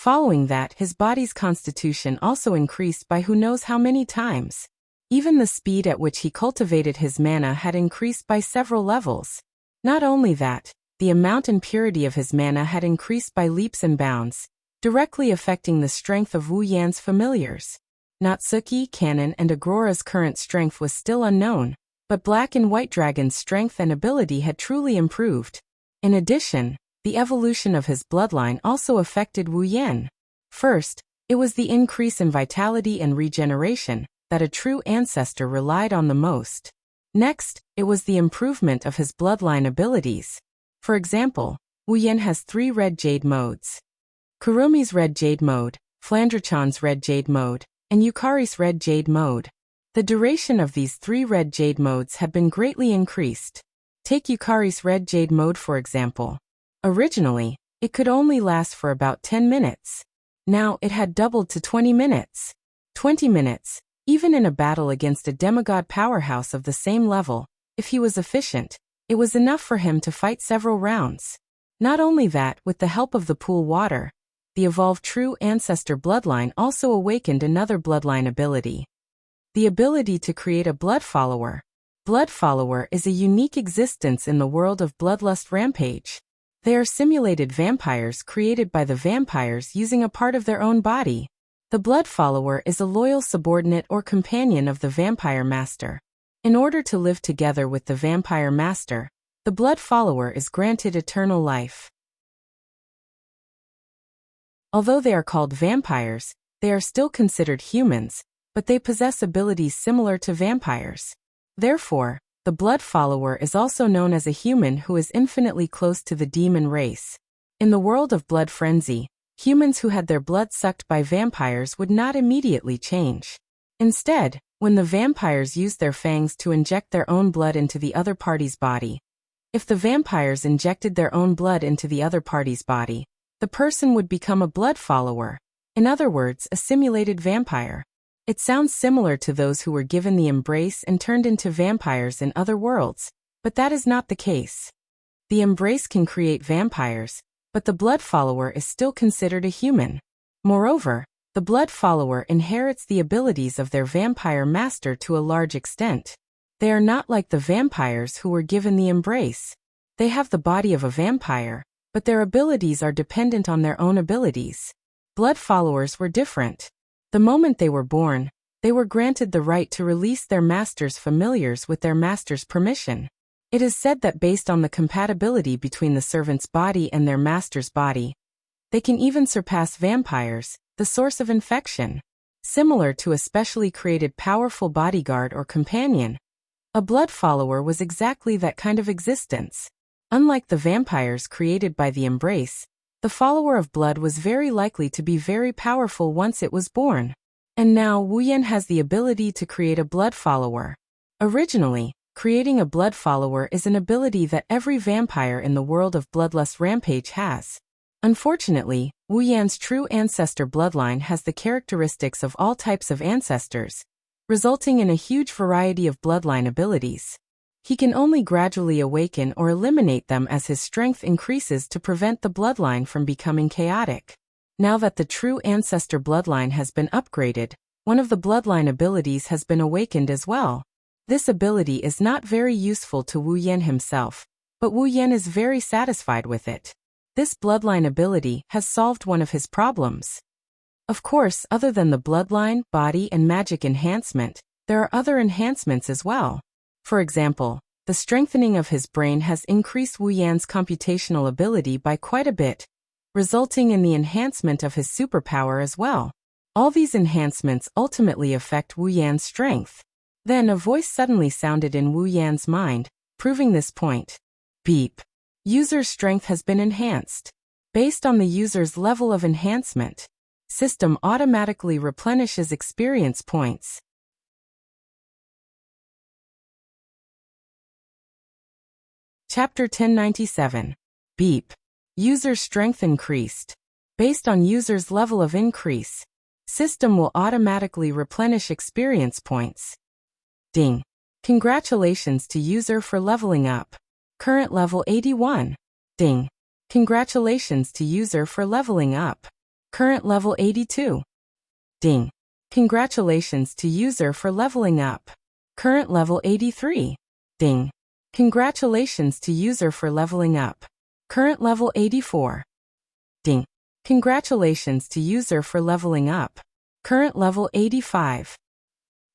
Following that, his body's constitution also increased by who knows how many times. Even the speed at which he cultivated his mana had increased by several levels. Not only that, the amount and purity of his mana had increased by leaps and bounds, directly affecting the strength of Wu Yan's familiars. Natsuki, Kanon, and Agrora's current strength was still unknown, but Black and White Dragon's strength and ability had truly improved. In addition, the evolution of his bloodline also affected Wu Yan. First, it was the increase in vitality and regeneration that a true ancestor relied on the most. Next, it was the improvement of his bloodline abilities. For example, Wu Yan has 3 red jade modes. Kurumi's red jade mode, Flandrachan's red jade mode, and Yukari's red jade mode. The duration of these 3 red jade modes had been greatly increased. Take Yukari's red jade mode for example. Originally, it could only last for about 10 minutes. Now it had doubled to 20 minutes. 20 minutes, even in a battle against a demigod powerhouse of the same level, if he was efficient, it was enough for him to fight several rounds. Not only that, with the help of the pool water, the evolved true ancestor bloodline also awakened another bloodline ability. The ability to create a blood follower. Blood follower is a unique existence in the world of Bloodlust Rampage. They are simulated vampires created by the vampires using a part of their own body. The blood follower is a loyal subordinate or companion of the vampire master. In order to live together with the vampire master, the blood follower is granted eternal life. Although they are called vampires, they are still considered humans, but they possess abilities similar to vampires. Therefore, the blood follower is also known as a human who is infinitely close to the demon race. In the world of blood frenzy, humans who had their blood sucked by vampires would not immediately change. Instead, when the vampires used their fangs to inject their own blood into the other party's body, if the vampires injected their own blood into the other party's body, the person would become a blood follower. In other words, a simulated vampire. It sounds similar to those who were given the embrace and turned into vampires in other worlds, but that is not the case. The embrace can create vampires, but the blood follower is still considered a human. Moreover, the blood follower inherits the abilities of their vampire master to a large extent. They are not like the vampires who were given the embrace. They have the body of a vampire, but their abilities are dependent on their own abilities. Blood followers were different. The moment they were born, they were granted the right to release their master's familiars with their master's permission. It is said that based on the compatibility between the servant's body and their master's body, they can even surpass vampires, the source of infection. Similar to a specially created powerful bodyguard or companion, a blood follower was exactly that kind of existence. Unlike the vampires created by the embrace, the follower of blood was very likely to be very powerful once it was born. And now Wu Yan has the ability to create a blood follower. Originally, creating a blood follower is an ability that every vampire in the world of Bloodlust Rampage has. Unfortunately, Wu Yan's true ancestor bloodline has the characteristics of all types of ancestors, resulting in a huge variety of bloodline abilities. He can only gradually awaken or eliminate them as his strength increases to prevent the bloodline from becoming chaotic. Now that the true ancestor bloodline has been upgraded, one of the bloodline abilities has been awakened as well. This ability is not very useful to Wu Yan himself, but Wu Yan is very satisfied with it. This bloodline ability has solved one of his problems. Of course, other than the bloodline, body, and magic enhancement, there are other enhancements as well. For example, the strengthening of his brain has increased Wu Yan's computational ability by quite a bit, resulting in the enhancement of his superpower as well. All these enhancements ultimately affect Wu Yan's strength. Then a voice suddenly sounded in Wu Yan's mind, proving this point. Beep. User's strength has been enhanced. Based on the user's level of enhancement, system automatically replenishes experience points. Chapter 1097. Beep. User strength increased. Based on user's level of increase, system will automatically replenish experience points. Ding. Congratulations to user for leveling up. Current level 81. Ding. Congratulations to user for leveling up. Current level 82. Ding. Congratulations to user for leveling up. Current level 83. Ding. Congratulations to user for leveling up. Current level 84. Ding. Congratulations to user for leveling up. Current level 85.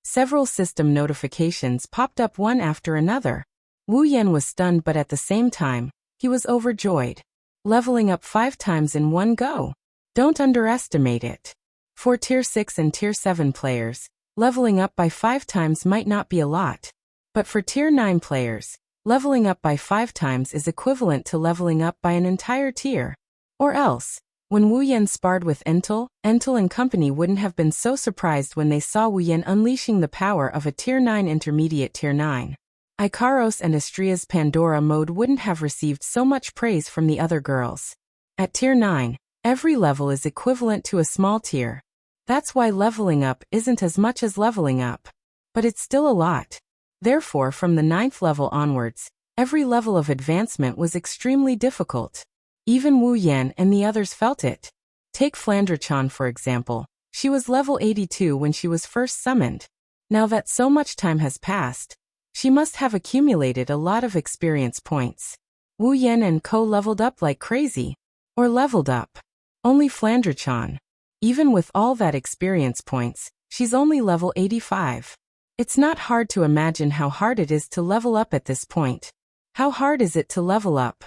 Several system notifications popped up one after another. Wu Yan was stunned, but at the same time, he was overjoyed. Leveling up 5 times in one go. Don't underestimate it. For Tier 6 and Tier 7 players, leveling up by 5 times might not be a lot. But for Tier 9 players, leveling up by 5 times is equivalent to leveling up by an entire tier. Or else, when Wu Yan sparred with Entel and company wouldn't have been so surprised when they saw Wu Yan unleashing the power of a Tier 9 intermediate Tier 9. Ikaros and Estria's Pandora mode wouldn't have received so much praise from the other girls. At Tier 9, every level is equivalent to a small tier. That's why leveling up isn't as much as leveling up. But it's still a lot. Therefore, from the 9th level onwards, every level of advancement was extremely difficult. Even Wu Yan and the others felt it. Take Flandre-chan for example. She was level 82 when she was first summoned. Now that so much time has passed, she must have accumulated a lot of experience points. Wu Yan and Co leveled up like crazy. Or leveled up. Only Flandre-chan. Even with all that experience points, she's only level 85. It's not hard to imagine how hard it is to level up at this point. How hard is it to level up?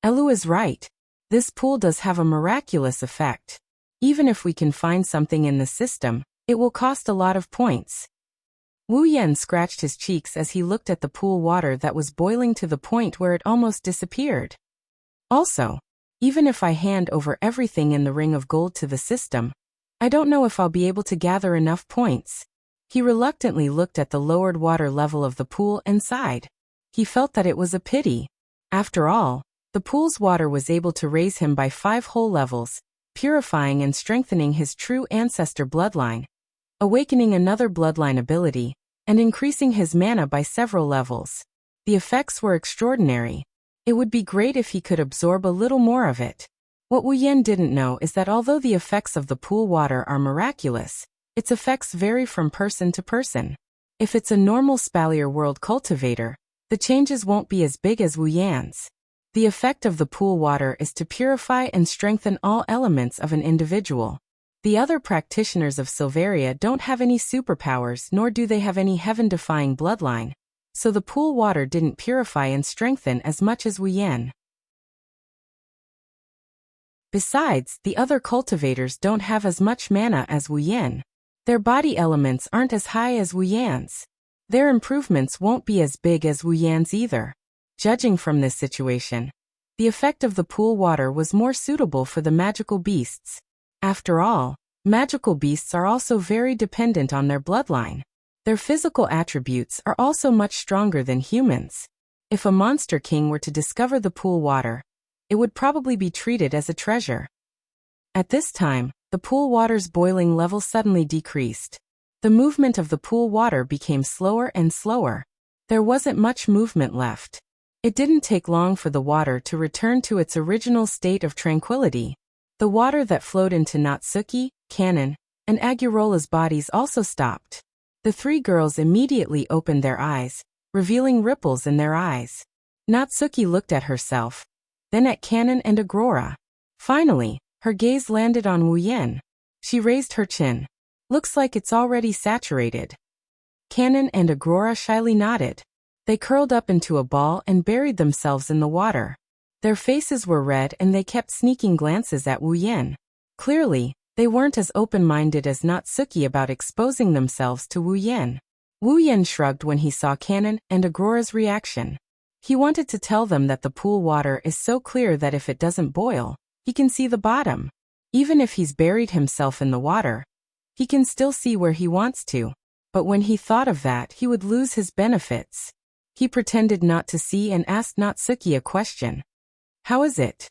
Elu is right. This pool does have a miraculous effect. Even if we can find something in the system, it will cost a lot of points. Wu Yan scratched his cheeks as he looked at the pool water that was boiling to the point where it almost disappeared. Also, even if I hand over everything in the ring of gold to the system, I don't know if I'll be able to gather enough points. He reluctantly looked at the lowered water level of the pool and sighed. He felt that it was a pity. After all, the pool's water was able to raise him by 5 whole levels, purifying and strengthening his true ancestor bloodline, awakening another bloodline ability, and increasing his mana by several levels. The effects were extraordinary. It would be great if he could absorb a little more of it. What Wu Yan didn't know is that although the effects of the pool water are miraculous, its effects vary from person to person. If it's a normal Spalier World cultivator, the changes won't be as big as Wu Yan's. The effect of the pool water is to purify and strengthen all elements of an individual. The other practitioners of Silveria don't have any superpowers, nor do they have any heaven-defying bloodline, so the pool water didn't purify and strengthen as much as Wu Yan. Besides, the other cultivators don't have as much mana as Wu Yan. Their body elements aren't as high as Wu Yan's. Their improvements won't be as big as Wu Yan's either. Judging from this situation, the effect of the pool water was more suitable for the magical beasts. After all, magical beasts are also very dependent on their bloodline. Their physical attributes are also much stronger than humans. If a monster king were to discover the pool water, it would probably be treated as a treasure. At this time, the pool water's boiling level suddenly decreased. The movement of the pool water became slower and slower. There wasn't much movement left. It didn't take long for the water to return to its original state of tranquility. The water that flowed into Natsuki, Kanon, and Agurola's bodies also stopped. The 3 girls immediately opened their eyes, revealing ripples in their eyes. Natsuki looked at herself, then at Kanon and Agora. Finally, her gaze landed on Wu Yan. She raised her chin. Looks like it's already saturated. Kanon and Agora shyly nodded. They curled up into a ball and buried themselves in the water. Their faces were red and they kept sneaking glances at Wu Yan. Clearly, they weren't as open-minded as Natsuki about exposing themselves to Wu Yan. Wu Yan shrugged when he saw Kanon and Agora's reaction. He wanted to tell them that the pool water is so clear that if it doesn't boil, he can see the bottom. Even if he's buried himself in the water, he can still see where he wants to. But when he thought of that, he would lose his benefits. He pretended not to see and asked Natsuki a question. How is it?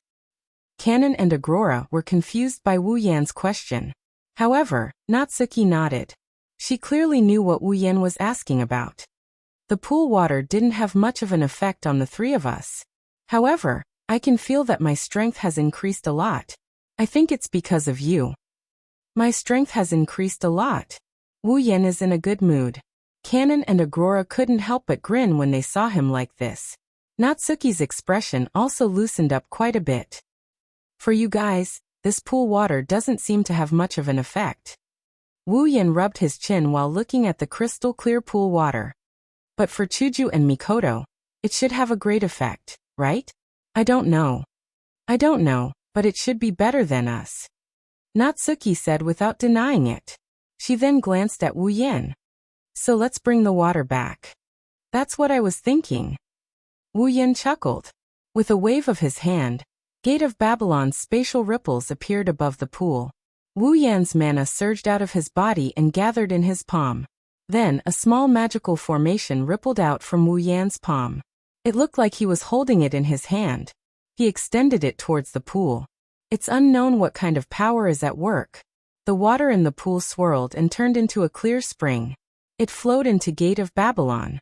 Kanon and Agora were confused by Wu Yan's question. However, Natsuki nodded. She clearly knew what Wu Yan was asking about. The pool water didn't have much of an effect on the 3 of us. However, I can feel that my strength has increased a lot. I think it's because of you. My strength has increased a lot. Wu Yan is in a good mood. Kanon and Aurora couldn't help but grin when they saw him like this. Natsuki's expression also loosened up quite a bit. For you guys, this pool water doesn't seem to have much of an effect. Wu Yan rubbed his chin while looking at the crystal clear pool water. But for Chuju and Mikoto, it should have a great effect, right? I don't know, but it should be better than us. Natsuki said without denying it. She then glanced at Wu Yan. So let's bring the water back. That's what I was thinking. Wu Yan chuckled. With a wave of his hand, Gate of Babylon's spatial ripples appeared above the pool. Wu Yan's mana surged out of his body and gathered in his palm. Then a small magical formation rippled out from Wu Yan's palm. It looked like he was holding it in his hand. He extended it towards the pool. It's unknown what kind of power is at work. The water in the pool swirled and turned into a clear spring. It flowed into Gate of Babylon.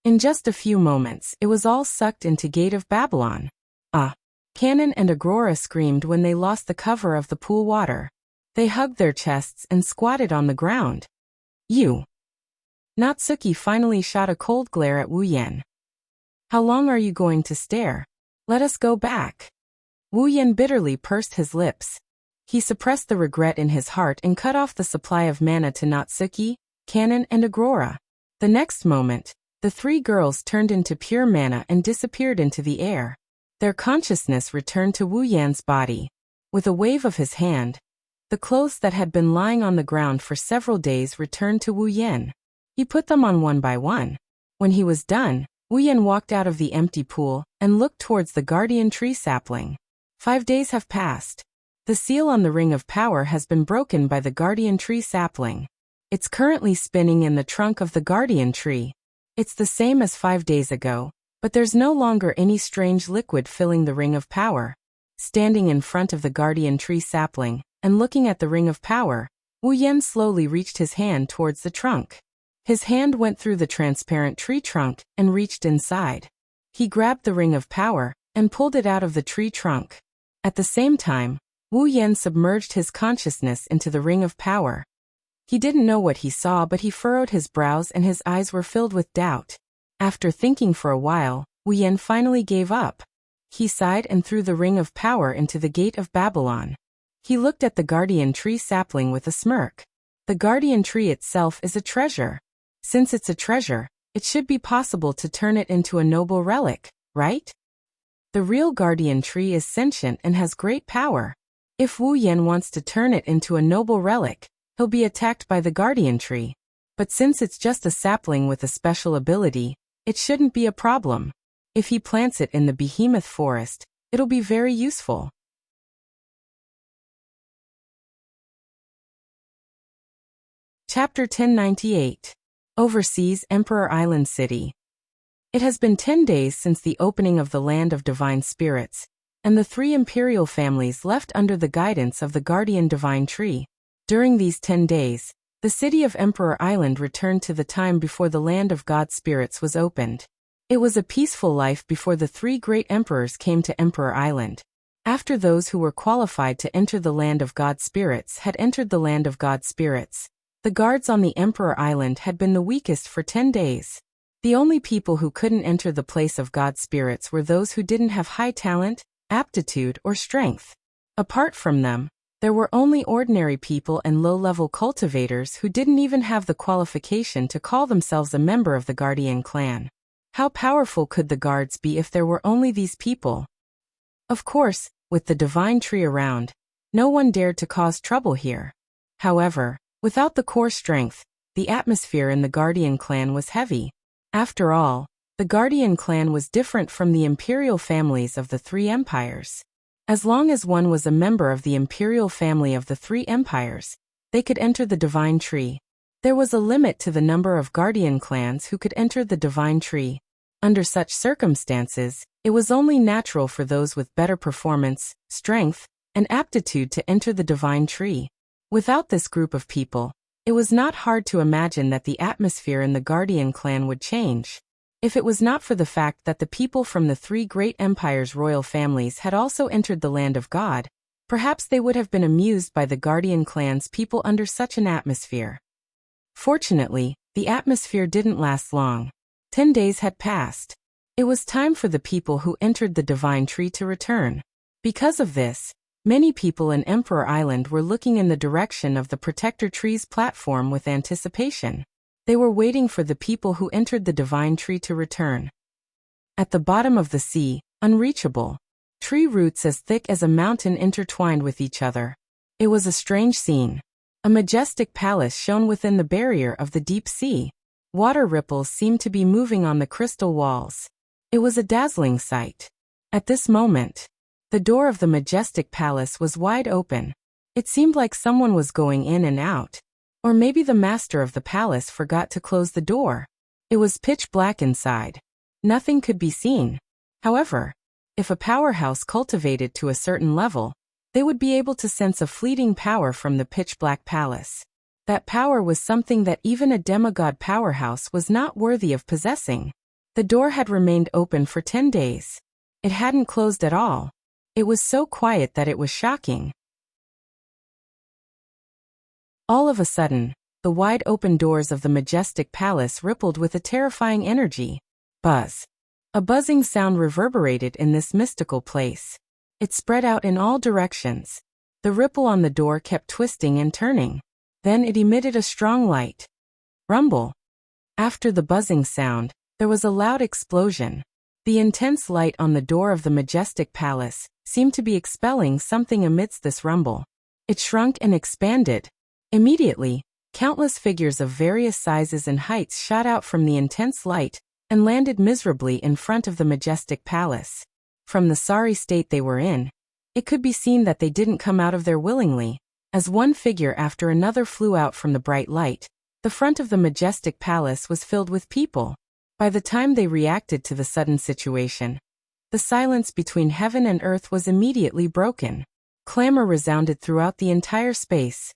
In just a few moments, it was all sucked into Gate of Babylon. Ah! Kanon and Aurora screamed when they lost the cover of the pool water. They hugged their chests and squatted on the ground. You! Natsuki finally shot a cold glare at Wu Yan. How long are you going to stare? Let us go back. Wu Yan bitterly pursed his lips. He suppressed the regret in his heart and cut off the supply of mana to Natsuki, Kanon and Aurora. The next moment, the three girls turned into pure mana and disappeared into the air. Their consciousness returned to Wu Yan's body. With a wave of his hand, the clothes that had been lying on the ground for several days returned to Wu Yan. He put them on one by one. When he was done, Wu Yan walked out of the empty pool and looked towards the guardian tree sapling. 5 days have passed. The seal on the ring of power has been broken by the guardian tree sapling. It's currently spinning in the trunk of the guardian tree. It's the same as 5 days ago, but there's no longer any strange liquid filling the ring of power. Standing in front of the guardian tree sapling and looking at the ring of power, Wu Yan slowly reached his hand towards the trunk. His hand went through the transparent tree trunk and reached inside. He grabbed the ring of power and pulled it out of the tree trunk. At the same time, Wu Yan submerged his consciousness into the ring of power. He didn't know what he saw, but he furrowed his brows and his eyes were filled with doubt. After thinking for a while, Wu Yan finally gave up. He sighed and threw the ring of power into the Gate of Babylon. He looked at the guardian tree sapling with a smirk. The guardian tree itself is a treasure. Since it's a treasure, it should be possible to turn it into a noble relic, right? The real guardian tree is sentient and has great power. If Wu Yan wants to turn it into a noble relic, he'll be attacked by the guardian tree. But since it's just a sapling with a special ability, it shouldn't be a problem. If he plants it in the behemoth forest, it'll be very useful. Chapter 1098. Overseas Emperor Island City. It has been 10 days since the opening of the Land of Divine Spirits, and the 3 imperial families left under the guidance of the Guardian Divine Tree. During these 10 days, the city of Emperor Island returned to the time before the Land of God Spirits was opened. It was a peaceful life before the 3 great emperors came to Emperor Island. After those who were qualified to enter the Land of God Spirits had entered the Land of God Spirits, the guards on the Emperor Island had been the weakest for 10 days. The only people who couldn't enter the place of God Spirits were those who didn't have high talent, aptitude, or strength. Apart from them, there were only ordinary people and low-level cultivators who didn't even have the qualification to call themselves a member of the Guardian clan. How powerful could the guards be if there were only these people? Of course, with the divine tree around, no one dared to cause trouble here. However, without the core strength, the atmosphere in the Guardian clan was heavy. After all, the Guardian clan was different from the imperial families of the 3 empires. As long as one was a member of the imperial family of the 3 empires, they could enter the divine tree. There was a limit to the number of Guardian clans who could enter the divine tree. Under such circumstances, it was only natural for those with better performance, strength, and aptitude to enter the divine tree. Without this group of people, it was not hard to imagine that the atmosphere in the Guardian clan would change. If it was not for the fact that the people from the three great empires' royal families had also entered the land of God, perhaps they would have been amused by the guardian clan's people under such an atmosphere. Fortunately, the atmosphere didn't last long. 10 days had passed. It was time for the people who entered the divine tree to return. Because of this, many people in Emperor Island were looking in the direction of the protector tree's platform with anticipation. They were waiting for the people who entered the divine tree to return. At the bottom of the sea, unreachable, tree roots as thick as a mountain intertwined with each other. It was a strange scene. A majestic palace shone within the barrier of the deep sea. Water ripples seemed to be moving on the crystal walls. It was a dazzling sight. At this moment, the door of the majestic palace was wide open. It seemed like someone was going in and out. Or maybe the master of the palace forgot to close the door. It was pitch black inside. Nothing could be seen. However, if a powerhouse cultivated to a certain level, they would be able to sense a fleeting power from the pitch-black palace. That power was something that even a demigod powerhouse was not worthy of possessing. The door had remained open for 10 days. It hadn't closed at all. It was so quiet that it was shocking. All of a sudden, the wide-open doors of the majestic palace rippled with a terrifying energy. Buzz. A buzzing sound reverberated in this mystical place. It spread out in all directions. The ripple on the door kept twisting and turning. Then it emitted a strong light. Rumble. After the buzzing sound, there was a loud explosion. The intense light on the door of the majestic palace seemed to be expelling something amidst this rumble. It shrunk and expanded. Immediately, countless figures of various sizes and heights shot out from the intense light and landed miserably in front of the majestic palace. From the sorry state they were in, it could be seen that they didn't come out of there willingly. As one figure after another flew out from the bright light, the front of the majestic palace was filled with people. By the time they reacted to the sudden situation, the silence between heaven and earth was immediately broken. Clamor resounded throughout the entire space.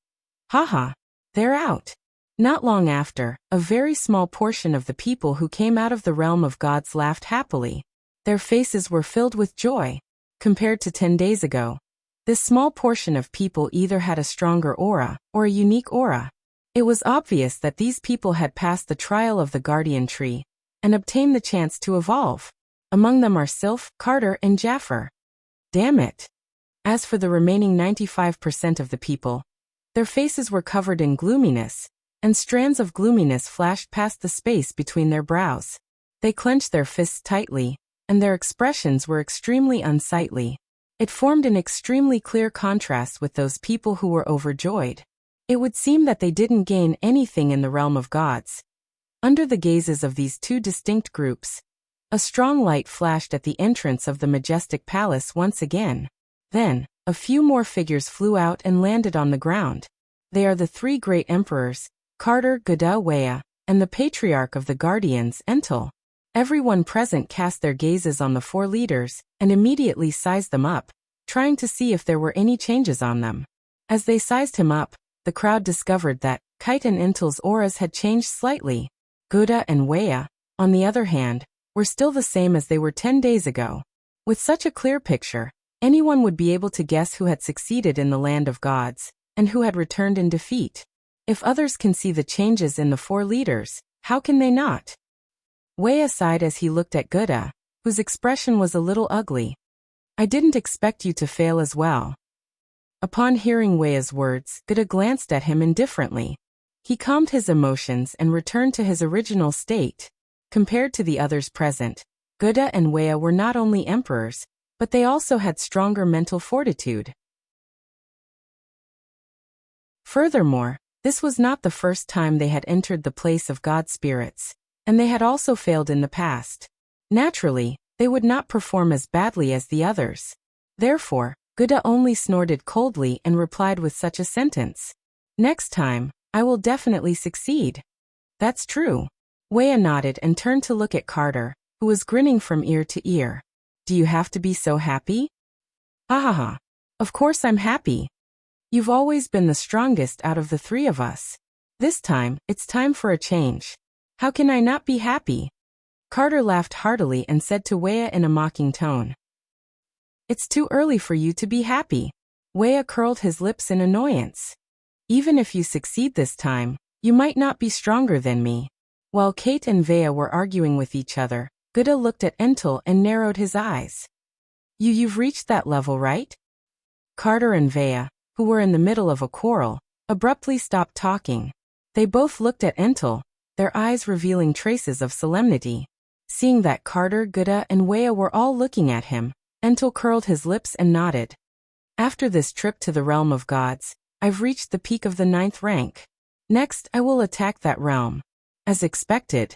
Haha, they're out. Not long after, a very small portion of the people who came out of the realm of gods laughed happily. Their faces were filled with joy. Compared to 10 days ago, this small portion of people either had a stronger aura or a unique aura. It was obvious that these people had passed the trial of the guardian tree and obtained the chance to evolve. Among them are Sylph, Carter, and Jaffer. Damn it. As for the remaining 95% of the people, their faces were covered in gloominess, and strands of gloominess flashed past the space between their brows. They clenched their fists tightly, and their expressions were extremely unsightly. It formed an extremely clear contrast with those people who were overjoyed. It would seem that they didn't gain anything in the realm of gods. Under the gazes of these two distinct groups, a strong light flashed at the entrance of the majestic palace once again. Then, a few more figures flew out and landed on the ground. They are the three great emperors, Carter, Gada, Wea, and the patriarch of the guardians, Entel. Everyone present cast their gazes on the four leaders and immediately sized them up, trying to see if there were any changes on them. As they sized him up, the crowd discovered that Kite and Entel's auras had changed slightly. Gada and Wea, on the other hand, were still the same as they were 10 days ago. With such a clear picture, anyone would be able to guess who had succeeded in the land of gods and who had returned in defeat. If others can see the changes in the four leaders, how can they not? Wea sighed as he looked at Gada, whose expression was a little ugly. I didn't expect you to fail as well. Upon hearing Wea's words, Gada glanced at him indifferently. He calmed his emotions and returned to his original state. Compared to the others present, Gada and Wea were not only emperors, but they also had stronger mental fortitude. Furthermore, this was not the first time they had entered the place of god spirits, and they had also failed in the past. Naturally, they would not perform as badly as the others. Therefore, Gada only snorted coldly and replied with such a sentence. Next time, I will definitely succeed. That's true. Wea nodded and turned to look at Carter, who was grinning from ear to ear. Do you have to be so happy? Ha ha ha. Of course I'm happy. You've always been the strongest out of the three of us. This time, it's time for a change. How can I not be happy? Carter laughed heartily and said to Wea in a mocking tone. It's too early for you to be happy. Wea curled his lips in annoyance. Even if you succeed this time, you might not be stronger than me. While Kate and Vea were arguing with each other, Gudda looked at Entel and narrowed his eyes. You've reached that level, right? Carter and Vea, who were in the middle of a quarrel, abruptly stopped talking. They both looked at Entel, their eyes revealing traces of solemnity. Seeing that Carter, Gudda, and Wea were all looking at him, Entel curled his lips and nodded. After this trip to the realm of gods, I've reached the peak of the 9th rank. Next, I will attack that realm. As expected.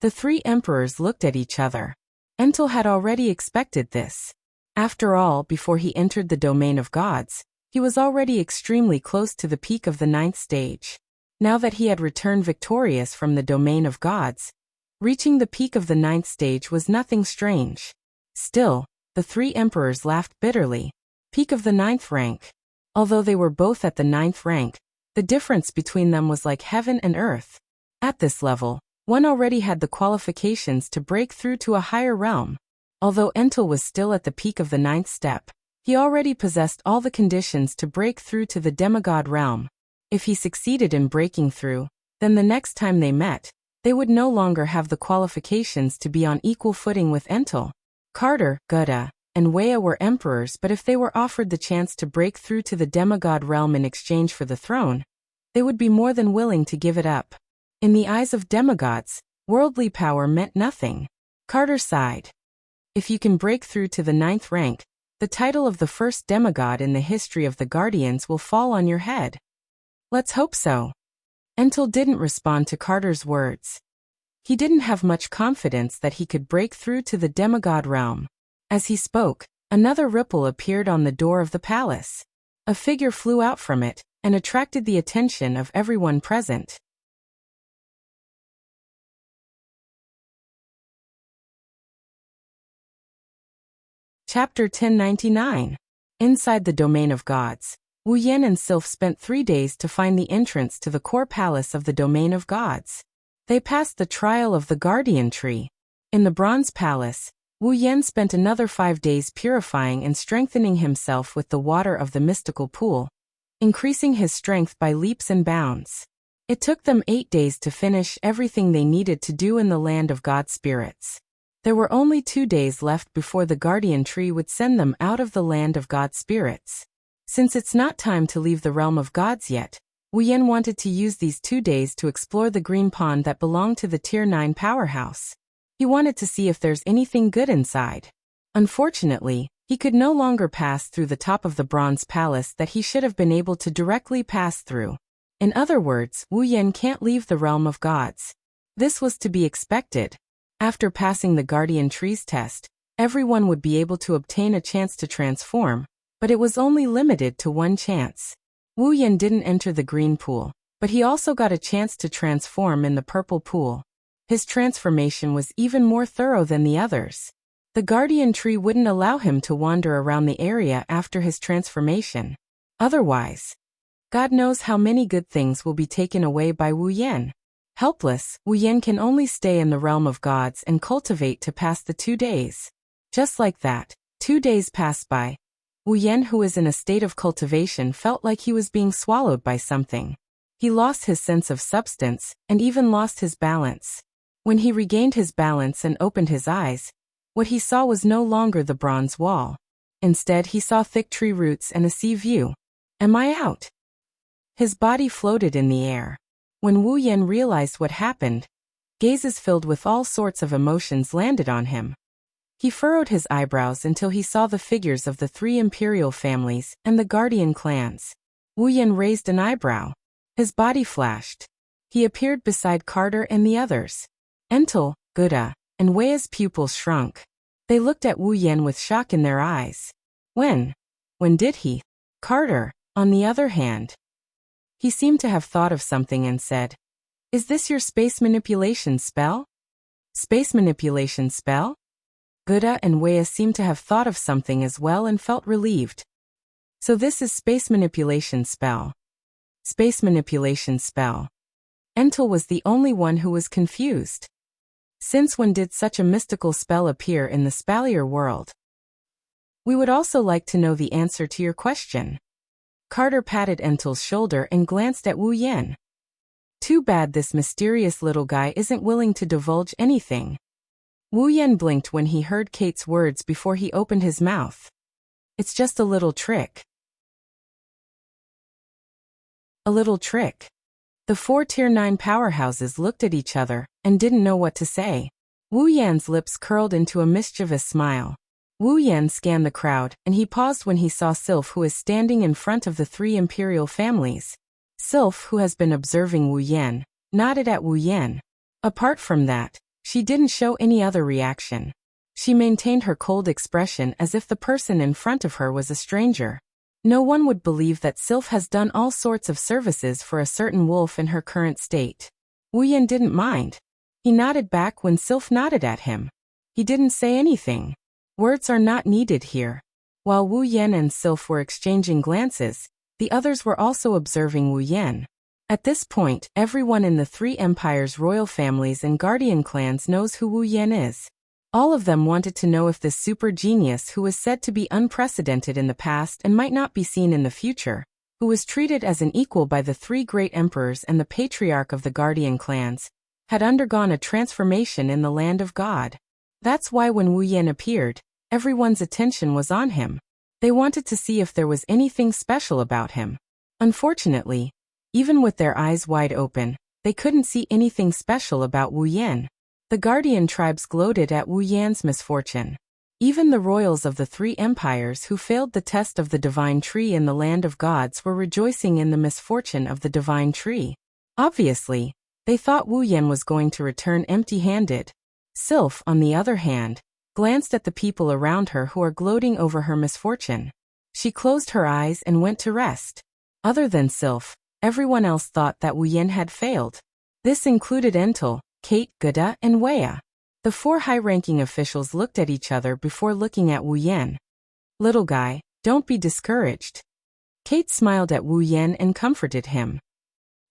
The three emperors looked at each other. Entel had already expected this. After all, before he entered the domain of gods, he was already extremely close to the peak of the 9th stage. Now that he had returned victorious from the domain of gods, reaching the peak of the 9th stage was nothing strange. Still, the three emperors laughed bitterly. Peak of the 9th rank. Although they were both at the 9th rank, the difference between them was like heaven and earth. At this level, one already had the qualifications to break through to a higher realm. Although Entel was still at the peak of the 9th step, he already possessed all the conditions to break through to the demigod realm. If he succeeded in breaking through, then the next time they met, they would no longer have the qualifications to be on equal footing with Entel. Carter, Gudda, and Wea were emperors, but if they were offered the chance to break through to the demigod realm in exchange for the throne, they would be more than willing to give it up. In the eyes of demigods, worldly power meant nothing. Carter sighed. If you can break through to the 9th rank, the title of the first demigod in the history of the Guardians will fall on your head. Let's hope so. Entel didn't respond to Carter's words. He didn't have much confidence that he could break through to the demigod realm. As he spoke, another ripple appeared on the door of the palace. A figure flew out from it and attracted the attention of everyone present. Chapter 1099. Inside the domain of gods, Wu Yan and Sylph spent 3 days to find the entrance to the core palace of the domain of gods. They passed the trial of the guardian tree. In the bronze palace, Wu Yan spent another 5 days purifying and strengthening himself with the water of the mystical pool, increasing his strength by leaps and bounds. It took them 8 days to finish everything they needed to do in the land of god spirits. There were only 2 days left before the guardian tree would send them out of the land of god spirits. Since it's not time to leave the realm of gods yet, Wu Yan wanted to use these 2 days to explore the green pond that belonged to the Tier 9 powerhouse. He wanted to see if there's anything good inside. Unfortunately, he could no longer pass through the top of the bronze palace that he should have been able to directly pass through. In other words, Wu Yan can't leave the realm of gods. This was to be expected. After passing the guardian tree's test, everyone would be able to obtain a chance to transform, but it was only limited to 1 chance. Wu Yan didn't enter the green pool, but he also got a chance to transform in the purple pool. His transformation was even more thorough than the others. The guardian tree wouldn't allow him to wander around the area after his transformation. Otherwise, God knows how many good things will be taken away by Wu Yan. Helpless, Wu Yan can only stay in the realm of gods and cultivate to pass the 2 days. Just like that, 2 days passed by. Wu Yan, who was in a state of cultivation, felt like he was being swallowed by something. He lost his sense of substance, and even lost his balance. When he regained his balance and opened his eyes, what he saw was no longer the bronze wall. Instead, he saw thick tree roots and a sea view. Am I out? His body floated in the air. When Wu Yan realized what happened, gazes filled with all sorts of emotions landed on him. He furrowed his eyebrows until he saw the figures of the 3 imperial families and the guardian clans. Wu Yan raised an eyebrow. His body flashed. He appeared beside Carter and the others. Entel, Gudda, and Wea's pupils shrunk. They looked at Wu Yan with shock in their eyes. When did he? Carter, on the other hand, he seemed to have thought of something and said, "Is this your space manipulation spell?" Space manipulation spell? Gudda and Wea seemed to have thought of something as well and felt relieved. So this is space manipulation spell. Space manipulation spell. Entel was the only one who was confused. Since when did such a mystical spell appear in the Spalier world? We would also like to know the answer to your question. Carter patted Entel's shoulder and glanced at Wu Yan. Too bad this mysterious little guy isn't willing to divulge anything. Wu Yan blinked when he heard Kate's words before he opened his mouth. It's just a little trick. A little trick. The 4 Tier 9 powerhouses looked at each other and didn't know what to say. Wu Yan's lips curled into a mischievous smile. Wu Yan scanned the crowd, and he paused when he saw Sylph, who is standing in front of the 3 imperial families. Sylph, who has been observing Wu Yan, nodded at Wu Yan. Apart from that, she didn't show any other reaction. She maintained her cold expression as if the person in front of her was a stranger. No one would believe that Sylph has done all sorts of services for a certain wolf in her current state. Wu Yan didn't mind. He nodded back when Sylph nodded at him. He didn't say anything. Words are not needed here. While Wu Yan and Sylph were exchanging glances, the others were also observing Wu Yan. At this point, everyone in the 3 empires' royal families and guardian clans knows who Wu Yan is. All of them wanted to know if this super genius, who was said to be unprecedented in the past and might not be seen in the future, who was treated as an equal by the 3 great emperors and the patriarch of the guardian clans, had undergone a transformation in the land of God. That's why when Wu Yan appeared, everyone's attention was on him. They wanted to see if there was anything special about him. Unfortunately, even with their eyes wide open, they couldn't see anything special about Wu Yan. The guardian tribes gloated at Wu Yan's misfortune. Even the royals of the 3 empires who failed the test of the divine tree in the land of gods were rejoicing in the misfortune of the divine tree. Obviously, they thought Wu Yan was going to return empty-handed. Sylph, on the other hand, glanced at the people around her who are gloating over her misfortune. She closed her eyes and went to rest. Other than Sylph, everyone else thought that Wu Yan had failed. This included Entel, Kate, Guda, and Weya. The 4 high-ranking officials looked at each other before looking at Wu Yan. Little guy, don't be discouraged. Kate smiled at Wu Yan and comforted him.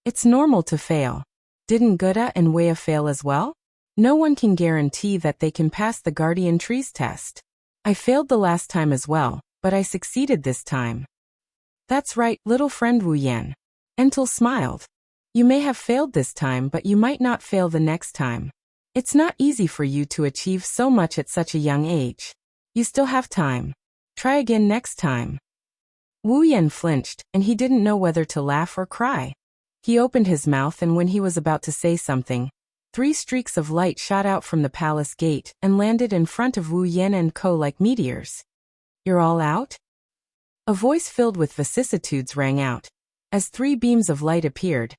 It's normal to fail. Didn't Guda and Weya fail as well? No one can guarantee that they can pass the Guardian Trees test. I failed the last time as well, but I succeeded this time. That's right, little friend Wu Yan. Entel smiled. You may have failed this time, but you might not fail the next time. It's not easy for you to achieve so much at such a young age. You still have time. Try again next time. Wu Yan flinched, and he didn't know whether to laugh or cry. He opened his mouth, and when he was about to say something, 3 streaks of light shot out from the palace gate and landed in front of Wu Yan and Co. like meteors. You're all out? A voice filled with vicissitudes rang out, as 3 beams of light appeared,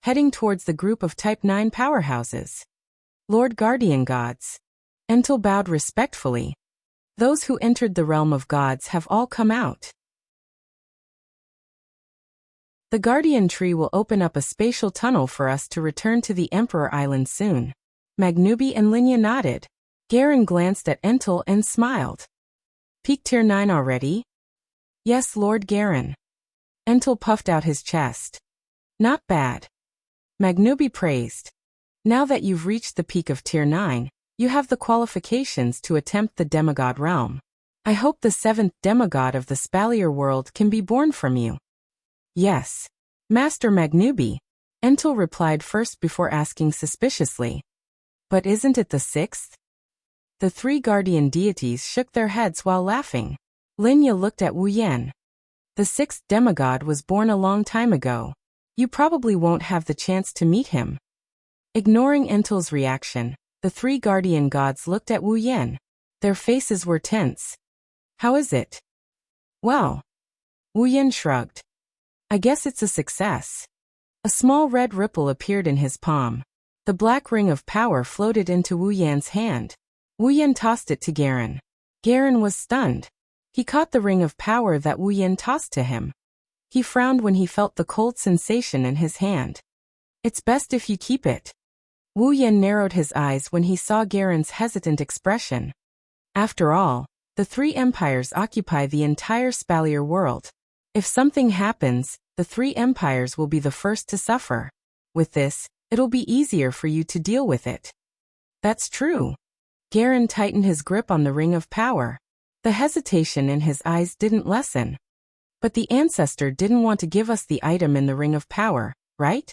heading towards the group of Type 9 powerhouses. Lord Guardian Gods. Entel bowed respectfully. Those who entered the realm of gods have all come out. The Guardian Tree will open up a spatial tunnel for us to return to the Emperor Island soon. Magnubi and Linya nodded. Garen glanced at Entel and smiled. Peak Tier 9 already? Yes, Lord Garen. Entel puffed out his chest. Not bad. Magnubi praised. Now that you've reached the peak of Tier 9, you have the qualifications to attempt the demigod realm. I hope the 7th demigod of the Spalier world can be born from you. Yes. Master Magnubi, Entel replied first before asking suspiciously. But isn't it the 6th? The 3 guardian deities shook their heads while laughing. Linya looked at Wu Yan. The 6th demigod was born a long time ago. You probably won't have the chance to meet him. Ignoring Entel's reaction, the 3 guardian gods looked at Wu Yan. Their faces were tense. How is it? Well. Wu Yan shrugged. I guess it's a success. A small red ripple appeared in his palm. The black ring of power floated into Wu Yan's hand. Wu Yan tossed it to Garen. Garen was stunned. He caught the ring of power that Wu Yan tossed to him. He frowned when he felt the cold sensation in his hand. It's best if you keep it. Wu Yan narrowed his eyes when he saw Garen's hesitant expression. After all, the 3 empires occupy the entire Spalier world. If something happens, the 3 empires will be the first to suffer. With this, it'll be easier for you to deal with it. That's true. Garen tightened his grip on the ring of power. The hesitation in his eyes didn't lessen. But the ancestor didn't want to give us the item in the ring of power, right?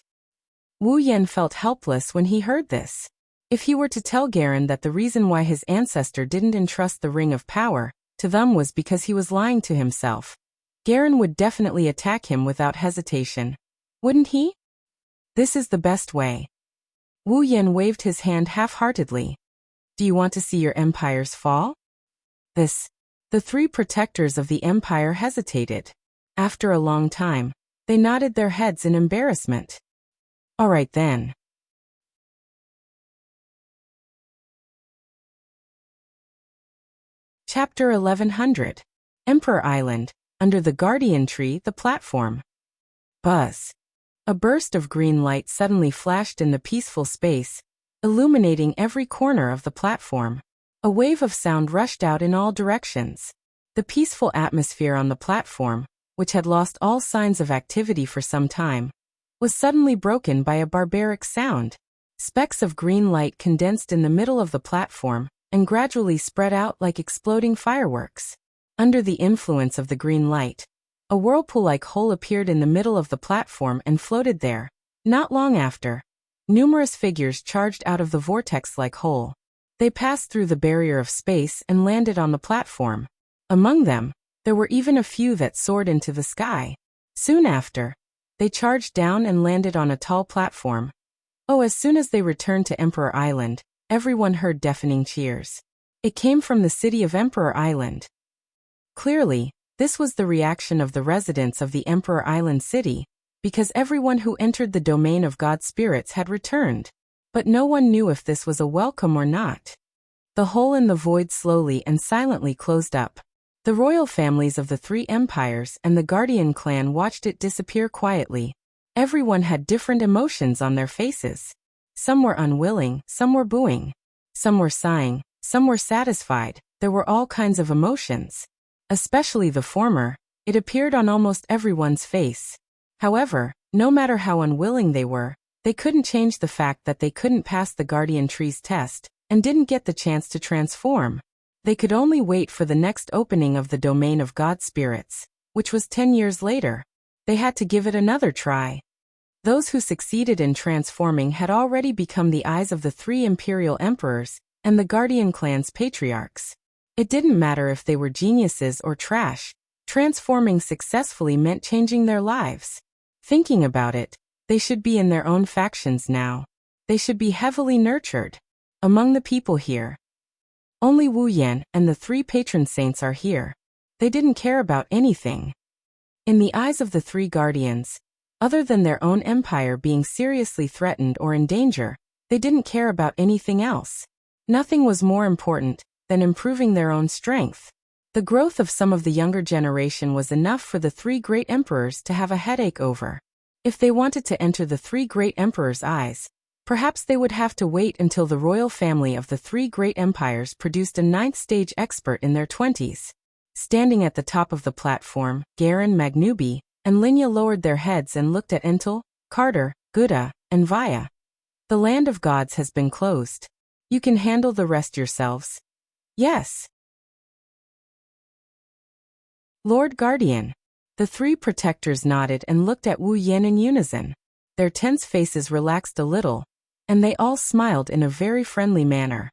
Wu Yan felt helpless when he heard this. If he were to tell Garen that the reason why his ancestor didn't entrust the ring of power to them was because he was lying to himself, Garen would definitely attack him without hesitation. Wouldn't he? This is the best way. Wu Yan waved his hand half-heartedly. Do you want to see your empires fall? The three protectors of the empire hesitated. After a long time, they nodded their heads in embarrassment. All right then. Chapter 1100. Emperor Island. Under the guardian tree, the platform. Buzz. A burst of green light suddenly flashed in the peaceful space, illuminating every corner of the platform. A wave of sound rushed out in all directions. The peaceful atmosphere on the platform, which had lost all signs of activity for some time, was suddenly broken by a barbaric sound. Specks of green light condensed in the middle of the platform and gradually spread out like exploding fireworks. Under the influence of the green light, a whirlpool-like hole appeared in the middle of the platform and floated there. Not long after, numerous figures charged out of the vortex-like hole. They passed through the barrier of space and landed on the platform. Among them, there were even a few that soared into the sky. Soon after, they charged down and landed on a tall platform. As soon as they returned to Emperor Island, everyone heard deafening cheers. It came from the city of Emperor Island. Clearly, this was the reaction of the residents of the Emperor Island city, because everyone who entered the domain of God's spirits had returned. But no one knew if this was a welcome or not. The hole in the void slowly and silently closed up. The royal families of the three empires and the Guardian clan watched it disappear quietly. Everyone had different emotions on their faces. Some were unwilling, some were booing. Some were sighing, some were satisfied. There were all kinds of emotions. Especially the former, it appeared on almost everyone's face. However, no matter how unwilling they were, they couldn't change the fact that they couldn't pass the Guardian Tree's test and didn't get the chance to transform. They could only wait for the next opening of the domain of God's spirits, which was 10 years later. They had to give it another try. Those who succeeded in transforming had already become the eyes of the three imperial emperors and the Guardian clan's patriarchs. It didn't matter if they were geniuses or trash. Transforming successfully meant changing their lives. Thinking about it, they should be in their own factions now. They should be heavily nurtured. Among the people here, only Wu Yan and the three patron saints are here. They didn't care about anything. In the eyes of the three guardians, other than their own empire being seriously threatened or in danger, they didn't care about anything else. Nothing was more important than improving their own strength. The growth of some of the younger generation was enough for the three great emperors to have a headache over. If they wanted to enter the three great emperors' eyes, perhaps they would have to wait until the royal family of the three great empires produced a ninth-stage expert in their 20s. Standing at the top of the platform, Garen, Magnubi, and Linya lowered their heads and looked at Entel, Carter, Gouda, and Vaya. The land of gods has been closed. You can handle the rest yourselves. Yes. Lord Guardian. The three protectors nodded and looked at Wu Yan in unison. Their tense faces relaxed a little, and they all smiled in a very friendly manner.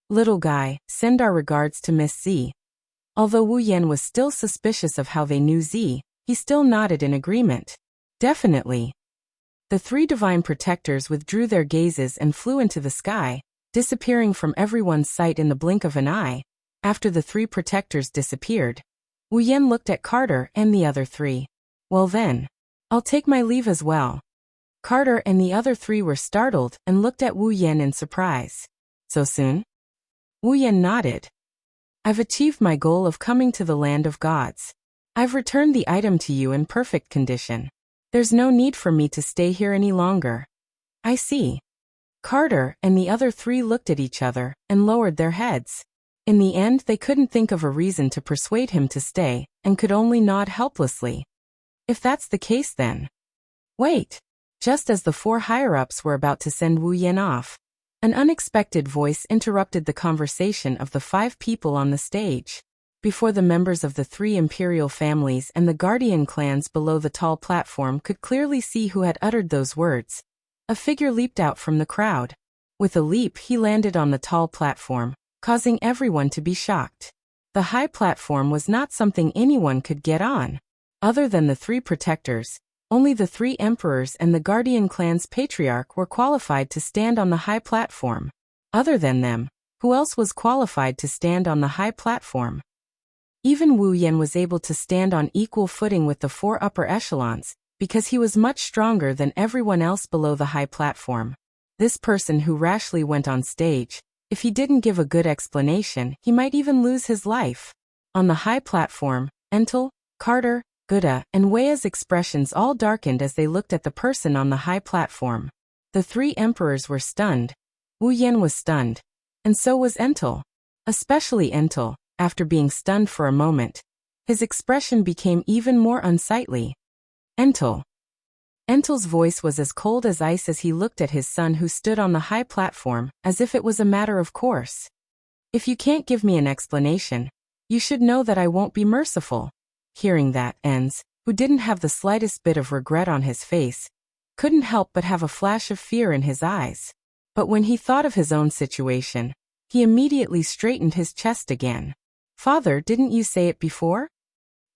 Little guy, send our regards to Miss Z. Although Wu Yan was still suspicious of how they knew Z, he still nodded in agreement. Definitely. The three divine protectors withdrew their gazes and flew into the sky, disappearing from everyone's sight in the blink of an eye. After the three protectors disappeared, Wu Yan looked at Carter and the other three. Well then, I'll take my leave as well. Carter and the other three were startled and looked at Wu Yan in surprise. So soon? Wu Yan nodded. I've achieved my goal of coming to the land of gods. I've returned the item to you in perfect condition. There's no need for me to stay here any longer. I see. Carter and the other three looked at each other and lowered their heads. In the end, they couldn't think of a reason to persuade him to stay and could only nod helplessly. If that's the case then. Wait. Just as the four higher-ups were about to send Wu Yan off, An unexpected voice interrupted the conversation of the 5 people on the stage. Before the members of the 3 imperial families and the guardian clans below the tall platform could clearly see who had uttered those words, a figure leaped out from the crowd. With a leap, he landed on the tall platform, causing everyone to be shocked. The high platform was not something anyone could get on. Other than the 3 protectors, only the 3 emperors and the guardian clan's patriarch were qualified to stand on the high platform. Other than them, who else was qualified to stand on the high platform? Even Wu Yan was able to stand on equal footing with the 4 upper echelons, because he was much stronger than everyone else below the high platform. This person who rashly went on stage, if he didn't give a good explanation, he might even lose his life. On the high platform, Entel, Carter, Gouda, and Wei's expressions all darkened as they looked at the person on the high platform. The 3 emperors were stunned. Wu Yan was stunned. And so was Entel. Especially Entel, after being stunned for a moment. His expression became even more unsightly. Entel. Entel's voice was as cold as ice as he looked at his son who stood on the high platform, as if it was a matter of course. If you can't give me an explanation, you should know that I won't be merciful. Hearing that, Enz, who didn't have the slightest bit of regret on his face, couldn't help but have a flash of fear in his eyes. But when he thought of his own situation, he immediately straightened his chest again. Father, didn't you say it before?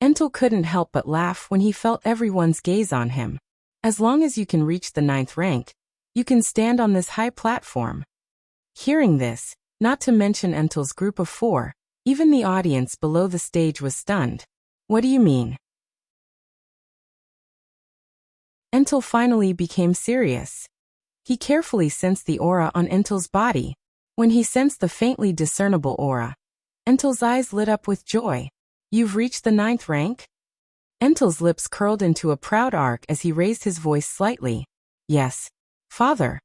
Entel couldn't help but laugh when he felt everyone's gaze on him. As long as you can reach the 9th rank, you can stand on this high platform. Hearing this, not to mention Entel's group of 4, even the audience below the stage was stunned. What do you mean? Entel finally became serious. He carefully sensed the aura on Entel's body. When he sensed the faintly discernible aura, Entel's eyes lit up with joy. You've reached the 9th rank? Entel's lips curled into a proud arc as he raised his voice slightly. Yes, Father.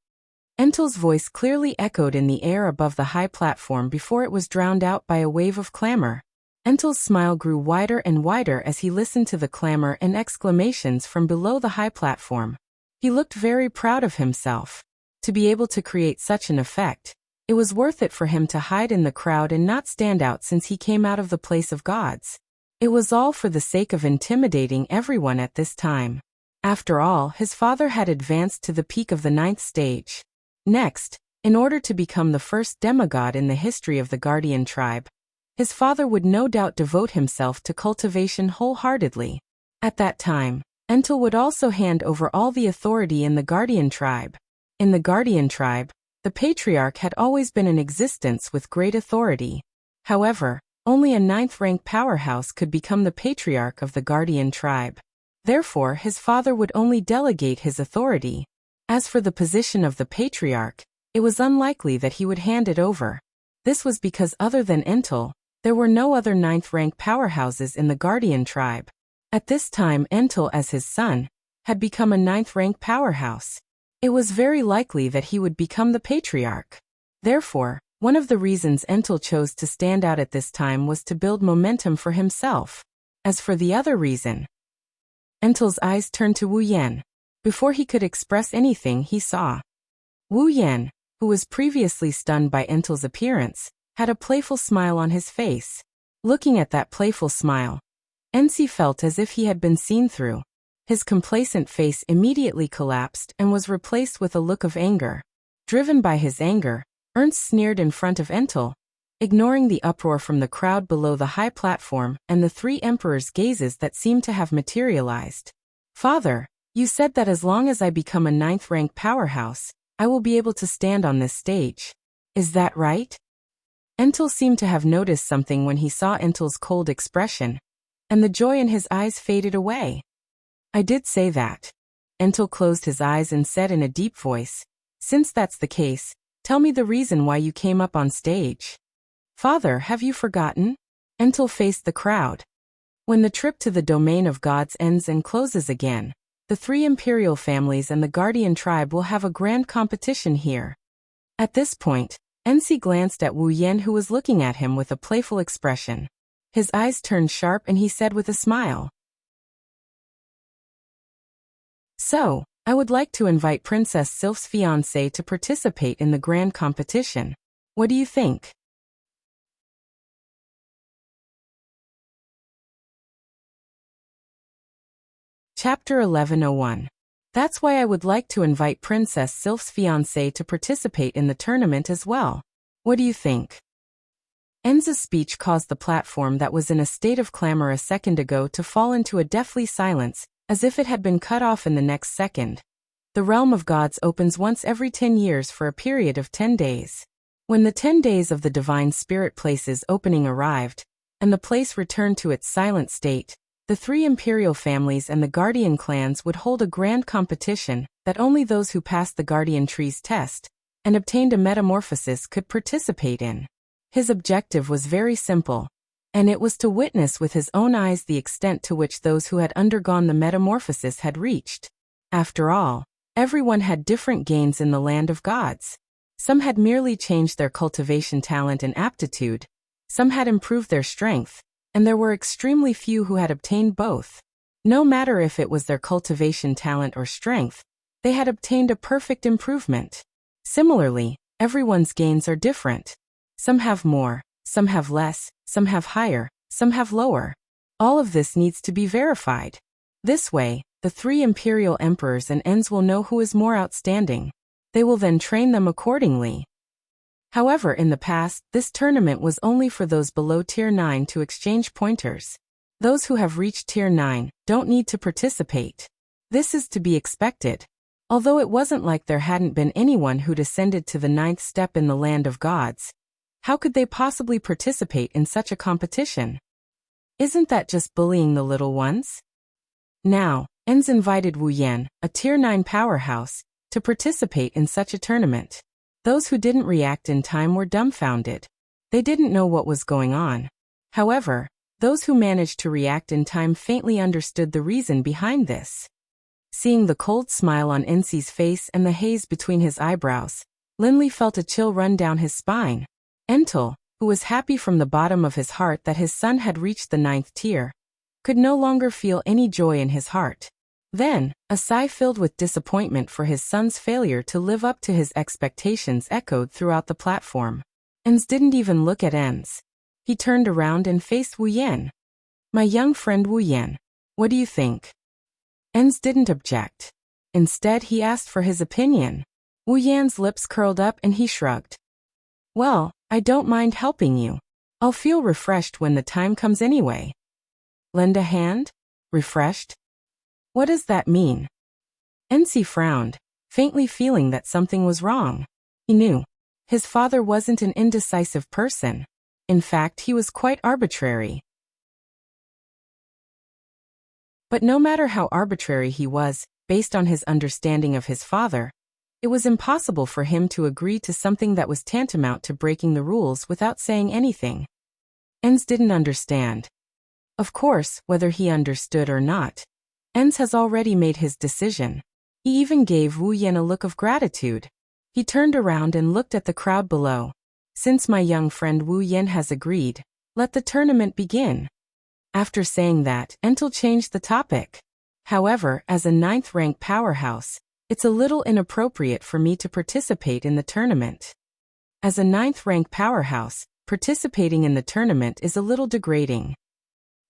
Entel's voice clearly echoed in the air above the high platform before it was drowned out by a wave of clamor. Entel's smile grew wider and wider as he listened to the clamor and exclamations from below the high platform. He looked very proud of himself. To be able to create such an effect, it was worth it for him to hide in the crowd and not stand out since he came out of the place of gods. It was all for the sake of intimidating everyone at this time. After all, his father had advanced to the peak of the 9th stage. Next, in order to become the first demigod in the history of the Guardian tribe, his father would no doubt devote himself to cultivation wholeheartedly. At that time, Entel would also hand over all the authority in the Guardian tribe. In the Guardian tribe, the patriarch had always been in existence with great authority. However, only a 9th rank powerhouse could become the patriarch of the Guardian tribe. Therefore, his father would only delegate his authority. As for the position of the patriarch, it was unlikely that he would hand it over. This was because other than Entel, there were no other 9th rank powerhouses in the Guardian tribe. At this time, Entel, as his son, had become a 9th rank powerhouse. It was very likely that he would become the patriarch. Therefore, one of the reasons Entel chose to stand out at this time was to build momentum for himself. As for the other reason, Entel's eyes turned to Wu Yan. Before he could express anything, he saw Wu Yan, who was previously stunned by Entel's appearance, had a playful smile on his face. Looking at that playful smile, Enzi felt as if he had been seen through. His complacent face immediately collapsed and was replaced with a look of anger. Driven by his anger, Ernst sneered in front of Entel, ignoring the uproar from the crowd below the high platform and the 3 emperors' gazes that seemed to have materialized. Father, you said that as long as I become a 9th rank powerhouse, I will be able to stand on this stage. Is that right? Entel seemed to have noticed something when he saw Entel's cold expression, and the joy in his eyes faded away. I did say that. Entel closed his eyes and said in a deep voice, since that's the case, tell me the reason why you came up on stage. Father, have you forgotten? Entel faced the crowd. When the trip to the domain of gods ends and closes again, the 3 imperial families and the Guardian tribe will have a grand competition here. At this point, Enzi glanced at Wu Yan, who was looking at him with a playful expression. His eyes turned sharp and he said with a smile, So, I would like to invite Princess Sylph's fiancé to participate in the grand competition. What do you think? Chapter 1101. That's why I would like to invite Princess Sylph's fiancé to participate in the tournament as well. What do you think? Enza's speech caused the platform that was in a state of clamor a second ago to fall into a deathly silence, as if it had been cut off in the next second. The realm of gods opens once every 10 years for a period of 10 days. When the 10 days of the divine spirit place's opening arrived, and the place returned to its silent state, the 3 imperial families and the guardian clans would hold a grand competition that only those who passed the guardian tree's test and obtained a metamorphosis could participate in. His objective was very simple, and it was to witness with his own eyes the extent to which those who had undergone the metamorphosis had reached. After all, everyone had different gains in the land of gods. Some had merely changed their cultivation talent and aptitude, some had improved their strength, and there were extremely few who had obtained both. No matter if it was their cultivation talent or strength, they had obtained a perfect improvement. Similarly, everyone's gains are different. Some have more, some have less, some have higher, some have lower. All of this needs to be verified. This way, the 3 imperial emperors and Ens will know who is more outstanding. They will then train them accordingly. However, in the past, this tournament was only for those below Tier 9 to exchange pointers. Those who have reached Tier 9 don't need to participate. This is to be expected. Although it wasn't like there hadn't been anyone who descended to the 9th step in the land of gods, how could they possibly participate in such a competition? Isn't that just bullying the little ones? Now, Ens invited Wu Yan, a Tier 9 powerhouse, to participate in such a tournament. Those who didn't react in time were dumbfounded. They didn't know what was going on. However, those who managed to react in time faintly understood the reason behind this. Seeing the cold smile on Ensi's face and the haze between his eyebrows, Linley felt a chill run down his spine. Entel, who was happy from the bottom of his heart that his son had reached the 9th tier, could no longer feel any joy in his heart. Then, a sigh filled with disappointment for his son's failure to live up to his expectations echoed throughout the platform. Ens didn't even look at Ens. He turned around and faced Wu Yan. "My young friend Wu Yan, what do you think?" Ens didn't object. Instead, he asked for his opinion. Wu Yan's lips curled up and he shrugged. "Well, I don't mind helping you. I'll feel refreshed when the time comes anyway." "Lend a hand? Refreshed? What does that mean?" Ensi frowned, faintly feeling that something was wrong. He knew. His father wasn't an indecisive person. In fact, he was quite arbitrary. But no matter how arbitrary he was, based on his understanding of his father, it was impossible for him to agree to something that was tantamount to breaking the rules without saying anything. Ens didn't understand. Of course, whether he understood or not, Ens has already made his decision. He even gave Wu Yan a look of gratitude. He turned around and looked at the crowd below. "Since my young friend Wu Yan has agreed, let the tournament begin." After saying that, Entel changed the topic. "However, as a 9th rank powerhouse, it's a little inappropriate for me to participate in the tournament. As a 9th rank powerhouse, participating in the tournament is a little degrading."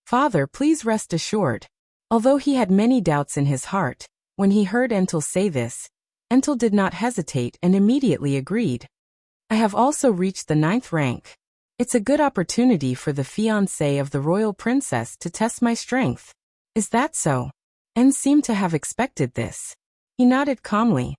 "Father, please rest assured." Although he had many doubts in his heart, when he heard Entel say this, Entel did not hesitate and immediately agreed. "I have also reached the 9th rank. It's a good opportunity for the fiancé of the royal princess to test my strength." "Is that so?" Ens seemed to have expected this. He nodded calmly.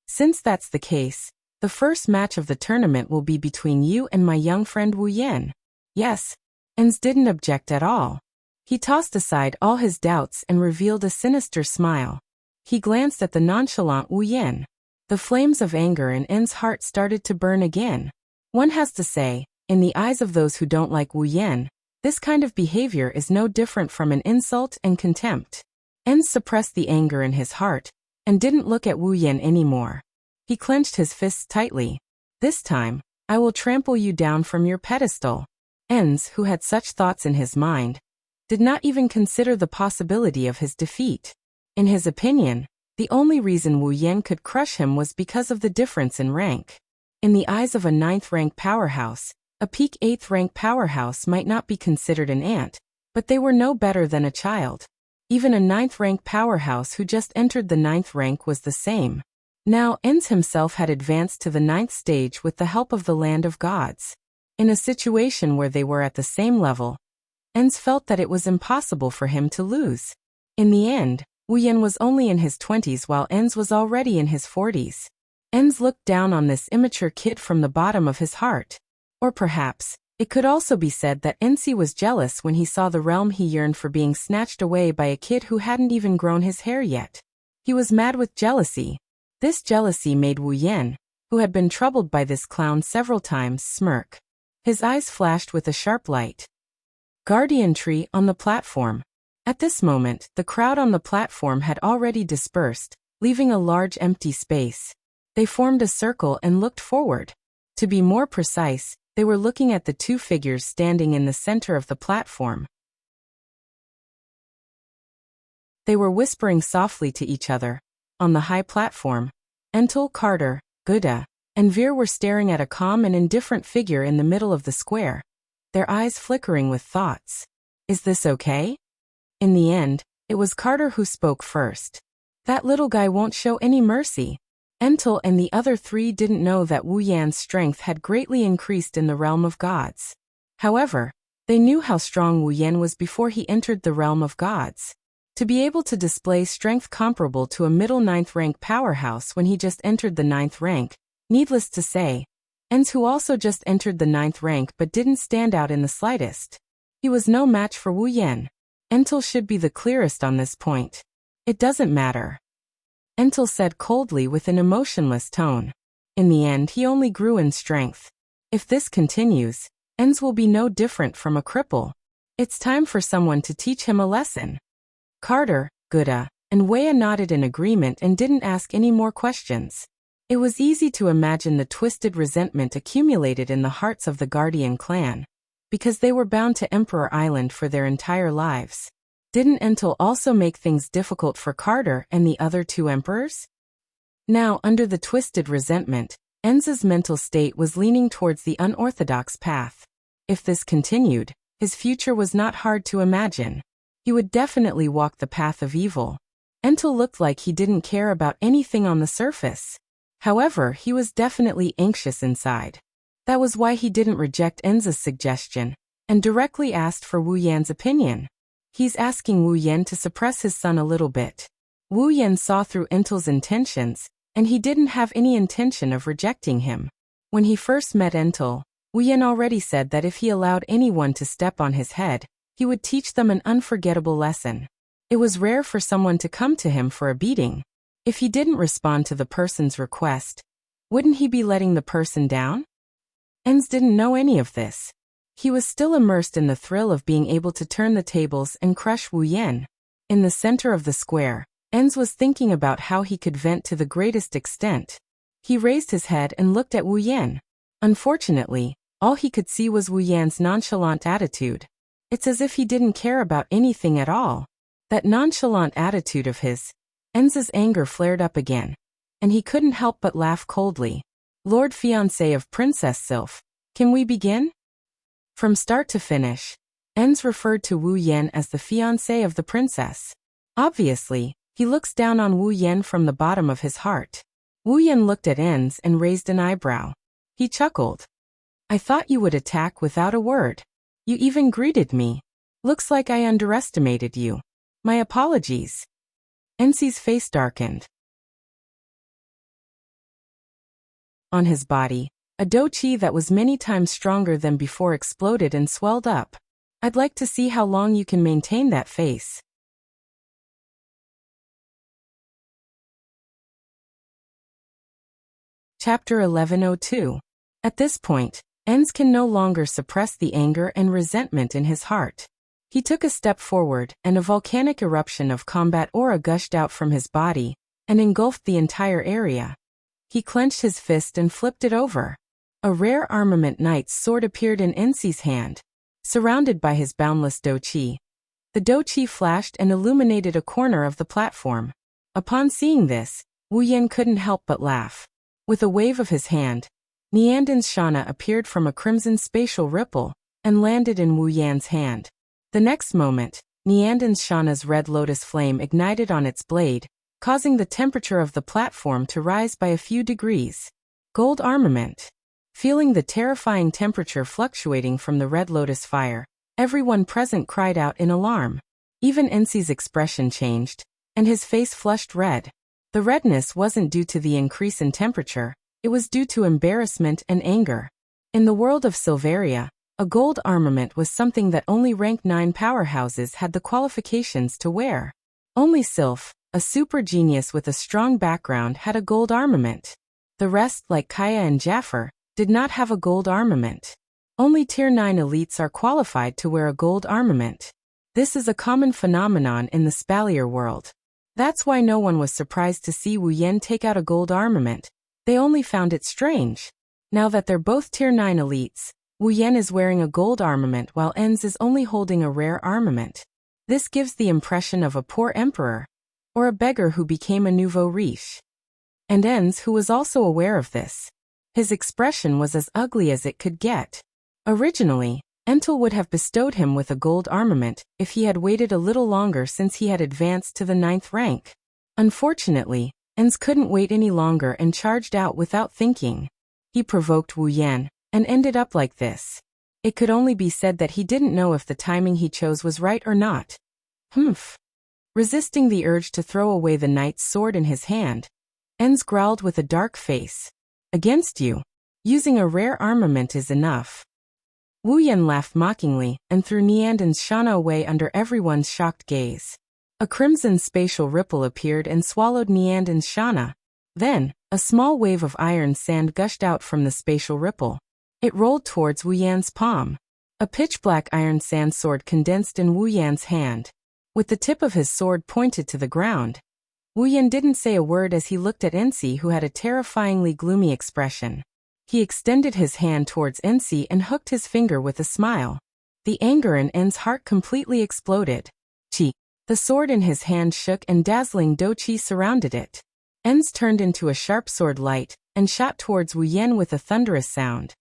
"Since that's the case, the first match of the tournament will be between you and my young friend Wu Yan." "Yes." Ens didn't object at all. He tossed aside all his doubts and revealed a sinister smile. He glanced at the nonchalant Wu Yan. The flames of anger in En's heart started to burn again. One has to say, in the eyes of those who don't like Wu Yan, this kind of behavior is no different from an insult and contempt. En suppressed the anger in his heart and didn't look at Wu Yan anymore. He clenched his fists tightly. "This time, I will trample you down from your pedestal." Ens, who had such thoughts in his mind, did not even consider the possibility of his defeat. In his opinion, The only reason Wu Yan could crush him was because of the difference in rank. In the eyes of a 9th-rank powerhouse, a peak 8th-rank powerhouse might not be considered an ant, but they were no better than a child. Even a 9th-rank powerhouse who just entered the 9th rank was the same. Now, Enz himself had advanced to the 9th stage with the help of the land of gods. In a situation where they were at the same level, Enz felt that it was impossible for him to lose. In the end, Wu Yan was only in his 20s while Enz was already in his 40s. Enz looked down on this immature kid from the bottom of his heart. Or perhaps, it could also be said that Enzi was jealous when he saw the realm he yearned for being snatched away by a kid who hadn't even grown his hair yet. He was mad with jealousy. This jealousy made Wu Yan, who had been troubled by this clown several times, smirk. His eyes flashed with a sharp light. Guardian tree on the platform. At this moment, the crowd on the platform had already dispersed, leaving a large empty space. They formed a circle and looked forward. To be more precise, they were looking at the two figures standing in the center of the platform. They were whispering softly to each other. On the high platform, Entel, Carter, Gouda, and Veer were staring at a calm and indifferent figure in the middle of the square, their eyes flickering with thoughts. Is this okay? In the end, it was Carter who spoke first. That little guy won't show any mercy. Entel and the other three didn't know that Wu Yan's strength had greatly increased in the realm of gods. However, they knew how strong Wu Yan was before he entered the realm of gods. To be able to display strength comparable to a middle 9th rank powerhouse when he just entered the 9th rank, needless to say, Enz who also just entered the 9th rank but didn't stand out in the slightest. He was no match for Wu Yan. Entel should be the clearest on this point. It doesn't matter. Entel said coldly with an emotionless tone. In the end he only grew in strength. If this continues, Enz will be no different from a cripple. It's time for someone to teach him a lesson. Carter, Gouda, and Wea nodded in agreement and didn't ask any more questions. It was easy to imagine the twisted resentment accumulated in the hearts of the Guardian clan, because they were bound to Emperor Island for their entire lives. Didn't Entel also make things difficult for Carter and the other two emperors? Now, under the twisted resentment, Enz's mental state was leaning towards the unorthodox path. If this continued, his future was not hard to imagine. He would definitely walk the path of evil. Entel looked like he didn't care about anything on the surface. However, he was definitely anxious inside. That was why he didn't reject Enz's suggestion, and directly asked for Wu Yan's opinion. He's asking Wu Yan to suppress his son a little bit. Wu Yan saw through Entel's intentions, and he didn't have any intention of rejecting him. When he first met Entel, Wu Yan already said that if he allowed anyone to step on his head, he would teach them an unforgettable lesson. It was rare for someone to come to him for a beating. If he didn't respond to the person's request, wouldn't he be letting the person down? Enz didn't know any of this. He was still immersed in the thrill of being able to turn the tables and crush Wu Yan. In the center of the square, Enz was thinking about how he could vent to the greatest extent. He raised his head and looked at Wu Yan. Unfortunately, all he could see was Wu Yan's nonchalant attitude. It's as if he didn't care about anything at all. That nonchalant attitude of his. Enz's anger flared up again, and he couldn't help but laugh coldly. Lord Fiancé of Princess Sylph, can we begin? From start to finish, Enz referred to Wu Yan as the fiancé of the princess. Obviously, he looks down on Wu Yan from the bottom of his heart. Wu Yan looked at Enz and raised an eyebrow. He chuckled. I thought you would attack without a word. You even greeted me. Looks like I underestimated you. My apologies. Enzi's face darkened. On his body, a doqi that was many times stronger than before exploded and swelled up. I'd like to see how long you can maintain that face. Chapter 1102. At this point, Enz can no longer suppress the anger and resentment in his heart. He took a step forward, and a volcanic eruption of combat aura gushed out from his body, and engulfed the entire area. He clenched his fist and flipped it over. A rare armament knight's sword appeared in Enzi's hand, surrounded by his boundless doqi. The doqi flashed and illuminated a corner of the platform. Upon seeing this, Wu Yan couldn't help but laugh. With a wave of his hand, Nianden's Shana appeared from a crimson spatial ripple and landed in Wu Yan's hand. The next moment, Nianden's Shana's red lotus flame ignited on its blade, causing the temperature of the platform to rise by a few degrees. Gold armament. Feeling the terrifying temperature fluctuating from the red lotus fire, everyone present cried out in alarm. Even Ensi's expression changed, and his face flushed red. The redness wasn't due to the increase in temperature, it was due to embarrassment and anger. In the world of Silveria, a gold armament was something that only rank 9 powerhouses had the qualifications to wear. Only Sylph, a super genius with a strong background, had a gold armament. The rest, like Kaya and Jaffer, did not have a gold armament. Only Tier 9 elites are qualified to wear a gold armament. This is a common phenomenon in the Spalier world. That's why no one was surprised to see Wu Yan take out a gold armament. They only found it strange. Now that they're both Tier 9 elites, Wu Yan is wearing a gold armament while Enz is only holding a rare armament. This gives the impression of a poor emperor, or a beggar who became a nouveau riche. And Enz, who was also aware of this. His expression was as ugly as it could get. Originally, Entel would have bestowed him with a gold armament if he had waited a little longer since he had advanced to the 9th rank. Unfortunately, Enz couldn't wait any longer and charged out without thinking. He provoked Wu Yan, and ended up like this. It could only be said that he didn't know if the timing he chose was right or not. Humph. Resisting the urge to throw away the knight's sword in his hand, Enz growled with a dark face. Against you. Using a rare armament is enough. Wu Yan laughed mockingly and threw Nianden's Shana away under everyone's shocked gaze. A crimson spatial ripple appeared and swallowed Nianden's Shana. Then, a small wave of iron sand gushed out from the spatial ripple. It rolled towards Wu Yan's palm. A pitch-black iron sand sword condensed in Wu Yan's hand. With the tip of his sword pointed to the ground, Wu Yan didn't say a word as he looked at Ensi, who had a terrifyingly gloomy expression. He extended his hand towards Ensi and hooked his finger with a smile. The anger in En's heart completely exploded. Chi. The sword in his hand shook and dazzling do-chi surrounded it. En's turned into a sharp sword light and shot towards Wu Yan with a thunderous sound.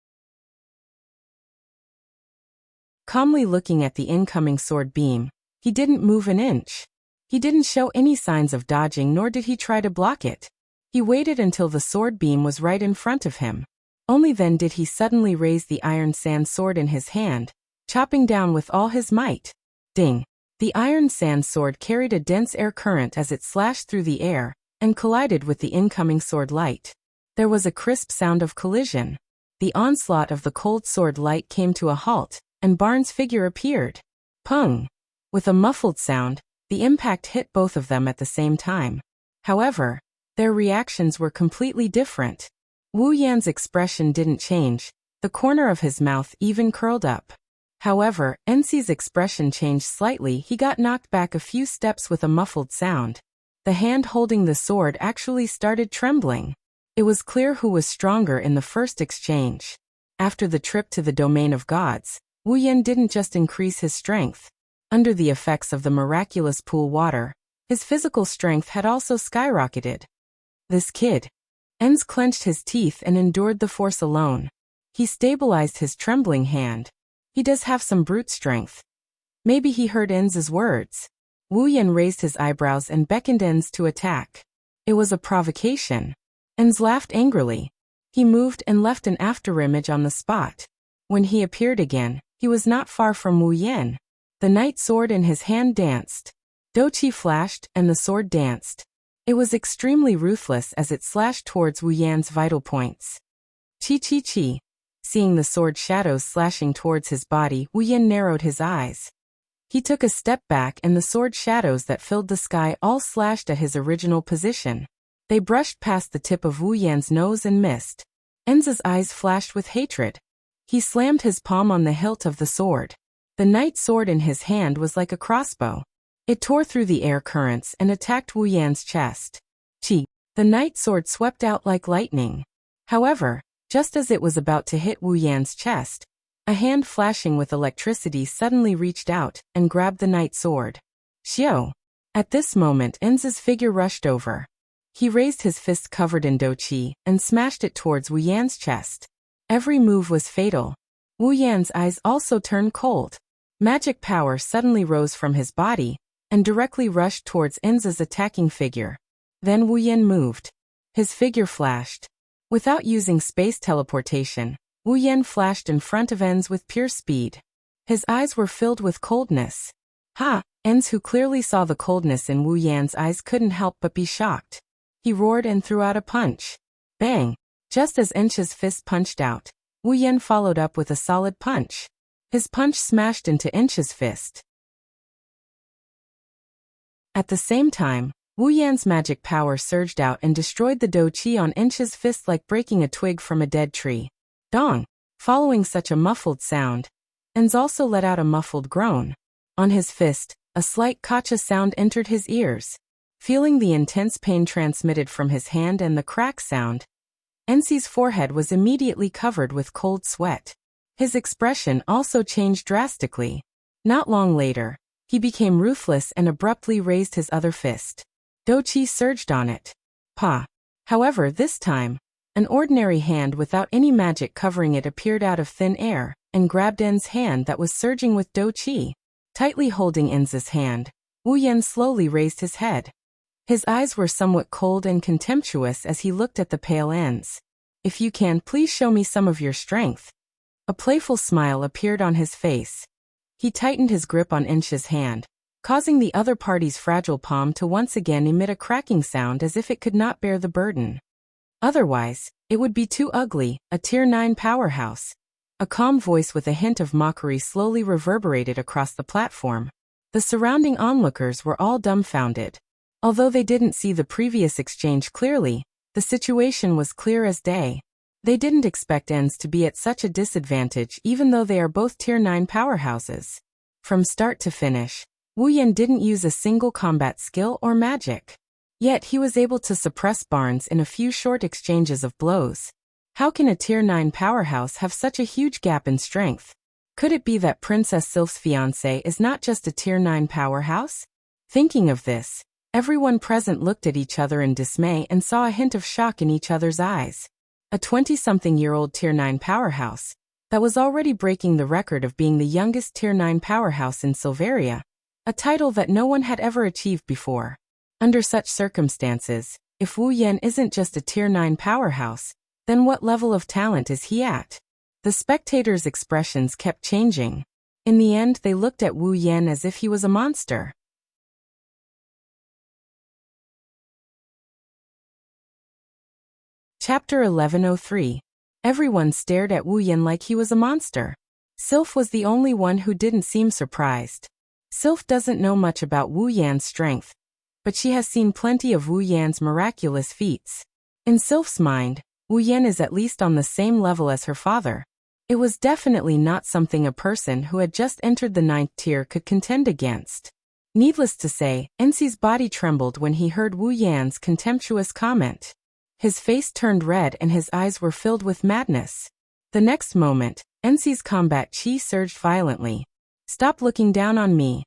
Calmly looking at the incoming sword beam, he didn't move an inch. He didn't show any signs of dodging, nor did he try to block it. He waited until the sword beam was right in front of him. Only then did he suddenly raise the iron sand sword in his hand, chopping down with all his might. Ding! The iron sand sword carried a dense air current as it slashed through the air and collided with the incoming sword light. There was a crisp sound of collision. The onslaught of the cold sword light came to a halt, and Barnes' figure appeared. Pung! With a muffled sound, the impact hit both of them at the same time. However, their reactions were completely different. Wu Yan's expression didn't change, the corner of his mouth even curled up. However, Ensi's expression changed slightly. He got knocked back a few steps with a muffled sound. The hand holding the sword actually started trembling. It was clear who was stronger in the first exchange. After the trip to the domain of gods, Wu Yan didn't just increase his strength. Under the effects of the miraculous pool water, his physical strength had also skyrocketed. This kid. Enz clenched his teeth and endured the force alone. He stabilized his trembling hand. He does have some brute strength. Maybe he heard Enz's words. Wu Yan raised his eyebrows and beckoned Enz to attack. It was a provocation. Enz laughed angrily. He moved and left an afterimage on the spot. When he appeared again, he was not far from Wu Yan. The knight sword in his hand danced. Do-chi flashed and the sword danced. It was extremely ruthless as it slashed towards Wu Yan's vital points. Chi. Seeing the sword shadows slashing towards his body, Wu Yan narrowed his eyes. He took a step back and the sword shadows that filled the sky all slashed at his original position. They brushed past the tip of Wu Yan's nose and missed. Enz's eyes flashed with hatred. He slammed his palm on the hilt of the sword. The knight sword in his hand was like a crossbow. It tore through the air currents and attacked Wu Yan's chest. Chi. The knight sword swept out like lightning. However, just as it was about to hit Wu Yan's chest, a hand flashing with electricity suddenly reached out and grabbed the knight sword. Xiao. At this moment, Enzi's figure rushed over. He raised his fist covered in douqi and smashed it towards Wu Yan's chest. Every move was fatal. Wu Yan's eyes also turned cold. Magic power suddenly rose from his body and directly rushed towards Enzi's attacking figure. Then Wu Yan moved. His figure flashed. Without using space teleportation, Wu Yan flashed in front of Enz with pure speed. His eyes were filled with coldness. Ha! Enz, who clearly saw the coldness in Wu Yan's eyes, couldn't help but be shocked. He roared and threw out a punch. Bang! Just as Enzi's fist punched out, Wu Yan followed up with a solid punch. His punch smashed into Enzi's fist. At the same time, Wu Yan's magic power surged out and destroyed the douqi on Enzi's fist like breaking a twig from a dead tree. Dong! Following such a muffled sound, Enz also let out a muffled groan. On his fist, a slight kacha sound entered his ears. Feeling the intense pain transmitted from his hand and the crack sound, Enzi's forehead was immediately covered with cold sweat. His expression also changed drastically. Not long later, he became ruthless and abruptly raised his other fist. Douqi surged on it. Pa! However, this time, an ordinary hand without any magic covering it appeared out of thin air and grabbed Enz's hand that was surging with douqi. Tightly holding Enzi's hand, Wu Yan slowly raised his head. His eyes were somewhat cold and contemptuous as he looked at the pale Enz. If you can, please show me some of your strength. A playful smile appeared on his face. He tightened his grip on Enzi's hand, causing the other party's fragile palm to once again emit a cracking sound as if it could not bear the burden. Otherwise, it would be too ugly, a Tier 9 powerhouse. A calm voice with a hint of mockery slowly reverberated across the platform. The surrounding onlookers were all dumbfounded. Although they didn't see the previous exchange clearly, the situation was clear as day. They didn't expect Enz to be at such a disadvantage even though they are both Tier 9 powerhouses. From start to finish, Wu Yan didn't use a single combat skill or magic. Yet he was able to suppress Barnes in a few short exchanges of blows. How can a Tier 9 powerhouse have such a huge gap in strength? Could it be that Princess Sylph's fiancé is not just a Tier 9 powerhouse? Thinking of this, everyone present looked at each other in dismay and saw a hint of shock in each other's eyes. A 20-something-year-old Tier 9 powerhouse that was already breaking the record of being the youngest Tier 9 powerhouse in Silveria, a title that no one had ever achieved before. Under such circumstances, if Wu Yan isn't just a Tier 9 powerhouse, then what level of talent is he at? The spectators' expressions kept changing. In the end, they looked at Wu Yan as if he was a monster. Chapter 1103. Everyone stared at Wu Yan like he was a monster. Sylph was the only one who didn't seem surprised. Sylph doesn't know much about Wu Yan's strength, but she has seen plenty of Wu Yan's miraculous feats. In Sylph's mind, Wu Yan is at least on the same level as her father. It was definitely not something a person who had just entered the 9th tier could contend against. Needless to say, Enzi's body trembled when he heard Wu Yan's contemptuous comment. His face turned red and his eyes were filled with madness. The next moment, Enzi's combat chi surged violently. Stop looking down on me.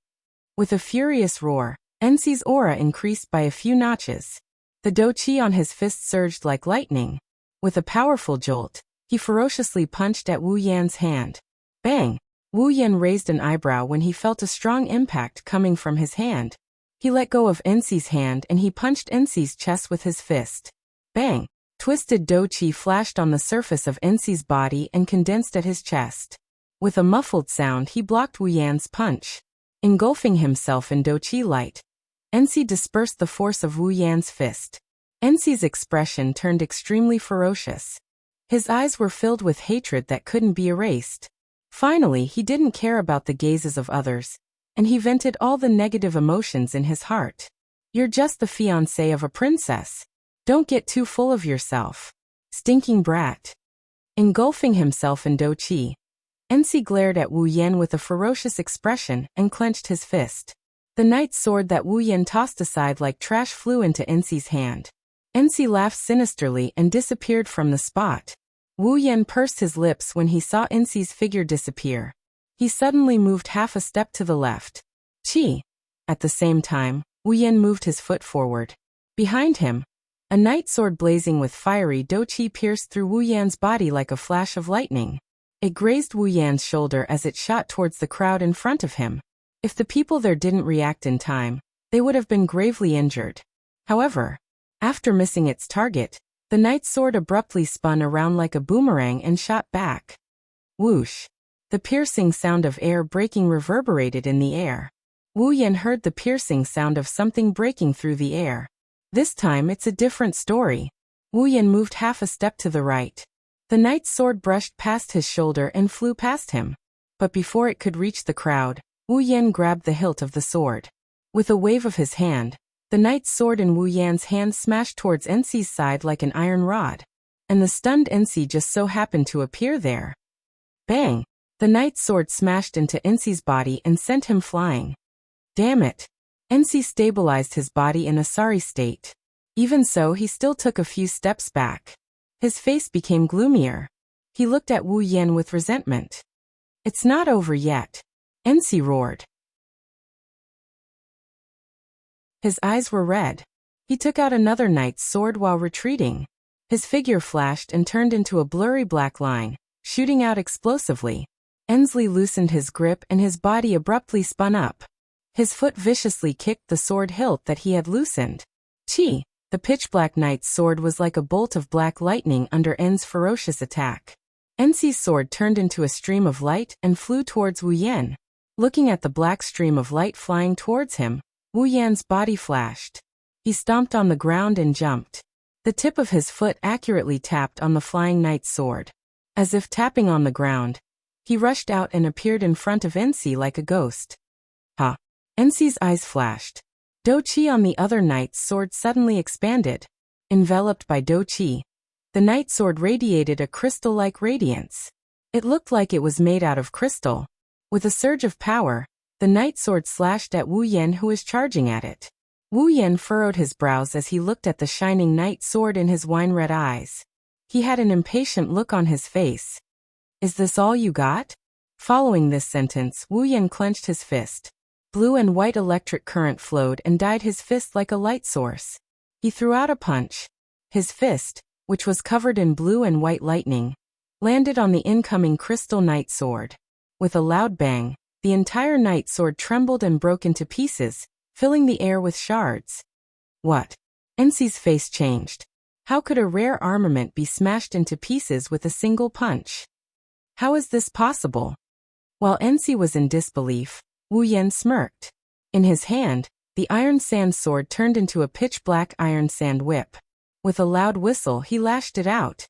With a furious roar, Enzi's aura increased by a few notches. The douqi on his fist surged like lightning. With a powerful jolt, he ferociously punched at Wu Yan's hand. Bang! Wu Yan raised an eyebrow when he felt a strong impact coming from his hand. He let go of Enzi's hand and he punched Enzi's chest with his fist. Bang! Twisted douqi flashed on the surface of Enzi's body and condensed at his chest. With a muffled sound, he blocked Wu Yan's punch. Engulfing himself in douqi light, Enzi dispersed the force of Wu Yan's fist. Enzi's expression turned extremely ferocious. His eyes were filled with hatred that couldn't be erased. Finally, he didn't care about the gazes of others, and he vented all the negative emotions in his heart. You're just the fiancé of a princess. Don't get too full of yourself. Stinking brat. Engulfing himself in douqi, Enzi glared at Wu Yan with a ferocious expression and clenched his fist. The knight's sword that Wu Yan tossed aside like trash flew into Enzi's hand. Enzi laughed sinisterly and disappeared from the spot. Wu Yan pursed his lips when he saw Enzi's figure disappear. He suddenly moved half a step to the left. Chi! At the same time, Wu Yan moved his foot forward. Behind him, a night sword blazing with fiery doqi pierced through Wu Yan's body like a flash of lightning. It grazed Wu Yan's shoulder as it shot towards the crowd in front of him. If the people there didn't react in time, they would have been gravely injured. However, after missing its target, the knight's sword abruptly spun around like a boomerang and shot back. Whoosh! The piercing sound of air breaking reverberated in the air. Wu Yan heard the piercing sound of something breaking through the air. This time it's a different story. Wu Yan moved half a step to the right. The knight's sword brushed past his shoulder and flew past him. But before it could reach the crowd, Wu Yan grabbed the hilt of the sword. With a wave of his hand, the knight's sword in Wu Yan's hand smashed towards Ensi's side like an iron rod. And the stunned Ensi just so happened to appear there. Bang! The knight's sword smashed into Ensi's body and sent him flying. Damn it! Ensi stabilized his body in a sorry state. Even so, he still took a few steps back. His face became gloomier. He looked at Wu Yan with resentment. It's not over yet. Ensi roared. His eyes were red. He took out another knight's sword while retreating. His figure flashed and turned into a blurry black line, shooting out explosively. Ensi loosened his grip and his body abruptly spun up. His foot viciously kicked the sword hilt that he had loosened. Chi! The pitch-black knight's sword was like a bolt of black lightning under En's ferocious attack. Ensi's sword turned into a stream of light and flew towards Wu Yan. Looking at the black stream of light flying towards him, Wu Yan's body flashed. He stomped on the ground and jumped. The tip of his foot accurately tapped on the flying knight's sword. As if tapping on the ground, he rushed out and appeared in front of Ensi like a ghost. Ha! Ensi's eyes flashed. Doqi on the other knight's sword suddenly expanded. Enveloped by Doqi, the knight's sword radiated a crystal-like radiance. It looked like it was made out of crystal. With a surge of power, the knight's sword slashed at Wu Yan, who was charging at it. Wu Yan furrowed his brows as he looked at the shining knight's sword in his wine-red eyes. He had an impatient look on his face. Is this all you got? Following this sentence, Wu Yan clenched his fist. Blue and white electric current flowed and dyed his fist like a light source. He threw out a punch. His fist, which was covered in blue and white lightning, landed on the incoming crystal knight sword. With a loud bang, the entire knight sword trembled and broke into pieces, filling the air with shards. What? Ensi's face changed. How could a rare armament be smashed into pieces with a single punch? How is this possible? While Ensi was in disbelief, Wu Yan smirked. In his hand, the iron sand sword turned into a pitch-black iron sand whip. With a loud whistle, he lashed it out.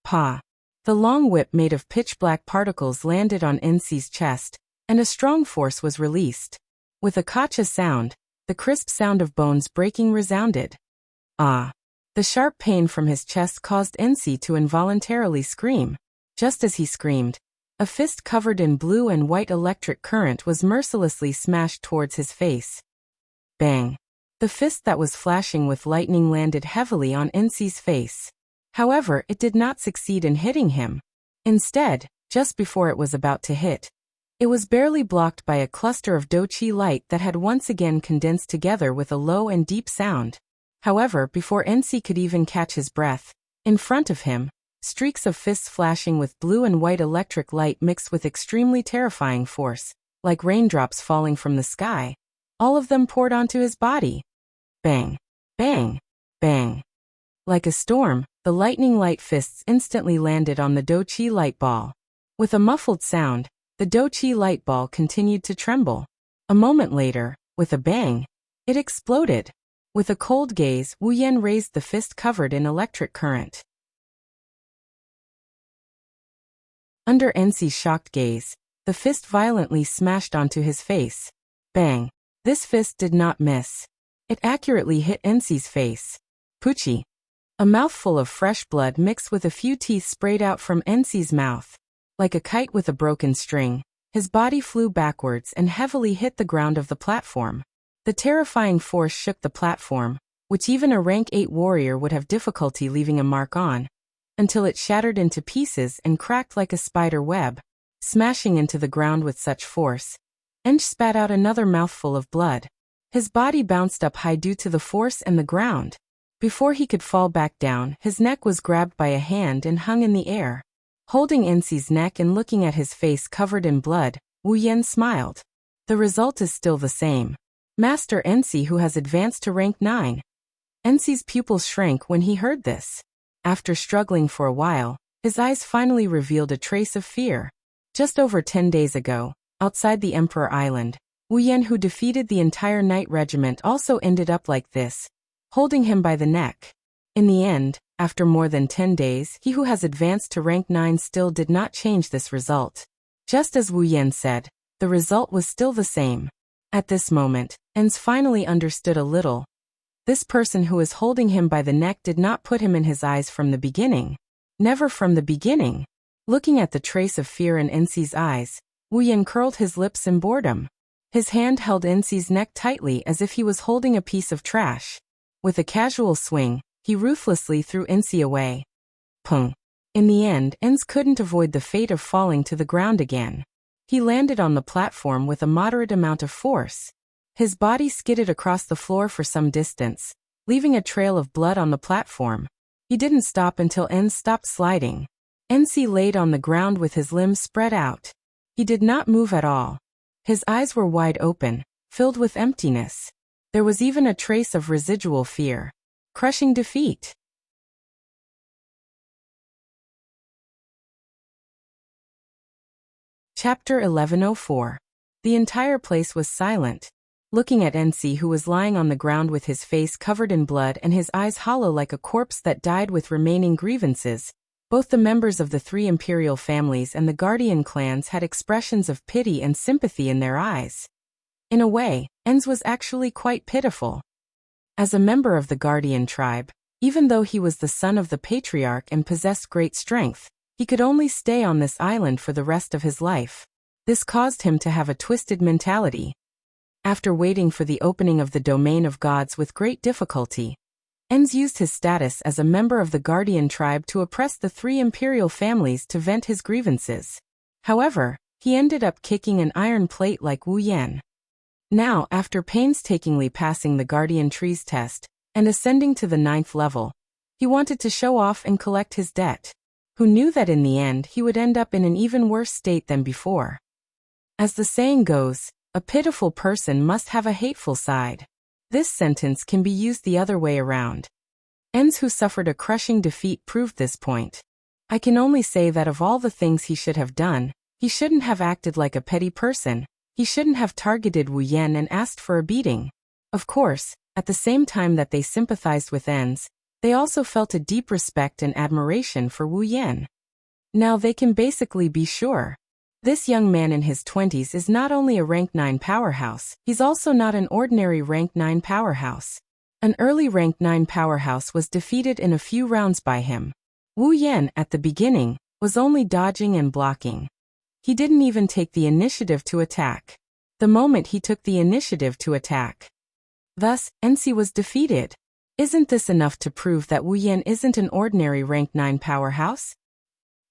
Pa! The long whip made of pitch-black particles landed on Ensi's chest, and a strong force was released. With a kacha sound, the crisp sound of bones breaking resounded. Ah! The sharp pain from his chest caused Ensi to involuntarily scream. Just as he screamed, a fist covered in blue and white electric current was mercilessly smashed towards his face. Bang! The fist that was flashing with lightning landed heavily on Ensi's face. However, it did not succeed in hitting him. Instead, just before it was about to hit, it was barely blocked by a cluster of doqi light that had once again condensed together with a low and deep sound. However, before Ensi could even catch his breath, in front of him, streaks of fists flashing with blue and white electric light mixed with extremely terrifying force, like raindrops falling from the sky. All of them poured onto his body. Bang! Bang! Bang! Like a storm, the lightning light fists instantly landed on the doqi light ball. With a muffled sound, the doqi light ball continued to tremble. A moment later, with a bang, it exploded. With a cold gaze, Wu Yan raised the fist covered in electric current. Under Ensi's shocked gaze, the fist violently smashed onto his face. Bang! This fist did not miss. It accurately hit Ensi's face. Poochie! A mouthful of fresh blood mixed with a few teeth sprayed out from Ensi's mouth. Like a kite with a broken string, his body flew backwards and heavily hit the ground of the platform. The terrifying force shook the platform, which even a rank 8 warrior would have difficulty leaving a mark on, until it shattered into pieces and cracked like a spider web. Smashing into the ground with such force, Ench spat out another mouthful of blood. His body bounced up high due to the force and the ground. Before he could fall back down, his neck was grabbed by a hand and hung in the air. Holding Ensi's neck and looking at his face covered in blood, Wu Yan smiled. The result is still the same. Master Ensi who has advanced to rank 9. Ensi's pupils shrank when he heard this. After struggling for a while, his eyes finally revealed a trace of fear. Just over 10 days ago, outside the Emperor Island, Wu Yan who defeated the entire Knight Regiment also ended up like this, holding him by the neck. In the end, after more than 10 days, he who has advanced to rank 9 still did not change this result. Just as Wu Yan said, the result was still the same. At this moment, Ens finally understood a little. This person who is holding him by the neck did not put him in his eyes from the beginning. Never from the beginning. Looking at the trace of fear in Ensi's eyes, Wu Yan curled his lips in boredom. His hand held Ensi's neck tightly as if he was holding a piece of trash. With a casual swing, he ruthlessly threw Ensi away. Pung. In the end, Ens couldn't avoid the fate of falling to the ground again. He landed on the platform with a moderate amount of force. His body skidded across the floor for some distance, leaving a trail of blood on the platform. He didn't stop until Ens stopped sliding. Ensi laid on the ground with his limbs spread out. He did not move at all. His eyes were wide open, filled with emptiness. There was even a trace of residual fear. Crushing defeat. Chapter 1104. The entire place was silent. Looking at Ensi who was lying on the ground with his face covered in blood and his eyes hollow like a corpse that died with remaining grievances, both the members of the 3 imperial families and the Guardian clans had expressions of pity and sympathy in their eyes. In a way, Ens was actually quite pitiful. As a member of the Guardian tribe, even though he was the son of the patriarch and possessed great strength, he could only stay on this island for the rest of his life. This caused him to have a twisted mentality. After waiting for the opening of the domain of gods with great difficulty, Ens used his status as a member of the Guardian tribe to oppress the 3 imperial families to vent his grievances. However, he ended up kicking an iron plate like Wu Yan. Now, after painstakingly passing the Guardian tree's test and ascending to the 9th level, he wanted to show off and collect his debt. Who knew that in the end he would end up in an even worse state than before? As the saying goes, a pitiful person must have a hateful side. This sentence can be used the other way around. Ens who suffered a crushing defeat proved this point. I can only say that of all the things he should have done, he shouldn't have acted like a petty person. He shouldn't have targeted Wu Yan and asked for a beating. Of course, at the same time that they sympathized with Ens, they also felt a deep respect and admiration for Wu Yan. Now they can basically be sure. This young man in his 20s is not only a rank 9 powerhouse, he's also not an ordinary rank 9 powerhouse. An early rank 9 powerhouse was defeated in a few rounds by him. Wu Yan, at the beginning, was only dodging and blocking. He didn't even take the initiative to attack. The moment he took the initiative to attack. Thus, Ensi was defeated. Isn't this enough to prove that Wu Yan isn't an ordinary rank 9 powerhouse?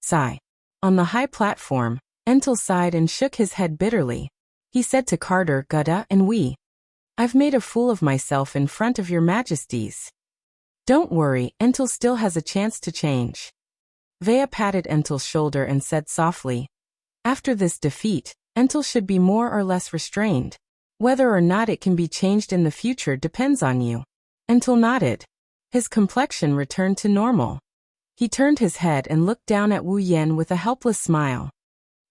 Sigh. On the high platform, Entel sighed and shook his head bitterly. He said to Carter, Gudda, and Wee, I've made a fool of myself in front of your majesties. Don't worry, Entel still has a chance to change. Vea patted Entel's shoulder and said softly, after this defeat, Entel should be more or less restrained. Whether or not it can be changed in the future depends on you. Entel nodded. His complexion returned to normal. He turned his head and looked down at Wu Yan with a helpless smile.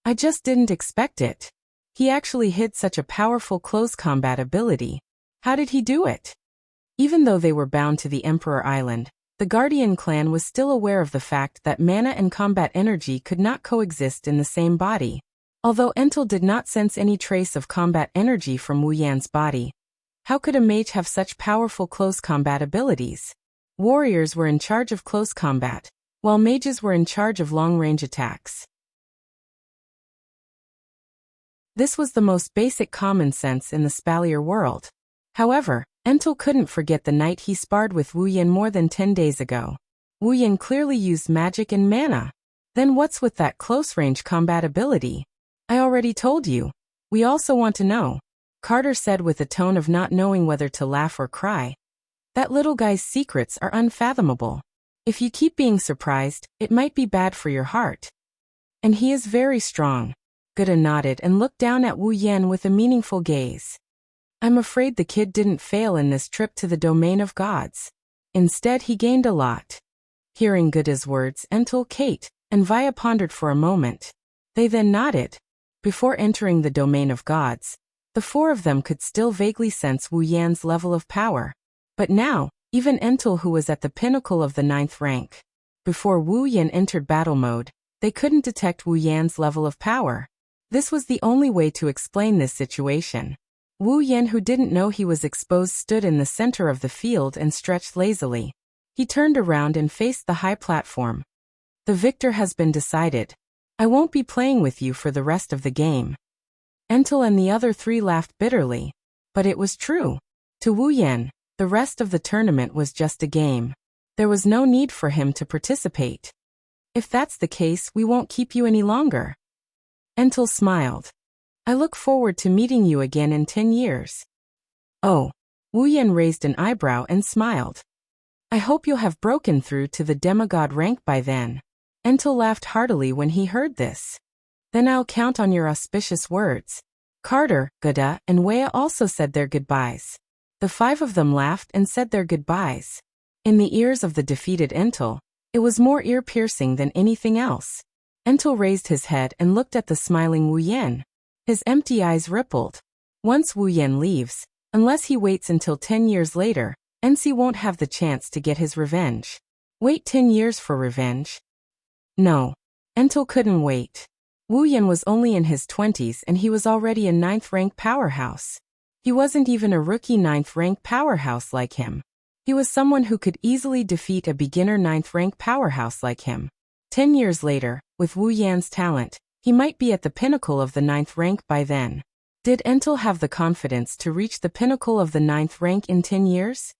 I just didn't expect it. He actually hid such a powerful close combat ability. How did he do it? Even though they were bound to the Emperor Island, the Guardian clan was still aware of the fact that mana and combat energy could not coexist in the same body. Although Entel did not sense any trace of combat energy from Wu Yan's body, how could a mage have such powerful close combat abilities? Warriors were in charge of close combat, while mages were in charge of long-range attacks. This was the most basic common sense in the Spalier world. However, Entel couldn't forget the night he sparred with Wu Yan more than 10 days ago. Wu Yan clearly used magic and mana. Then what's with that close-range combat ability? I already told you. We also want to know. Carter said with a tone of not knowing whether to laugh or cry. That little guy's secrets are unfathomable. If you keep being surprised, it might be bad for your heart. And he is very strong. Guda nodded and looked down at Wu Yan with a meaningful gaze. I'm afraid the kid didn't fail in this trip to the domain of gods. Instead, he gained a lot. Hearing Guda's words, Entel, Kate, and Vaya pondered for a moment. They then nodded. Before entering the domain of gods, the four of them could still vaguely sense Wu Yan's level of power. But now, even Entel, who was at the pinnacle of the 9th rank. Before Wu Yan entered battle mode, they couldn't detect Wu Yan's level of power. This was the only way to explain this situation. Wu Yan, who didn't know he was exposed, stood in the center of the field and stretched lazily. He turned around and faced the high platform. The victor has been decided. I won't be playing with you for the rest of the game. Entel and the other three laughed bitterly. But it was true. To Wu Yan, the rest of the tournament was just a game. There was no need for him to participate. If that's the case, we won't keep you any longer. Entel smiled. I look forward to meeting you again in 10 years. Oh. Wu Yan raised an eyebrow and smiled. I hope you'll have broken through to the demigod rank by then. Entel laughed heartily when he heard this. Then I'll count on your auspicious words. Carter, Guda, and Wea also said their goodbyes. The 5 of them laughed and said their goodbyes. In the ears of the defeated Entel, it was more ear-piercing than anything else. Entel raised his head and looked at the smiling Wu Yan. His empty eyes rippled. Once Wu Yan leaves, unless he waits until 10 years later, NC won't have the chance to get his revenge. Wait 10 years for revenge? No. Entel couldn't wait. Wu Yan was only in his 20s and he was already a 9th rank powerhouse. He wasn't even a rookie 9th rank powerhouse like him. He was someone who could easily defeat a beginner 9th rank powerhouse like him. 10 years later, with Wu Yan's talent, he might be at the pinnacle of the 9th rank by then. Did Entel have the confidence to reach the pinnacle of the 9th rank in 10 years?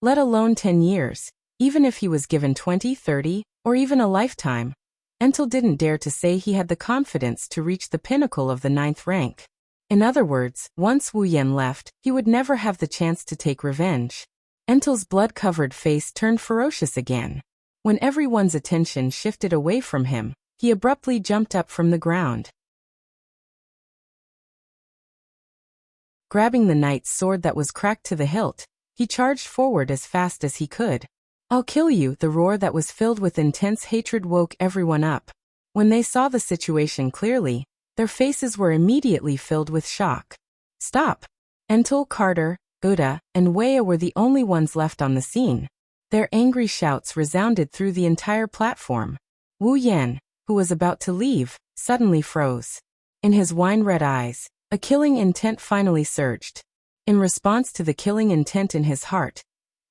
Let alone 10 years, even if he was given 20, 30, or even a lifetime. Entel didn't dare to say he had the confidence to reach the pinnacle of the 9th rank. In other words, once Wu Yan left, he would never have the chance to take revenge. Entel's blood-covered face turned ferocious again. When everyone's attention shifted away from him, he abruptly jumped up from the ground. Grabbing the knight's sword that was cracked to the hilt, he charged forward as fast as he could. I'll kill you! The roar that was filled with intense hatred woke everyone up. When they saw the situation clearly, their faces were immediately filled with shock. Stop! Entel, Carter, Guda, and Wea were the only ones left on the scene. Their angry shouts resounded through the entire platform. Wu Yan, who was about to leave, suddenly froze. In his wine-red eyes, a killing intent finally surged. In response to the killing intent in his heart,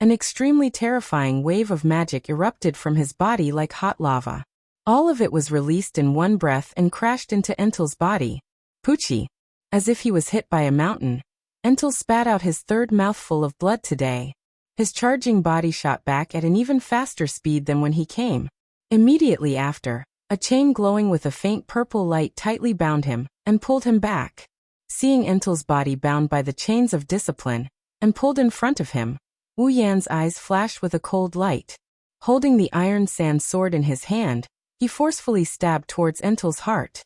an extremely terrifying wave of magic erupted from his body like hot lava. All of it was released in one breath and crashed into Entel's body. Poochie! As if he was hit by a mountain, Entel spat out his 3rd mouthful of blood today. His charging body shot back at an even faster speed than when he came. Immediately after, a chain glowing with a faint purple light tightly bound him and pulled him back. Seeing Entel's body bound by the chains of discipline and pulled in front of him, Wu Yan's eyes flashed with a cold light. Holding the iron sand sword in his hand, he forcefully stabbed towards Entel's heart.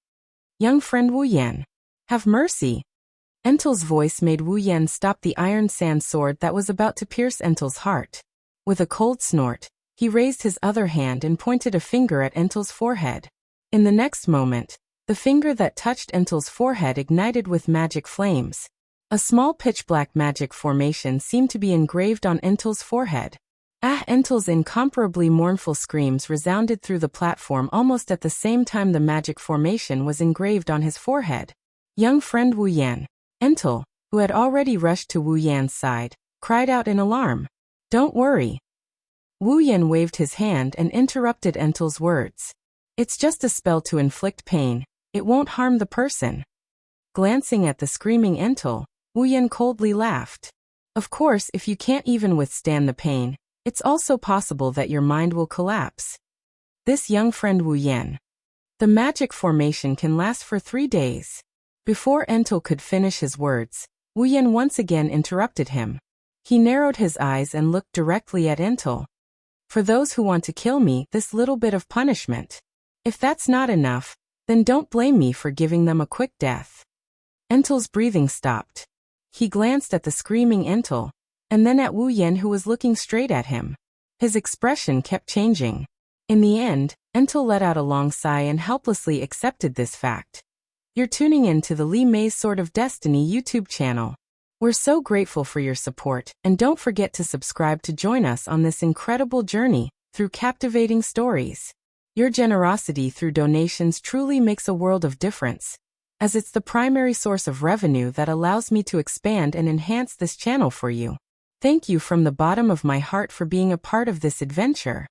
Young friend Wu Yan, have mercy! Entel's voice made Wu Yan stop the iron sand sword that was about to pierce Entel's heart. With a cold snort, he raised his other hand and pointed a finger at Entel's forehead. In the next moment, the finger that touched Entel's forehead ignited with magic flames. A small pitch-black magic formation seemed to be engraved on Entel's forehead. Entel's incomparably mournful screams resounded through the platform almost at the same time the magic formation was engraved on his forehead. Young friend Wu Yan. Entel, who had already rushed to Wu Yan's side, cried out in alarm. Don't worry. Wu Yan waved his hand and interrupted Entel's words. It's just a spell to inflict pain. It won't harm the person. Glancing at the screaming Entel, Wu Yan coldly laughed. Of course, if you can't even withstand the pain, it's also possible that your mind will collapse. This young friend Wu Yan. The magic formation can last for 3 days. Before Entel could finish his words, Wu Yan once again interrupted him. He narrowed his eyes and looked directly at Entel. For those who want to kill me, this little bit of punishment. If that's not enough, then don't blame me for giving them a quick death. Entel's breathing stopped. He glanced at the screaming Entel, and then at Wu Yan who was looking straight at him. His expression kept changing. In the end, Entel let out a long sigh and helplessly accepted this fact. You're tuning in to the Li Mei's Sword of Destiny YouTube channel. We're so grateful for your support, and don't forget to subscribe to join us on this incredible journey through captivating stories. Your generosity through donations truly makes a world of difference, as it's the primary source of revenue that allows me to expand and enhance this channel for you. Thank you from the bottom of my heart for being a part of this adventure.